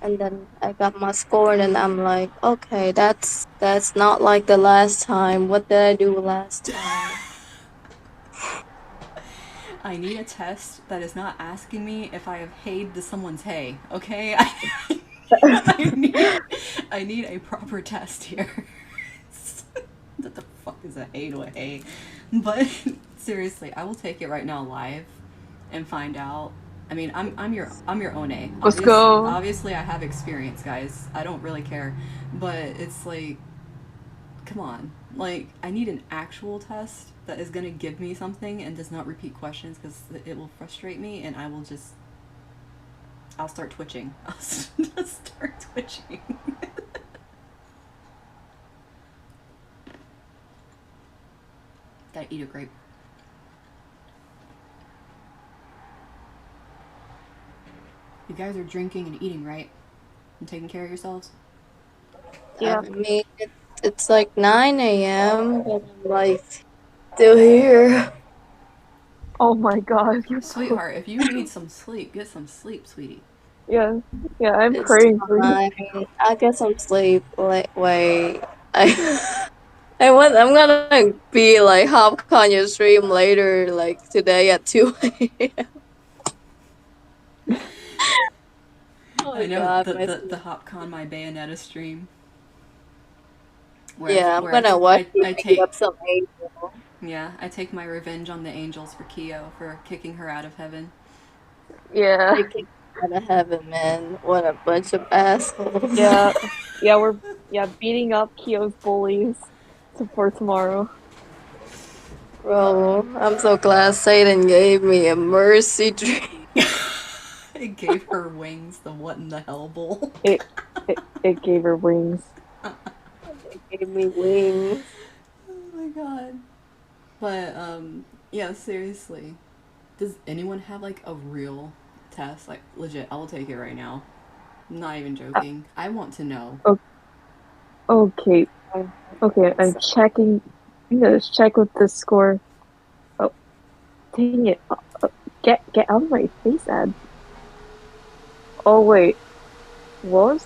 Speaker 2: and then I got my score, and I'm like, okay, that's not like the last time. What did I do last time?
Speaker 1: I need a test that is not asking me if I have hayed to someone's hay. Okay, I need a proper test here. What the fuck is a hay to a hay? But seriously, I will take it right now live and find out. I mean, I'm your Onee.
Speaker 3: Let's go.
Speaker 1: Obviously, I have experience, guys. I don't really care, but it's like, come on. Like, I need an actual test that is gonna give me something and does not repeat questions because it will frustrate me and I'll start twitching. I'll just start twitching. Gotta eat a grape. You guys are drinking and eating, right? And taking care of yourselves?
Speaker 3: Yeah.
Speaker 2: I mean, it's like 9 a.m., but I'm like still here.
Speaker 3: Oh my god.
Speaker 1: Sweetheart, if you need some sleep, get some sleep, sweetie.
Speaker 3: Yeah, I'm
Speaker 2: It's
Speaker 3: praying for you.
Speaker 2: fine. I'll get some sleep. Wait. I'm gonna be like hop on your stream later, like today at 2 a.m. Oh
Speaker 1: I know
Speaker 2: god,
Speaker 1: the Hopcon my Bayonetta stream.
Speaker 2: Yeah, I'm gonna watch you pick up some angel.
Speaker 1: Yeah, I take my revenge on the angels for Kyo for kicking her out of heaven.
Speaker 3: Yeah.
Speaker 2: They kicked me out of heaven, man. What a bunch of assholes.
Speaker 3: Yeah. We're beating up Kyo's bullies for tomorrow.
Speaker 2: Bro, I'm so glad Satan gave me a mercy dream.
Speaker 1: It gave her wings, the what in the hell bowl.
Speaker 3: It gave her wings.
Speaker 2: It gave me wings.
Speaker 1: Oh my god. But, yeah, seriously. Does anyone have, like, a real test? Like, legit, I will take it right now. I'm not even joking. I want to know.
Speaker 3: Okay, I'm checking. I'm gonna check with the score. Oh, dang it. Get out of my face, Ad. Oh, wait. What was...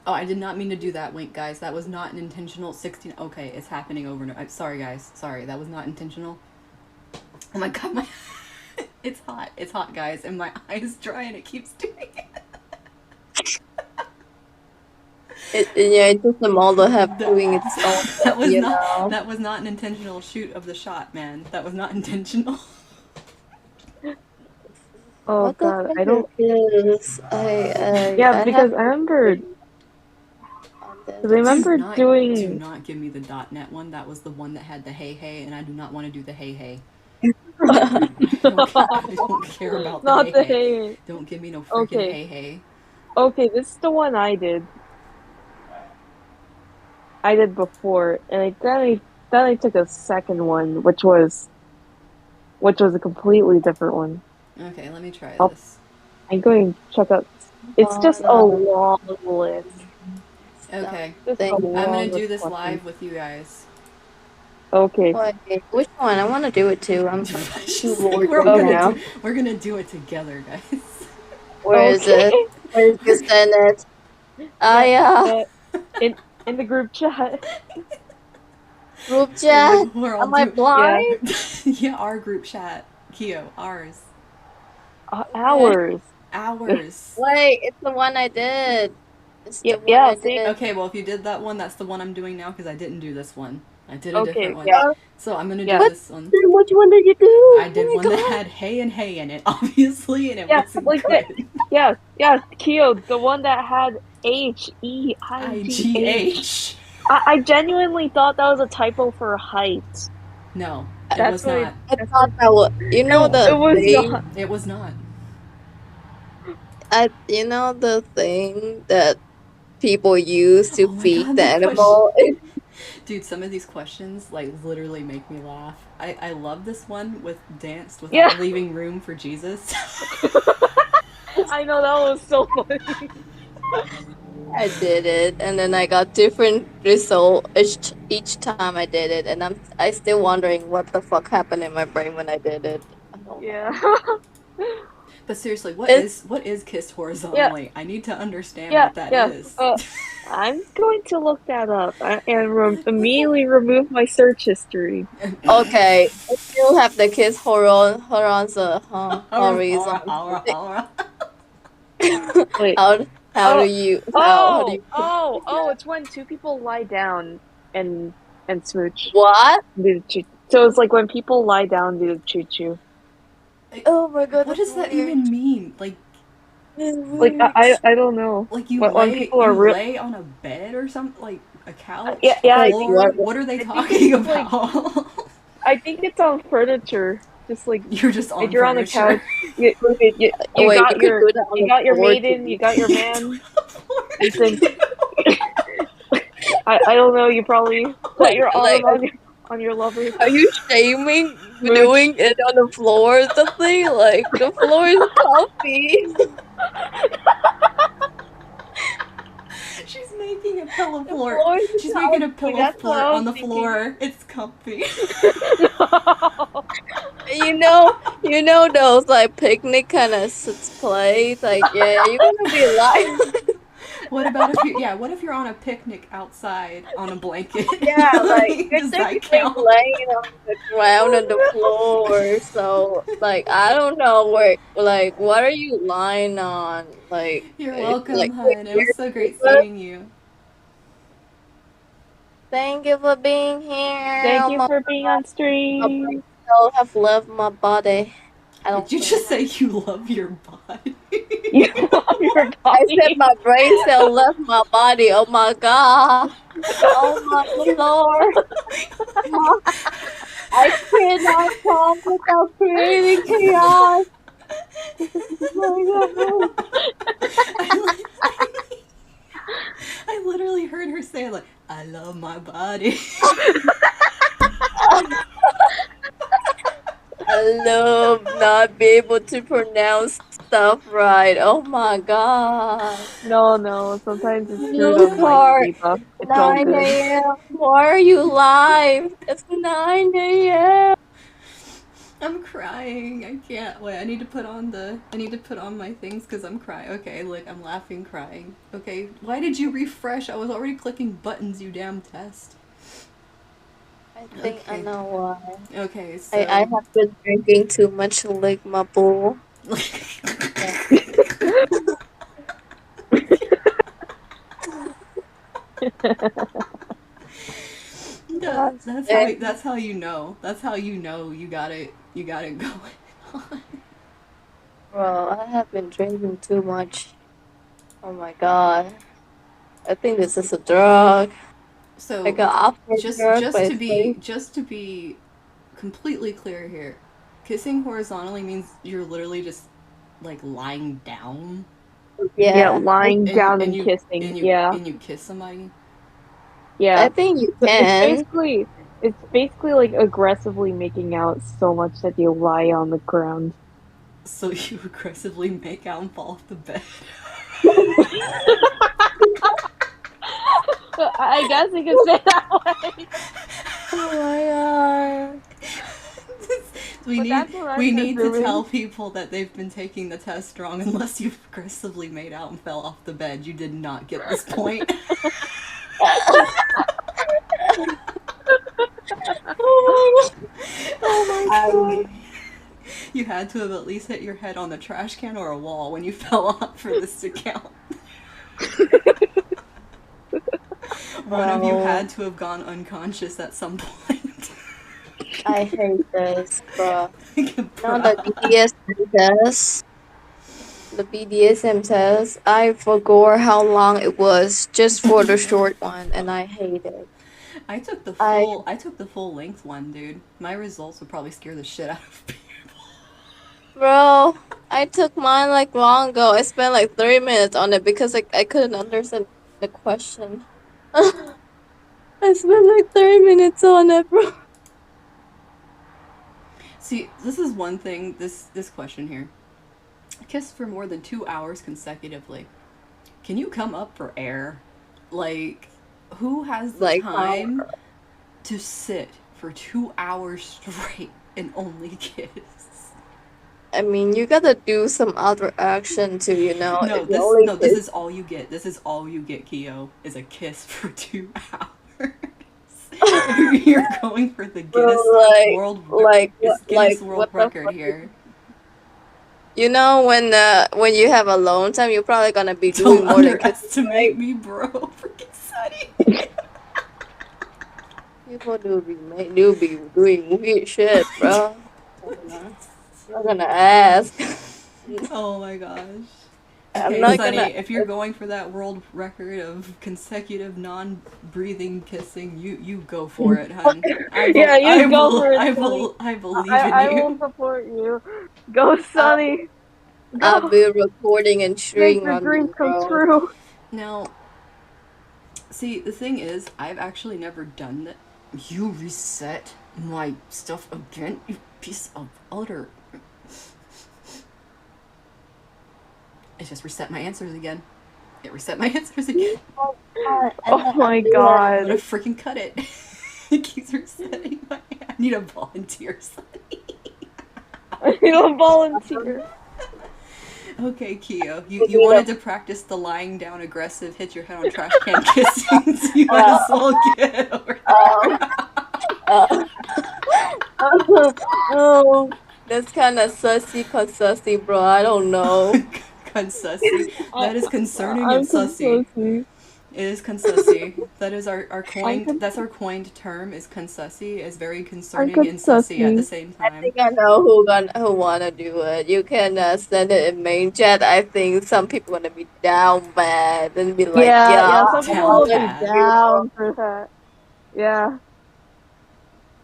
Speaker 1: Oh, I did not mean to do that. Wait, guys, that was not an intentional 16. Okay, it's happening over and over. Sorry, guys. Sorry, that was not intentional. Oh my god, it's hot. It's hot, guys, and my eye is dry and it keeps doing it.
Speaker 2: It's just a model have doing its own thing,
Speaker 1: That was not an intentional shoot of the shot, man. That was not intentional.
Speaker 3: Oh
Speaker 2: what
Speaker 3: god,
Speaker 2: I
Speaker 3: don't...
Speaker 2: Because
Speaker 3: I remember... doing...
Speaker 1: Do not give me the .NET one. That was the one that had the hey, and I do not want to do the hey. I don't care about the hey. Don't give me no freaking hey.
Speaker 3: Okay, this is the one I did. I did before, and then I took a second one, which was a completely different one.
Speaker 1: Okay, let me try this.
Speaker 3: I'm going to check out. It's just a long list.
Speaker 1: Okay, I'm gonna do this live with you guys.
Speaker 3: Okay.
Speaker 2: Wait, which one? I want to do it too. I'm too bored
Speaker 1: now. We're gonna do it together, guys.
Speaker 2: Where is it? Where did you send it? Yeah.
Speaker 3: In the group chat.
Speaker 2: Group chat? Am I blind?
Speaker 1: Yeah, our group chat. Kyo, ours.
Speaker 3: Ours.
Speaker 2: Wait, it's the one I did.
Speaker 1: Okay, well, if you did that one, that's the one I'm doing now because I didn't do this one. I did a different one.
Speaker 3: Yeah.
Speaker 1: So I'm gonna do this one.
Speaker 2: Which one did you do?
Speaker 1: I did one that had hey and hey in it, obviously, and it wasn't good.
Speaker 3: Yeah, Kyo, the one that had HEIGH. I genuinely thought that was a typo for height.
Speaker 1: No, it was not.
Speaker 2: I thought that was. You know
Speaker 3: it was not.
Speaker 1: It was not.
Speaker 2: You know the thing that people use to feed the animal.
Speaker 1: Dude, some of these questions like literally make me laugh. I love this one with danced without leaving room for Jesus.
Speaker 3: I know, that was so funny.
Speaker 2: I did it, and then I got different result each time I did it, and I still wondering what the fuck happened in my brain when I did it.
Speaker 3: Yeah.
Speaker 1: But seriously, what is kissed horizontally? I need to understand what that is.
Speaker 3: I'm going to look that up and immediately remove my search history.
Speaker 2: Okay, I still have the kiss horons, reason.
Speaker 3: Wait.
Speaker 2: How how do
Speaker 3: Oh,
Speaker 2: you how do you
Speaker 3: It's when two people lie down and smooch.
Speaker 2: what?
Speaker 3: Do the choo. So it's like when people lie down, do the choo choo.
Speaker 2: Oh my god,
Speaker 1: What
Speaker 2: that's
Speaker 1: does that
Speaker 2: weird.
Speaker 1: even mean?
Speaker 2: That's
Speaker 3: Like
Speaker 2: weird.
Speaker 3: I don't know.
Speaker 1: Like
Speaker 3: When people are
Speaker 1: you
Speaker 3: real.
Speaker 1: lay on a bed or something, like a couch,
Speaker 3: Yeah,
Speaker 1: a
Speaker 3: yeah.
Speaker 2: Like
Speaker 1: floor.
Speaker 2: what?
Speaker 1: What are they
Speaker 3: I think
Speaker 1: talking
Speaker 3: it's like
Speaker 1: about?
Speaker 3: I think it's on furniture. Just like
Speaker 1: You're just
Speaker 3: if
Speaker 1: on
Speaker 3: you're on the
Speaker 1: furniture.
Speaker 3: couch, you
Speaker 2: Wait, you
Speaker 3: got
Speaker 2: could do that on
Speaker 3: you
Speaker 2: the
Speaker 3: got your
Speaker 2: floor
Speaker 3: maiden,
Speaker 2: too.
Speaker 3: you got your
Speaker 1: You can do
Speaker 3: man,
Speaker 1: it on the floor
Speaker 3: and then
Speaker 1: too.
Speaker 3: I don't know. You probably put your arm
Speaker 2: Like,
Speaker 3: on your lover.
Speaker 2: are you shaming
Speaker 3: Smooch.
Speaker 2: doing it on the floor or something? Like the floor is comfy.
Speaker 1: She's making a pillow
Speaker 2: The
Speaker 1: fort.
Speaker 2: floor is
Speaker 1: She's making a
Speaker 2: comfy.
Speaker 1: pillow
Speaker 3: That's what
Speaker 1: fort
Speaker 3: I
Speaker 1: on
Speaker 3: was
Speaker 1: the
Speaker 3: thinking.
Speaker 1: floor. It's comfy.
Speaker 3: No.
Speaker 2: You know those like picnic kind of play. Like yeah, you're gonna be like
Speaker 1: What about if what if you're on a picnic outside on a blanket?
Speaker 2: yeah, like you're
Speaker 1: Does that
Speaker 2: technically
Speaker 1: count?
Speaker 2: laying on the ground on the floor. So like I don't know where like what are you lying on? Like
Speaker 1: You're
Speaker 2: it's
Speaker 1: welcome,
Speaker 2: like
Speaker 1: hun. It was so great
Speaker 2: you're
Speaker 1: seeing you.
Speaker 2: thank you for being here.
Speaker 3: Thank
Speaker 2: Oh
Speaker 3: you
Speaker 2: my
Speaker 3: for being on
Speaker 2: my brain
Speaker 3: stream.
Speaker 2: cells have left my body. I don't
Speaker 1: Did you
Speaker 2: think.
Speaker 1: just say you love your body?
Speaker 3: You love your
Speaker 2: I said
Speaker 3: body.
Speaker 2: my brain cell left my body. Oh my god. Oh my lord. I cannot talk without creating chaos. Oh
Speaker 1: I, I literally heard her say like, "I love my body."
Speaker 2: my god. I love not be able to pronounce stuff right. Oh my god.
Speaker 3: No. Sometimes it's through the
Speaker 2: Blue
Speaker 3: mic
Speaker 2: card,
Speaker 3: debuff. It's all
Speaker 2: 9
Speaker 3: good.
Speaker 2: a.m. Why are you live? It's 9 a.m.
Speaker 1: I'm crying. I can't wait. I need to put on my things because I'm crying. Okay, look, I'm laughing, crying. Okay, why did you refresh? I was already clicking buttons, you damn test.
Speaker 2: I think I
Speaker 1: Okay.
Speaker 2: know why.
Speaker 1: Okay,
Speaker 2: I
Speaker 1: so.
Speaker 2: have been drinking too much like my bull. Yeah.
Speaker 1: That's how you know. That's how you know you got it going on.
Speaker 2: Bro, I have been drinking too much. Oh my god. I think this is a drug.
Speaker 1: So
Speaker 2: Like an awful drug, but it's like,
Speaker 1: just to be completely clear here, kissing horizontally means you're literally just like lying down
Speaker 3: Yeah,
Speaker 2: yeah.
Speaker 3: lying down
Speaker 1: and
Speaker 3: and kissing. Yeah.
Speaker 1: you kiss somebody.
Speaker 2: I
Speaker 3: Yeah.
Speaker 2: think you
Speaker 3: So
Speaker 2: can.
Speaker 3: it's basically like aggressively making out so much that you lie on the ground.
Speaker 1: So you aggressively make out and fall off the bed.
Speaker 3: I guess you could say that way.
Speaker 2: Oh my god.
Speaker 1: we
Speaker 3: But
Speaker 1: need
Speaker 3: that's what I'm
Speaker 1: we need to
Speaker 3: assuming.
Speaker 1: tell people that they've been taking the test wrong unless you've aggressively made out and fell off the bed. You did not get this point.
Speaker 2: Oh
Speaker 1: Oh my
Speaker 2: my
Speaker 1: god.
Speaker 2: god.
Speaker 1: You had to have at least hit your head on the trash can or a wall when you fell off for this to count. One of you
Speaker 2: Bro,
Speaker 1: had to have gone unconscious at some point.
Speaker 2: I hate this, bro. Now
Speaker 1: Bruh.
Speaker 2: the BDSM test, I forgot how long it was just for the short one, and I hate it. I
Speaker 1: I took the full length one, dude. My results would probably scare the shit out of people.
Speaker 2: Bro, I took mine like long ago. I spent like 30 minutes on it because I couldn't understand the question. I spent like 30 minutes on it, bro.
Speaker 1: See, this is one thing, this question here. Kiss for more than 2 hours consecutively. Can you come up for air? Like, who has the
Speaker 2: Like, how?
Speaker 1: time to sit for 2 hours straight and only kiss?
Speaker 2: I mean, you gotta do some other action to,
Speaker 1: No,
Speaker 2: if you only
Speaker 1: this
Speaker 2: kiss.
Speaker 1: is all you get. This is all you get, Kyo, is a kiss for 2 hours. You're going for the
Speaker 2: Bro,
Speaker 1: World Guinness World
Speaker 2: what the
Speaker 1: Record
Speaker 2: fuck?
Speaker 1: here.
Speaker 2: When you have alone time, you're probably gonna be
Speaker 1: Don't
Speaker 2: doing more than kissing,
Speaker 1: underestimate
Speaker 2: right?
Speaker 1: me, bro. Freaking Sunny.
Speaker 2: People do be doing weird shit, bro. I'm not gonna ask.
Speaker 1: Oh my gosh.
Speaker 2: I'm
Speaker 1: Okay,
Speaker 2: not gonna.
Speaker 1: Sunny, if you're going for that world record of consecutive non-breathing kissing, you go for it, hun.
Speaker 3: Yeah, you go for it, Sunny.
Speaker 1: I believe in
Speaker 3: I will
Speaker 1: you.
Speaker 3: support you. Go,
Speaker 2: I'll,
Speaker 3: Sunny.
Speaker 2: I'll
Speaker 3: Go.
Speaker 2: be recording and
Speaker 3: Make
Speaker 2: cheering
Speaker 3: your
Speaker 2: on
Speaker 3: dream
Speaker 2: you,
Speaker 3: come
Speaker 2: bro.
Speaker 3: true.
Speaker 1: Now, see, the thing is, I've actually never done that. You reset my stuff again, you piece of utter. It just reset my answers again. It reset my answers again.
Speaker 3: Oh my
Speaker 1: I'm gonna
Speaker 3: god.
Speaker 1: freaking cut it. It keeps resetting my. I need a volunteer, Sunny.
Speaker 3: I need a volunteer.
Speaker 1: Okay, Kyo, you wanted to practice the lying down aggressive, hit your head on trash can kissing, so you might as well get it over
Speaker 2: Um,
Speaker 1: there.
Speaker 2: uh, oh, that's kind of sussy, bro. I don't know.
Speaker 1: Consussy.
Speaker 3: I,
Speaker 1: That is concerning and
Speaker 3: I'm
Speaker 1: sussy.
Speaker 3: consulting.
Speaker 1: It is consussy. That is our
Speaker 3: I'm
Speaker 1: coined.
Speaker 3: con-
Speaker 1: That's our coined term. Is consussy. Is very
Speaker 3: I'm
Speaker 1: concerning and sussy at the
Speaker 3: consulting.
Speaker 1: same
Speaker 2: I
Speaker 1: time.
Speaker 2: think I know who wanna do it. You can send it in main chat. I think some people gonna be down bad and be like,
Speaker 3: Yeah,
Speaker 2: "Yeah,
Speaker 3: yeah. Some people
Speaker 1: Down
Speaker 3: will
Speaker 2: volunteer,
Speaker 3: be
Speaker 1: bad.
Speaker 3: down for that. Yeah.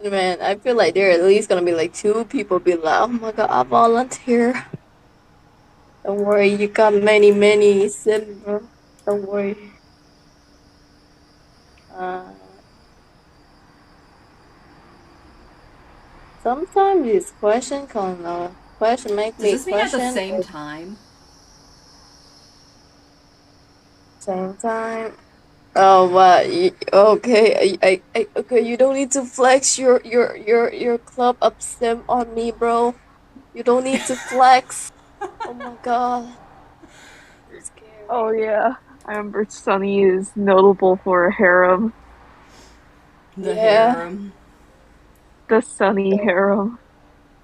Speaker 2: man." I feel like there at least gonna be like two people be like, "Oh my god, I volunteer." Don't worry, you got many sim, bro. Don't worry. Uh, sometimes this question make
Speaker 1: Does
Speaker 2: me
Speaker 1: this mean at the
Speaker 2: question
Speaker 1: same
Speaker 2: at
Speaker 1: time?
Speaker 2: the same time. Oh, what? Okay, okay. You don't need to flex your club up sim on me, bro. You don't need to flex. Oh my god, you're
Speaker 3: Oh
Speaker 2: scary.
Speaker 3: yeah. I remember Sunny is notable for a harem.
Speaker 1: The
Speaker 2: Yeah.
Speaker 1: harem.
Speaker 3: The Sunny harem.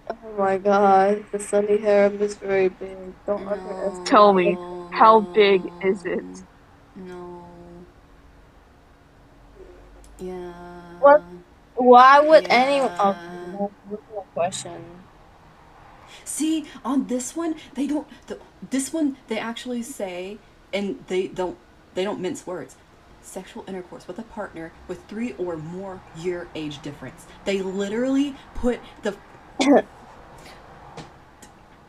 Speaker 2: Oh my god, the sunny hair is very big. Don't
Speaker 3: Tell
Speaker 2: underestimate.
Speaker 3: me,
Speaker 1: No,
Speaker 3: how big is it?
Speaker 1: no, no.
Speaker 2: What?
Speaker 1: Yeah,
Speaker 2: Why would anyone? Okay,
Speaker 1: yeah.
Speaker 2: what's the question?
Speaker 1: See, on this one, they don't. This one, they actually say, and they don't mince words. Sexual intercourse with a partner with 3 or more year age difference. They literally put the.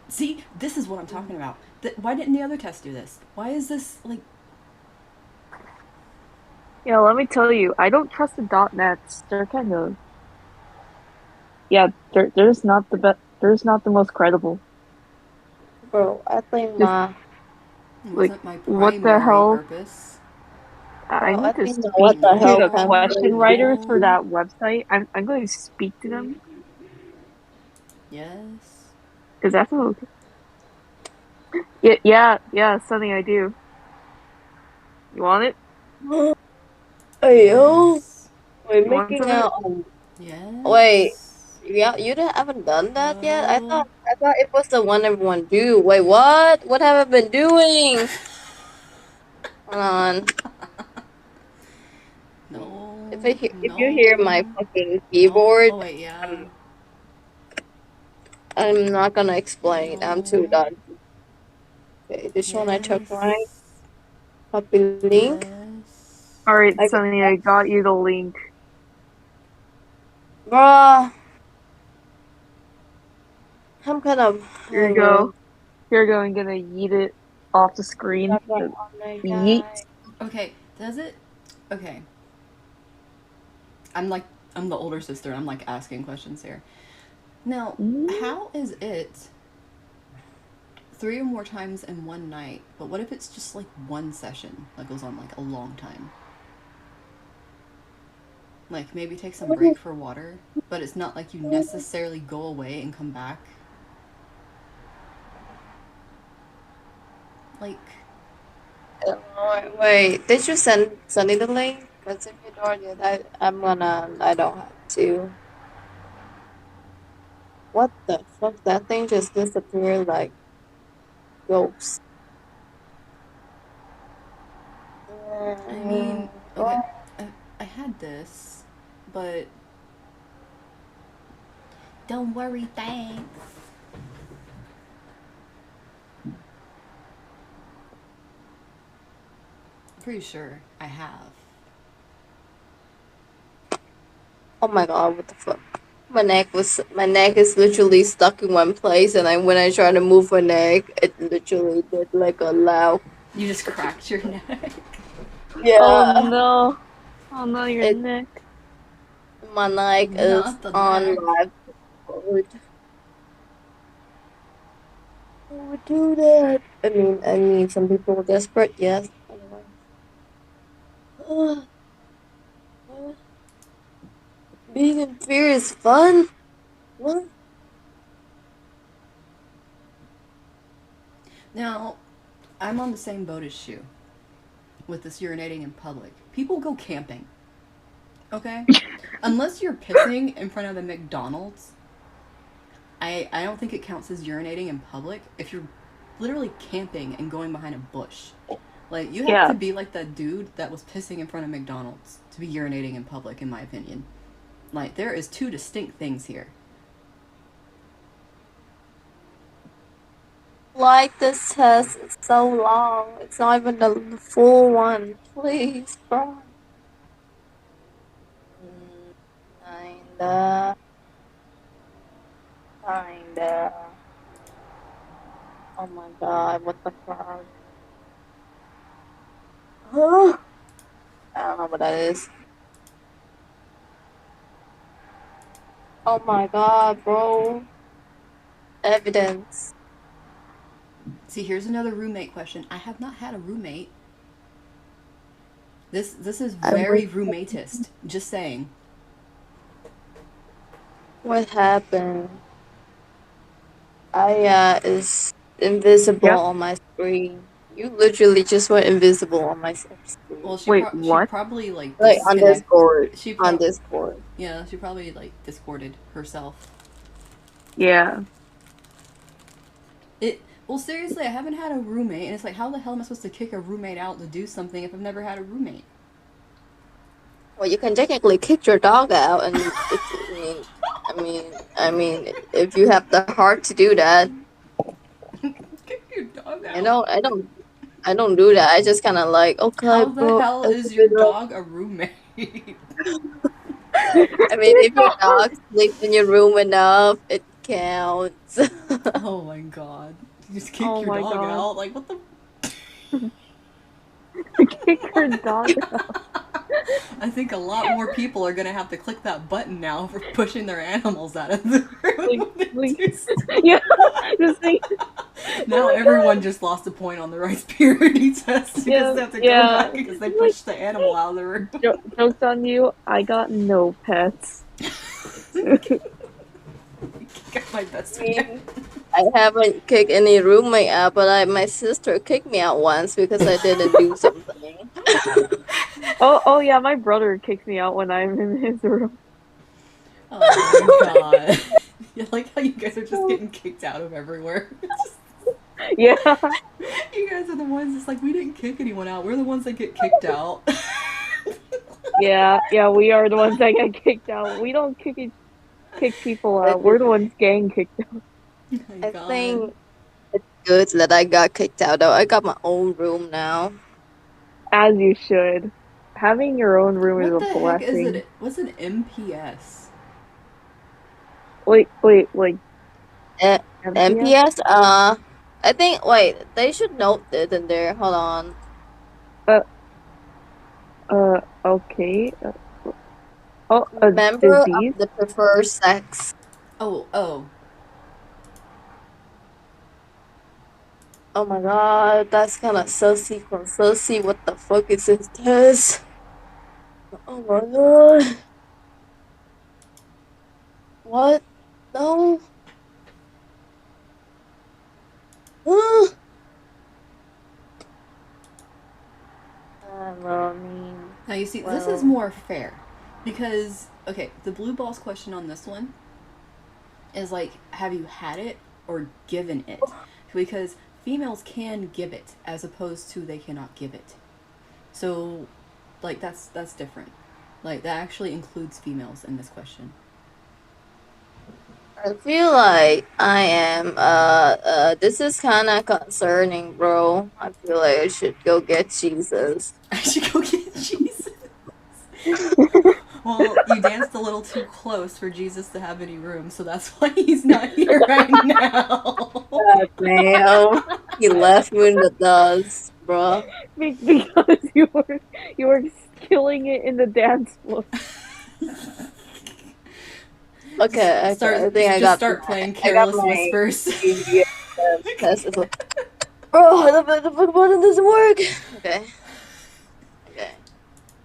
Speaker 1: See, this is what I'm talking about. Why didn't the other test do this? Why is this like?
Speaker 3: Yeah, let me tell you, I don't trust the .nets. They're kind of yeah, they're just not the best. They're just not the most credible.
Speaker 2: Bro, I think
Speaker 3: Just
Speaker 1: It
Speaker 3: like
Speaker 1: wasn't my
Speaker 3: what the
Speaker 1: primary
Speaker 3: hell?
Speaker 1: purpose.
Speaker 3: I
Speaker 2: I
Speaker 3: need to
Speaker 2: think the
Speaker 3: speak
Speaker 2: what the
Speaker 3: to
Speaker 2: hell
Speaker 3: the
Speaker 2: comes
Speaker 3: question
Speaker 2: crazy.
Speaker 3: writers for
Speaker 1: No.
Speaker 3: that website. I'm going to speak to them
Speaker 1: Yes.
Speaker 3: because that's okay. Yeah, Sunny, I do. You want it?
Speaker 2: Hey yo,
Speaker 1: Yes.
Speaker 2: we're
Speaker 3: You want
Speaker 2: making
Speaker 3: some of it?
Speaker 2: out. Wait,
Speaker 1: Yes.
Speaker 2: yeah, you haven't done that yet.
Speaker 1: Oh.
Speaker 2: I thought it was the one everyone do. Wait, what? What have I been doing? Hold on.
Speaker 1: No.
Speaker 2: If you hear
Speaker 1: No.
Speaker 2: my fucking
Speaker 1: No.
Speaker 2: keyboard,
Speaker 1: Oh wait, yeah.
Speaker 2: I'm I'm not gonna explain. I'm too
Speaker 1: No.
Speaker 2: done. Okay, this one I took right.
Speaker 1: Yes.
Speaker 2: Copy link.
Speaker 1: Yes.
Speaker 3: All right,
Speaker 2: I got,
Speaker 3: Sunny, I got you the link.
Speaker 2: bruh. I'm kind of.
Speaker 3: Here you go. Here you go. I'm gonna yeet it off the screen.
Speaker 2: Oh my
Speaker 3: Yeet.
Speaker 2: god.
Speaker 1: Okay. Does it? Okay. I'm like I'm the older sister. I'm like asking questions here. Now,
Speaker 3: Mm.
Speaker 1: how is it 3 or more times in one night? But what if it's just like one session that goes on like a long time? Like maybe take some break for water, but it's not like you necessarily go away and come back. Like,
Speaker 4: Wait, did you send Sunny the link? Because if you don't yet, I don't have to. What the fuck? That thing just disappeared like ghost.
Speaker 1: I mean, okay,
Speaker 4: Oh,
Speaker 1: I had this, but don't worry, thanks. Pretty sure I have.
Speaker 4: oh my god, what the fuck? My neck is literally stuck in one place, and when I try to move my neck, it literally did like a loud.
Speaker 1: You just cracked your neck.
Speaker 3: Oh
Speaker 4: Yeah,
Speaker 3: no. Oh no, your
Speaker 4: it
Speaker 3: neck.
Speaker 4: my neck is
Speaker 1: Not the
Speaker 4: on
Speaker 1: neck.
Speaker 4: live mode. Who would do that? I mean, some people are desperate. Yes. Anyway. Being in fear is fun. What?
Speaker 1: Now, I'm on the same boat as you with this urinating in public. People go camping, okay? Unless you're pissing in front of the McDonald's, I don't think it counts as urinating in public if you're literally camping and going behind a bush. Like, you have
Speaker 3: Yeah.
Speaker 1: to be like that dude that was pissing in front of McDonald's to be urinating in public, in my opinion. Like, there is two distinct things here.
Speaker 4: Like this test is so long. It's not even the full one. Please, bro. Kinda. Kinda. Oh my god, what the fuck? Huh? I don't know what that is. Oh my god, bro. Evidence.
Speaker 1: See, here's another roommate question. I have not had a roommate. This is
Speaker 4: I would.
Speaker 1: very roommatist. Just saying.
Speaker 4: What happened? I is invisible
Speaker 3: Yeah.
Speaker 4: on my screen. You literally just went invisible on my
Speaker 1: Well,
Speaker 4: screen.
Speaker 3: Wait,
Speaker 1: she
Speaker 3: what?
Speaker 1: probably like
Speaker 4: Like on
Speaker 1: disconnect.
Speaker 4: Discord.
Speaker 1: She
Speaker 4: On
Speaker 1: pro
Speaker 4: Discord.
Speaker 1: Yeah, she probably like discorded herself.
Speaker 3: Yeah.
Speaker 1: It well, seriously, I haven't had a roommate, and it's like, how the hell am I supposed to kick a roommate out to do something if I've never had a roommate?
Speaker 4: Well, you can technically kick your dog out, and if if you have the heart to do that,
Speaker 1: Kick your dog
Speaker 4: I
Speaker 1: out.
Speaker 4: don't, I don't, I don't do that. I just kind of like, okay,
Speaker 1: How the
Speaker 4: bro.
Speaker 1: hell
Speaker 4: It's
Speaker 1: is
Speaker 4: a
Speaker 1: your
Speaker 4: bit of,
Speaker 1: dog a roommate?
Speaker 4: I mean, if your dog sleeps in your room enough, it counts.
Speaker 1: Oh my god! You just kick
Speaker 3: Oh
Speaker 1: your
Speaker 3: my
Speaker 1: dog
Speaker 3: god.
Speaker 1: out? Like, what the?
Speaker 3: Kick her dog out.
Speaker 1: I think a lot more people are gonna have to click that button now for pushing their animals out of the room when they do stuff.
Speaker 3: Yeah. Just think.
Speaker 1: Now everyone just lost a point on the rice purity test because
Speaker 3: Yeah.
Speaker 1: they have to go
Speaker 3: Yeah.
Speaker 1: back because they pushed the animal out of the room.
Speaker 3: Joke's on you. I got no pets.
Speaker 1: Got my best
Speaker 4: I
Speaker 1: friend.
Speaker 4: mean, I haven't kicked any roommate out, but my sister kicked me out once because I didn't do something.
Speaker 3: Oh yeah, my brother kicks me out when I'm in his room.
Speaker 1: Oh my god. I like how you guys are just getting kicked out of everywhere.
Speaker 3: Yeah.
Speaker 1: You guys are the ones that's like, we didn't kick anyone out. We're the ones that get kicked out.
Speaker 3: Yeah, we are the ones that get kicked out. We don't kick people
Speaker 4: I,
Speaker 3: out. We're the ones getting kicked out.
Speaker 1: Oh my
Speaker 4: I
Speaker 1: god.
Speaker 4: think it's good that I got kicked out, though. I got my own room now.
Speaker 3: As you should. Having your own room is
Speaker 1: What
Speaker 3: a
Speaker 1: the heck is
Speaker 3: blessing.
Speaker 1: it? What's an MPS?
Speaker 3: Wait, like
Speaker 4: Eh,
Speaker 3: MPS?
Speaker 4: MPS? I think, wait, they should note it in there. Hold on.
Speaker 3: Okay. A
Speaker 4: Member of
Speaker 3: disease?
Speaker 4: the preferred sex.
Speaker 1: Oh.
Speaker 4: Oh my god, that's kind of sussy. Sussy, what the fuck is this test? Oh my god. What? No.
Speaker 1: Now you see, this is more fair. Because, okay, the blue balls question on this one is like, have you had it or given it? Because females can give it as opposed to they cannot give it. So, like, that's different. Like, that actually includes females in this question.
Speaker 4: I feel like I am. This is kind of concerning, bro. I feel like I should go get Jesus.
Speaker 1: I should go get Jesus. Well, you danced a little too close for Jesus to have any room, so that's why he's not here right now.
Speaker 4: God damn. He left me in the dust, bro.
Speaker 3: Because you were killing it in the dance floor.
Speaker 4: Okay, I think I got
Speaker 1: start playing
Speaker 4: I got
Speaker 1: Careless
Speaker 4: my
Speaker 1: Whispers.
Speaker 4: test. It's like, bro, the button doesn't work. Okay.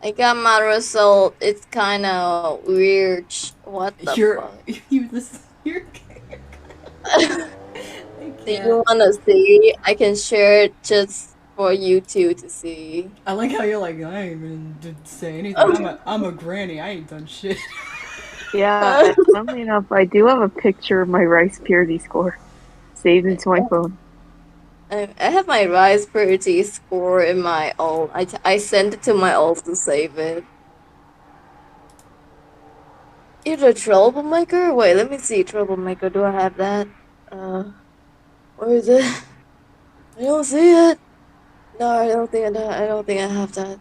Speaker 4: I got my result. It's kind of weird. What the fuck?
Speaker 1: You're
Speaker 4: Do you want to see? I can share it just for you two to see.
Speaker 1: I like how you're like, I ain't even say anything. I'm a granny. I ain't done shit.
Speaker 3: Yeah, funnily enough, I do have a picture of my rice purity score saved into my phone.
Speaker 4: I have my Rise Purity score in my alt. I sent it to my alt to save it. You're the troublemaker? Wait, let me see. Troublemaker, do I have that? Where is it? I don't see it. No, I don't think I have that.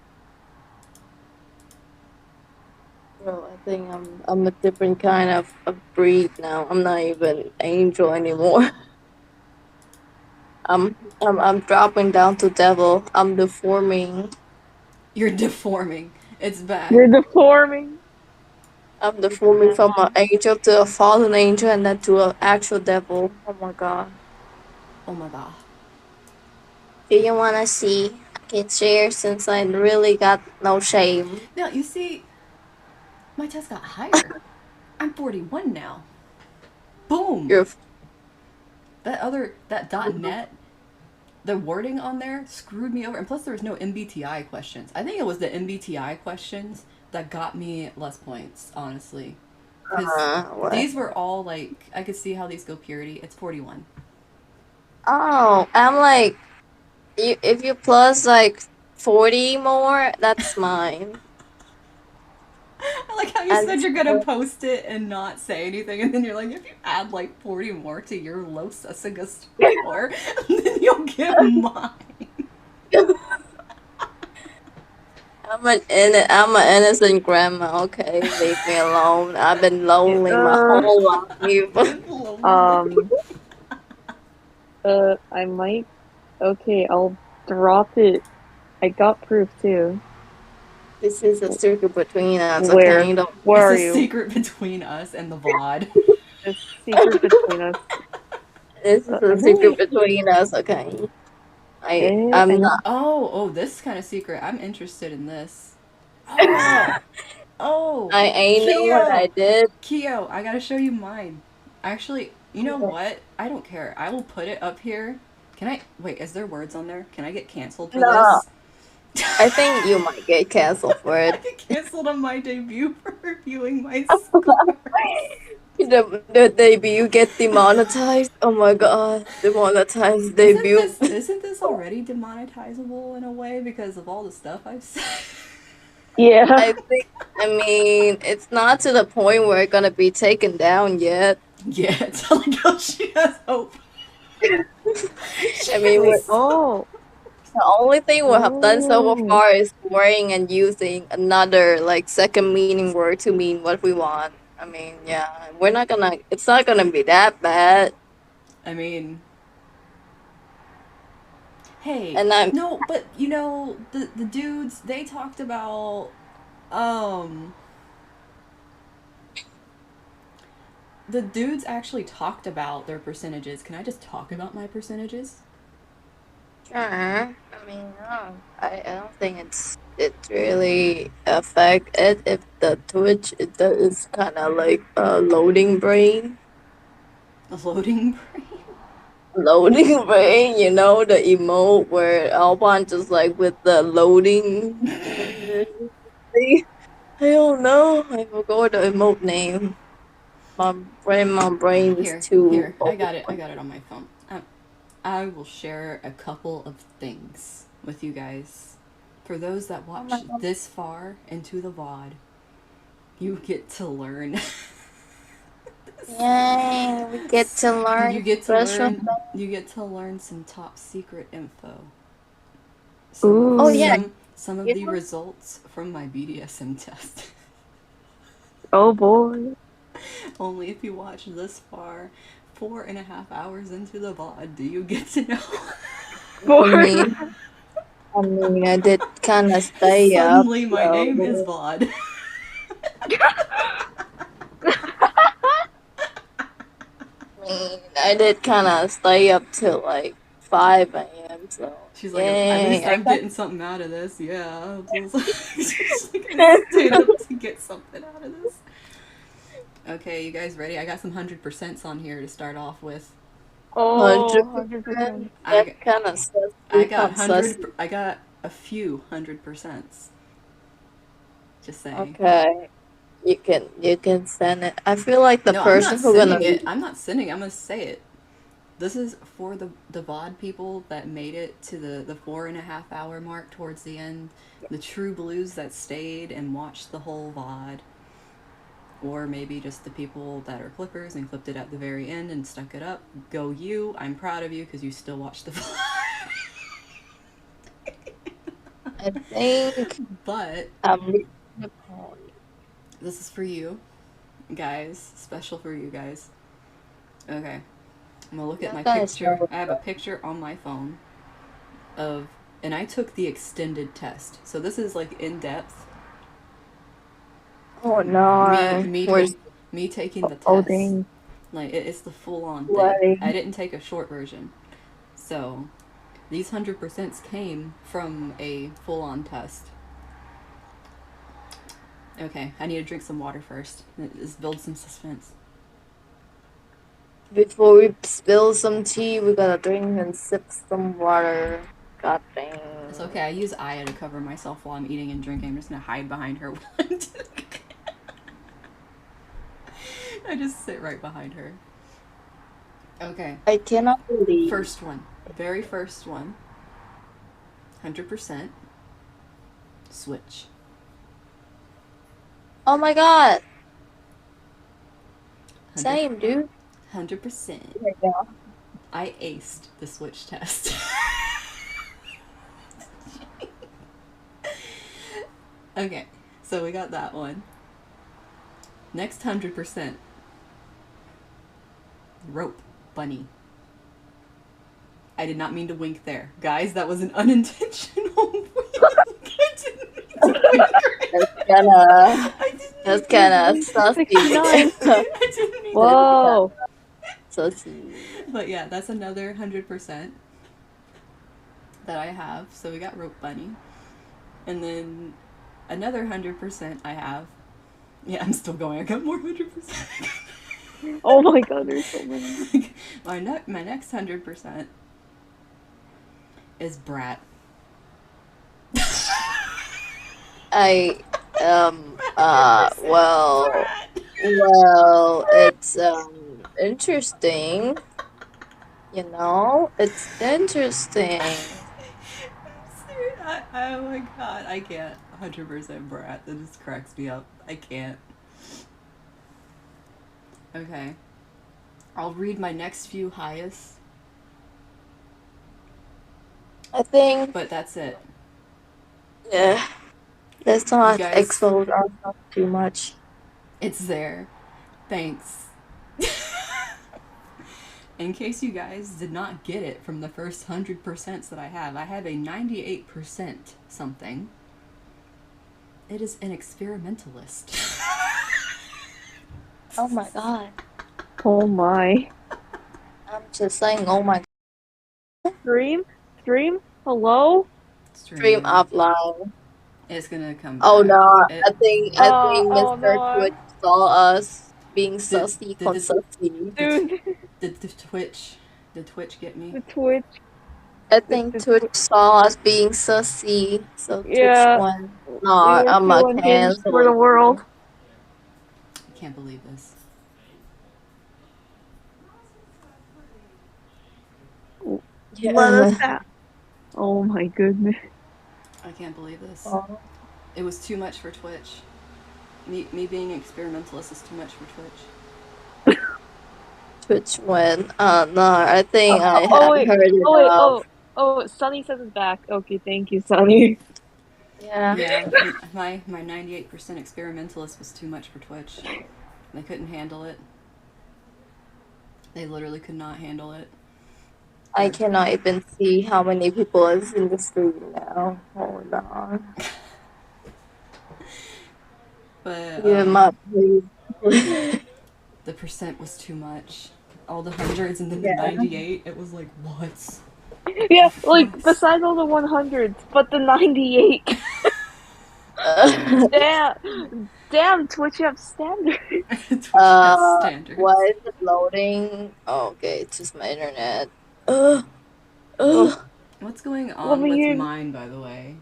Speaker 4: Bro, I think I'm a different kind of a breed now. I'm not even angel anymore. I'm dropping down to devil. I'm deforming.
Speaker 1: You're deforming. It's bad.
Speaker 3: You're deforming.
Speaker 4: I'm deforming from an angel to a fallen angel and then to an actual devil. Oh my god.
Speaker 1: Oh my god.
Speaker 4: Do you wanna see? I can share since I really got no shame.
Speaker 1: Now, you see, my test got higher. I'm 41 now. Boom!
Speaker 4: You're
Speaker 1: That .net, the wording on there screwed me over. And plus there was no MBTI questions. I think it was the MBTI questions that got me less points, honestly. Because these were all like, I could see how these go purity. It's 41.
Speaker 4: Oh, I'm like, if you plus like 40 more, that's mine.
Speaker 1: I like how you said you're gonna post it and not say anything, and then you're like, if you add like 40 more to your low Susaga score, then you'll get mine.
Speaker 4: I'm an innocent grandma. Okay, leave me alone. I've been lonely my whole life.
Speaker 3: I might. Okay, I'll drop it. I got proof too.
Speaker 4: This is a secret between us.
Speaker 3: Where?
Speaker 4: Okay,
Speaker 3: Where are
Speaker 1: It's a
Speaker 3: you?
Speaker 1: secret between us and the VOD.
Speaker 3: A secret between us.
Speaker 4: This is a secret between us. Okay. I'm not.
Speaker 1: Oh, this is kind of secret. I'm interested in this. Oh,
Speaker 4: I ain't know what I did.
Speaker 1: Kyo, I gotta show you mine. Actually, you know what? I don't care. I will put it up here. Can I? Wait, is there words on there? Can I get canceled for this?
Speaker 4: I think you might get canceled for
Speaker 1: I
Speaker 4: it.
Speaker 1: get canceled on my debut for reviewing my scores.
Speaker 4: The debut get demonetized. Oh my god, demonetized debut.
Speaker 1: Isn't this already demonetizable in a way because of all the stuff I've said?
Speaker 3: Yeah.
Speaker 4: I mean, it's not to the point where it's gonna be taken down yet.
Speaker 1: Yeah, it's like how she has hope.
Speaker 4: I mean, the only thing we have done so far is swearing and using another like second meaning word to mean what we want. I mean, yeah, it's not gonna be that bad.
Speaker 1: I mean, hey,
Speaker 4: And
Speaker 1: no, but you know, the dudes, they talked about, the dudes actually talked about their percentages. Can I just talk about my percentages?
Speaker 4: sure. I mean, no, I don't think it really affect it if the Twitch is kind of like a loading brain.
Speaker 1: The loading brain?
Speaker 4: Loading brain, you know, the emote where Alban just like with the loading. I don't know. I forgot the emote name. My brain is too.
Speaker 1: Here. I got it on my phone. I will share a couple of things with you guys. For those that watch this far into the VOD, you get to learn.
Speaker 4: Yay! We get to learn.
Speaker 1: You get to learn some top secret info. Some of the results from my BDSM test.
Speaker 3: Oh boy.
Speaker 1: Only if you watch this far, 4.5 hours into the VOD, do you get to know.
Speaker 4: I mean, I did kind of stay
Speaker 1: Suddenly,
Speaker 4: up.
Speaker 1: my name is VOD.
Speaker 4: I did kind of stay up till like 5 a.m. So
Speaker 1: she's like, at least I'm getting something out of this. Yeah, she's like, I stayed up to get something out of this. Okay, you guys ready? I got some 100% on here to start off with.
Speaker 3: Oh, 100%.
Speaker 4: That kind of stuff.
Speaker 1: I got a few 100%. Just saying.
Speaker 4: Okay. You can send it. I feel like the person who's gonna.
Speaker 1: I'm not sending it. I'm gonna say it. This is for the VOD people that made it to the 4.5 hour mark towards the end. The true blues that stayed and watched the whole VOD. Or maybe just the people that are clippers and clipped it at the very end and stuck it up. Go you. I'm proud of you because you still watched the VOD.
Speaker 4: I think.
Speaker 1: But this is for you guys. Special for you guys. Okay. I'm gonna look at my picture. I have a picture on my phone of, and I took the extended test. So this is like in depth.
Speaker 4: Oh no!
Speaker 1: Me taking the test. Oh dang! Like it's the full on thing. I didn't take a short version. So these 100% came from a full on test. Okay, I need to drink some water first. Let's build some suspense.
Speaker 4: Before we spill some tea, we gotta drink and sip some water. God dang.
Speaker 1: It's okay. I use Aya to cover myself while I'm eating and drinking. I'm just gonna hide behind her. I just sit right behind her. Okay.
Speaker 4: I cannot believe.
Speaker 1: First one. Very first one. 100%. Switch.
Speaker 4: Oh my god. Same, dude.
Speaker 1: 100%. I aced the Switch test. Okay, so we got that one. Next 100%. Rope bunny. I did not mean to wink there. Guys, that was an unintentional wink. I didn't mean to wink.
Speaker 4: That's kind of sussy.
Speaker 1: I didn't mean
Speaker 3: Whoa.
Speaker 4: Sussy.
Speaker 1: But yeah, that's another 100% that I have. So we got rope bunny. And then another 100% I have. Yeah, I'm still going. I got more 100%.
Speaker 3: Oh my god, there's so many.
Speaker 1: My next 100% is brat.
Speaker 4: Well, it's interesting. You know, it's interesting.
Speaker 1: Oh my god, I can't. 100% brat. That just cracks me up. I can't. Okay. I'll read my next few highest.
Speaker 4: I think.
Speaker 1: But that's it.
Speaker 4: Yeah. Let's not expose ourselves too much.
Speaker 1: It's there. Thanks. In case you guys did not get it from the first 100% that I have a 98% something. It is an experimentalist.
Speaker 4: Oh my god.
Speaker 3: Oh my.
Speaker 4: I'm just saying, oh my god.
Speaker 3: Stream? Hello?
Speaker 4: Stream offline.
Speaker 1: It's gonna come back.
Speaker 4: Oh no, I think Mr. Twitch saw us being sussy on sussy.
Speaker 3: Dude.
Speaker 1: Did the Twitch get me?
Speaker 3: The Twitch.
Speaker 4: I think Twitch saw us being sussy, so Twitch
Speaker 3: Yeah,
Speaker 4: went. No,
Speaker 3: we were
Speaker 4: I'm
Speaker 3: too
Speaker 4: not
Speaker 3: unhinged for the
Speaker 4: canceling
Speaker 3: world.
Speaker 4: you.
Speaker 1: I can't believe this.
Speaker 3: Let us
Speaker 4: Yeah.
Speaker 3: have. Oh my goodness.
Speaker 1: I can't believe this.
Speaker 4: Oh,
Speaker 1: It was too much for Twitch. Me being an experimentalist is too much for Twitch.
Speaker 4: Twitch went. No, I think I
Speaker 3: Oh
Speaker 4: have
Speaker 3: wait.
Speaker 4: heard
Speaker 3: Oh wait.
Speaker 4: enough.
Speaker 3: Oh, Sunny says it's back. Okay, thank you, Sunny.
Speaker 4: Yeah.
Speaker 1: Yeah, my 98% experimentalist was too much for Twitch. They couldn't handle it. They literally could not handle it.
Speaker 4: I cannot even see how many people is in the stream now. Hold on.
Speaker 1: But
Speaker 4: You might please.
Speaker 1: the percent was too much. All the hundreds and then the
Speaker 4: Yeah.
Speaker 1: 98. It was like, what?
Speaker 3: Yeah,
Speaker 1: For
Speaker 3: like
Speaker 1: Christ.
Speaker 3: besides all the 100s, but the 98. Damn, Twitch, you have standards.
Speaker 1: Twitch has standards.
Speaker 4: Why is it loading? Oh, okay, it's just my internet.
Speaker 3: Oh,
Speaker 1: What's going
Speaker 3: let
Speaker 1: on
Speaker 3: me
Speaker 1: with
Speaker 3: in.
Speaker 1: mine, by the way?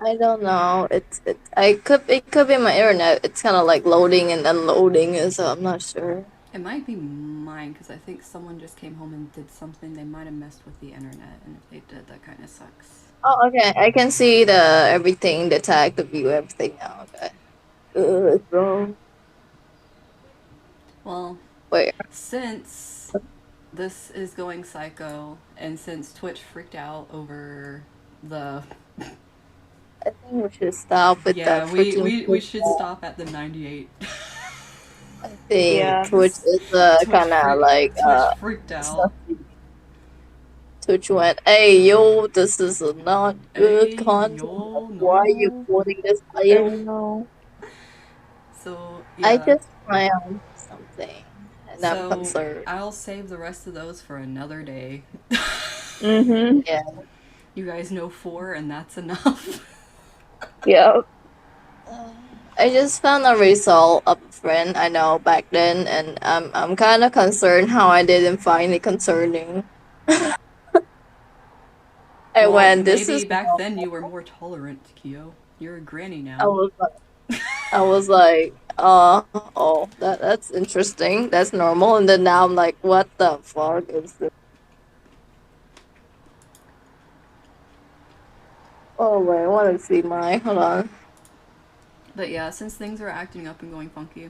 Speaker 4: I don't know. It could be my internet. It's kind of like loading and unloading, so I'm not sure.
Speaker 1: It might be mine because I think someone just came home and did something. They might have messed with the internet, and if they did, that kind of sucks.
Speaker 4: Oh, okay. I can see the everything, the tag, the view, everything now. Okay. It's wrong.
Speaker 1: Well,
Speaker 4: Wait.
Speaker 1: since this is going psycho, and since Twitch freaked out over the
Speaker 4: I think we should stop with that freaking.
Speaker 1: we should stop at the 98.
Speaker 4: I think
Speaker 3: Yeah.
Speaker 4: Twitch is kind of like
Speaker 1: Twitch freaked out.
Speaker 4: stuffy. Twitch went, "Hey yo, this is not good
Speaker 1: Hey,
Speaker 4: content.
Speaker 1: yo,
Speaker 4: Why are you
Speaker 1: no.
Speaker 4: quoting this
Speaker 3: I
Speaker 4: file?"
Speaker 3: know.
Speaker 1: So
Speaker 4: I
Speaker 1: yeah.
Speaker 4: just found something, and I'm
Speaker 1: So
Speaker 4: concerned.
Speaker 1: I'll save the rest of those for another day.
Speaker 3: Mm-hmm.
Speaker 4: Yeah.
Speaker 1: You guys know 4, and that's enough.
Speaker 3: Yeah.
Speaker 4: I just found a result of a friend I know back then, and I'm kind of concerned how I didn't find it concerning. I
Speaker 1: Well,
Speaker 4: went, "This
Speaker 1: maybe
Speaker 4: is
Speaker 1: back then you were
Speaker 4: normal."
Speaker 1: more tolerant, Kyo. You're a granny
Speaker 4: I
Speaker 1: now.
Speaker 4: was I was like, oh, that's interesting. That's normal. And then now I'm like, what the fuck is this? Oh wait, I want to see my. Hold on.
Speaker 1: But yeah, since things are acting up and going funky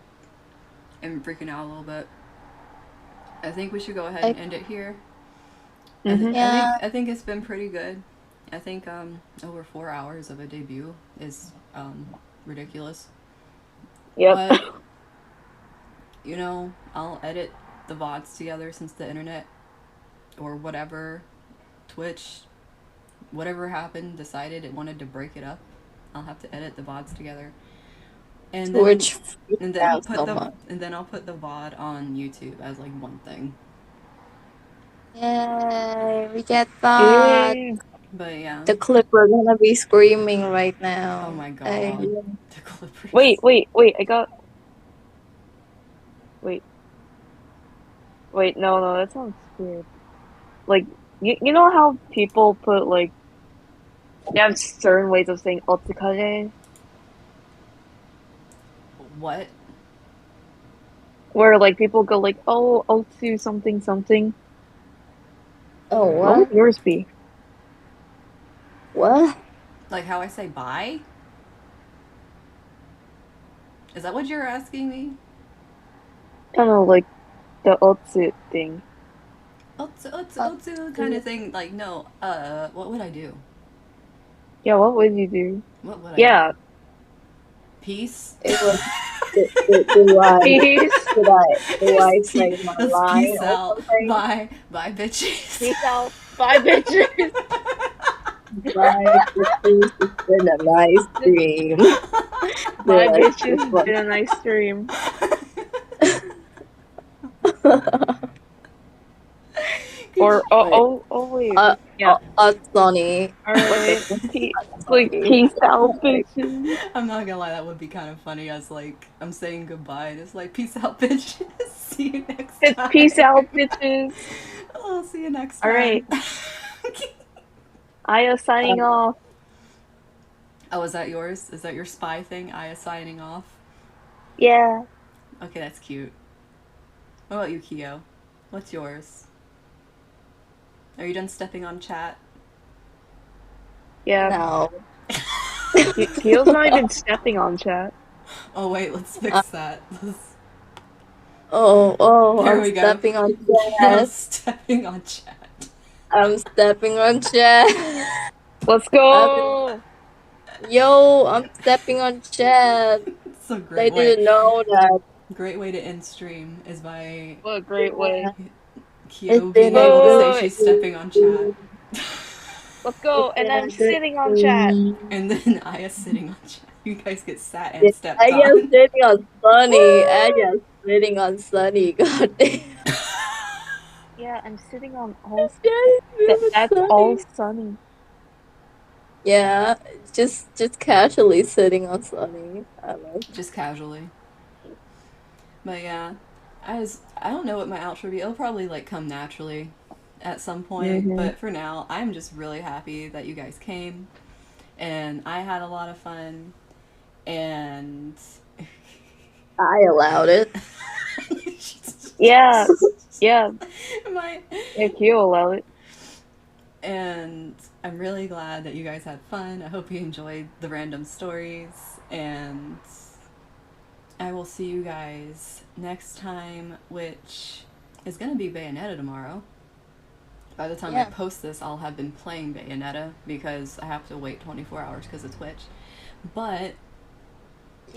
Speaker 1: and freaking out a little bit, I think we should go ahead
Speaker 4: I,
Speaker 1: and end it here.
Speaker 3: Mm-hmm.
Speaker 4: yeah,
Speaker 1: I think it's been pretty good. I think over 4 hours of a debut is ridiculous.
Speaker 3: Yep.
Speaker 1: But you know, I'll edit the VODs together since the internet or whatever, Twitch, whatever happened, decided it wanted to break it up. I'll have to edit the VODs together. And then
Speaker 4: Twitch freaked
Speaker 1: and then
Speaker 4: out so much.
Speaker 1: I'll put the VOD on YouTube as like one thing.
Speaker 4: Yay, we get that.
Speaker 3: Yay.
Speaker 1: But yeah.
Speaker 4: The clipper gonna be screaming right now.
Speaker 1: Oh my
Speaker 4: Hey,
Speaker 1: god. The Clippers.
Speaker 3: Wait, I got. Wait. No, that sounds weird. Like, you know how people put, like, they have certain ways of saying otsukare?
Speaker 1: What?
Speaker 3: Where, like, people go, like, oh, otsu something something.
Speaker 4: oh
Speaker 3: What
Speaker 4: what?
Speaker 3: would yours be?
Speaker 4: What?
Speaker 1: Like how I say bye? Is that what you're asking me?
Speaker 3: Kind of like the otsu thing.
Speaker 1: Otsu kind of thing. Like, no, what would I do?
Speaker 3: Yeah, what would you do?
Speaker 1: What would I
Speaker 3: Yeah.
Speaker 1: do? Peace?
Speaker 4: It was. Do I?
Speaker 3: Peace.
Speaker 4: Do I say my
Speaker 1: Let's
Speaker 4: line
Speaker 1: peace
Speaker 4: or
Speaker 1: out.
Speaker 4: something?
Speaker 1: Bye. Bye, bitches.
Speaker 3: Peace out. Bye, bitches.
Speaker 4: Bye, bitches. It's been a nice dream.
Speaker 3: Bye,
Speaker 4: Yeah,
Speaker 3: bitches.
Speaker 4: this one.
Speaker 3: Been a nice stream. Or wait. Yeah.
Speaker 4: Sonny.
Speaker 3: Alright. Like peace out, bitches.
Speaker 1: I'm not gonna lie, that would be kind of funny as like I'm saying goodbye and it's like peace out, bitches. See you next time.
Speaker 3: Peace out, bitches.
Speaker 1: I'll see you next time.
Speaker 3: Alright. Aya signing off.
Speaker 1: Oh, is that yours? Is that your spy thing? Aya signing off?
Speaker 3: Yeah.
Speaker 1: Okay, that's cute. What about you, Kyo? What's yours? Are you done stepping on chat?
Speaker 3: Yeah.
Speaker 4: No.
Speaker 3: Kyo's not even stepping on chat.
Speaker 1: Oh wait, let's
Speaker 4: Uh,
Speaker 1: fix that. There
Speaker 4: I'm
Speaker 1: we go.
Speaker 4: stepping on
Speaker 1: Kyo
Speaker 4: chat.
Speaker 1: stepping on chat.
Speaker 4: I'm stepping on chat.
Speaker 3: Let's
Speaker 4: I'm,
Speaker 3: go.
Speaker 4: I'm stepping on chat.
Speaker 1: It's a
Speaker 4: They
Speaker 1: great way.
Speaker 4: didn't know that.
Speaker 1: Great way to end stream is by
Speaker 3: What a great way.
Speaker 4: It's
Speaker 1: Kyo being
Speaker 4: been a
Speaker 1: able to say
Speaker 3: Good.
Speaker 1: she's stepping on chat.
Speaker 4: good.
Speaker 3: Let's
Speaker 4: It's
Speaker 3: go. And
Speaker 4: been
Speaker 3: I'm
Speaker 4: a good
Speaker 3: sitting on chat.
Speaker 4: stream.
Speaker 1: And then Aya sitting on chat. You guys get sat
Speaker 4: Yeah,
Speaker 1: and stepped
Speaker 4: Aya's
Speaker 1: on.
Speaker 4: sitting on Sunny.
Speaker 3: Woo!
Speaker 4: Aya's sitting on Sunny. God damn.
Speaker 3: Yeah, I'm sitting on all.
Speaker 4: Aya's sitting on
Speaker 3: That's all
Speaker 4: Sunny.
Speaker 3: sunny.
Speaker 4: Yeah, just casually sitting on Sunny. I like.
Speaker 1: Just casually. But yeah, I don't know what my outro will be. It'll probably like come naturally at some point.
Speaker 4: Mm-hmm.
Speaker 1: But for now, I'm just really happy that you guys came, and I had a lot of fun. And
Speaker 4: I allowed it.
Speaker 3: Yeah. Yeah.
Speaker 1: my
Speaker 3: Yeah, Kyo allow it.
Speaker 1: and I'm really glad that you guys had fun. I hope you enjoyed the random stories, and I will see you guys next time, which is going to be Bayonetta tomorrow. By the time I
Speaker 4: Yeah.
Speaker 1: post this, I'll have been playing Bayonetta because I have to wait 24 hours because of Twitch. But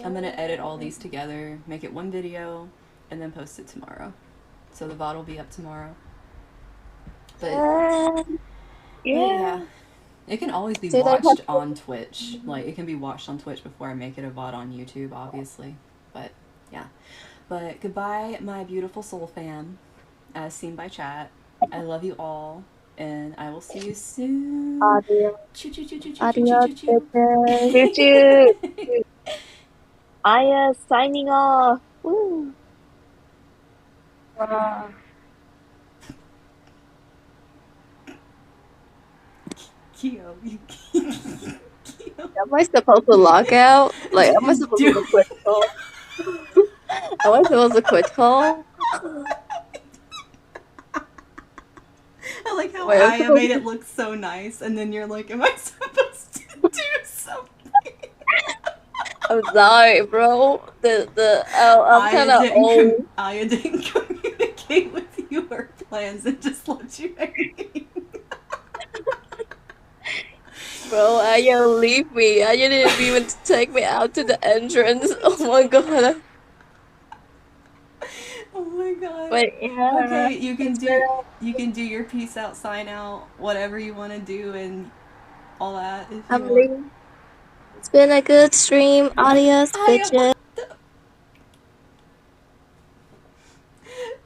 Speaker 1: I'm going to edit all these together, make it one video, and then post it tomorrow. So the VOD will be up tomorrow. But yeah. It can always be
Speaker 4: Did I
Speaker 1: watched
Speaker 4: have-
Speaker 1: on Twitch. Like, it can be watched on Twitch before I make it a VOD on YouTube, obviously. But, yeah. But goodbye, my beautiful soul fam, as seen by chat. I love you all, and I will see you soon.
Speaker 4: Adios.
Speaker 1: Choo choo choo choo choo
Speaker 4: Adios,
Speaker 1: choo choo
Speaker 4: bitches.
Speaker 3: Choo choo.
Speaker 1: choo.
Speaker 3: Aya signing off. Woo.
Speaker 1: Kyo, you Kyo.
Speaker 4: Am I supposed to log out? Like, am I supposed
Speaker 1: Do
Speaker 4: to quit call? Am I supposed to quit call?
Speaker 1: I like how
Speaker 4: Wait, I'm
Speaker 1: Aya
Speaker 4: supposed
Speaker 1: made
Speaker 4: to-
Speaker 1: it look so nice, and then you're like, am I supposed to do something?
Speaker 4: I'm sorry, bro. I'm kind of old.
Speaker 1: Aya didn't communicate with you her plans and just let you hang.
Speaker 4: Bro, Aya, leave me. Aya didn't even take me out to the entrance. Oh my god.
Speaker 1: Oh my god.
Speaker 4: But yeah.
Speaker 1: Okay, you can do your peace out, sign out, whatever you want to do, and all that. If you want.
Speaker 4: It's been a good stream. Adios,
Speaker 1: Aya,
Speaker 4: bitches.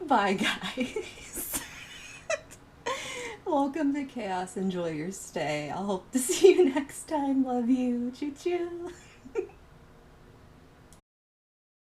Speaker 1: bye, guys. Welcome to Chaos. Enjoy your stay. I'll hope to see you next time. Love you. Choo choo.